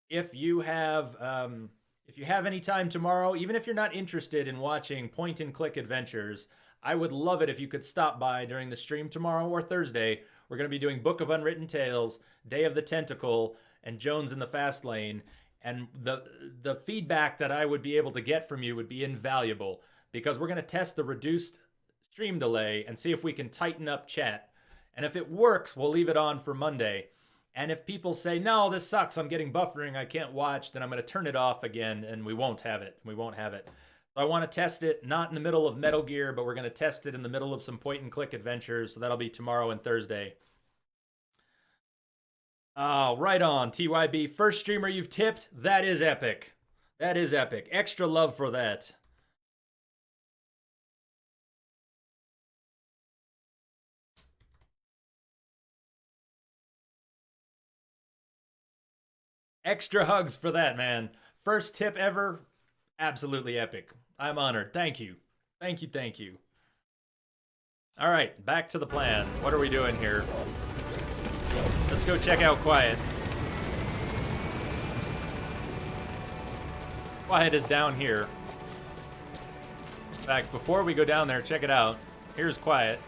Speaker 1: If you have any time tomorrow, even if you're not interested in watching point-and-click adventures, I would love it if you could stop by during the stream tomorrow or Thursday. We're going to be doing Book of Unwritten Tales, Day of the Tentacle, and Jones in the Fast Lane. And the feedback that I would be able to get from you would be invaluable, because we're going to test the reduced stream delay and see if we can tighten up chat. And if it works, we'll leave it on for Monday. And if people say, no, this sucks, I'm getting buffering, I can't watch, then I'm going to turn it off again, and we won't have it. We won't have it. So I want to test it, not in the middle of Metal Gear, but we're going to test it in the middle of some point-and-click adventures, so that'll be tomorrow and Thursday. Oh, right on, TYB. First streamer you've tipped? That is epic. That is epic. Extra love for that. Extra hugs for that, man. First tip ever. Absolutely epic. I'm honored. Thank you. Thank you, thank you. All right, back to the plan. What are we doing here? Let's go check out Quiet. Quiet is down here. In fact, before we go down there, check it out. Here's Quiet.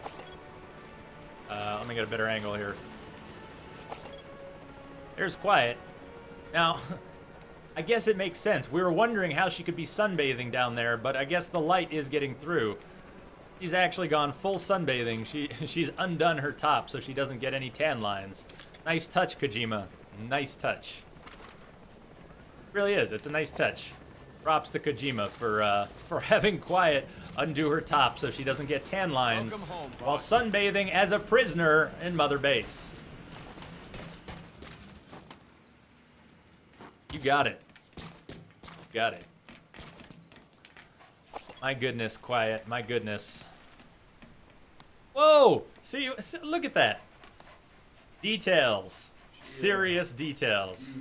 Speaker 1: Let me get a better angle here. Here's Quiet. Now, I guess it makes sense. We were wondering how she could be sunbathing down there, but I guess the light is getting through. She's actually gone full sunbathing. She's undone her top so she doesn't get any tan lines. Nice touch, Kojima. Nice touch. It really is. It's a nice touch. Props to Kojima for having Quiet undo her top so she doesn't get tan lines while sunbathing as a prisoner in Mother Base. You got it. Got it. My goodness, Quiet. My goodness. Whoa! See, look at that. Details. Serious details.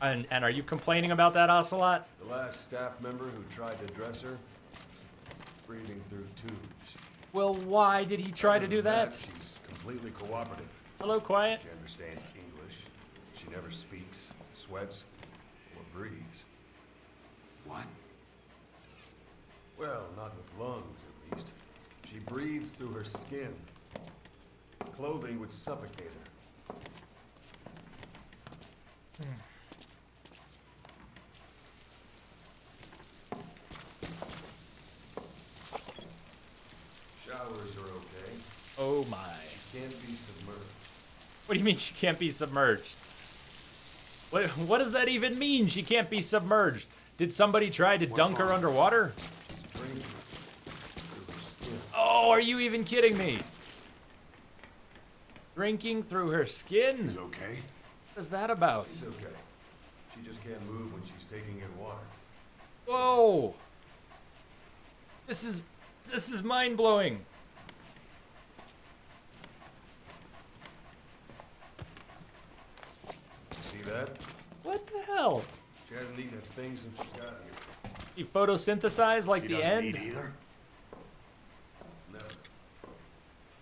Speaker 1: And are you complaining about that, Ocelot?
Speaker 10: The last staff member who tried to dress her, breathing through tubes.
Speaker 1: Well, why did he try to do that?
Speaker 10: She's completely cooperative.
Speaker 1: Hello, Quiet.
Speaker 10: She understands English. She never speaks, sweats, or breathes. What? Well, not with lungs, at least. She breathes through her skin. Clothing would suffocate her. Showers are okay.
Speaker 1: Oh my.
Speaker 10: She can't be submerged.
Speaker 1: What do you mean she can't be submerged? What does that even mean? She can't be submerged. Did somebody try to dunk her underwater? Oh, are you even kidding me? Drinking through her skin?
Speaker 13: She's okay.
Speaker 1: What is that about?
Speaker 13: She's okay. She just can't move when she's taking in water.
Speaker 1: Whoa! This is mind-blowing.
Speaker 13: See that?
Speaker 1: What the hell?
Speaker 13: She hasn't eaten a thing since she got here.
Speaker 1: She photosynthesized like the end?
Speaker 13: Eat either? No.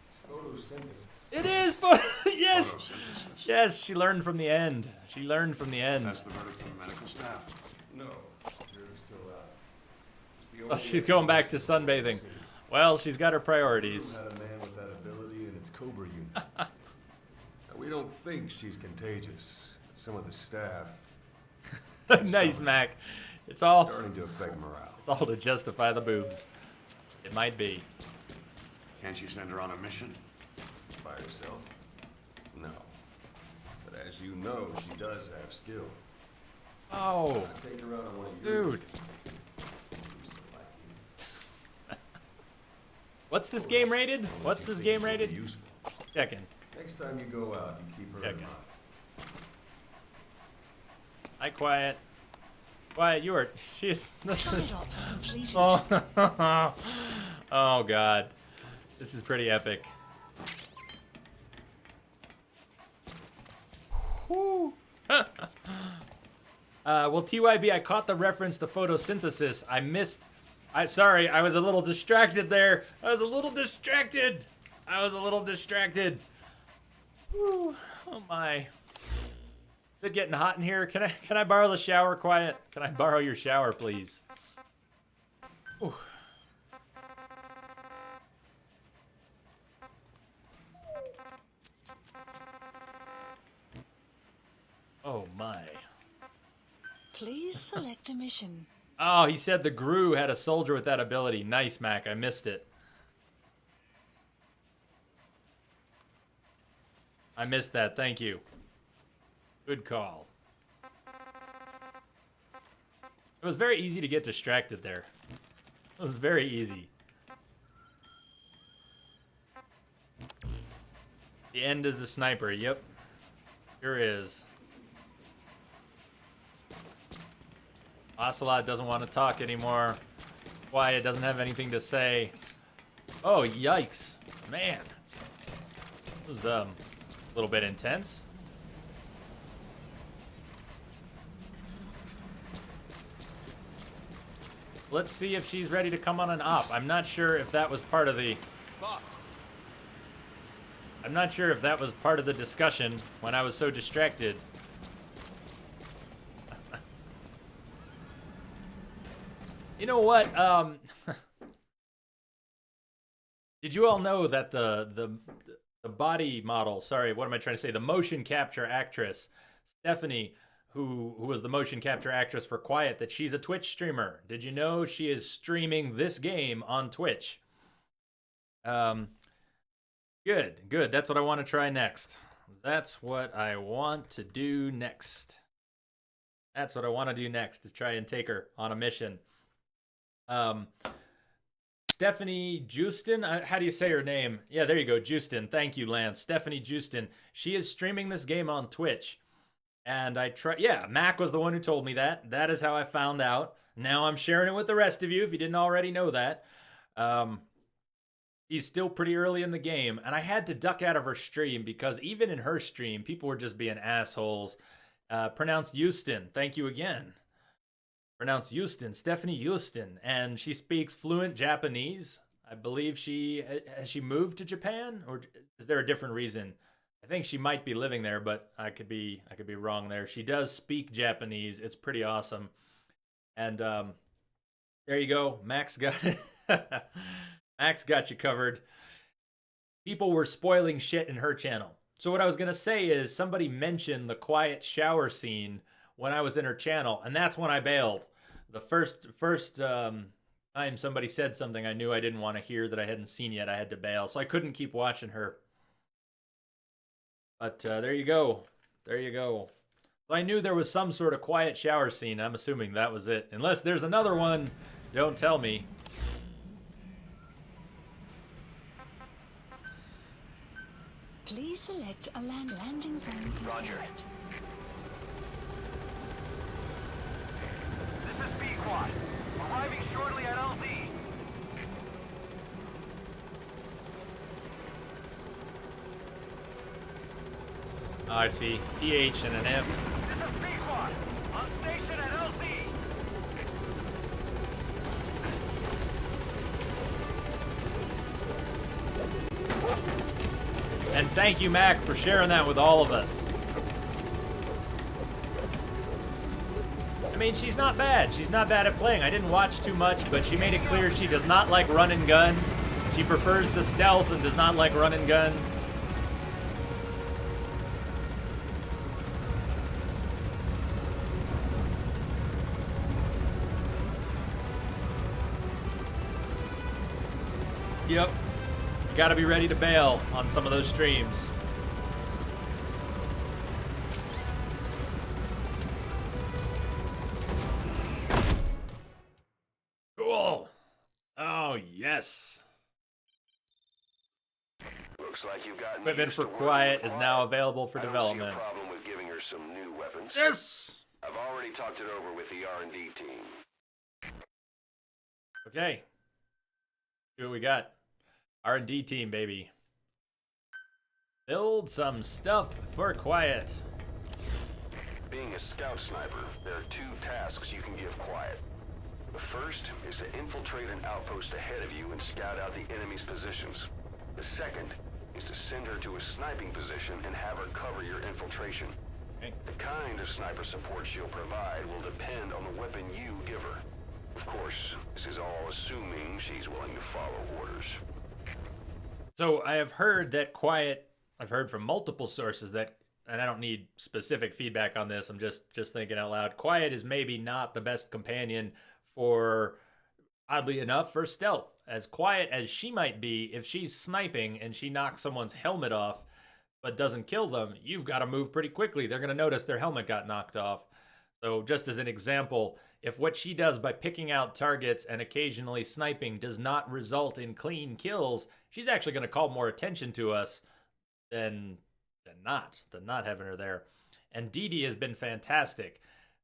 Speaker 13: It's photosynthesis.
Speaker 1: It is yes! Yes, she learned from the end. She learned from the end.
Speaker 13: That's the verdict from the medical staff. No. You're still out.
Speaker 1: Oh, she's going back to sunbathing. Well, she's got her priorities.
Speaker 13: Had a man with that ability in its Cobra unit. Now, we don't think she's contagious. But some of the staff.
Speaker 1: Nice, Mac. It's all
Speaker 13: starting to affect morale.
Speaker 1: It's all to justify the boobs. It might be.
Speaker 13: Can't you send her on a mission? By herself? No. But as you know, she does have skill.
Speaker 1: Oh.
Speaker 13: Take her out on one of your
Speaker 1: dude. What's this game rated? What's this game rated? Checking.
Speaker 13: Next time you go out, you keep her in mind.
Speaker 1: Hi, Quiet. Quiet, you are. She's. This is. Oh. Oh, God. This is pretty epic. Whew. Well, TYB, I caught the reference to photosynthesis. I missed. Sorry, I was a little distracted there. I was a little distracted. Whew. Oh my. Is it getting hot in here? Can I borrow the shower, Quiet? Can I borrow your shower, please? Ooh. Oh my.
Speaker 3: Please select a mission.
Speaker 1: Oh, he said the GRU had a soldier with that ability. Nice, Mac. I missed it. I missed that. Thank you. Good call. It was very easy to get distracted there. It was very easy. The end is the sniper. Yep. Sure is. Ocelot doesn't want to talk anymore. Quiet doesn't have anything to say. Oh, yikes. Man. It was a little bit intense. Let's see if she's ready to come on an op. I'm not sure if that was part of the...
Speaker 6: Boss.
Speaker 1: I'm not sure if that was part of the discussion when I was so distracted. You know what? Did you all know that the body model, sorry, what am I trying to say? The motion capture actress, Stephanie, who was the motion capture actress for Quiet, that she's a Twitch streamer. Did you know she is streaming this game on Twitch? Good. That's what I want to try next. That's what I want to do next. That's what I want to do next, is try and take her on a mission. Stephanie Justin, how do you say her name? Yeah, there you go, Justin. Thank you, Lance. Stephanie Justin. She is streaming this game on Twitch. And yeah, Mac was the one who told me that. That is how I found out. Now I'm sharing it with the rest of you if you didn't already know that. He's still pretty early in the game, and I had to duck out of her stream because even in her stream, people were just being assholes. Pronounced Houston. Thank you again. Pronounced Houston. Stephanie Houston. And she speaks fluent Japanese. I believe has she moved to Japan, or is there a different reason? I think she might be living there, but I could be wrong there. She does speak Japanese. It's pretty awesome. And there you go. Max got Max got you covered. People were spoiling shit in her channel. So what I was going to say is somebody mentioned the quiet shower scene when I was in her channel, and that's when I bailed. The first time somebody said something I knew I didn't want to hear that I hadn't seen yet, I had to bail. So I couldn't keep watching her. But there you go. There you go. So I knew there was some sort of quiet shower scene. I'm assuming that was it. Unless there's another one, don't tell me.
Speaker 3: Please select a land landing zone.
Speaker 7: Roger. This is B-Quad. Arriving shortly at LZ.
Speaker 1: Oh, I see. PH and an F.
Speaker 7: This is B-Quad. On station at LZ.
Speaker 1: And thank you, Mac, for sharing that with all of us. I mean, she's not bad. She's not bad at playing. I didn't watch too much, but she made it clear she does not like run and gun. She prefers the stealth and does not like run and gun. Yep. You gotta be ready to bail on some of those streams. Cool. Oh, yes.
Speaker 2: Looks like you've gotten
Speaker 1: Equipment for Quiet is now available for development.
Speaker 2: I don't see a problem with giving her some new weapons.
Speaker 1: Yes!
Speaker 2: I've already talked it over with the R&D team.
Speaker 1: Okay. See what we got. R&D team, baby. Build some stuff for Quiet.
Speaker 2: Being a scout sniper, there are two tasks you can give Quiet. The first is to infiltrate an outpost ahead of you and scout out the enemy's positions. The second is to send her to a sniping position and have her cover your infiltration.
Speaker 1: Okay.
Speaker 2: The kind of sniper support she'll provide will depend on the weapon you give her. Of course, this is all assuming she's willing to follow orders.
Speaker 1: So I have heard that Quiet, I've heard from multiple sources that, and I don't need specific feedback on this, I'm just thinking out loud, Quiet is maybe not the best companion for, oddly enough, for stealth. As quiet as she might be, if she's sniping and she knocks someone's helmet off but doesn't kill them, you've got to move pretty quickly. They're going to notice their helmet got knocked off. So just as an example, if what she does by picking out targets and occasionally sniping does not result in clean kills, she's actually going to call more attention to us than not having her there. And Dee Dee has been fantastic.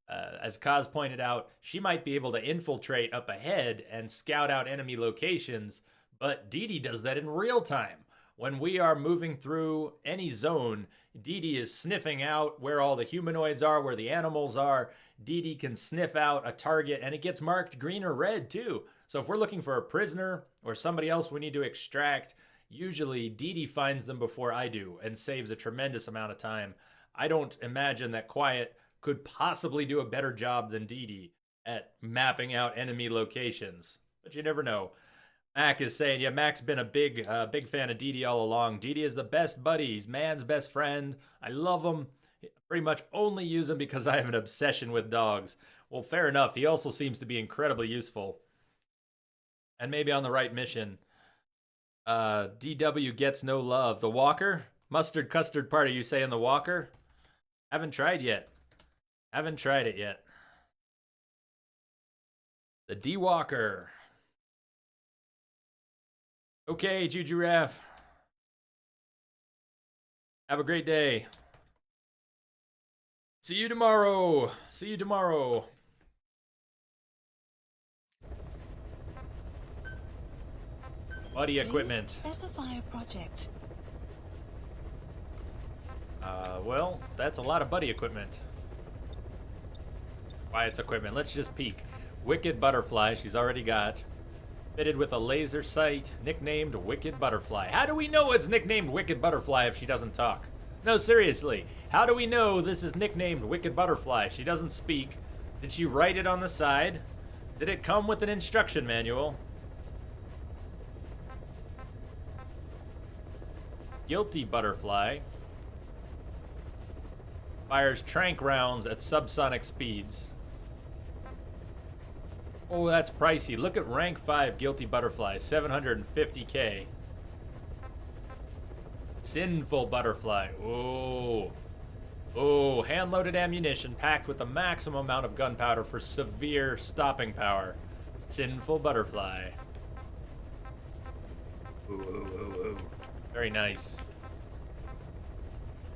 Speaker 1: As Kaz pointed out, she might be able to infiltrate up ahead and scout out enemy locations, but Dee Dee does that in real time. When we are moving through any zone, Dee Dee is sniffing out where all the humanoids are, where the animals are. Dee Dee can sniff out a target, and it gets marked green or red, too. So if we're looking for a prisoner or somebody else we need to extract, usually Dee Dee finds them before I do and saves a tremendous amount of time. I don't imagine that Quiet could possibly do a better job than Dee Dee at mapping out enemy locations, but you never know. Mac is saying, yeah, Mac's been a big fan of Dee Dee all along. Dee Dee is the best buddy. He's man's best friend. I love him. Pretty much only use him because I have an obsession with dogs. Well, fair enough. He also seems to be incredibly useful. And maybe on the right mission. DW gets no love. The Walker? Mustard Custard Party, you saying the Walker? Haven't tried yet. Haven't tried it yet. The D-Walker. Okay, Juju Raff. Have a great day. See you tomorrow. See you tomorrow. Buddy equipment.
Speaker 3: Specify a project.
Speaker 1: Well, that's a lot of buddy equipment. Quiet's equipment. Let's just peek. Wicked Butterfly, she's already got. Fitted with a laser sight, nicknamed Wicked Butterfly. How do we know it's nicknamed Wicked Butterfly if she doesn't talk? No, seriously. How do we know this is nicknamed Wicked Butterfly? She doesn't speak. Did she write it on the side? Did it come with an instruction manual? Guilty Butterfly. Fires tranq rounds at subsonic speeds. Oh, that's pricey. Look at rank 5 Guilty Butterfly, 750K. Sinful butterfly. Oh. Oh, hand-loaded ammunition packed with the maximum amount of gunpowder for severe stopping power. Sinful butterfly. Ooh, ooh, ooh, ooh. Very nice.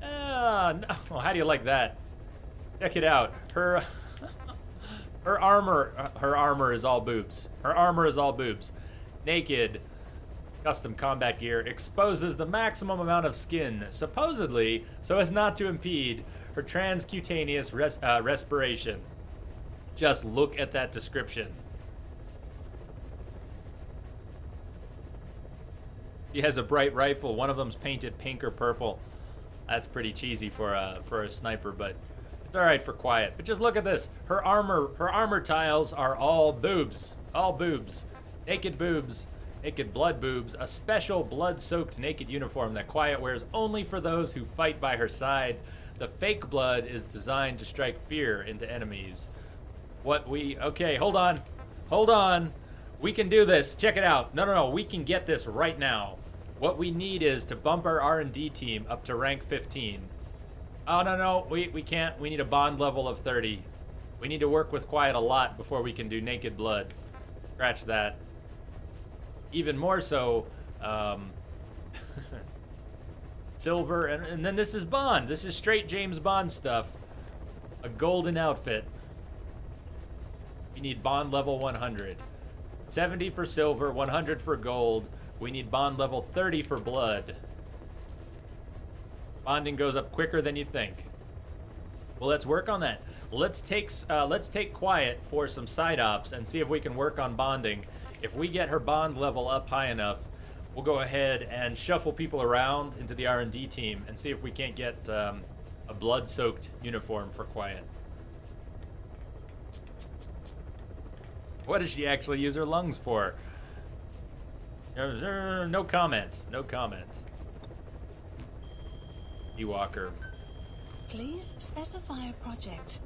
Speaker 1: Ah, no. How do you like that? Check it out. Her armor is all boobs. Her armor is all boobs. Naked. Custom combat gear exposes the maximum amount of skin, supposedly, so as not to impede her transcutaneous respiration. Just look at that description. He has a bright rifle. One of them's painted pink or purple. That's pretty cheesy for a sniper, but it's all right for quiet. But just look at this. Her armor tiles are all boobs. All boobs. Naked boobs. Naked blood boobs, a special blood-soaked naked uniform that Quiet wears only for those who fight by her side. The fake blood is designed to strike fear into enemies. Okay, hold on. Hold on. We can do this. Check it out. No, we can get this right now. What we need is to bump our R&D team up to rank 15. Oh, no, we can't. We need a bond level of 30. We need to work with Quiet a lot before we can do naked blood. Scratch that. Even more so, silver, and then this is Bond. This is straight James Bond stuff. A golden outfit. We need Bond level 100. 70 for silver, 100 for gold. We need Bond level 30 for blood. Bonding goes up quicker than you think. Well, let's work on that. Let's take Quiet for some side ops and see if we can work on bonding. If we get her bond level up high enough, we'll go ahead and shuffle people around into the R&D team and see if we can't get a blood-soaked uniform for Quiet. What does she actually use her lungs for? No comment. No comment. Ewalker.
Speaker 3: Please specify a project.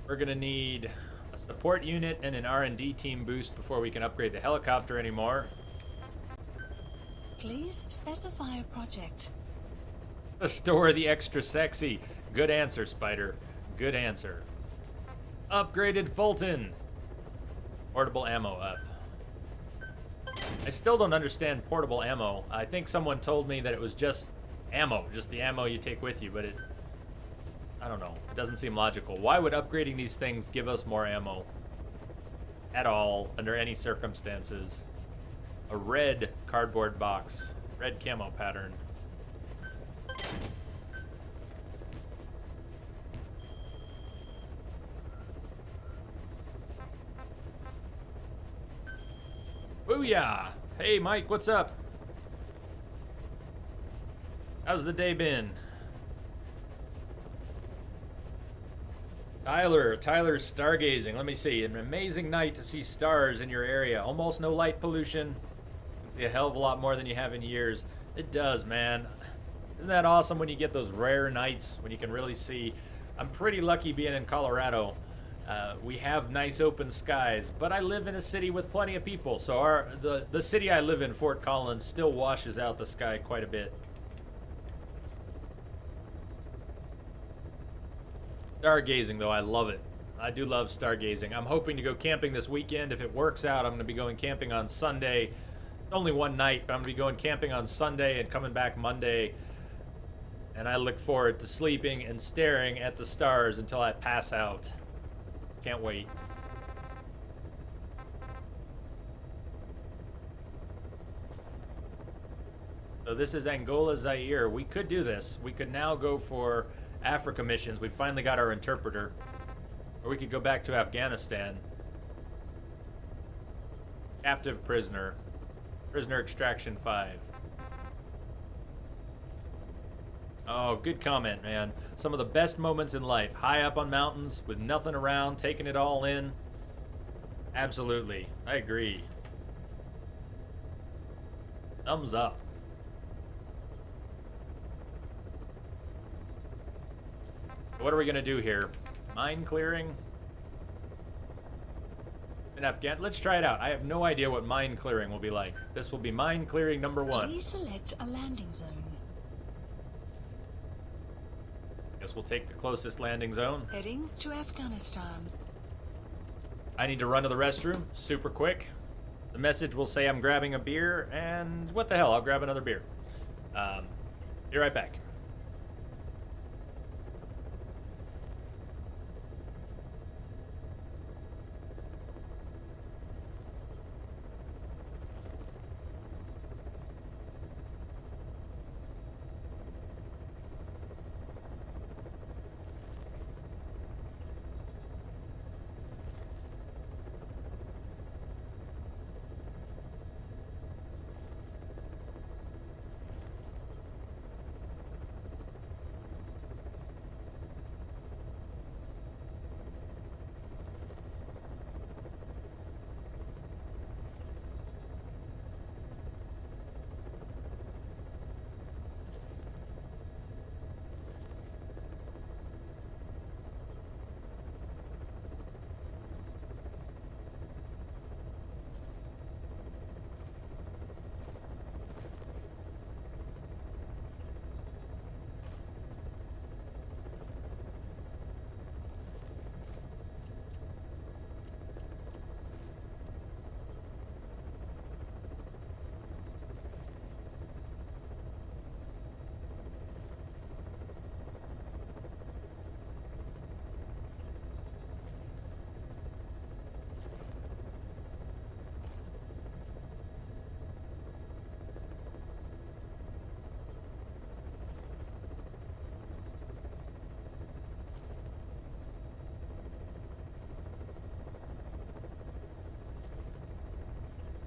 Speaker 1: We're gonna need a support unit and an R&D team boost before we can upgrade the helicopter anymore.
Speaker 3: Please specify a project.
Speaker 1: Store the extra sexy. Good answer, Spider. Good answer. Upgraded Fulton. Portable ammo up. I still don't understand portable ammo. I think someone told me that it was just ammo, just the ammo you take with you, but I don't know. It doesn't seem logical. Why would upgrading these things give us more ammo? At all, under any circumstances. A red cardboard box. Red camo pattern. Booyah! Hey, Mike, what's up? How's the day been? Tyler's stargazing. Let me see. An amazing night to see stars in your area. Almost no light pollution. You can see a hell of a lot more than you have in years. It does, man. Isn't that awesome when you get those rare nights when you can really see? I'm pretty lucky being in Colorado. We have nice open skies, but I live in a city with plenty of people, so the city I live in, Fort Collins, still washes out the sky quite a bit. Stargazing, though, I love it. I do love stargazing. I'm hoping to go camping this weekend. If it works out, I'm going to be going camping on Sunday. It's only one night, but I'm going to be going camping on Sunday and coming back Monday. And I look forward to sleeping and staring at the stars until I pass out. Can't wait. So this is Angola, Zaire. We could do this. We could now go for Africa missions. We finally got our interpreter. Or we could go back to Afghanistan. Captive prisoner. Prisoner extraction 5. Oh, good comment, man. Some of the best moments in life. High up on mountains with nothing around, taking it all in. Absolutely. I agree. Thumbs up. What are we going to do here? Mine clearing? in Afghan. Let's try it out. I have no idea what mine clearing will be like. This will be mine clearing number 1.
Speaker 3: Please select a landing zone.
Speaker 1: Guess we'll take the closest landing zone.
Speaker 3: Heading to Afghanistan.
Speaker 1: I need to run to the restroom super quick. The message will say I'm grabbing a beer, and what the hell, I'll grab another beer. Be right back.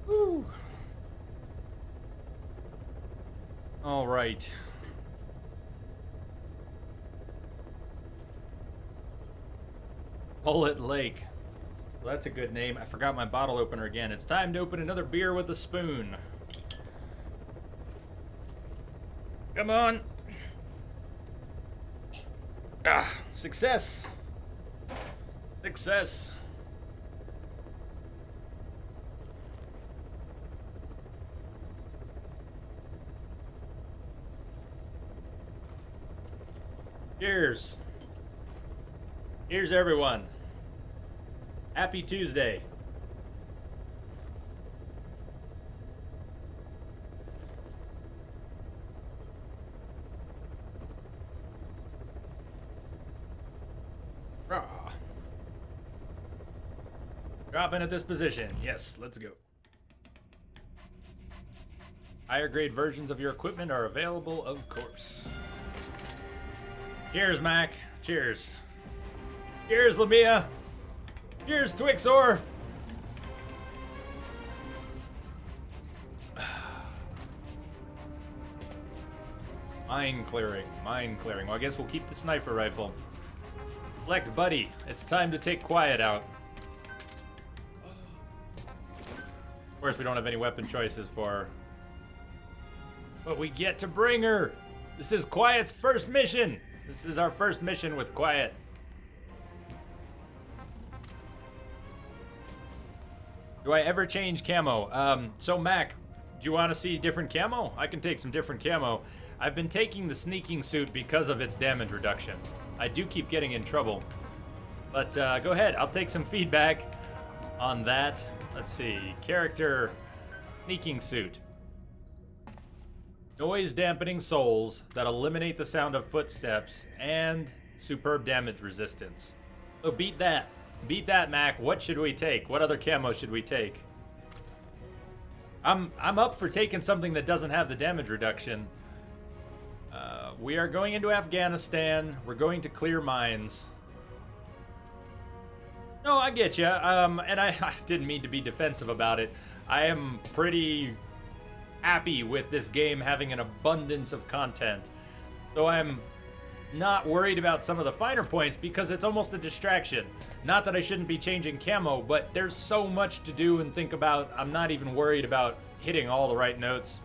Speaker 1: Woo. All right. Bullet Lake. Well, that's a good name. I forgot my bottle opener again. It's time to open another beer with a spoon. Come on. Ah, success. Success. Cheers. Here's everyone. Happy Tuesday. Rah. Drop in at this position. Yes, let's go. Higher grade versions of your equipment are available, of course. Cheers, Mac. Cheers. Cheers, Lamia. Cheers, Twixor. Mine clearing. Mine clearing. Well, I guess we'll keep the sniper rifle. Select Buddy. It's time to take Quiet out. Of course, we don't have any weapon choices for her. But we get to bring her. This is Quiet's first mission. This is our first mission with Quiet. Do I ever change camo? So Mac, do you want to see different camo? I can take some different camo. I've been taking the sneaking suit because of its damage reduction. I do keep getting in trouble. But go ahead, I'll take some feedback on that. Let's see, character, sneaking suit. Noise dampening soles that eliminate the sound of footsteps and superb damage resistance. So beat that. Beat that, Mac. What should we take? What other camo should we take? I'm up for taking something that doesn't have the damage reduction. We are going into Afghanistan. We're going to clear mines. No, I get you. And I didn't mean to be defensive about it. I am pretty happy with this game having an abundance of content. So I'm not worried about some of the finer points because it's almost a distraction. Not that I shouldn't be changing camo, but there's so much to do and think about. I'm not even worried about hitting all the right notes.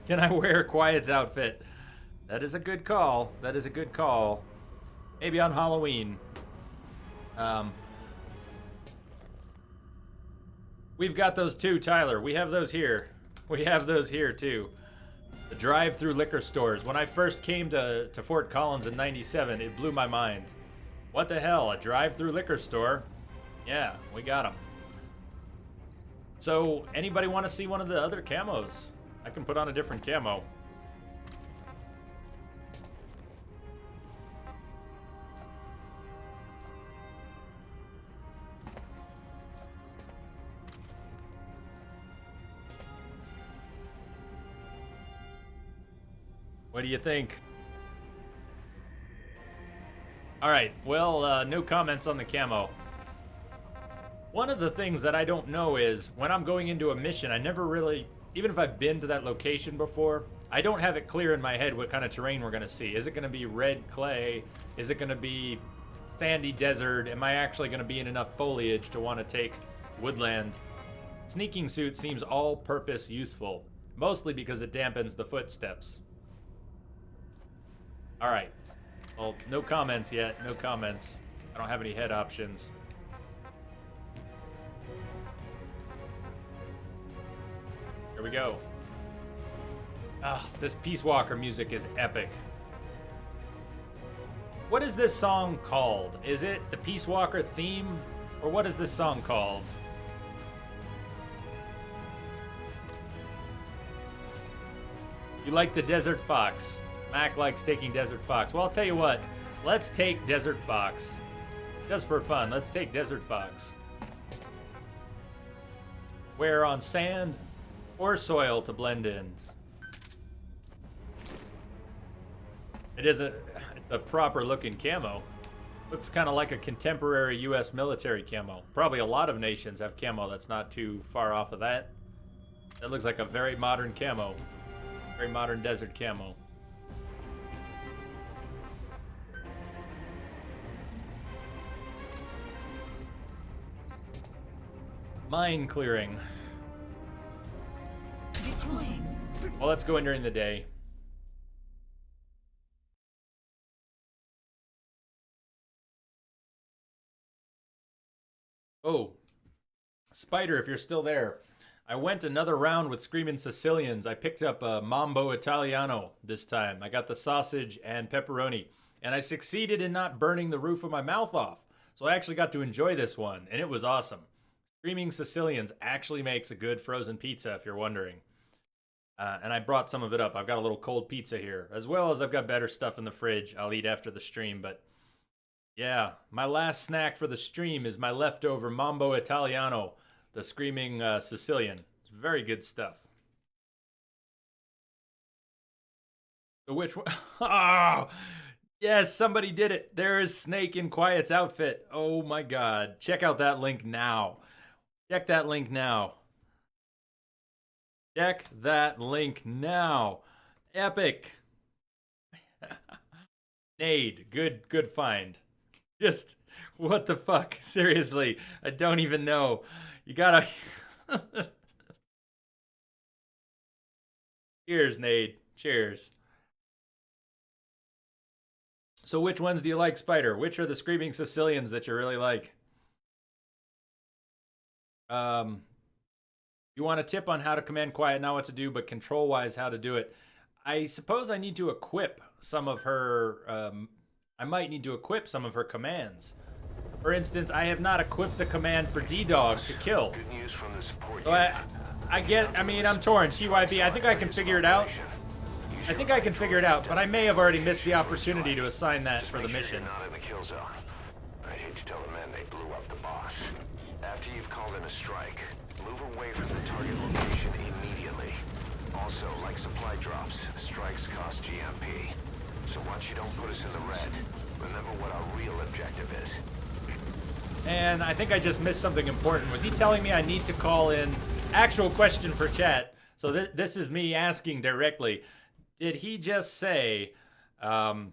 Speaker 1: Can I wear Quiet's outfit? That is a good call. That is a good call. Maybe on Halloween. We've got those too, Tyler. We have those here. We have those here too. The drive-through liquor stores. When I first came to Fort Collins in '97, it blew my mind. What the hell? A drive-through liquor store? Yeah, we got them. So, anybody want to see one of the other camos? I can put on a different camo. What do you think? Alright, well, no comments on the camo. One of the things that I don't know is, when I'm going into a mission, I never really, even if I've been to that location before, I don't have it clear in my head what kind of terrain we're going to see. Is it going to be red clay? Is it going to be sandy desert? Am I actually going to be in enough foliage to want to take woodland? Sneaking suit seems all-purpose useful, mostly because it dampens the footsteps. Alright. Well, no comments yet. No comments. I don't have any head options. Here we go. Ah, this Peace Walker music is epic. What is this song called? Is it the Peace Walker theme? Or what is this song called? You like the Desert Fox. Mac likes taking Desert Fox. Well, I'll tell you what. Let's take Desert Fox. Just for fun, let's take Desert Fox. Where on sand or soil to blend in. It's a proper looking camo. Looks kind of like a contemporary US military camo. Probably a lot of nations have camo that's not too far off of that. That looks like a very modern camo. Very modern desert camo. Mine clearing.
Speaker 3: Deploying.
Speaker 1: Well, let's go in during the day. Oh, Spider, if you're still there. I went another round with Screaming Sicilians. I picked up a Mambo Italiano this time. I got the sausage and pepperoni. And I succeeded in not burning the roof of my mouth off. So I actually got to enjoy this one, and it was awesome. Screaming Sicilians actually makes a good frozen pizza, if you're wondering. And I brought some of it up. I've got a little cold pizza here, as well as I've got better stuff in the fridge I'll eat after the stream. But yeah, my last snack for the stream is my leftover Mambo Italiano, the Screaming Sicilian. It's very good stuff. So which one? Oh, yes, somebody did it. There is Snake in Quiet's outfit. Oh my God. Check out that link now. Check that link now. Check that link now. Epic. Nade, good find. Just, what the fuck? Seriously, I don't even know. You gotta... Cheers, Nade. Cheers. So which ones do you like, Spider? Which are the Screaming Sicilians that you really like? You want a tip on how to command Quiet, not what to do, but control-wise how to do it. I suppose I need to equip some of her... I might need to equip some of her commands. For instance, I have not equipped the command for D-Dog to kill.
Speaker 2: Good news from the support
Speaker 1: So I'm torn. TYB, I think I can figure it out. But I may have already missed the opportunity to assign that for the mission.
Speaker 2: Not in the kill zone. I hate to tell the men they blew up the boss. After you've called in a strike, move away from the target location immediately. Also, like supply drops, strikes cost GMP. So once you don't put us in the red, remember what our real objective is.
Speaker 1: And I think I just missed something important. Was he telling me I need to call in? Actual question for chat. So this is me asking directly. Did he just say that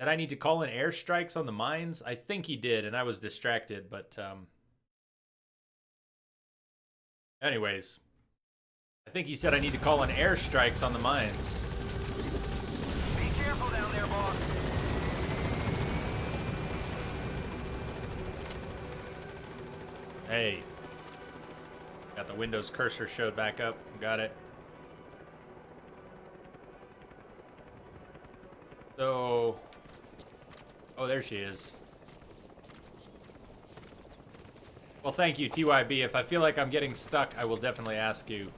Speaker 1: I need to call in airstrikes on the mines? I think he did, and I was distracted. But anyways, I think he said I need to call in airstrikes on the mines.
Speaker 7: Be careful down there, boss.
Speaker 1: Hey. Got the Windows cursor showed back up. Got it. So... Oh, there she is. Well, thank you, TYB. If I feel like I'm getting stuck, I will definitely ask you.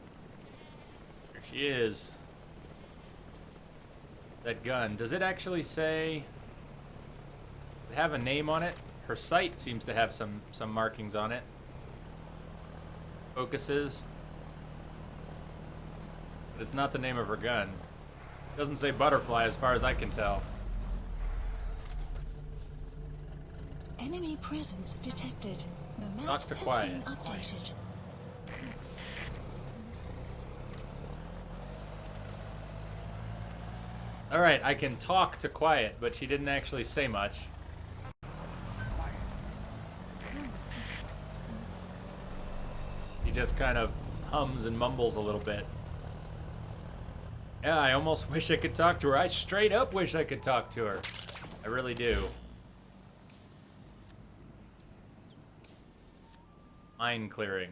Speaker 1: There she is. That gun. Does it actually say... Does it have a name on it? Her sight seems to have some markings on it. Focuses. But it's not the name of her gun. It doesn't say butterfly as far as I can tell.
Speaker 3: Enemy presence detected. The map
Speaker 1: Talk to
Speaker 3: has
Speaker 1: quiet.
Speaker 3: been updated.
Speaker 1: Alright, I can talk to quiet, but she didn't actually say much. He just kind of hums and mumbles a little bit. Yeah, I almost wish I could talk to her. I straight up wish I could talk to her. I really do. Mine clearing.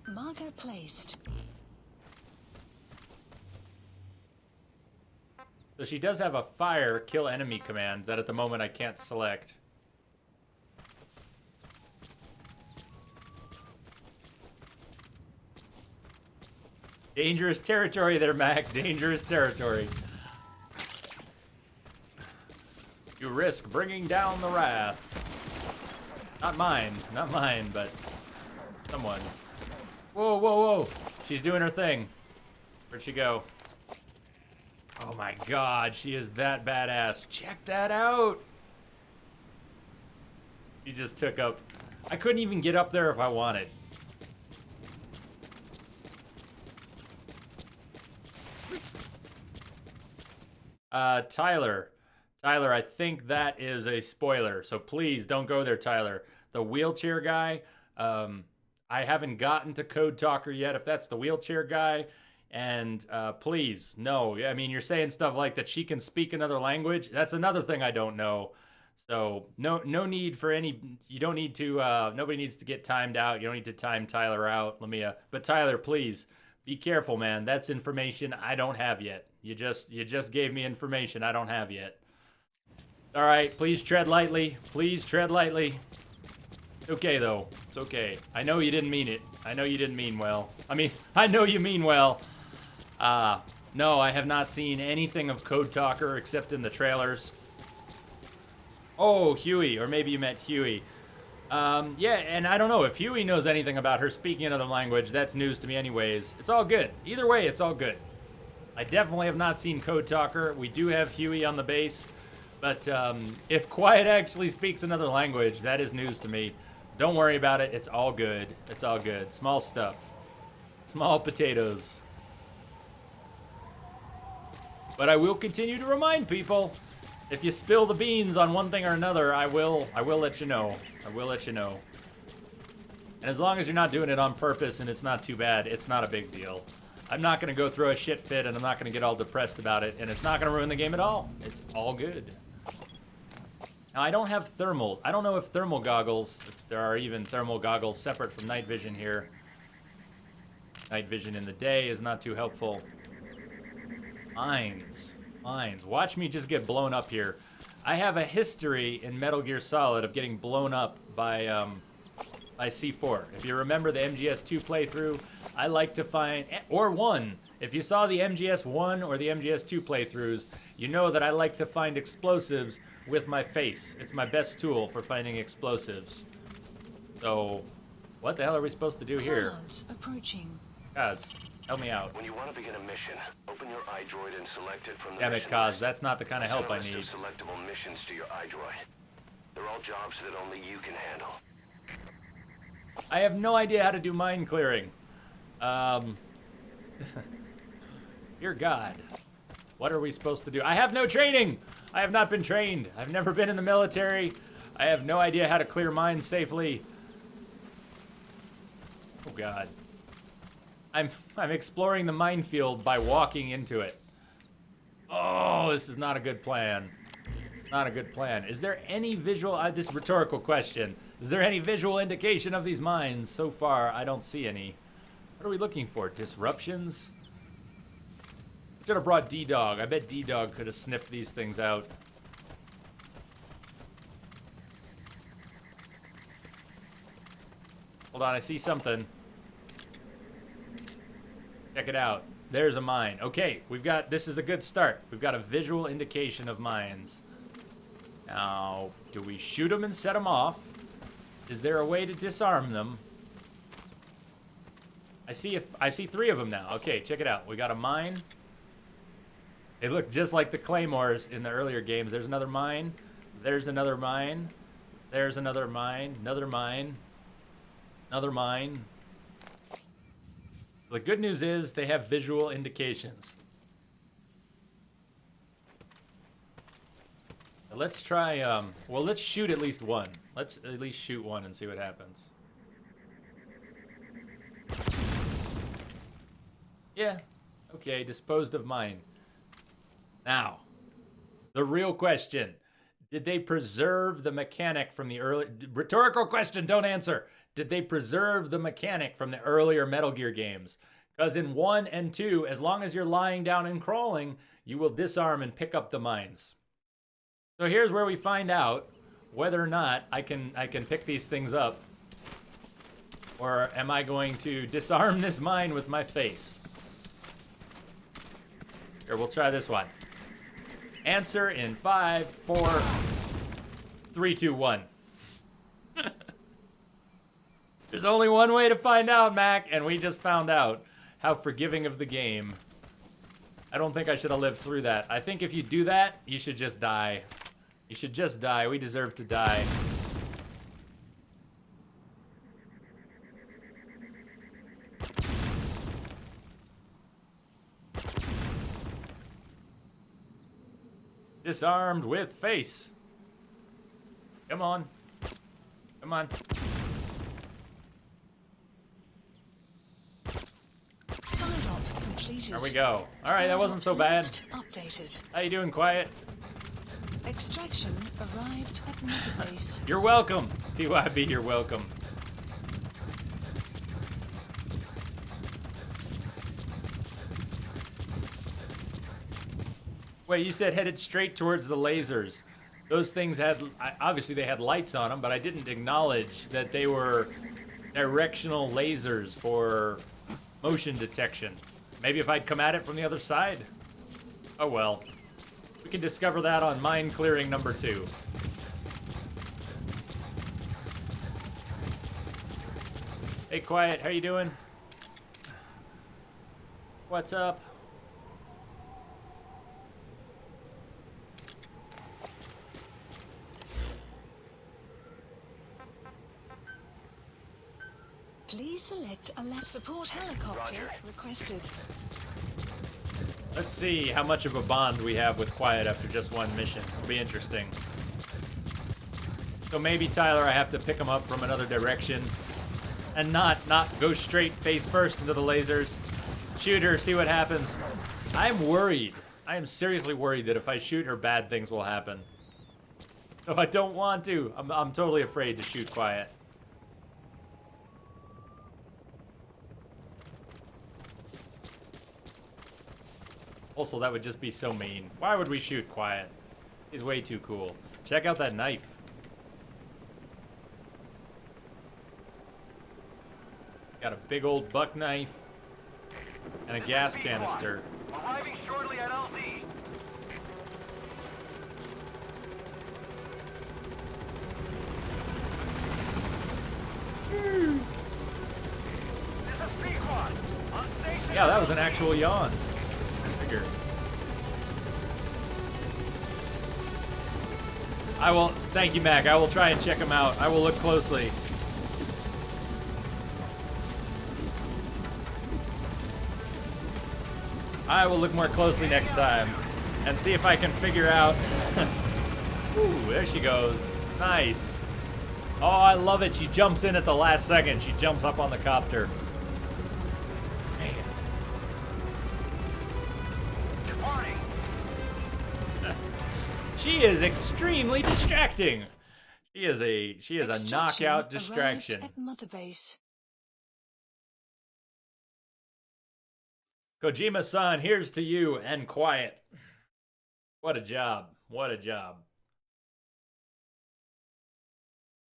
Speaker 3: Marker placed.
Speaker 1: So she does have a fire kill enemy command that at the moment I can't select. Dangerous territory there, Mac. Dangerous territory. You risk bringing down the wrath. Not mine. Not mine, but someone's. Whoa, whoa, whoa. She's doing her thing. Where'd she go? Oh my god, she is that badass. Check that out. She just took up. I couldn't even get up there if I wanted. Tyler, I think that is a spoiler, so please don't go there, Tyler. The wheelchair guy, I haven't gotten to Code Talker yet, if that's the wheelchair guy, and please, no. I mean, you're saying stuff like that she can speak another language. That's another thing I don't know. So no need for any, you don't need to, nobody needs to get timed out. You don't need to time Tyler out. But Tyler, please, be careful, man. That's information I don't have yet. You just gave me information I don't have yet. All right, please tread lightly. Please tread lightly. It's okay, though. It's okay. I know you didn't mean it. I know you didn't mean well. I mean, I know you mean well. No, I have not seen anything of Code Talker except in the trailers. Oh, Huey, or maybe you meant Huey. Yeah, and I don't know. If Huey knows anything about her speaking another language, that's news to me anyways. It's all good. Either way, it's all good. I definitely have not seen Code Talker. We do have Huey on the base. But if Quiet actually speaks another language, that is news to me. Don't worry about it. It's all good. It's all good. Small stuff. Small potatoes. But I will continue to remind people, if you spill the beans on one thing or another, I will let you know. I will let you know. And as long as you're not doing it on purpose and it's not too bad, it's not a big deal. I'm not going to go throw a shit fit and I'm not going to get all depressed about it, and it's not going to ruin the game at all. It's all good. Now, I don't have thermals. I don't know if thermal goggles, if there are even thermal goggles separate from night vision here. Night vision in the day is not too helpful. Mines. Mines. Watch me just get blown up here. I have a history in Metal Gear Solid of getting blown up by C4. If you remember the MGS2 playthrough, I like to find, or 1. If you saw the MGS1 or the MGS2 playthroughs, you know that I like to find explosives with my face. It's my best tool for finding explosives. So, what the hell are we supposed to do here?
Speaker 3: Clouds approaching.
Speaker 1: Kaz, help me out.
Speaker 2: When you want to begin a mission, open your iDroid and select it from the
Speaker 1: Damn it,
Speaker 2: mission
Speaker 1: Kaz,
Speaker 2: list.
Speaker 1: that's not the kind of help I
Speaker 2: Send a
Speaker 1: need.
Speaker 2: list of selectable missions to your iDroid. They're all jobs that only you can handle.
Speaker 1: I have no idea how to do mine clearing. Dear God. What are we supposed to do? I have no training! I have not been trained. I've never been in the military. I have no idea how to clear mines safely. Oh God. I'm exploring the minefield by walking into it. Oh, this is not a good plan. Not a good plan. Is there any visual, this is a rhetorical question. Is there any visual indication of these mines? So far, I don't see any. What are we looking for? Disruptions? Should have brought D-Dog. I bet D-Dog could have sniffed these things out. Hold on, I see something. Check it out. There's a mine. Okay, this is a good start. We've got a visual indication of mines. Now, do we shoot them and set them off? Is there a way to disarm them? I see 3 of them now. Okay, check it out. We got a mine. They look just like the claymores in the earlier games. There's another mine. There's another mine. There's another mine. Another mine. Another mine. The good news is they have visual indications. Let's try, well, let's shoot at least one. Let's at least shoot one and see what happens. Yeah. Okay, disposed of mine. Now, the real question. Did they preserve the mechanic from the early... Rhetorical question, don't answer. Did they preserve the mechanic from the earlier Metal Gear games? Because in 1 and 2, as long as you're lying down and crawling, you will disarm and pick up the mines. So here's where we find out whether or not I can pick these things up. Or am I going to disarm this mine with my face? Here, we'll try this one. Answer in 5, 4, 3, 2, 1. There's only one way to find out, Mac, and we just found out how forgiving of the game. I don't think I should have lived through that. I think if you do that, you should just die. You should just die. We deserve to die. Disarmed with face. Come on. Come on. There we go. All right, that wasn't so bad.
Speaker 3: Updated.
Speaker 1: How you doing, Quiet?
Speaker 3: Extraction arrived at Mother Base.
Speaker 1: You're welcome, TYB. You're welcome. Wait, you said headed straight towards the lasers. Those things had, obviously they had lights on them, but I didn't acknowledge that they were directional lasers for motion detection. Maybe if I'd come at it from the other side? Oh well. We can discover that on mine clearing number 2. Hey, Quiet, how you doing? What's up?
Speaker 3: Please select a lab support helicopter requested.
Speaker 1: Let's see how much of a bond we have with Quiet after just one mission. It'll be interesting. So maybe, Tyler, I have to pick him up from another direction and not go straight face first into the lasers. Shoot her, see what happens. I'm worried. I am seriously worried that if I shoot her, bad things will happen. So I don't want to. I'm totally afraid to shoot Quiet. Also, that would just be so mean. Why would we shoot Quiet? He's way too cool. Check out that knife. Got a big old buck knife and a gas canister.
Speaker 7: Arriving shortly at LZ.
Speaker 1: Yeah, that was an actual yawn. I will, thank you, Mac. I will try and check them out. I will look closely. I will look more closely next time and see if I can figure out. Ooh, there she goes. Nice. Oh, I love it. She jumps in at the last second. She jumps up on the copter. She is extremely distracting. She is a knockout distraction.
Speaker 3: At Mother Base.
Speaker 1: Kojima-san, here's to you and quiet. What a job. What a job.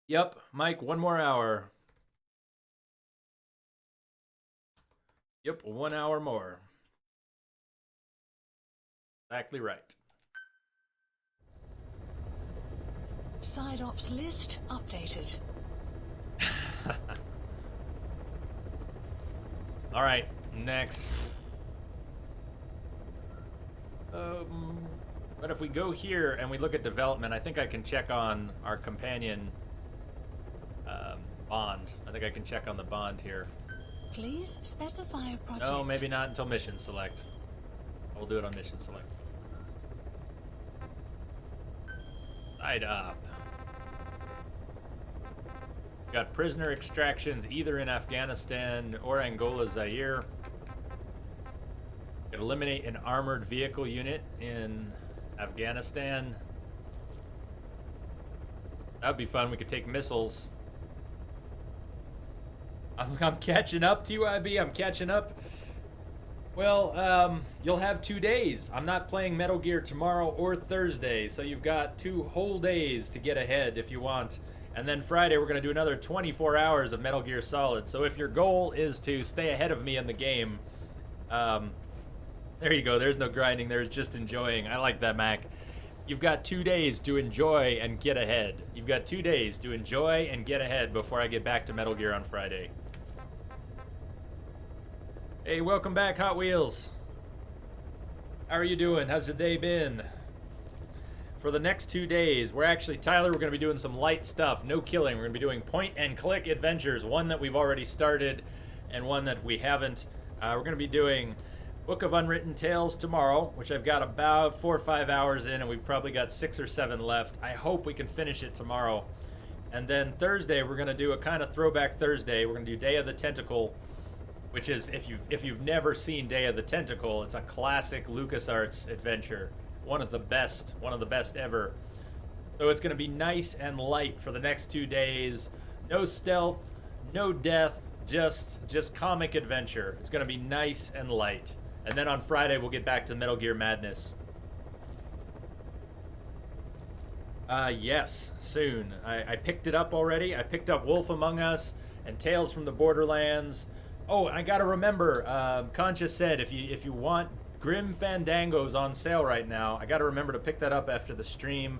Speaker 1: Yep, Mike, 1 more hour. Yep, 1 hour more. Exactly right.
Speaker 3: Side ops list updated.
Speaker 1: All right, next. But if we go here and we look at development, I think I can check on our companion bond. I think I can check on the bond here.
Speaker 3: Please specify a project.
Speaker 1: No, maybe not until mission select. We'll do it on mission select. Side up. Got prisoner extractions either in Afghanistan or Angola, Zaire. Could eliminate an armored vehicle unit in Afghanistan. That'd be fun. We could take missiles. I'm catching up, TYB. I'm catching up. Well, you'll have 2 days. I'm not playing Metal Gear tomorrow or Thursday, so you've got 2 whole days to get ahead if you want. And then Friday, we're going to do another 24 hours of Metal Gear Solid. So if your goal is to stay ahead of me in the game, there you go. There's no grinding. There's just enjoying. I like that, Mac. You've got 2 days to enjoy and get ahead. You've got 2 days to enjoy and get ahead before I get back to Metal Gear on Friday. Hey, welcome back, Hot Wheels. How are you doing? How's your day been? For the next 2 days, Tyler, we're going to be doing some light stuff. No killing. We're going to be doing point-and-click adventures. One that we've already started and one that we haven't. We're going to be doing Book of Unwritten Tales tomorrow, which I've got about 4 or 5 hours in, and we've probably got 6 or 7 left. I hope we can finish it tomorrow. And then Thursday, we're going to do a kind of throwback Thursday. We're going to do Day of the Tentacle, which is, if you've never seen Day of the Tentacle, it's a classic LucasArts adventure. One of the best ever. So it's going to be nice and light for the next 2 days. No stealth, no death, just comic adventure. It's going to be nice and light. And then on Friday, we'll get back to Metal Gear Madness. Yes, soon. I picked it up already. I picked up Wolf Among Us and Tales from the Borderlands. Oh, I gotta remember, Concha said if you want Grim Fandango's on sale right now. I gotta remember to pick that up after the stream.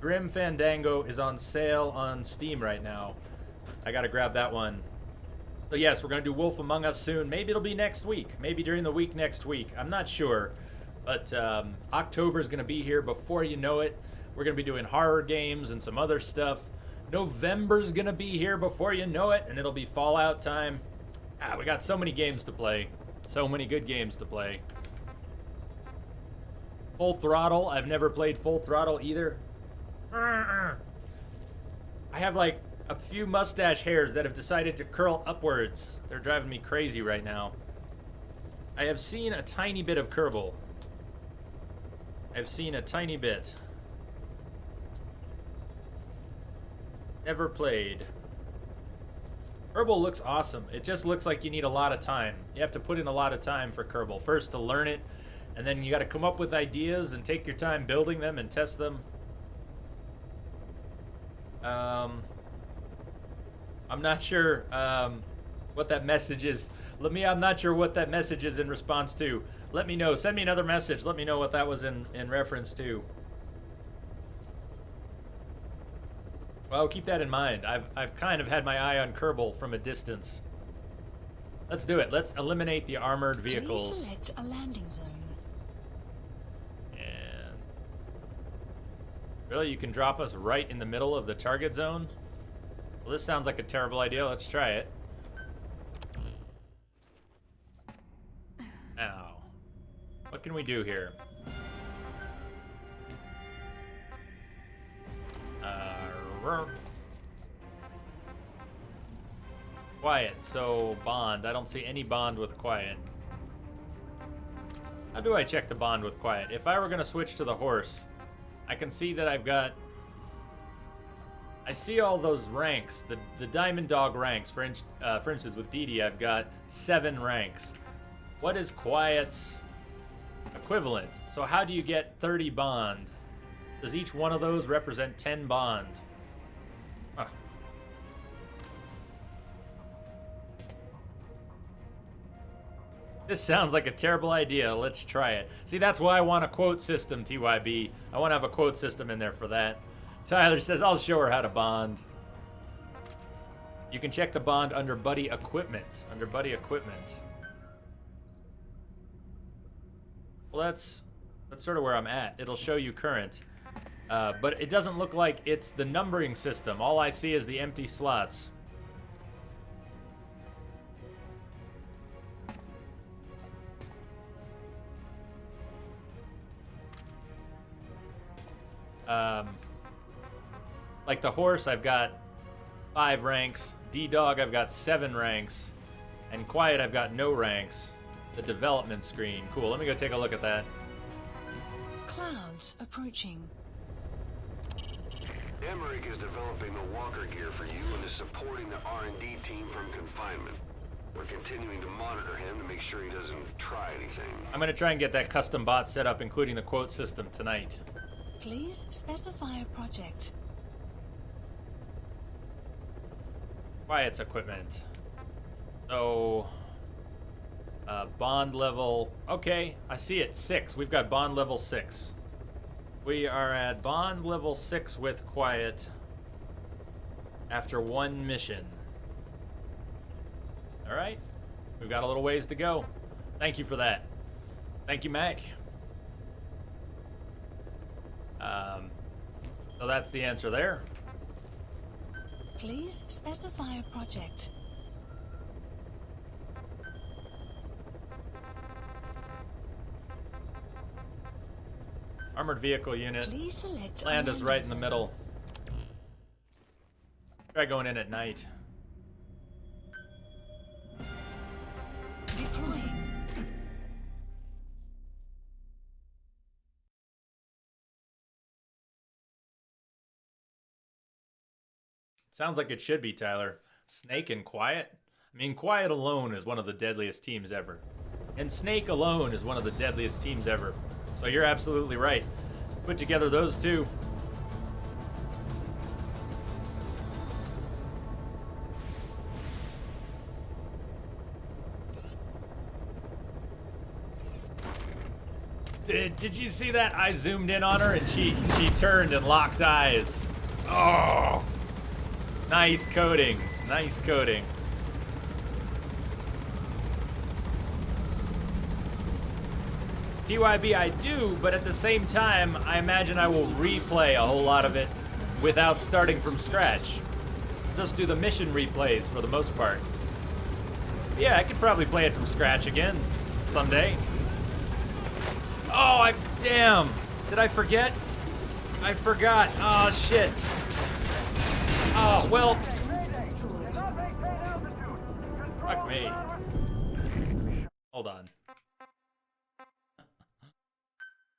Speaker 1: Grim Fandango is on sale on Steam right now. I gotta grab that one. So yes, we're gonna do Wolf Among Us soon. Maybe it'll be next week. Maybe during the week next week. I'm not sure. But October's gonna be here before you know it. We're gonna be doing horror games and some other stuff. November's gonna be here before you know it, and it'll be Fallout time. We got so many games to play. So many good games to play. Full Throttle. I've never played Full Throttle either. I have like a few mustache hairs that have decided to curl upwards. They're driving me crazy right now. I have seen a tiny bit of Kerbal. I've seen a tiny bit. Never played. Kerbal looks awesome. It just looks like you need a lot of time. You have to put in a lot of time for Kerbal. First to learn it, and then you got to come up with ideas and take your time building them and test them. I'm not sure what that message is. I'm not sure what that message is in response to. Let me know. Send me another message. Let me know what that was in reference to. Well, keep that in mind. I've kind of had my eye on Kerbal from a distance. Let's do it. Let's eliminate the armored vehicles.
Speaker 3: Please select a landing zone.
Speaker 1: And really, you can drop us right in the middle of the target zone? Well, this sounds like a terrible idea. Let's try it. Now, what can we do here? Quiet, so bond. I don't see any bond with quiet. How do I check the bond with quiet? If I were going to switch to the horse, I can see that I've got... I see all those ranks, the Diamond Dog ranks. For instance, with Didi, I've got 7 ranks. What is quiet's equivalent? So how do you get 30 bond? Does each one of those represent 10 bond? Huh. This sounds like a terrible idea. Let's try it. See, that's why I want a quote system, TYB. I want to have a quote system in there for that. Tyler says, I'll show her how to bond. You can check the bond under buddy equipment. Under buddy equipment. Well, that's sort of where I'm at. It'll show you current. But it doesn't look like it's the numbering system. All I see is the empty slots. Like the horse, I've got 5 ranks. D-Dog, I've got 7 ranks. And Quiet, I've got no ranks. The development screen. Cool, let me go take a look at that.
Speaker 3: Clouds approaching.
Speaker 2: Emmerich is developing the walker gear for you and is supporting the R&D team from confinement. We're continuing to monitor him to make sure he doesn't try anything.
Speaker 1: I'm gonna try and get that custom bot set up, including the quote system, tonight.
Speaker 3: Please specify a project.
Speaker 1: Quiet's equipment. So, bond level. Okay, I see it. 6. We've got bond level 6. We are at bond level 6 with Quiet after 1 mission. All right, we've got a little ways to go. Thank you for that. Thank you, Mac. So that's the answer there.
Speaker 3: Please specify a project.
Speaker 1: Armored vehicle unit.
Speaker 3: Please select
Speaker 1: Land is right in the middle. Try going in at night.
Speaker 3: Deploying.
Speaker 1: Sounds like it should be, Tyler. Snake and Quiet? I mean, Quiet alone is one of the deadliest teams ever. And Snake alone is one of the deadliest teams ever. So you're absolutely right. Put together those two. Did you see that? I zoomed in on her and she turned and locked eyes. Oh! Nice coding. Nice coding. TYB I do, but at the same time, I imagine I will replay a whole lot of it without starting from scratch. Just do the mission replays for the most part. Yeah, I could probably play it from scratch again someday. Oh, damn. Did I forget? I forgot. Oh, shit. Oh, well. Fuck me. Hold on.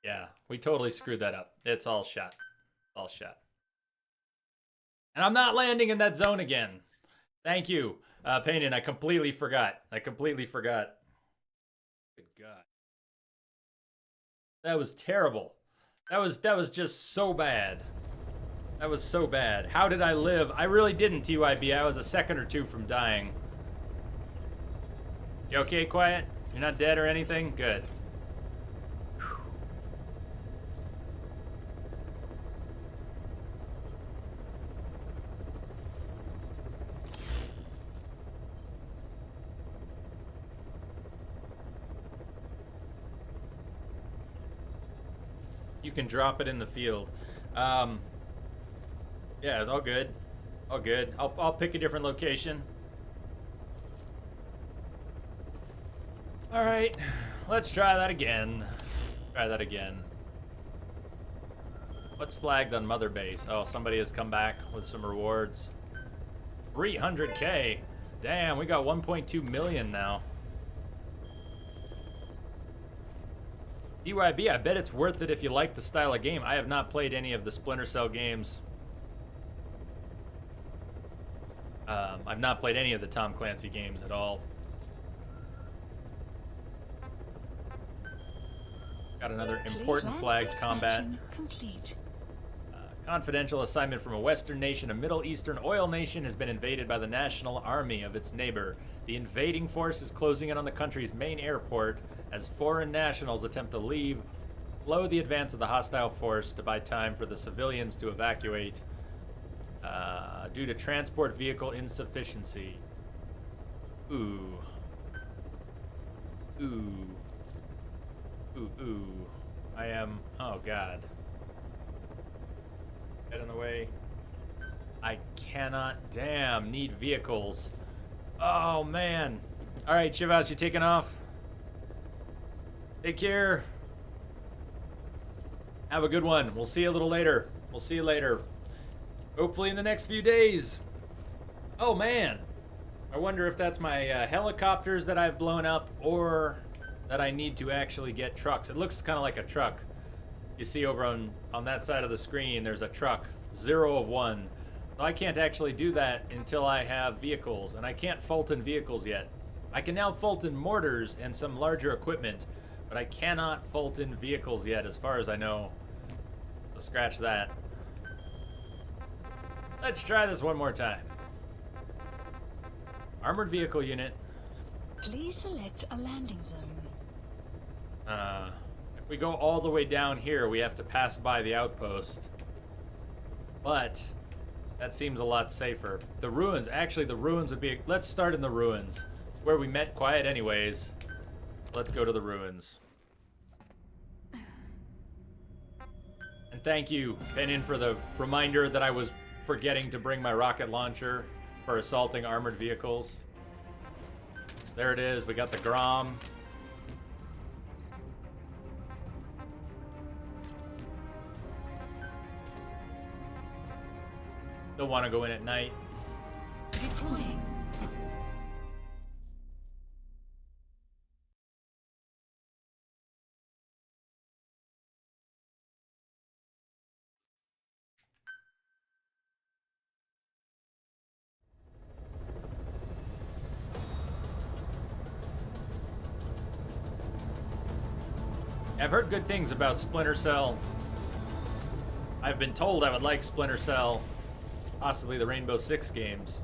Speaker 1: Yeah, we totally screwed that up. It's all shot. All shot. And I'm not landing in that zone again. Thank you, Payton. I completely forgot. Good God. That was terrible. That was just so bad. That was so bad. How did I live? I really didn't, TYB. I was a second or two from dying. You okay, Quiet? You're not dead or anything? Good. You can drop it in the field. Yeah, it's all good. All good. I'll pick a different location. All right, let's try that again. What's flagged on Mother Base? Oh, somebody has come back with some rewards. 300K. Damn, we got 1.2 million now. DYB, I bet it's worth it if you like the style of game. I have not played any of the Splinter Cell games. I've not played any of the Tom Clancy games at all. Got another important flagged combat.
Speaker 3: Complete.
Speaker 1: Confidential assignment from a Western nation. A Middle Eastern oil nation has been invaded by the national army of its neighbor. The invading force is closing in on the country's main airport as foreign nationals attempt to leave, slow the advance of the hostile force to buy time for the civilians to evacuate due to transport vehicle insufficiency. Ooh. Ooh. Ooh, ooh. I am... Oh, God. Get in the way. I cannot... Damn, need vehicles. Oh, man. All right, Chivas, you taking off? Take care. Have a good one. We'll see you a little later. We'll see you later. Hopefully in the next few days. Oh, man. I wonder if that's my helicopters that I've blown up or that I need to actually get trucks. It looks kind of like a truck. You see over on that side of the screen, there's a truck. 0 of 1. So I can't actually do that until I have vehicles. And I can't Fulton vehicles yet. I can now Fulton mortars and some larger equipment. But I cannot Fulton vehicles yet, as far as I know. So scratch that. Let's try this one more time. Armored vehicle unit.
Speaker 3: Please select a landing zone.
Speaker 1: If we go all the way down here, we have to pass by the outpost. But that seems a lot safer. The ruins, actually the ruins would be... Let's start in the ruins. Where we met Quiet anyways. Let's go to the ruins. And thank you, Penin, for the reminder that I was forgetting to bring my rocket launcher for assaulting armored vehicles. There it is. We got the Grom. Don't want to go in at night.
Speaker 3: Deploying.
Speaker 1: I've heard good things about Splinter Cell. I've been told I would like Splinter Cell, possibly the Rainbow Six games.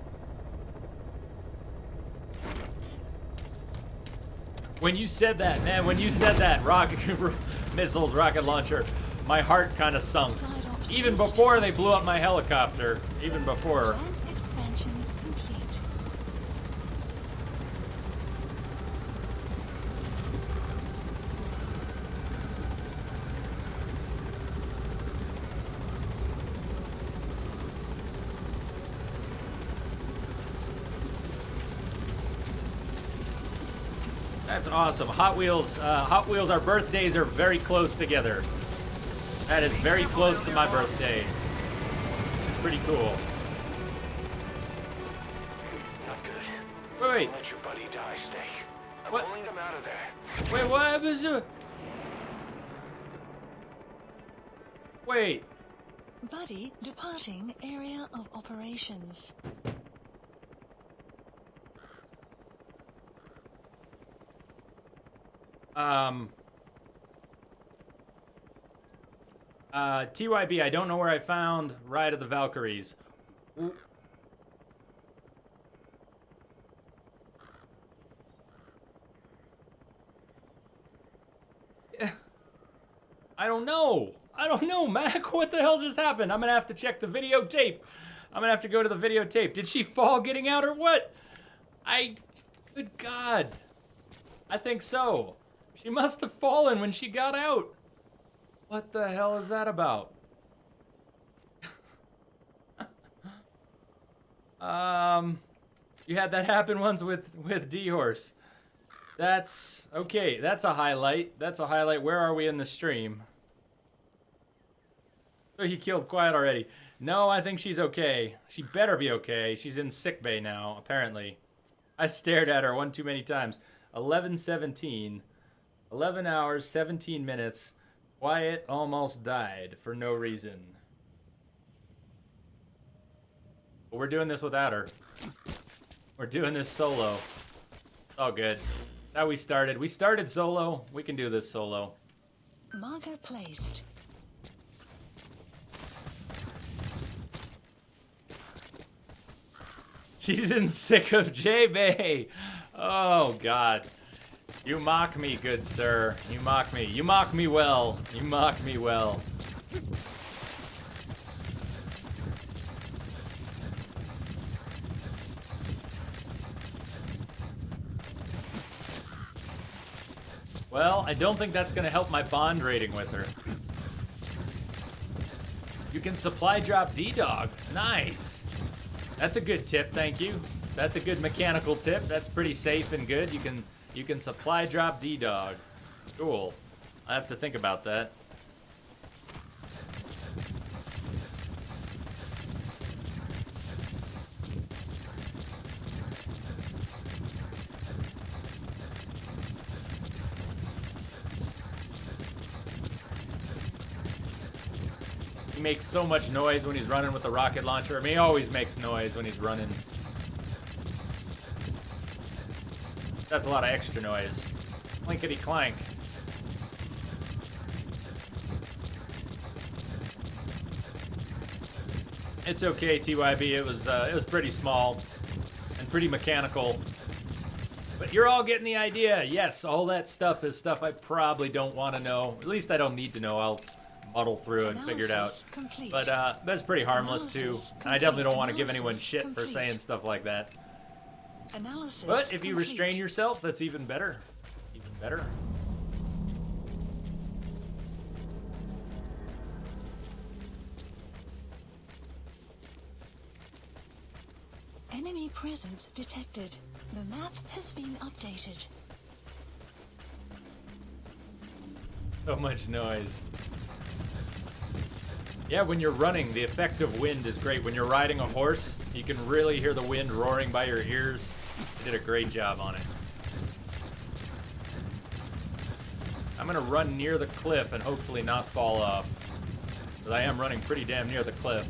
Speaker 1: When you said that, man, when you said that, rocket missiles, rocket launcher, my heart kind of sunk. Even before they blew up my helicopter, even before.
Speaker 3: Land expansion complete.
Speaker 1: That's awesome. Hot Wheels, our birthdays are very close together. That is very close to my birthday. Which is pretty cool.
Speaker 2: Not good.
Speaker 1: Wait.
Speaker 2: Let your buddy die, Steak. I'm
Speaker 1: What?
Speaker 2: pulling him out of there.
Speaker 1: Wait, what was it? Wait.
Speaker 3: Buddy departing area of operations.
Speaker 1: TYB, I don't know where I found Ride of the Valkyries. I don't know. I don't know, Mac. What the hell just happened? I'm gonna have to check the videotape. I'm gonna have to go to the videotape. Did she fall getting out or what? Good God. I think so. She must have fallen when she got out. What the hell is that about? You had that happen once with D-Horse. That's okay. That's a highlight. That's a highlight. Where are we in the stream? So he killed Quiet already. No, I think she's okay. She better be okay. She's in sickbay now, apparently. I stared at her one too many times. 11:17. 11 hours, 17 minutes. Quiet almost died for no reason. But we're doing this without her. We're doing this solo. It's all good. That's how we started. We started solo. We can do this solo.
Speaker 3: Marker placed.
Speaker 1: She's in sick of J-Bay. Oh, God. You mock me, good sir. You mock me. You mock me well. You mock me well. Well, I don't think that's going to help my bond rating with her. You can supply drop D-Dog. Nice. That's a good tip, thank you. That's a good mechanical tip. That's pretty safe and good. You can supply drop D-Dog. Cool. I have to think about that. He makes so much noise when he's running with the rocket launcher. I mean, he always makes noise when he's running. That's a lot of extra noise. Clinkety clank. It's okay, TYB. It was pretty small and pretty mechanical. But you're all getting the idea. Yes, all that stuff is stuff I probably don't want to know. At least I don't need to know. I'll muddle through and figure it out. But that's pretty harmless too. And I definitely don't want to give anyone shit for saying stuff like that. But if you restrain yourself, that's even better. Even better.
Speaker 3: Enemy presence detected. The map has been updated.
Speaker 1: So much noise. Yeah, when you're running, the effect of wind is great. When you're riding a horse, you can really hear the wind roaring by your ears. They did a great job on it. I'm gonna run near the cliff and hopefully not fall off. Because I am running pretty damn near the cliff.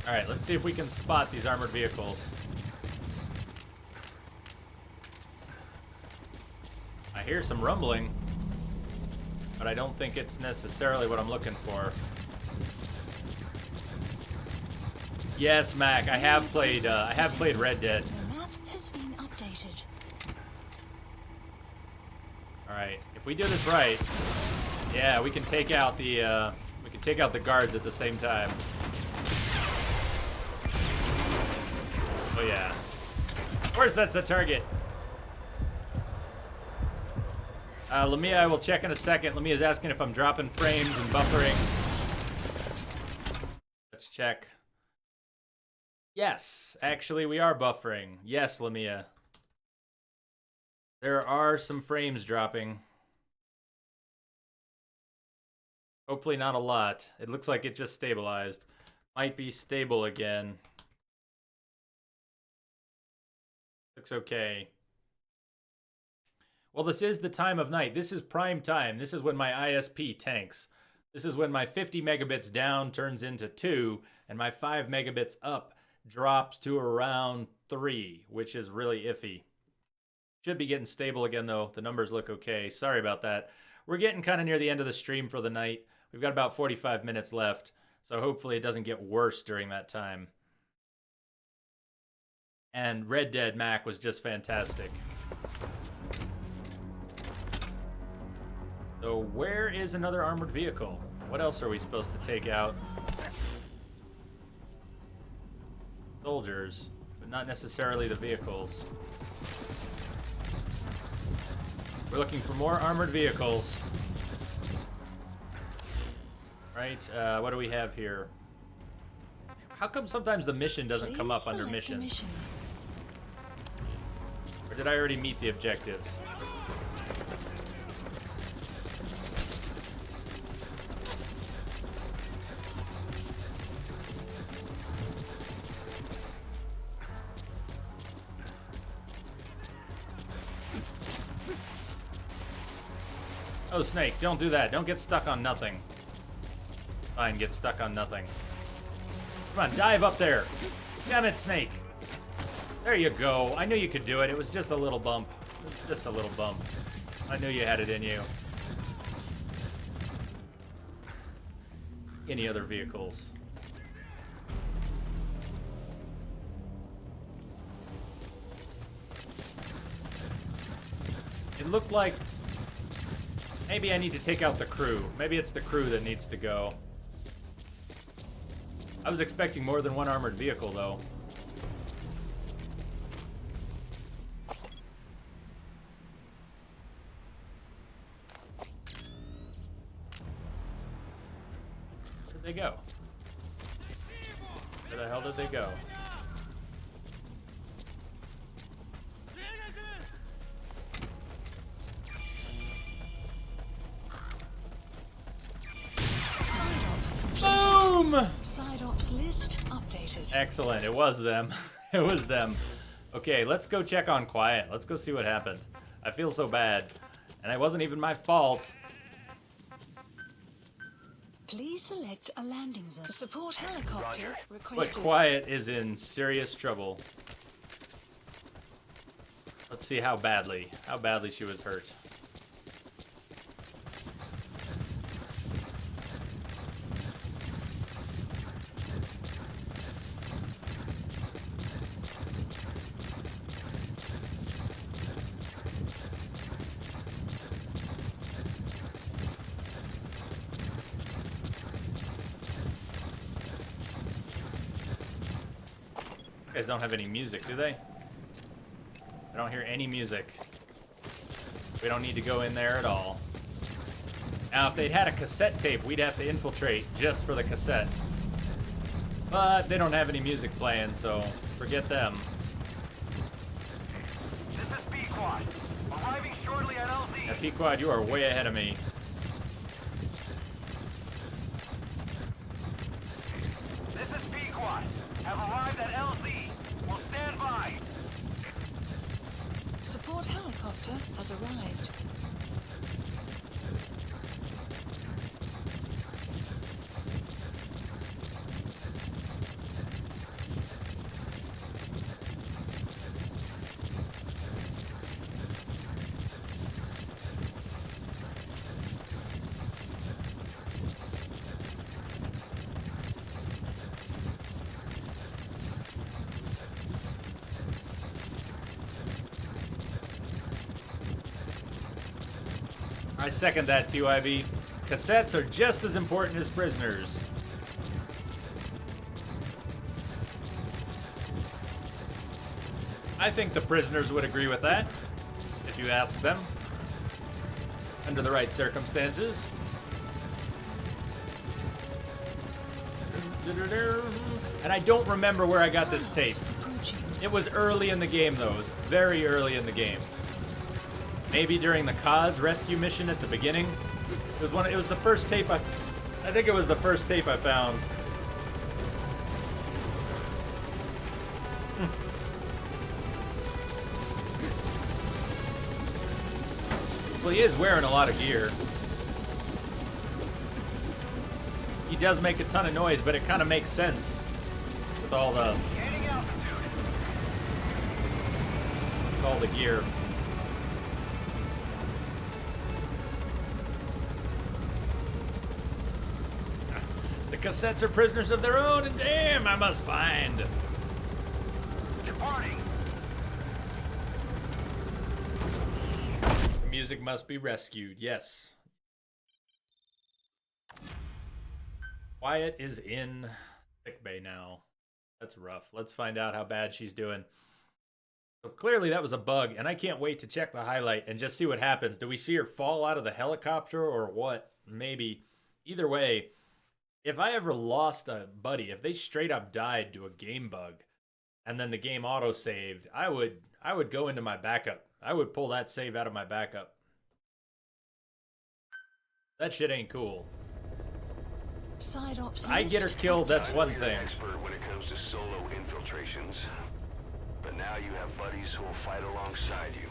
Speaker 1: Alright, let's see if we can spot these armored vehicles. I hear some rumbling, but I don't think it's necessarily what I'm looking for. Yes, Mac, I have played Red Dead.
Speaker 3: The map has been updated.
Speaker 1: Alright, if we do this right, yeah, we can take out the guards at the same time. Oh yeah. Of course that's the target. Lamia, I will check in a second. Lamia's asking if I'm dropping frames and buffering. Let's check. Yes, actually we are buffering. Yes, Lamia. There are some frames dropping. Hopefully not a lot. It looks like it just stabilized. Might be stable again. Looks okay. Well, this is the time of night. This is prime time. This is when my ISP tanks. This is when my 50 megabits down turns into 2, and my 5 megabits up drops to around 3, which is really iffy. Should be getting stable again, though. The numbers look okay. Sorry about that. We're getting kind of near the end of the stream for the night. We've got about 45 minutes left, so hopefully it doesn't get worse during that time. And Red Dead Mac was just fantastic. So where is another armored vehicle? What else are we supposed to take out? Soldiers, but not necessarily the vehicles. We're looking for more armored vehicles. Right, what do we have here? How come sometimes the mission doesn't come up under missions? Or did I already meet the objectives? Oh, Snake, don't do that. Don't get stuck on nothing. Fine, get stuck on nothing. Come on, dive up there. Damn it, Snake. There you go. I knew you could do it. It was just a little bump. Just a little bump. I knew you had it in you. Any other vehicles? It looked like maybe I need to take out the crew. Maybe it's the crew that needs to go. I was expecting more than one armored vehicle, though. Where'd they go? Where the hell did they go? Boom!
Speaker 3: Side ops list updated.
Speaker 1: Excellent. It was them. It was them. Okay, let's go check on Quiet. Let's go see what happened. I feel so bad. And it wasn't even my fault.
Speaker 3: Please select a landing zone. Support helicopter requested.
Speaker 1: But Quiet is in serious trouble. Let's see how badly she was hurt. You guys don't have any music, do they? I don't hear any music. We don't need to go in there at all. Now, if they'd had a cassette tape, we'd have to infiltrate just for the cassette. But they don't have any music playing, so forget them.
Speaker 7: This is P-Quad. Arriving shortly at LZ.
Speaker 1: Now, P-Quad, you are way ahead of me.
Speaker 7: This is P-Quad. Have arrived at LZ. Will stand by.
Speaker 3: Support helicopter has arrived.
Speaker 1: I second that, TYB. Cassettes are just as important as prisoners. I think the prisoners would agree with that, if you ask them, under the right circumstances. And I don't remember where I got this tape. It was early in the game, though. It was very early in the game. Maybe during the Kaz rescue mission at the beginning. It was the first tape I think it was the first tape I found. Well, he is wearing a lot of gear. He does make a ton of noise, but it kind of makes sense with all the gear. The cassettes are prisoners of their own, and damn, I must find.
Speaker 7: Departing.
Speaker 1: The music must be rescued, yes. Wyatt is in sickbay now. That's rough. Let's find out how bad she's doing. So clearly that was a bug, and I can't wait to check the highlight and just see what happens. Do we see her fall out of the helicopter or what? Maybe. Either way, if I ever lost a buddy, if they straight up died to a game bug and then the game auto-saved, I would go into my backup. I would pull that save out of my backup. That shit ain't cool.
Speaker 3: Side ops
Speaker 1: I get her killed, that's one thing.
Speaker 2: You're an expert when it comes to solo infiltrations. But now you have buddies who will fight alongside you.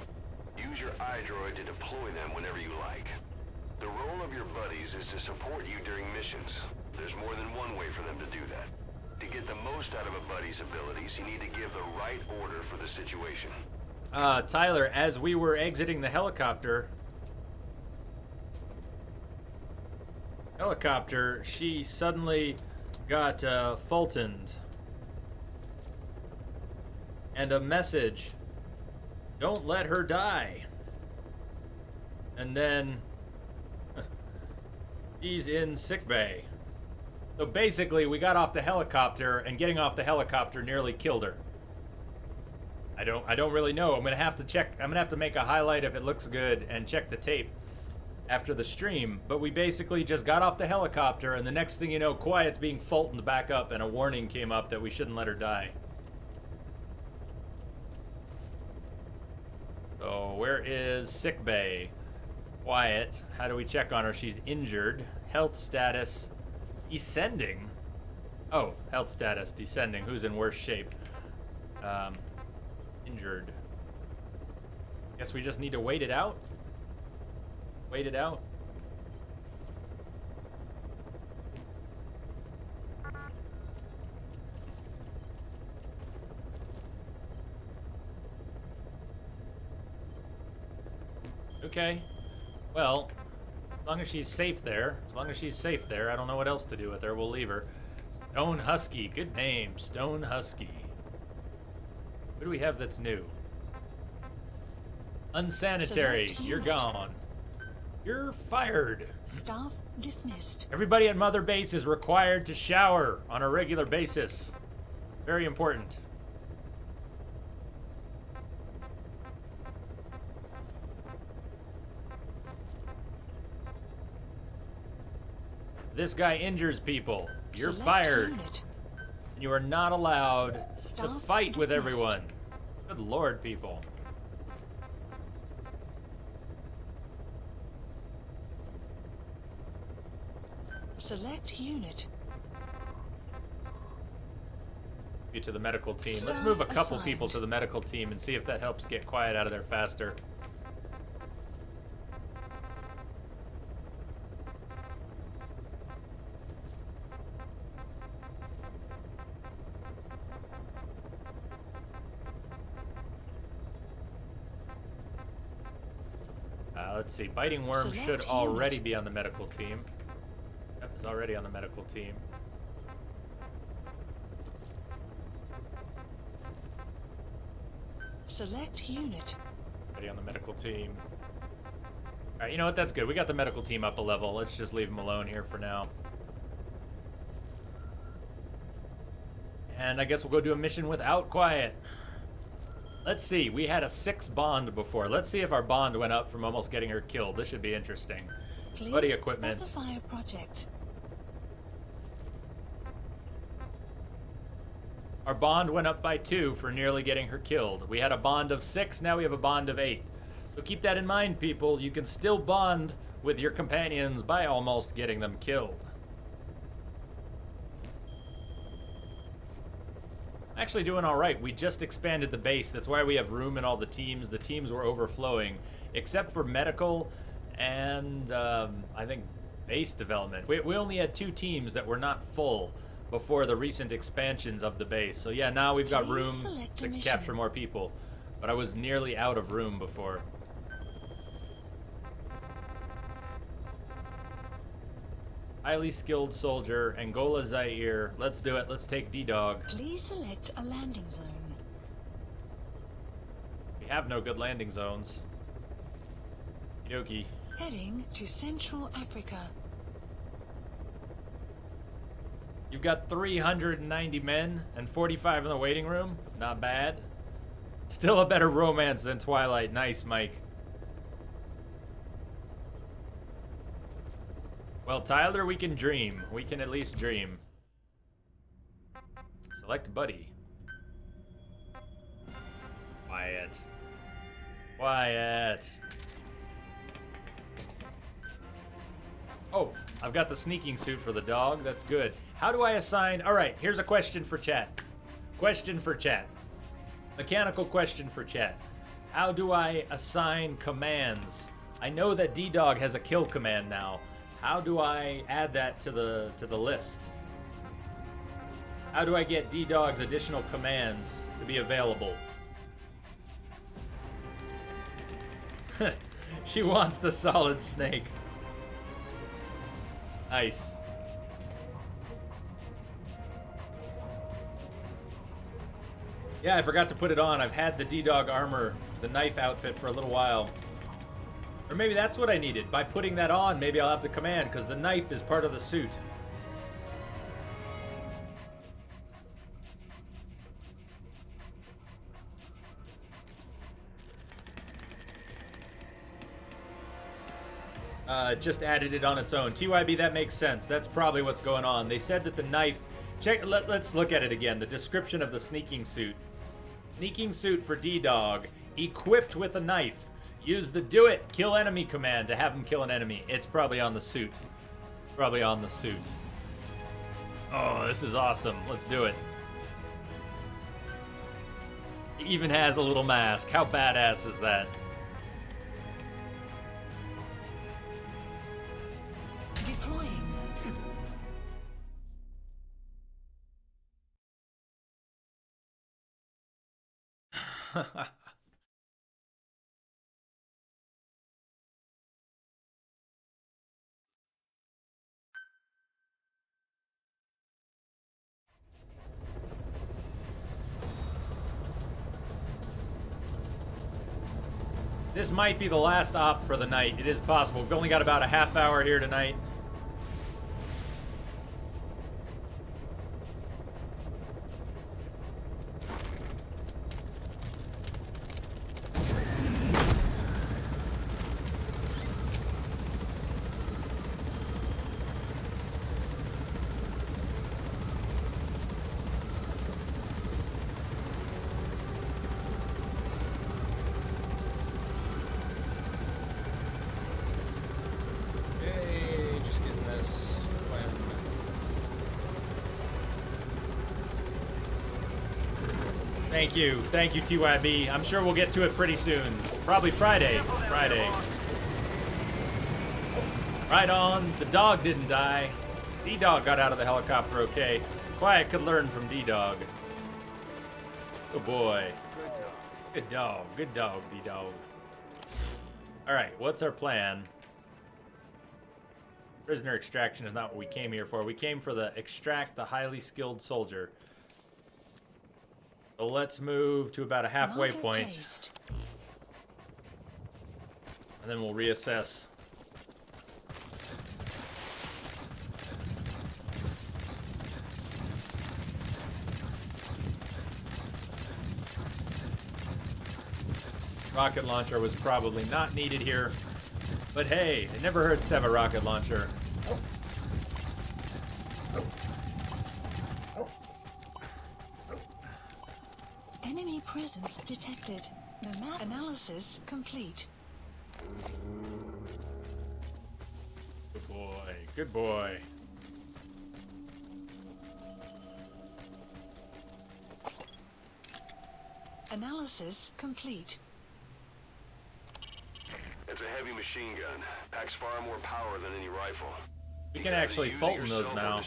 Speaker 2: Use your iDroid to deploy them whenever you like. The role of your buddies is to support you during missions. There's more than one way for them to do that. To get the most out of a buddy's abilities, you need to give the right order for the situation.
Speaker 1: Tyler, as we were exiting the helicopter, she suddenly got Fultoned. And a message, don't let her die. And then she's in sickbay. So basically, we got off the helicopter, and getting off the helicopter nearly killed her. I don't really know. I'm gonna have to check. I'm gonna have to make a highlight if it looks good and check the tape after the stream. But we basically just got off the helicopter, and the next thing you know, Quiet's being Fultoned back up, and a warning came up that we shouldn't let her die. So where is sickbay? Quiet. How do we check on her? She's injured. Health status descending. Oh, health status descending. Who's in worse shape? Injured. Guess we just need to wait it out. Wait it out. Okay. Well, as long as she's safe there, I don't know what else to do with her. We'll leave her. Stone Husky. Good name. Stone Husky. What do we have that's new? Unsanitary. You're gone. You're fired.
Speaker 3: Staff dismissed.
Speaker 1: Everybody at Mother Base is required to shower on a regular basis. Very important. This guy injures people. You're fired. You are not allowed to fight with everyone. Good lord, people.
Speaker 3: Select unit.
Speaker 1: You to the medical team. Let's move a couple people to the medical team and see if that helps get Quiet out of there faster. Let's see. Biting Worm should already be on the medical team. Yep, is already on the medical team.
Speaker 3: Select unit.
Speaker 1: Already on the medical team. Alright, you know what? That's good. We got the medical team up a level. Let's just leave them alone here for now. And I guess we'll go do a mission without Quiet. Let's see, we had a 6 bond before. Let's see if our bond went up from almost getting her killed. This should be interesting.
Speaker 3: Please
Speaker 1: Buddy equipment.
Speaker 3: Specify a project.
Speaker 1: Our bond went up by 2 for nearly getting her killed. We had a bond of 6, now we have a bond of 8. So keep that in mind, people. You can still bond with your companions by almost getting them killed. Actually doing all right. We just expanded the base. That's why we have room in all the teams. The teams were overflowing, except for medical and I think base development. We only had 2 teams that were not full before the recent expansions of the base. So yeah, now we've got room to capture more people. But I was nearly out of room before. Highly skilled soldier, Angola Zaire. Let's do it. Let's take D-Dog.
Speaker 3: Please select a landing zone.
Speaker 1: We have no good landing zones. Okie.
Speaker 3: Heading to Central Africa.
Speaker 1: You've got 390 men and 45 in the waiting room. Not bad. Still a better romance than Twilight. Nice, Mike. Well, Tyler, we can dream. We can at least dream. Select buddy. Quiet. Quiet. Oh, I've got the sneaking suit for the dog. That's good. How do I assign... All right, here's a question for chat. Question for chat. Mechanical question for chat. How do I assign commands? I know that D-Dog has a kill command now. How do I add that to the list? How do I get D-Dog's additional commands to be available? She wants the solid snake. Nice. Yeah, I forgot to put it on. I've had the D-Dog armor, the knife outfit for a little while. Or maybe that's what I needed. By putting that on, maybe I'll have the command, because the knife is part of the suit. Just added it on its own. TYB, that makes sense. That's probably what's going on. They said that the knife... Let's look at it again. The description of the sneaking suit. Sneaking suit for D-Dog, equipped with a knife. Use the do it, kill enemy command to have him kill an enemy. It's probably on the suit. Probably on the suit. Oh, this is awesome. Let's do it. He even has a little mask. How badass is that?
Speaker 3: Deploying.
Speaker 1: This might be the last op for the night. It is possible. We've only got about a half hour here tonight. Thank you, TYB. I'm sure we'll get to it pretty soon. Probably Friday. Right on. The dog didn't die. D-Dog got out of the helicopter okay. Quiet could learn from D-Dog. Good boy. Good dog, D-Dog. Alright, what's our plan? Prisoner extraction is not what we came here for. We came for the extract the highly skilled soldier. So let's move to about a halfway point. And then we'll reassess. Rocket launcher was probably not needed here. But hey, it never hurts to have a rocket launcher.
Speaker 3: Enemy presence detected. The map analysis complete.
Speaker 1: Good boy, good boy.
Speaker 3: Analysis complete.
Speaker 2: It's a heavy machine gun. Packs far more power than any rifle.
Speaker 1: We can actually Fulton those now.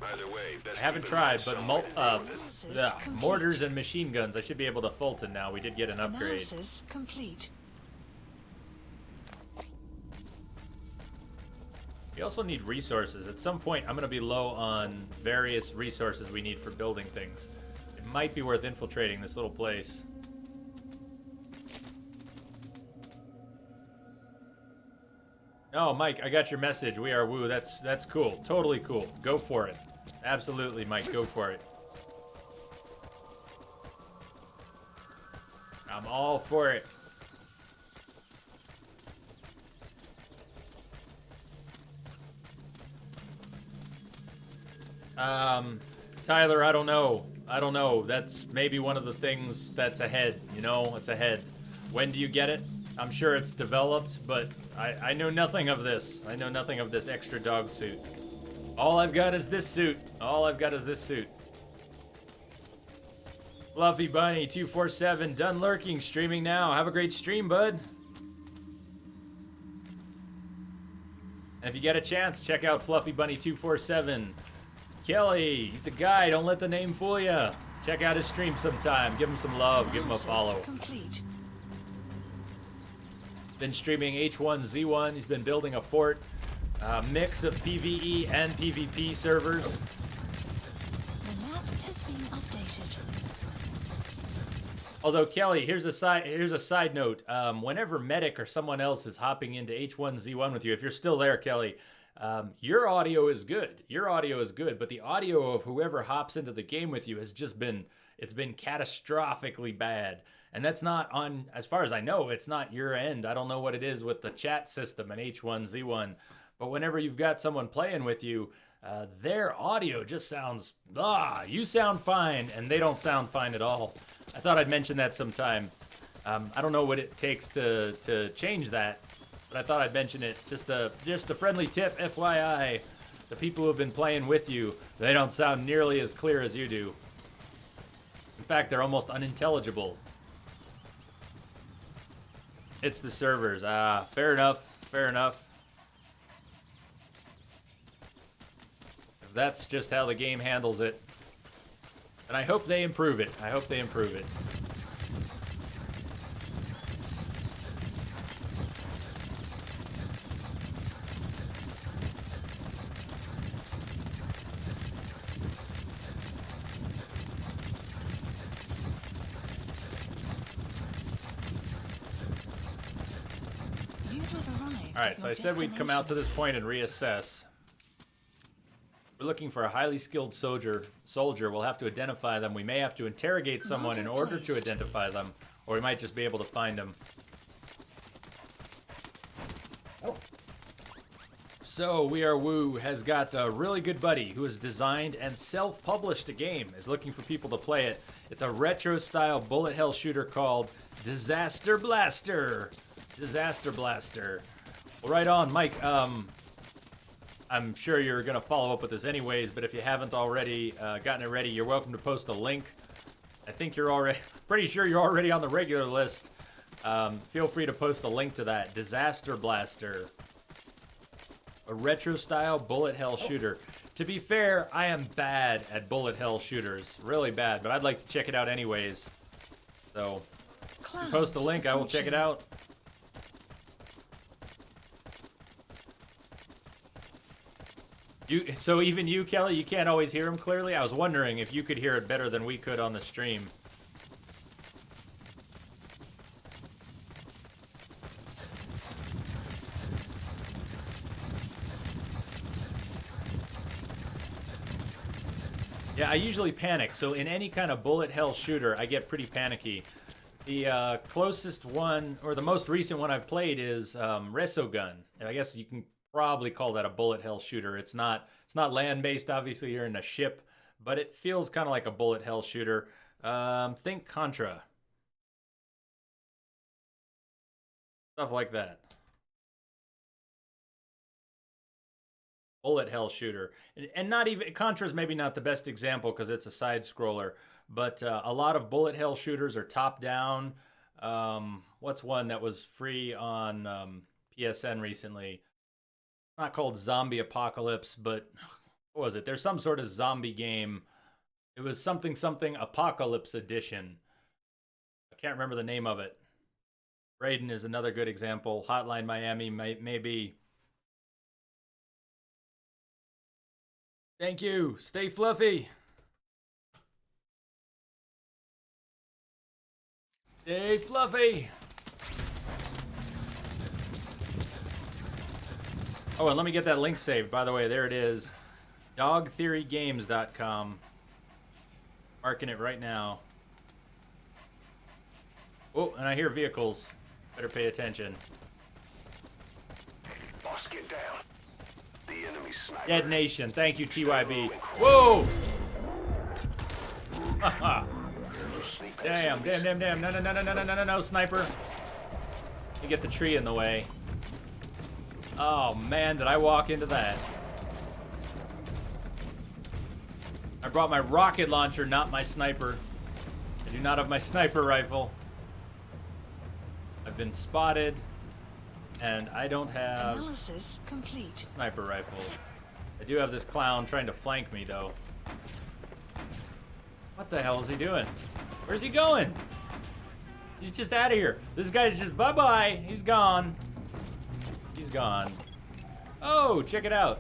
Speaker 2: Either way,
Speaker 1: I haven't tried, but mortars and machine guns, I should be able to Fulton now. We did get an upgrade.
Speaker 3: Analysis complete.
Speaker 1: We also need resources. At some point, I'm going to be low on various resources we need for building things. It might be worth infiltrating this little place. Oh, Mike, I got your message. We are woo. That's cool. Totally cool. Go for it. Absolutely, Mike. Go for it. I'm all for it. Tyler, I don't know. That's maybe one of the things that's ahead. You know, it's ahead. When do you get it? I'm sure it's developed, but I know nothing of this. I know nothing of this extra dog suit. All I've got is this suit. Fluffy Bunny 247 done lurking, streaming now. Have a great stream, bud. And if you get a chance, check out Fluffy Bunny 247. Kelly, he's a guy. Don't let the name fool you. Check out his stream sometime. Give him some love. Give him a follow.
Speaker 3: Complete.
Speaker 1: Been streaming H1Z1. He's been building a fort. Mix of PvE and PvP servers.
Speaker 3: The map has been updated.
Speaker 1: Although Kelly, here's a side note. Whenever Medic or someone else is hopping into H1Z1 with you, if you're still there, Kelly, your audio is good. Your audio is good, but the audio of whoever hops into the game with you has just been catastrophically bad. And that's not on, as far as I know, it's not your end. I don't know what it is with the chat system in H1Z1. But whenever you've got someone playing with you, their audio just sounds, you sound fine, and they don't sound fine at all. I thought I'd mention that sometime. I don't know what it takes to change that, but I thought I'd mention it. Just a friendly tip, FYI. The people who have been playing with you, they don't sound nearly as clear as you do. In fact, they're almost unintelligible. It's the servers. Fair enough. Fair enough. If that's just how the game handles it. And I hope they improve it. I hope they improve it. Alright, so I said we'd come out to this point and reassess. We're looking for a highly skilled soldier. We'll have to identify them. We may have to interrogate someone in order to identify them, or we might just be able to find them. Oh. So, We Are Woo has got a really good buddy who has designed and self-published a game, is looking for people to play it. It's a retro-style bullet hell shooter called Disaster Blaster. Disaster Blaster. Well, right on, Mike. I'm sure you're going to follow up with this anyways, but if you haven't already gotten it ready, you're welcome to post a link. I think you're already, pretty sure you're already on the regular list. Feel free to post a link to that. Disaster Blaster. A retro-style bullet hell shooter. To be fair, I am bad at bullet hell shooters. Really bad, but I'd like to check it out anyways. So, if you post a link, I will check it out. So even you, Kelly, you can't always hear him clearly? I was wondering if you could hear it better than we could on the stream. Yeah, I usually panic. So in any kind of bullet hell shooter, I get pretty panicky. The closest one, or the most recent one I've played is Resogun. And I guess you can probably call that a bullet hell shooter. It's not land-based, obviously you're in a ship, but it feels kind of like a bullet hell shooter. Think Contra. Stuff like that. Bullet hell shooter. And not even, Contra's maybe not the best example because it's a side scroller, but a lot of bullet hell shooters are top down. What's one that was free on PSN recently? Not called Zombie Apocalypse, but what was it? There's some sort of zombie game. It was something Apocalypse Edition. I can't remember the name of it. Raiden is another good example. Hotline Miami maybe. Thank you. Stay fluffy. Stay fluffy. Oh, and let me get that link saved. By the way, there it is. dogtheorygames.com. Marking it right now. Oh, and I hear vehicles. Better pay attention.
Speaker 2: Boss, get down. The enemy sniper.
Speaker 1: Dead Nation. Thank you, TYB. Whoa! Haha. Damn. No, sniper. You get the tree in the way. Oh man, did I walk into that? I brought my rocket launcher, not my sniper. I do not have my sniper rifle. I've been spotted, and I don't have
Speaker 3: Analysis complete.
Speaker 1: sniper rifle. I do have this clown trying to flank me, though. What the hell is he doing? Where's he going? He's just out of here. This guy's just bye-bye. He's gone. He's gone. Oh, check it out.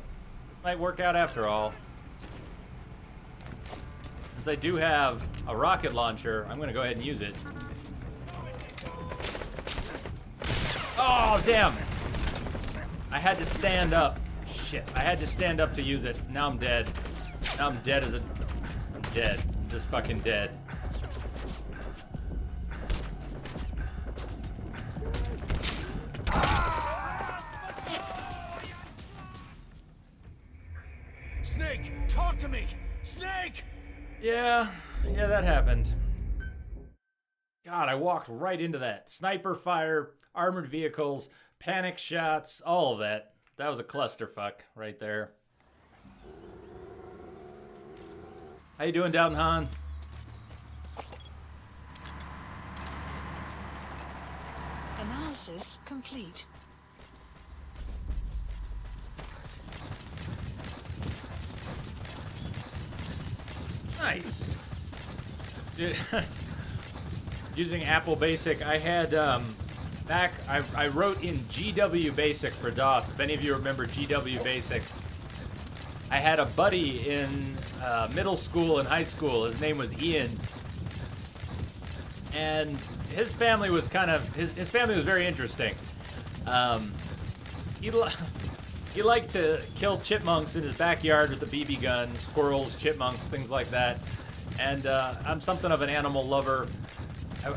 Speaker 1: This might work out after all. Since I do have a rocket launcher, I'm going to go ahead and use it. Oh, damn. I had to stand up. Shit. I had to stand up to use it. Now I'm dead. Now I'm dead as a... I'm dead. I'm just fucking dead.
Speaker 8: Snake, talk to me! Snake!
Speaker 1: Yeah, that happened. God, I walked right into that. Sniper fire, armored vehicles, panic shots, all of that. That was a clusterfuck right there. How you doing, Downton Han?
Speaker 3: Analysis complete.
Speaker 1: Nice. Using Apple Basic, I had I wrote in GW Basic for DOS. If any of you remember GW Basic, I had a buddy in middle school and high school. His name was Ian, and his family was his family was very interesting. He liked to kill chipmunks in his backyard with a BB gun, squirrels, chipmunks, things like that. And I'm something of an animal lover.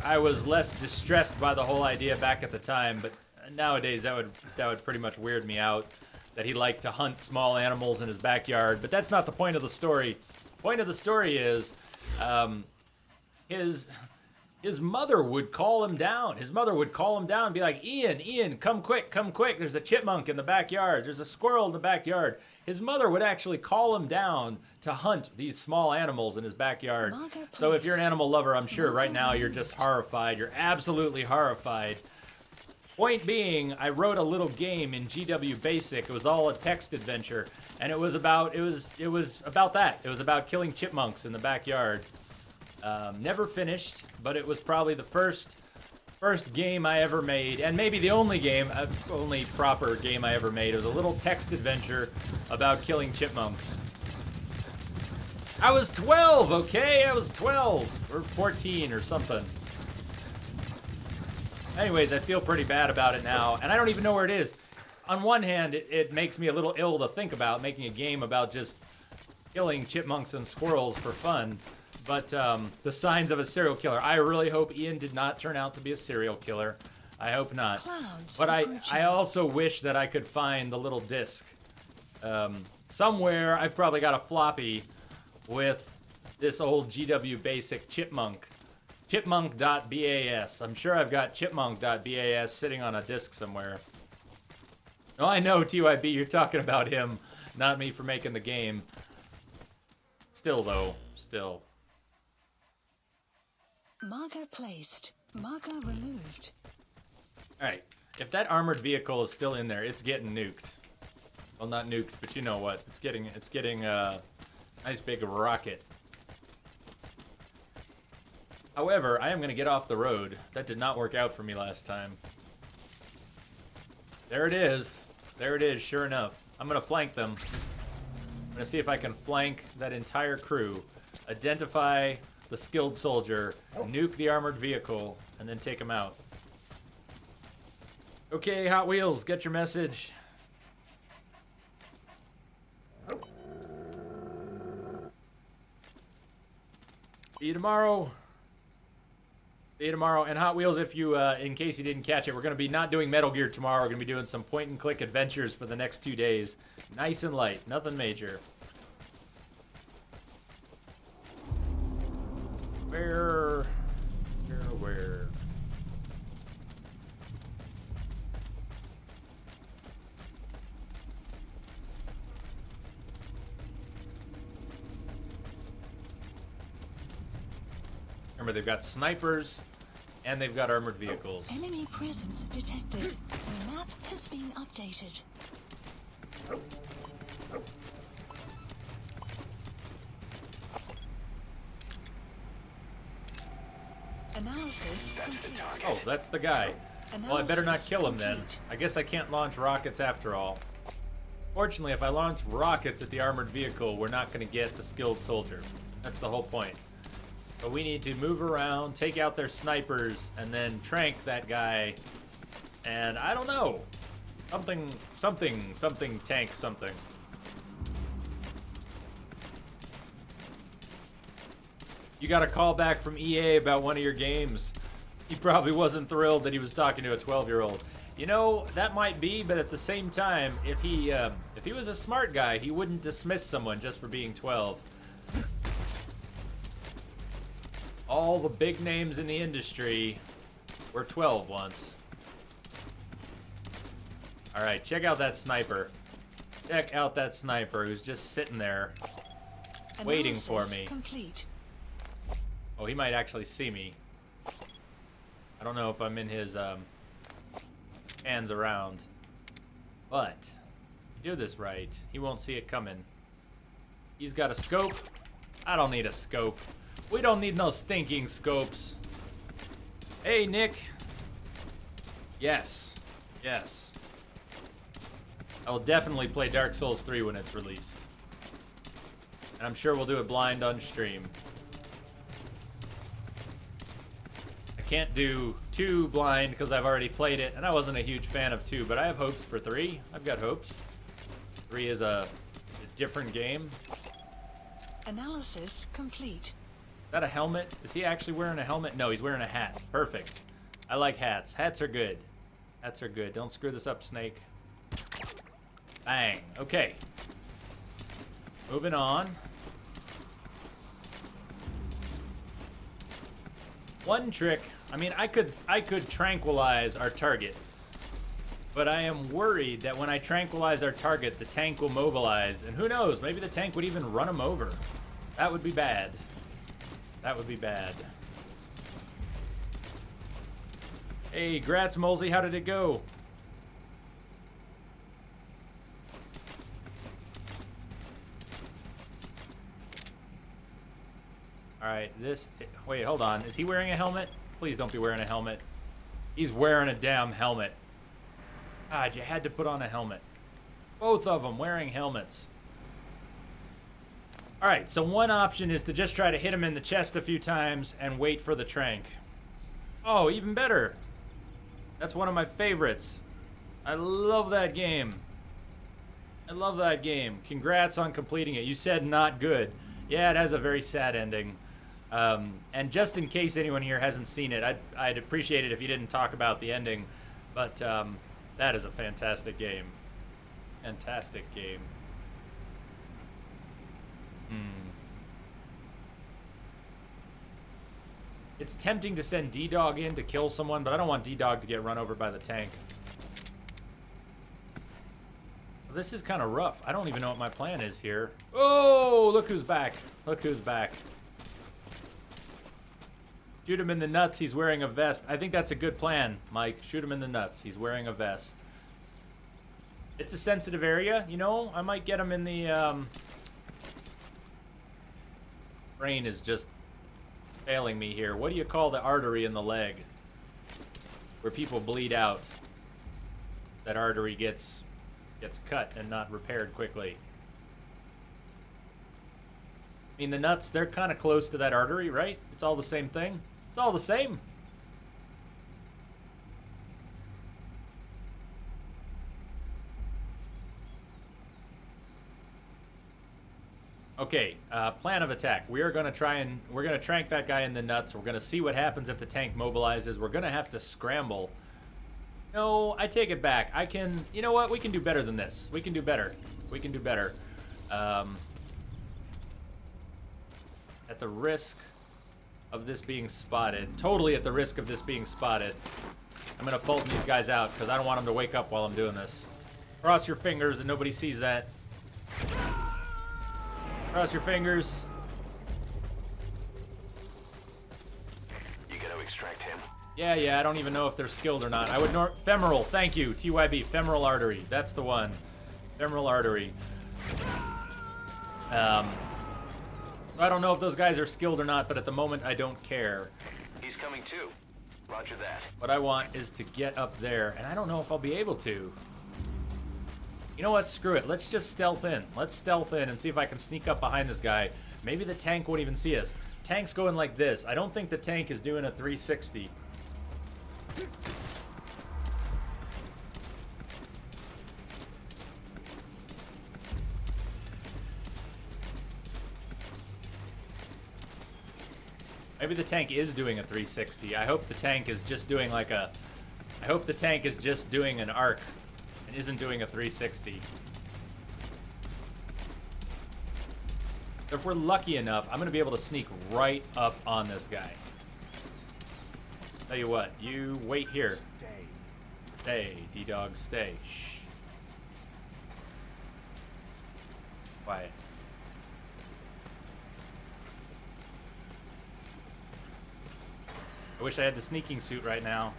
Speaker 1: I was less distressed by the whole idea back at the time, but nowadays that would pretty much weird me out, that he liked to hunt small animals in his backyard. But that's not the point of the story. The point of the story is his mother would call him down. His mother would call him down and be like, Ian, come quick. There's a chipmunk in the backyard. There's a squirrel in the backyard. His mother would actually call him down to hunt these small animals in his backyard. So if you're an animal lover, I'm sure right now you're just horrified. You're absolutely horrified. Point being, I wrote a little game in GW Basic. It was all a text adventure, and it was about that. It was about killing chipmunks in the backyard. Never finished, but it was probably the first game I ever made, and maybe the only proper game I ever made. It was a little text adventure about killing chipmunks. I was 12, okay? I was 12 or 14 or something. Anyways, I feel pretty bad about it now, and I don't even know where it is. On one hand, it makes me a little ill to think about making a game about just killing chipmunks and squirrels for fun. But the signs of a serial killer. I really hope Ian did not turn out to be a serial killer. I hope not. But I also wish that I could find the little disc. Somewhere, I've probably got a floppy with this old GW Basic chipmunk. Chipmunk.bas. I'm sure I've got chipmunk.bas sitting on a disc somewhere. Oh, I know, TYB, you're talking about him, not me for making the game. Still, though. Still.
Speaker 3: Marker placed. Marker removed.
Speaker 1: Alright. If that armored vehicle is still in there, it's getting nuked. Well, not nuked, but you know what. It's getting a nice big rocket. However, I am going to get off the road. That did not work out for me last time. There it is. There it is, sure enough. I'm going to flank them. I'm going to see if I can flank that entire crew. Identify the skilled soldier, nuke the armored vehicle, and then take him out. Okay, Hot Wheels, get your message. See you tomorrow. See you tomorrow. And Hot Wheels, if you, in case you didn't catch it, we're going to be not doing Metal Gear tomorrow. We're going to be doing some point-and-click adventures for the next 2 days. Nice and light. Nothing major. Where? Remember, they've got snipers, and they've got armored vehicles.
Speaker 3: Enemy presence detected. The map has been updated. Analysis complete.
Speaker 1: Oh, that's the guy. Well, I better not kill him then. I guess I can't launch rockets after all. Fortunately, if I launch rockets at the armored vehicle, we're not going to get the skilled soldier. That's the whole point. But we need to move around, take out their snipers, and then trank that guy. And I don't know. Something tank something. You got a call back from EA about one of your games. He probably wasn't thrilled that he was talking to a 12-year-old. You know, that might be, but at the same time, if he was a smart guy, he wouldn't dismiss someone just for being 12. All the big names in the industry were 12 once. Alright, check out that sniper. Check out that sniper who's just sitting there waiting for me.
Speaker 3: Complete.
Speaker 1: Oh, he might actually see me. I don't know if I'm in his hands around. But if you do this right, he won't see it coming. He's got a scope. I don't need a scope. We don't need no stinking scopes. Hey, Nick. Yes. Yes. I will definitely play Dark Souls 3 when it's released. And I'm sure we'll do it blind on stream. I can't do 2 blind because I've already played it, and I wasn't a huge fan of 2, but I have hopes for 3. I've got hopes. 3 is a different game.
Speaker 3: Analysis complete.
Speaker 1: Is that a helmet? Is he actually wearing a helmet? No, he's wearing a hat. Perfect. I like hats. Hats are good. Hats are good. Don't screw this up, Snake. Bang. Okay. Moving on. One trick. I mean, I could tranquilize our target. But I am worried that when I tranquilize our target, the tank will mobilize. And who knows, maybe the tank would even run him over. That would be bad. That would be bad. Hey, Gratz Molsey, how did it go? Alright, wait, hold on. Is he wearing a helmet? Please don't be wearing a helmet. He's wearing a damn helmet. God, you had to put on a helmet. Both of them wearing helmets. Alright, so one option is to just try to hit him in the chest a few times and wait for the trank. Oh, even better. That's one of my favorites. I love that game. I love that game. Congrats on completing it. You said not good. Yeah, it has a very sad ending. And just in case anyone here hasn't seen it, I'd appreciate it if you didn't talk about the ending. But that is a fantastic game. Fantastic game. It's tempting to send D-Dog in to kill someone, but I don't want D-Dog to get run over by the tank. This is kind of rough. I don't even know what my plan is here. Oh, look who's back. Look who's back. Shoot him in the nuts. He's wearing a vest. I think that's a good plan, Mike. Shoot him in the nuts. He's wearing a vest. It's a sensitive area, you know? I might get him in the, Brain is just failing me here. What do you call the artery in the leg? Where people bleed out. That artery gets cut and not repaired quickly. I mean, the nuts, they're kind of close to that artery, right? It's all the same thing. It's all the same. Okay, plan of attack. We're gonna trank that guy in the nuts. We're gonna see what happens if the tank mobilizes. We're gonna have to scramble. No, I take it back. You know what? We can do better than this. We can do better. We can do better. At the risk of this being spotted, totally at the risk of this being spotted, I'm gonna Fulton these guys out because I don't want them to wake up while I'm doing this. Cross your fingers that nobody sees that. Cross your fingers.
Speaker 2: You gotta extract him.
Speaker 1: Yeah, I don't even know if they're skilled or not. I would femoral, thank you, TYB, femoral artery. That's the one. Femoral artery. I don't know if those guys are skilled or not, but at the moment I don't care.
Speaker 2: He's coming too. Roger that.
Speaker 1: What I want is to get up there, and I don't know if I'll be able to. You know what? Screw it. Let's just stealth in. Let's stealth in and see if I can sneak up behind this guy. Maybe the tank won't even see us. Tank's going like this. I don't think the tank is doing a 360. Maybe the tank is doing a 360. I hope the tank is just doing like a... I hope the tank is just doing an arc and isn't doing a 360. If we're lucky enough, I'm going to be able to sneak right up on this guy. Tell you what, you wait here. Stay, D-Dog, stay. Shh. Quiet. I wish I had the sneaking suit right now.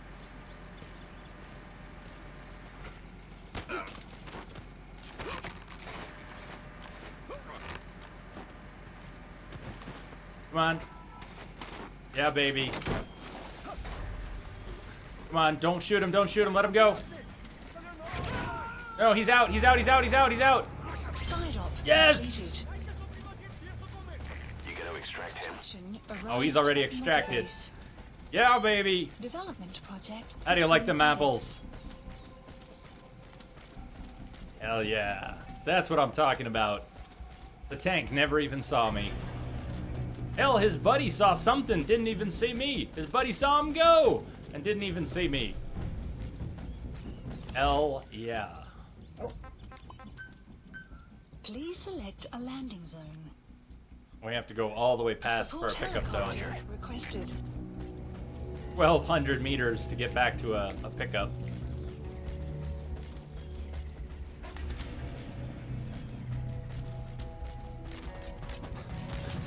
Speaker 1: Come on. Yeah, baby. Come on, don't shoot him, don't shoot him, let him go. No, he's out, he's out, he's out, he's out, he's out. Yes!
Speaker 2: You gonna extract him?
Speaker 1: Oh, he's already extracted. Yeah, baby.
Speaker 3: Development project.
Speaker 1: How do you like them apples? Hell yeah. That's what I'm talking about. The tank never even saw me. Hell, his buddy saw something, didn't even see me. His buddy saw him go and didn't even see me. Hell yeah.
Speaker 3: Please select a landing zone.
Speaker 1: We have to go all the way past for a pickup zone.
Speaker 3: Requested.
Speaker 1: 1,200 meters to get back to a pickup.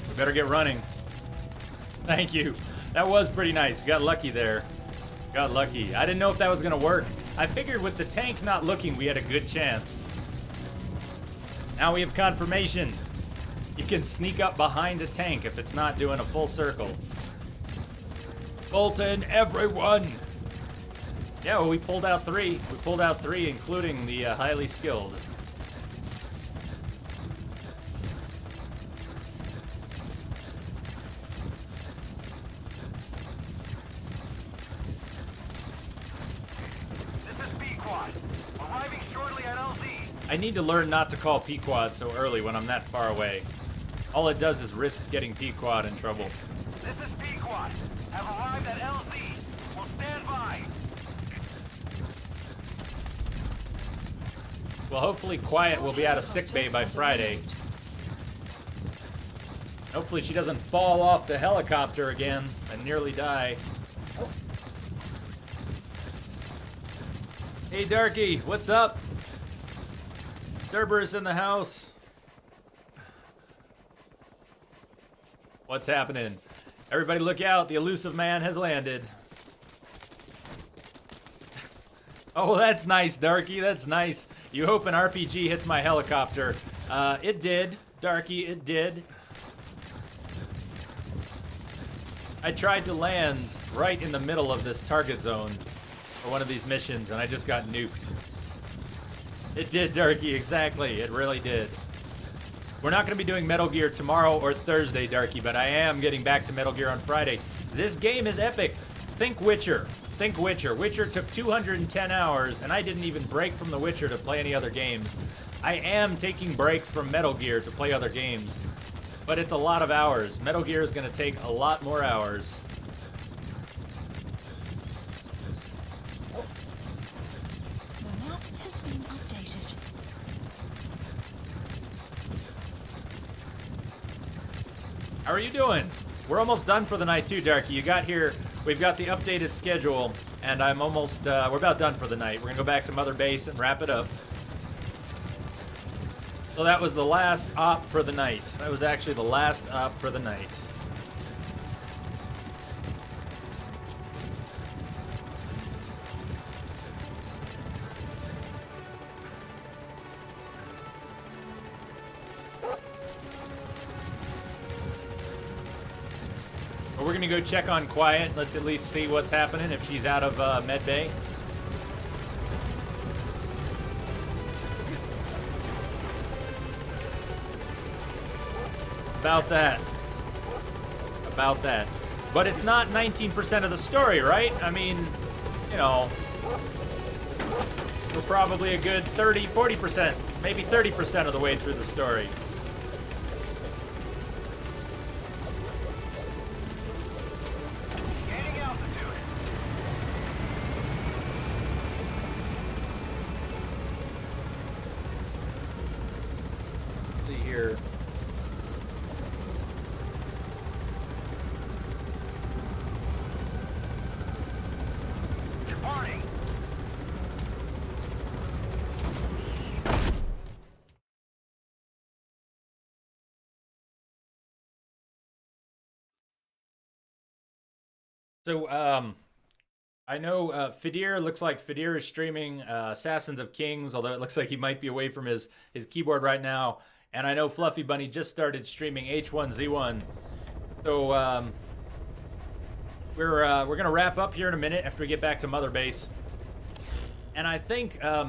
Speaker 1: We better get running. Thank you. That was pretty nice. Got lucky there. Got lucky. I didn't know if that was going to work. I figured with the tank not looking, we had a good chance. Now we have confirmation. You can sneak up behind a tank if it's not doing a full circle. Bolton, everyone! Yeah, well, we pulled out 3. We pulled out 3, including the highly skilled.
Speaker 7: This is Pequod. Arriving shortly at LZ.
Speaker 1: I need to learn not to call Pequod so early when I'm that far away. All it does is risk getting Pequod in trouble.
Speaker 7: This is Pequod. Have arrived at LZ. Will stand by.
Speaker 1: Well, hopefully Quiet will be out of sickbay by Friday. Hopefully she doesn't fall off the helicopter again and nearly die. Hey, Darky, what's up? Cerberus in the house. What's happening? Everybody look out, the elusive man has landed. Oh, that's nice, Darky, that's nice. You hope an RPG hits my helicopter. It did, Darky, it did. I tried to land right in the middle of this target zone for one of these missions, and I just got nuked. It did, Darky, exactly, it really did. We're not going to be doing Metal Gear tomorrow or Thursday, Darky, but I am getting back to Metal Gear on Friday. This game is epic. Think Witcher. Think Witcher. Witcher took 210 hours, and I didn't even break from The Witcher to play any other games. I am taking breaks from Metal Gear to play other games, but it's a lot of hours. Metal Gear is going to take a lot more hours.
Speaker 3: The map has been updated.
Speaker 1: How are you doing? We're almost done for the night too, Darky. You got here, we've got the updated schedule, and I'm almost, we're about done for the night. We're gonna go back to Mother Base and wrap it up. So that was the last op for the night. That was actually the last op for the night. But we're gonna go check on Quiet. Let's at least see what's happening if she's out of med bay. About that. About that. But it's not 19% of the story, right? I mean, you know, we're probably a good 30, 40%, maybe 30% of the way through the story.
Speaker 7: Gaining altitude.
Speaker 1: Let's see here.
Speaker 7: Warning.
Speaker 1: So, I know Fidir, looks like Fidir is streaming Assassins of Kings, although it looks like he might be away from his keyboard right now. And I know Fluffy Bunny just started streaming H1Z1. So, we're going to wrap up here in a minute after we get back to Mother Base. And I think, I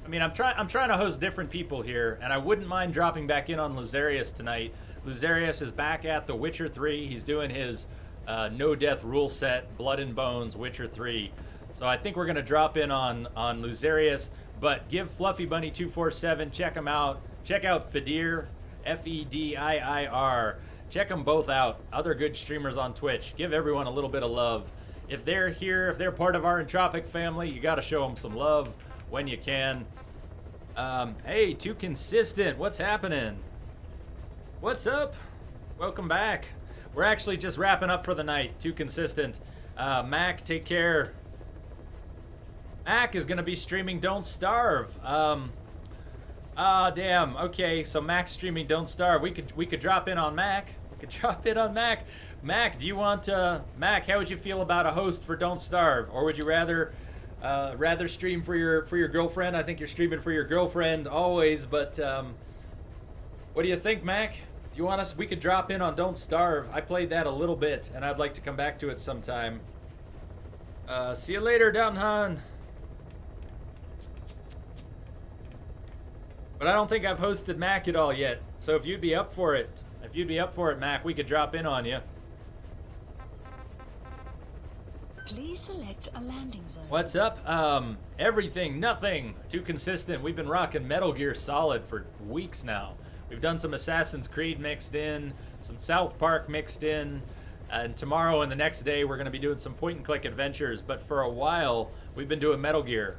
Speaker 1: mean, I'm trying to host different people here, and I wouldn't mind dropping back in on Luzarius tonight. Luzarius is back at The Witcher 3. He's doing his no death rule set, Blood and Bones, Witcher 3. So I think we're going to drop in on Luzarius, but give Fluffy Bunny 247, check him out. Check out Fidir, Fediir. Check them both out. Other good streamers on Twitch. Give everyone a little bit of love. If they're here, if they're part of our Entropic family, you got to show them some love when you can. Hey, Too Consistent, what's happening? What's up? Welcome back. We're actually just wrapping up for the night. Too Consistent. Mac, take care. Mac is going to be streaming Don't Starve. Damn. Okay, so Mac's streaming Don't Starve. We could drop in on Mac. We could drop in on Mac. Mac, do you want Mac, how would you feel about a host for Don't Starve? Or would you rather stream for your girlfriend? I think you're streaming for your girlfriend always, but what do you think, Mac? Do you want us? We could drop in on Don't Starve. I played that a little bit, and I'd like to come back to it sometime. See you later, Downhan. But I don't think I've hosted Mac at all yet. So if you'd be up for it, Mac, we could drop in on you.
Speaker 3: Please select a landing zone.
Speaker 1: What's up? Everything, nothing. Too Consistent. We've been rocking Metal Gear Solid for weeks now. We've done some Assassin's Creed mixed in, some South Park mixed in, and tomorrow and the next day we're going to be doing some point-and-click adventures, but for a while we've been doing Metal Gear.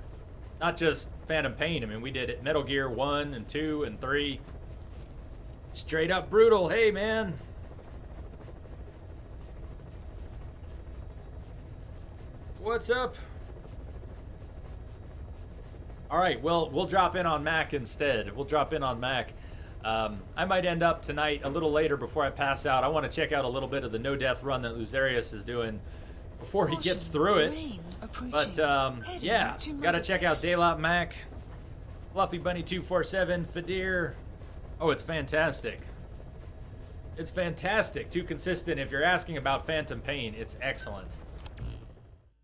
Speaker 1: Not just Phantom Pain, I mean, we did it Metal Gear 1 and 2 and 3. Straight up brutal, hey man! What's up? Alright, well, we'll drop in on Mac instead. We'll drop in on Mac. I might end up tonight a little later before I pass out. I want to check out a little bit of the no-death run that Luzarius is doing before he gets through it. But, yeah, gotta check out Daylot Mac, Fluffy Bunny 247, Fidir. Oh, it's fantastic. It's fantastic. Too Consistent. If you're asking about Phantom Pain, it's excellent.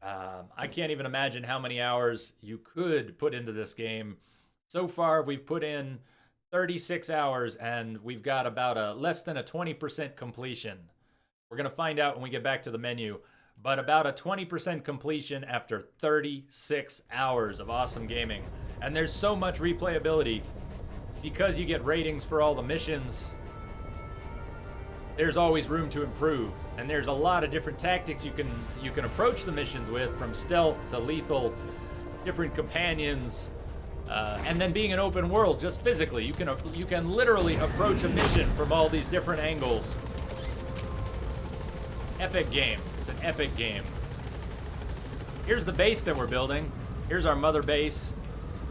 Speaker 1: I can't even imagine how many hours you could put into this game. So far, we've put in 36 hours, and we've got about less than a 20% completion. We're going to find out when we get back to the menu, but about a 20% completion after 36 hours of awesome gaming. And there's so much replayability. Because you get ratings for all the missions, there's always room to improve. And there's a lot of different tactics you can approach the missions with, from stealth to lethal, different companions. And then being an open world, just physically, you can literally approach a mission from all these different angles. Epic game. It's an epic game. Here's the base that we're building. Here's our mother base.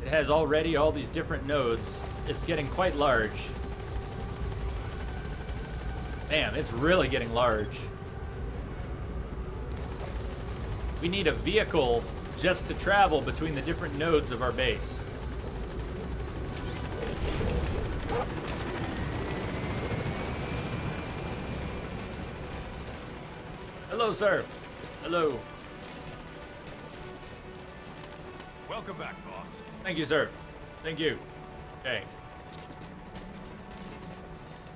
Speaker 1: It has already all these different nodes. It's getting quite large. Damn, it's really getting large. We need a vehicle just to travel between the different nodes of our base. Hello, sir. Hello.
Speaker 10: Welcome back, boss.
Speaker 1: Thank you, sir. Thank you. Okay.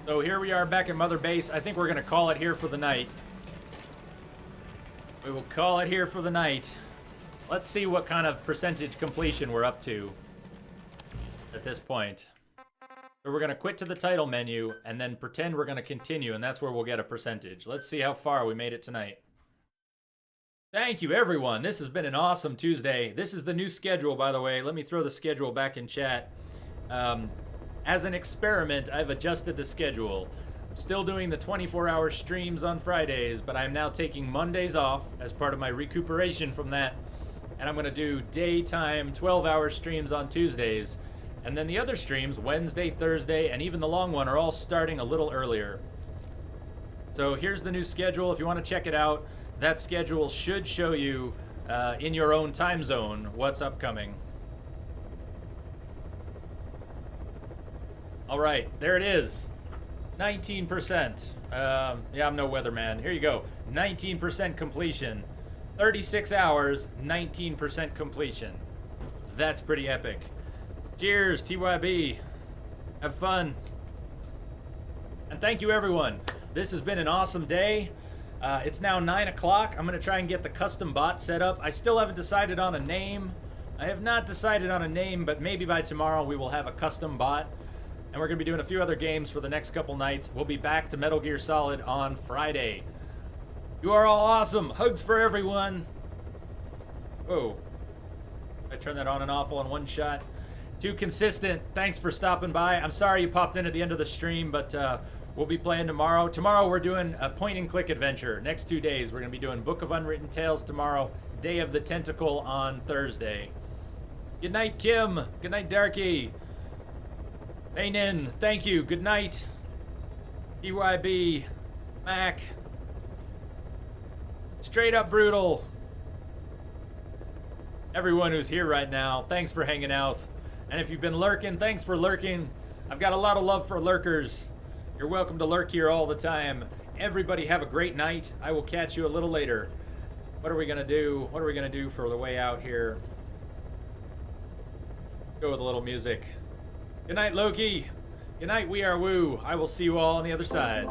Speaker 1: So here we are back at Mother Base. I think we're going to call it here for the night. We will call it here for the night. Let's see what kind of percentage completion we're up to at this point. So we're going to quit to the title menu and then pretend we're going to continue, and that's where we'll get a percentage. Let's see how far we made it tonight. Thank you, everyone. This has been an awesome Tuesday. This is the new schedule, by the way. Let me throw the schedule back in chat. As an experiment, I've adjusted the schedule. I'm still doing the 24-hour streams on Fridays, but I'm now taking Mondays off as part of my recuperation from that. And I'm going to do daytime 12-hour streams on Tuesdays. And then the other streams, Wednesday, Thursday, and even the long one, are all starting a little earlier. So here's the new schedule. If you want to check it out, that schedule should show you in your own time zone what's upcoming. All right, there it is. 19%. Yeah, I'm no weatherman. Here you go. 19% completion. 36 hours, 19% completion. That's pretty epic. Cheers, TYB. Have fun. And thank you, everyone. This has been an awesome day. It's now 9 o'clock. I'm going to try and get the custom bot set up. I still haven't decided on a name. I have not decided on a name, but maybe by tomorrow we will have a custom bot. And we're going to be doing a few other games for the next couple nights. We'll be back to Metal Gear Solid on Friday. You are all awesome. Hugs for everyone. Whoa. I turned that on and off all in one shot. Too consistent. Thanks for stopping by. I'm sorry you popped in at the end of the stream, but we'll be playing tomorrow. Tomorrow we're doing a point-and-click adventure. Next 2 days we're going to be doing Book of Unwritten Tales tomorrow. Day of the Tentacle on Thursday. Good night, Kim. Good night, Darky. Ainin, thank you. Good night. BYB. Mac. Straight Up Brutal. Everyone who's here right now, thanks for hanging out. And if you've been lurking, thanks for lurking. I've got a lot of love for lurkers. You're welcome to lurk here all the time. Everybody have a great night. I will catch you a little later. What are we going to do? What are we going to do for the way out here? Go with a little music. Good night, Loki. Good night, We Are Woo. I will see you all on the other side.